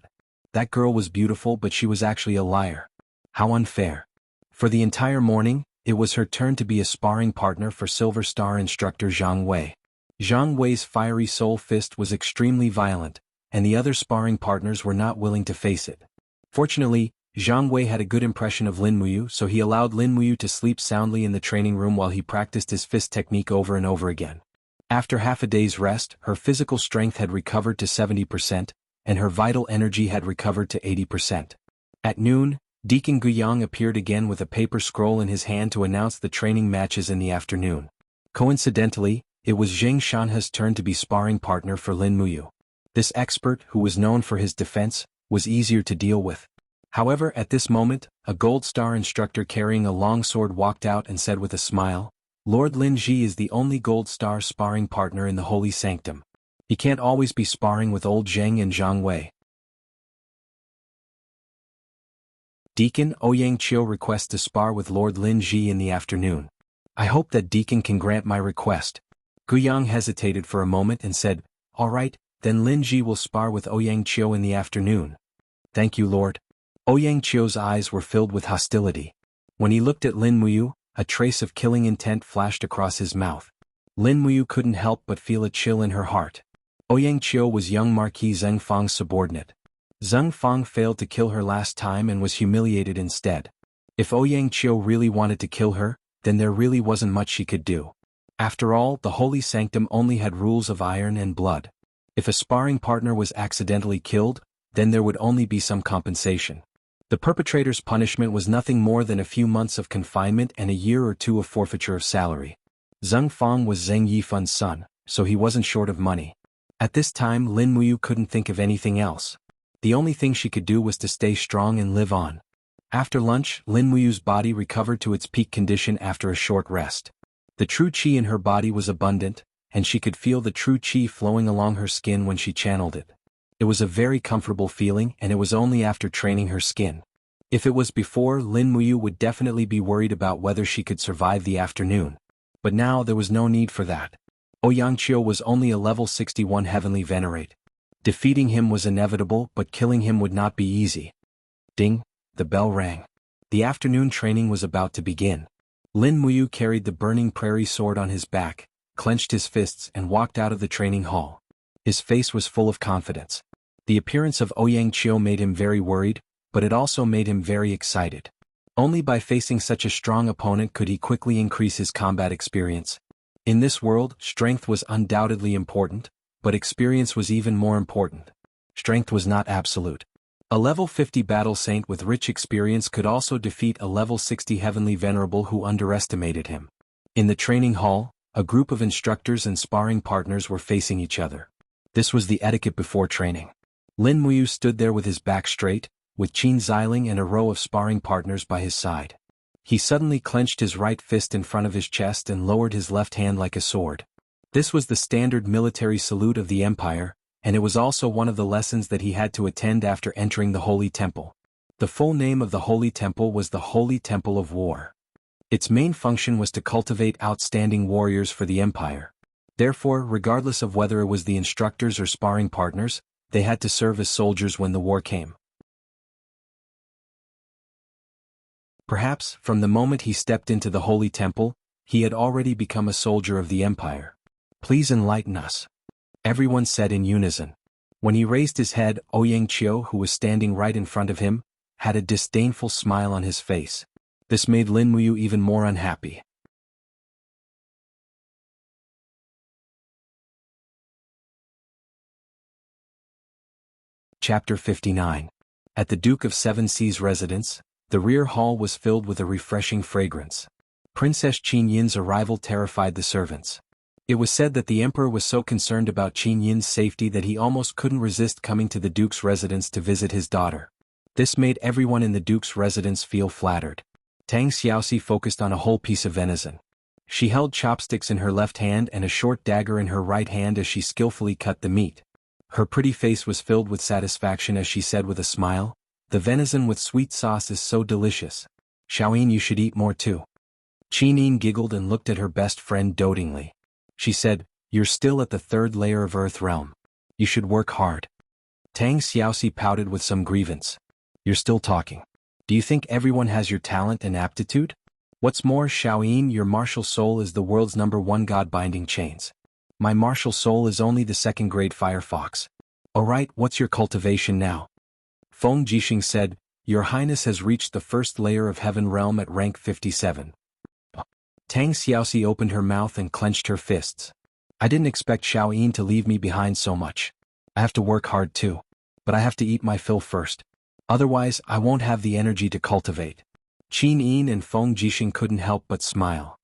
That girl was beautiful, but she was actually a liar. How unfair. For the entire morning, it was her turn to be a sparring partner for Silver Star instructor Zhang Wei. Zhang Wei's fiery soul fist was extremely violent, and the other sparring partners were not willing to face it. Fortunately, Zhang Wei had a good impression of Lin Muyu, so he allowed Lin Muyu to sleep soundly in the training room while he practiced his fist technique over and over again. After half a day's rest, her physical strength had recovered to 70%, and her vital energy had recovered to 80%. At noon, Deacon Guiyang appeared again with a paper scroll in his hand to announce the training matches in the afternoon. Coincidentally, it was Zheng Shanhe's turn to be sparring partner for Lin Muyu. This expert, who was known for his defense, was easier to deal with. However, at this moment, a Gold Star instructor carrying a long sword walked out and said with a smile, "Lord Lin Ji is the only Gold Star sparring partner in the Holy Sanctum. He can't always be sparring with old Zheng and Zhang Wei." Deacon Ouyang Qiu requests to spar with Lord Lin Ji in the afternoon. I hope that Deacon can grant my request. Guiyang hesitated for a moment and said, all right, then Lin Ji will spar with Ouyang Qiu in the afternoon. Thank you, Lord. Ouyang Qiu's eyes were filled with hostility. When he looked at Lin Muyu, a trace of killing intent flashed across his mouth. Lin Muyu couldn't help but feel a chill in her heart. Ouyang Qiu was young Marquis Zheng Fang's subordinate. Zheng Fang failed to kill her last time and was humiliated instead. If Ouyang Qiu really wanted to kill her, then there really wasn't much she could do. After all, the Holy Sanctum only had rules of iron and blood. If a sparring partner was accidentally killed, then there would only be some compensation. The perpetrator's punishment was nothing more than a few months of confinement and a year or two of forfeiture of salary. Zheng Fang was Zheng Yifan's son, so he wasn't short of money. At this time Lin Muyu couldn't think of anything else. The only thing she could do was to stay strong and live on. After lunch, Lin Muyu's body recovered to its peak condition after a short rest. The true qi in her body was abundant, and she could feel the true qi flowing along her skin when she channeled it. It was a very comfortable feeling, and it was only after training her skin. If it was before, Lin Muyu would definitely be worried about whether she could survive the afternoon. But now there was no need for that. Ouyang Qiu was only a level 61 heavenly venerate. Defeating him was inevitable, but killing him would not be easy. Ding! The bell rang. The afternoon training was about to begin. Lin Muyu carried the burning prairie sword on his back, clenched his fists and walked out of the training hall. His face was full of confidence. The appearance of Ouyang Qiu made him very worried, but it also made him very excited. Only by facing such a strong opponent could he quickly increase his combat experience. In this world, strength was undoubtedly important, but experience was even more important. Strength was not absolute. A level 50 battle saint with rich experience could also defeat a level 60 heavenly venerable who underestimated him. In the training hall, a group of instructors and sparring partners were facing each other. This was the etiquette before training. Lin Muyu stood there with his back straight, with Qin Xiling and a row of sparring partners by his side. He suddenly clenched his right fist in front of his chest and lowered his left hand like a sword. This was the standard military salute of the Empire, and it was also one of the lessons that he had to attend after entering the Holy Temple. The full name of the Holy Temple was the Holy Temple of War. Its main function was to cultivate outstanding warriors for the Empire. Therefore, regardless of whether it was the instructors or sparring partners, they had to serve as soldiers when the war came. Perhaps, from the moment he stepped into the Holy Temple, he had already become a soldier of the Empire. Please enlighten us. Everyone said in unison. When he raised his head, Ouyang Qiu, who was standing right in front of him, had a disdainful smile on his face. This made Lin Muyu even more unhappy. Chapter 59. At the Duke of Seven Seas' residence, the rear hall was filled with a refreshing fragrance. Princess Qin Yin's arrival terrified the servants. It was said that the emperor was so concerned about Qin Yin's safety that he almost couldn't resist coming to the duke's residence to visit his daughter. This made everyone in the duke's residence feel flattered. Tang Xiaoxi focused on a whole piece of venison. She held chopsticks in her left hand and a short dagger in her right hand as she skillfully cut the meat. Her pretty face was filled with satisfaction as she said with a smile, "The venison with sweet sauce is so delicious. Xiaoyin, you should eat more too." Qin Yin giggled and looked at her best friend dotingly. She said, "You're still at the third layer of Earth Realm. You should work hard." Tang Xiaoxi pouted with some grievance. "You're still talking. Do you think everyone has your talent and aptitude? What's more, Xiaoyin, your martial soul is the world's #1 god binding chains. My martial soul is only the second-grade firefox. Alright, what's your cultivation now?" Feng Jixing said, "Your Highness has reached the first layer of Heaven Realm at rank 57. Tang Xiaoxi opened her mouth and clenched her fists. "I didn't expect Xiaoyin to leave me behind so much. I have to work hard too. But I have to eat my fill first. Otherwise, I won't have the energy to cultivate." Qin Yin and Feng Jixing couldn't help but smile.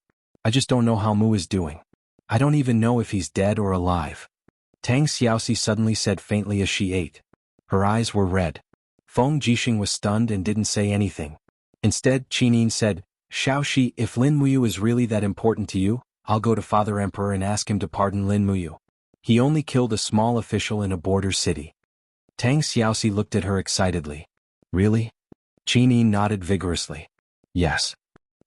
"I just don't know how Mu is doing. I don't even know if he's dead or alive." Tang Xiaoxi suddenly said faintly as she ate. Her eyes were red. Feng Jixing was stunned and didn't say anything. Instead, Qin Yin said, "Xiaoxi, if Lin Muyu is really that important to you, I'll go to Father Emperor and ask him to pardon Lin Muyu. He only killed a small official in a border city." Tang Xiaoxi looked at her excitedly. "Really? Qin Yin nodded vigorously. Yes.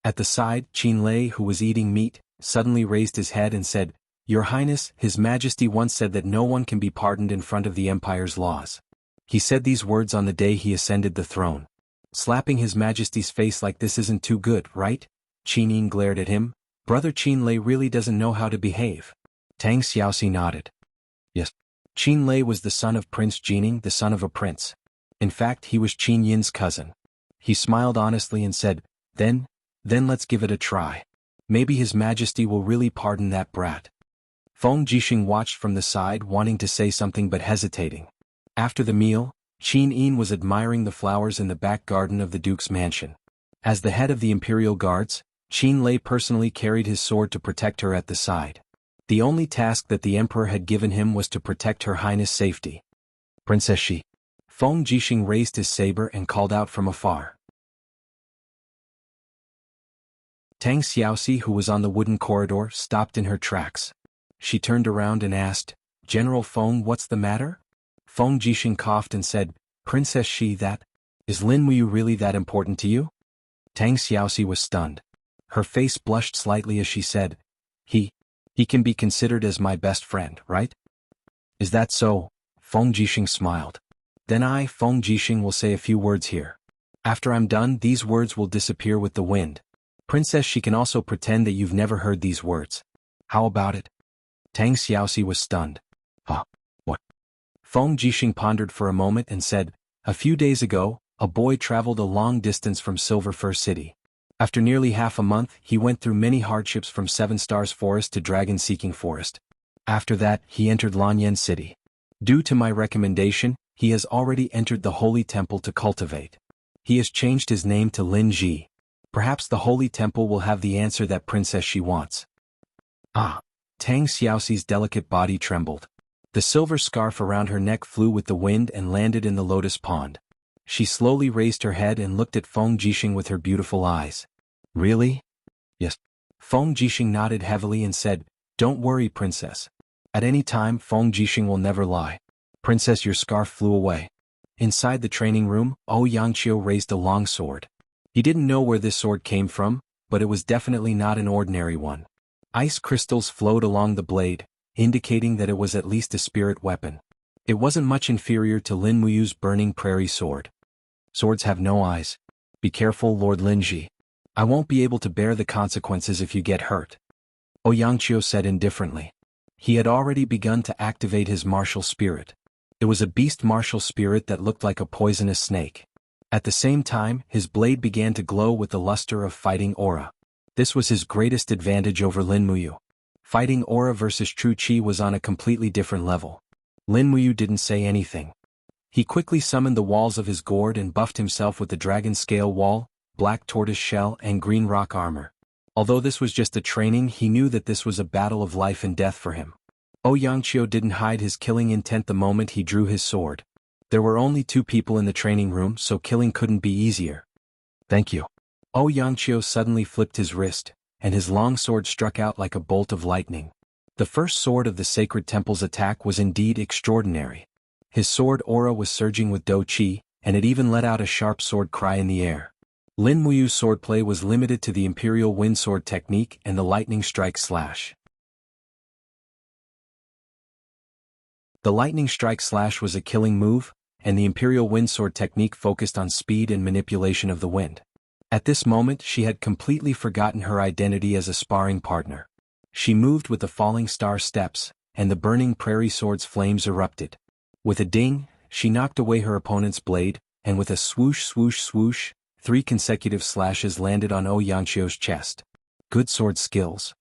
At the side, Qin Lei, who was eating meat, suddenly raised his head and said, Your Highness, His Majesty once said that no one can be pardoned in front of the Empire's laws. He said these words on the day he ascended the throne. Slapping His Majesty's face like this isn't too good, right? Qin Yin glared at him. Brother Qin Lei really doesn't know how to behave. Tang Xiaoxi nodded. Yes. Qin Lei was the son of Prince Jining, the son of a prince. In fact, he was Qin Yin's cousin. He smiled honestly and said, Then let's give it a try. Maybe His Majesty will really pardon that brat. Feng Jixing watched from the side, wanting to say something but hesitating. After the meal, Qin Yin was admiring the flowers in the back garden of the Duke's mansion. As the head of the Imperial Guards, Qin Lei personally carried his sword to protect her at the side. The only task that the Emperor had given him was to protect Her Highness' safety. Princess Shi. Feng Jixing raised his saber and called out from afar. Tang Xiaoxi, who was on the wooden corridor, stopped in her tracks. She turned around and asked, General Feng, what's the matter? Feng Jixing coughed and said, Princess Shi, is Lin Muyu really that important to you? Tang Xiaoxi was stunned. Her face blushed slightly as she said, He can be considered as my best friend, right? Is that so? Feng Jixing smiled. Then I, Feng Jixing, will say a few words here. After I'm done, these words will disappear with the wind. Princess, she can also pretend that you've never heard these words. How about it? Tang Xiaoxi was stunned. Huh? What? Feng Jixing pondered for a moment and said, A few days ago, a boy traveled a long distance from Silver Fir City. After nearly half a month, he went through many hardships from Seven Stars Forest to Dragon-Seeking Forest. After that, he entered Lanyan City. Due to my recommendation, he has already entered the Holy Temple to cultivate. He has changed his name to Lin Ji. Perhaps the Holy Temple will have the answer that Princess Shi wants. Ah! Tang Xiaoxi's delicate body trembled. The silver scarf around her neck flew with the wind and landed in the lotus pond. She slowly raised her head and looked at Feng Jixing with her beautiful eyes. Really? Yes. Feng Jixing nodded heavily and said, Don't worry, Princess. At any time, Feng Jixing will never lie. Princess, your scarf flew away. Inside the training room, Ouyangqiu raised a long sword. He didn't know where this sword came from, but it was definitely not an ordinary one. Ice crystals flowed along the blade, indicating that it was at least a spirit weapon. It wasn't much inferior to Lin Muyu's burning prairie sword. Swords have no eyes. Be careful, Lord Linji. I won't be able to bear the consequences if you get hurt. Ouyangqiu said indifferently. He had already begun to activate his martial spirit. It was a beast martial spirit that looked like a poisonous snake. At the same time, his blade began to glow with the luster of fighting aura. This was his greatest advantage over Lin Muyu. Fighting aura versus true qi was on a completely different level. Lin Muyu didn't say anything. He quickly summoned the walls of his gourd and buffed himself with the dragon scale wall, black tortoise shell and green rock armor. Although this was just a training, he knew that this was a battle of life and death for him. Ouyangqiu didn't hide his killing intent the moment he drew his sword. There were only 2 people in the training room, so killing couldn't be easier. Thank you. Ouyangqiu suddenly flipped his wrist, and his long sword struck out like a bolt of lightning. The first sword of the Sacred Temple's attack was indeed extraordinary. His sword aura was surging with Do Qi, and it even let out a sharp sword cry in the air. Lin Muyu's swordplay was limited to the Imperial Wind Sword technique and the Lightning Strike Slash. The Lightning Strike Slash was a killing move, and the Imperial Wind Sword technique focused on speed and manipulation of the wind. At this moment, she had completely forgotten her identity as a sparring partner. She moved with the falling star steps, and the burning prairie sword's flames erupted. With a ding, she knocked away her opponent's blade, and with a swoosh swoosh swoosh, 3 consecutive slashes landed on Ouyangqiu's chest. Good sword skills.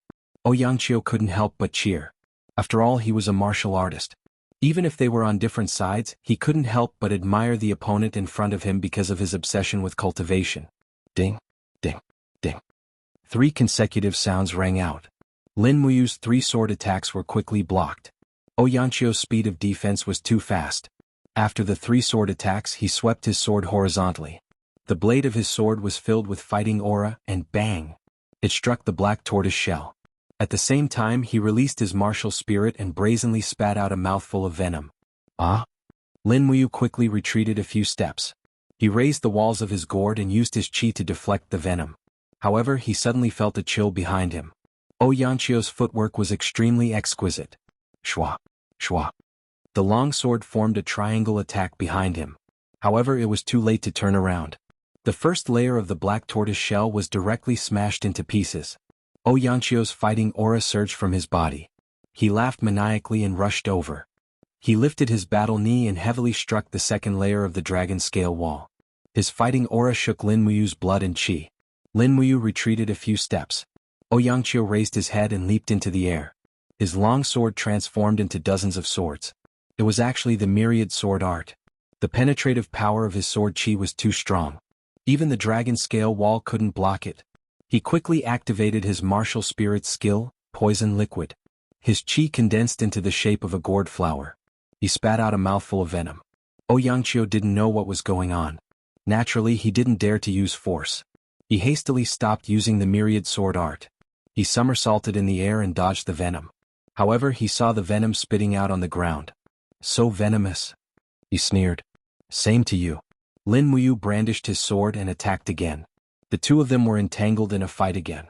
Ouyangqiu couldn't help but cheer. After all, he was a martial artist. Even if they were on different sides, he couldn't help but admire the opponent in front of him because of his obsession with cultivation. Ding, ding, ding. 3 consecutive sounds rang out. Lin Muyu's 3 sword attacks were quickly blocked. Ouyangqiu's speed of defense was too fast. After the 3 sword attacks, he swept his sword horizontally. The blade of his sword was filled with fighting aura, and bang! It struck the black tortoise shell. At the same time, he released his martial spirit and brazenly spat out a mouthful of venom. Ah! Lin Muyu quickly retreated a few steps. He raised the walls of his gourd and used his chi to deflect the venom. However, he suddenly felt a chill behind him. Yanqio's footwork was extremely exquisite. Shwa, shwa. The long sword formed a triangle attack behind him. However, it was too late to turn around. The first layer of the black tortoise shell was directly smashed into pieces. Yanqio's fighting aura surged from his body. He laughed maniacally and rushed over. He lifted his battle knee and heavily struck the second layer of the dragon scale wall. His fighting aura shook Lin Muyu's blood and chi. Lin Muyu retreated a few steps. Yanqio raised his head and leaped into the air. His long sword transformed into dozens of swords. It was actually the myriad sword art. The penetrative power of his sword chi was too strong. Even the dragon scale wall couldn't block it. He quickly activated his martial spirit skill, poison liquid. His chi condensed into the shape of a gourd flower. He spat out a mouthful of venom. Yanqio didn't know what was going on. Naturally, he didn't dare to use force. He hastily stopped using the myriad sword art. He somersaulted in the air and dodged the venom. However, he saw the venom spitting out on the ground. So venomous. He sneered. Same to you. Lin Muyu brandished his sword and attacked again. The two of them were entangled in a fight again.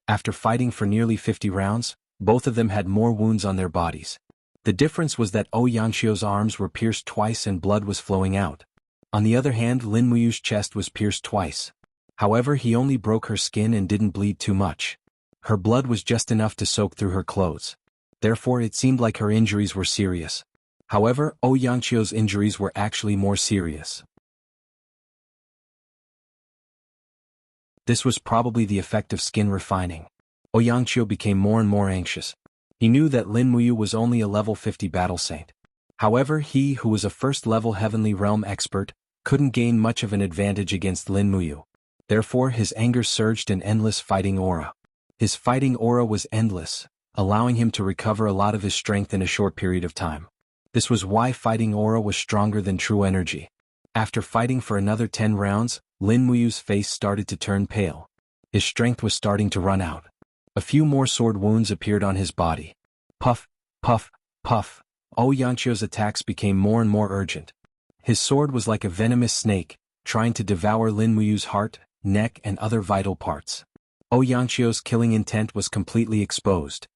After fighting for nearly 50 rounds, both of them had more wounds on their bodies. The difference was that Yanqio's arms were pierced twice and blood was flowing out. On the other hand, Lin Muyu's chest was pierced twice. However, he only broke her skin and didn't bleed too much. Her blood was just enough to soak through her clothes. Therefore, it seemed like her injuries were serious. However, Yanqio's injuries were actually more serious. This was probably the effect of skin refining. Yanqio became more and more anxious. He knew that Lin Muyu was only a level 50 battle saint. However, he, who was a first-level Heavenly Realm expert, couldn't gain much of an advantage against Lin Muyu. Therefore, his anger surged in endless fighting aura. His fighting aura was endless, allowing him to recover a lot of his strength in a short period of time. This was why fighting aura was stronger than true energy. After fighting for another 10 rounds, Lin Muyu's face started to turn pale. His strength was starting to run out. A few more sword wounds appeared on his body. Puff, puff, puff. Yanqio's attacks became more and more urgent. His sword was like a venomous snake, trying to devour Lin Muyu's heart, neck and other vital parts. Yanqio's killing intent was completely exposed.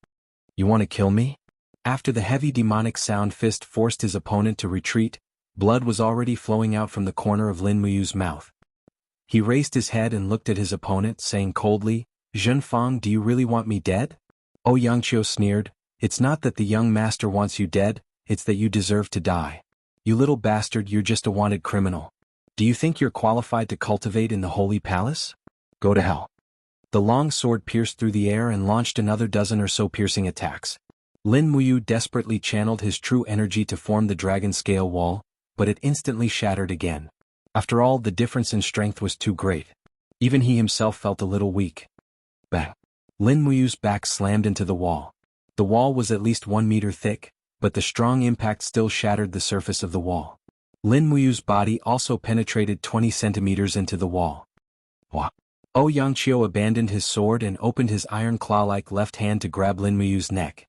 You want to kill me? After the heavy demonic sound fist forced his opponent to retreat, blood was already flowing out from the corner of Lin Muyu's mouth. He raised his head and looked at his opponent, saying coldly, Zhenfang, do you really want me dead? Yanqio sneered, it's not that the young master wants you dead, it's that you deserve to die. You little bastard, you're just a wanted criminal. Do you think you're qualified to cultivate in the Holy Palace? Go to hell. The long sword pierced through the air and launched another dozen or so piercing attacks. Lin Muyu desperately channeled his true energy to form the dragon scale wall, but it instantly shattered again. After all, the difference in strength was too great. Even he himself felt a little weak. Bang! Lin Muyu's back slammed into the wall. The wall was at least 1 meter thick, but the strong impact still shattered the surface of the wall. Lin Muyu's body also penetrated 20 centimeters into the wall. Wah! Yanqio abandoned his sword and opened his iron claw-like left hand to grab Lin Muyu's neck.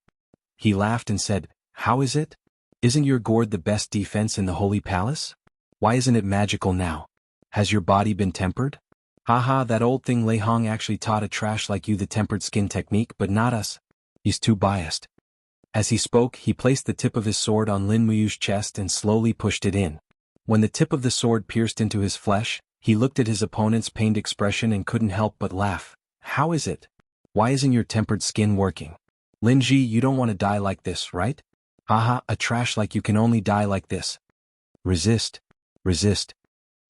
He laughed and said, How is it? Isn't your gourd the best defense in the Holy Palace? Why isn't it magical now? Has your body been tempered? Haha, that old thing Lei Hong actually taught a trash like you the tempered skin technique, but not us. He's too biased. As he spoke, he placed the tip of his sword on Lin Muyu's chest and slowly pushed it in. When the tip of the sword pierced into his flesh, he looked at his opponent's pained expression and couldn't help but laugh. How is it? Why isn't your tempered skin working? Linji, you don't want to die like this, right? Haha, a trash like you can only die like this. Resist. Resist.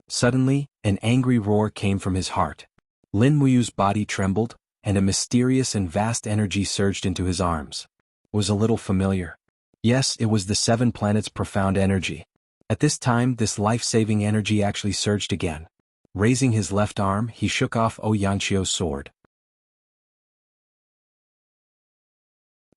Suddenly, an angry roar came from his heart. Lin Muyu's body trembled, and a mysterious and vast energy surged into his arms. It was a little familiar. Yes, it was the 7 planets' profound energy. At this time, this life-saving energy actually surged again. Raising his left arm, he shook off Yanqio's sword.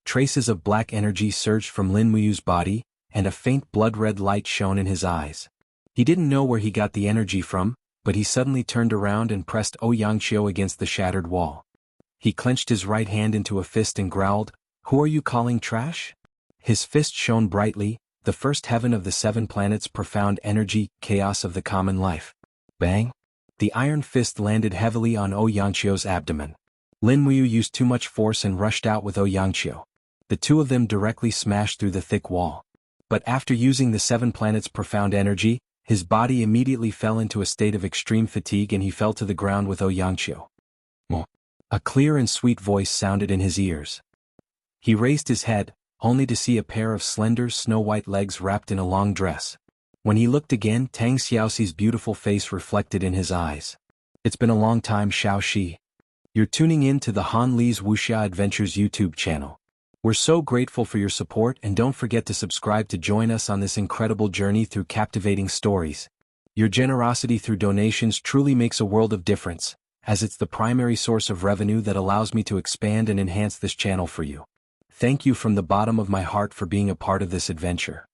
Traces of black energy surged from Lin Muyu's body, and a faint blood-red light shone in his eyes. He didn't know where he got the energy from, but he suddenly turned around and pressed Yanqio against the shattered wall. He clenched his right hand into a fist and growled, Who are you calling trash? His fist shone brightly, the first heaven of the 7 planets' profound energy, chaos of the common life. Bang! The iron fist landed heavily on Ouyangqiu's abdomen. Lin Muyu used too much force and rushed out with Ouyangqiu. The two of them directly smashed through the thick wall. But after using the 7 planets' profound energy, his body immediately fell into a state of extreme fatigue and he fell to the ground with Ouyangqiu. A clear and sweet voice sounded in his ears. He raised his head, only to see a pair of slender snow-white legs wrapped in a long dress. When he looked again, Tang Xiaoxi's beautiful face reflected in his eyes. It's been a long time, Xiaoxi. You're tuning in to the Han Li's Wuxia Adventures YouTube channel. We're so grateful for your support and don't forget to subscribe to join us on this incredible journey through captivating stories. Your generosity through donations truly makes a world of difference, as it's the primary source of revenue that allows me to expand and enhance this channel for you. Thank you from the bottom of my heart for being a part of this adventure.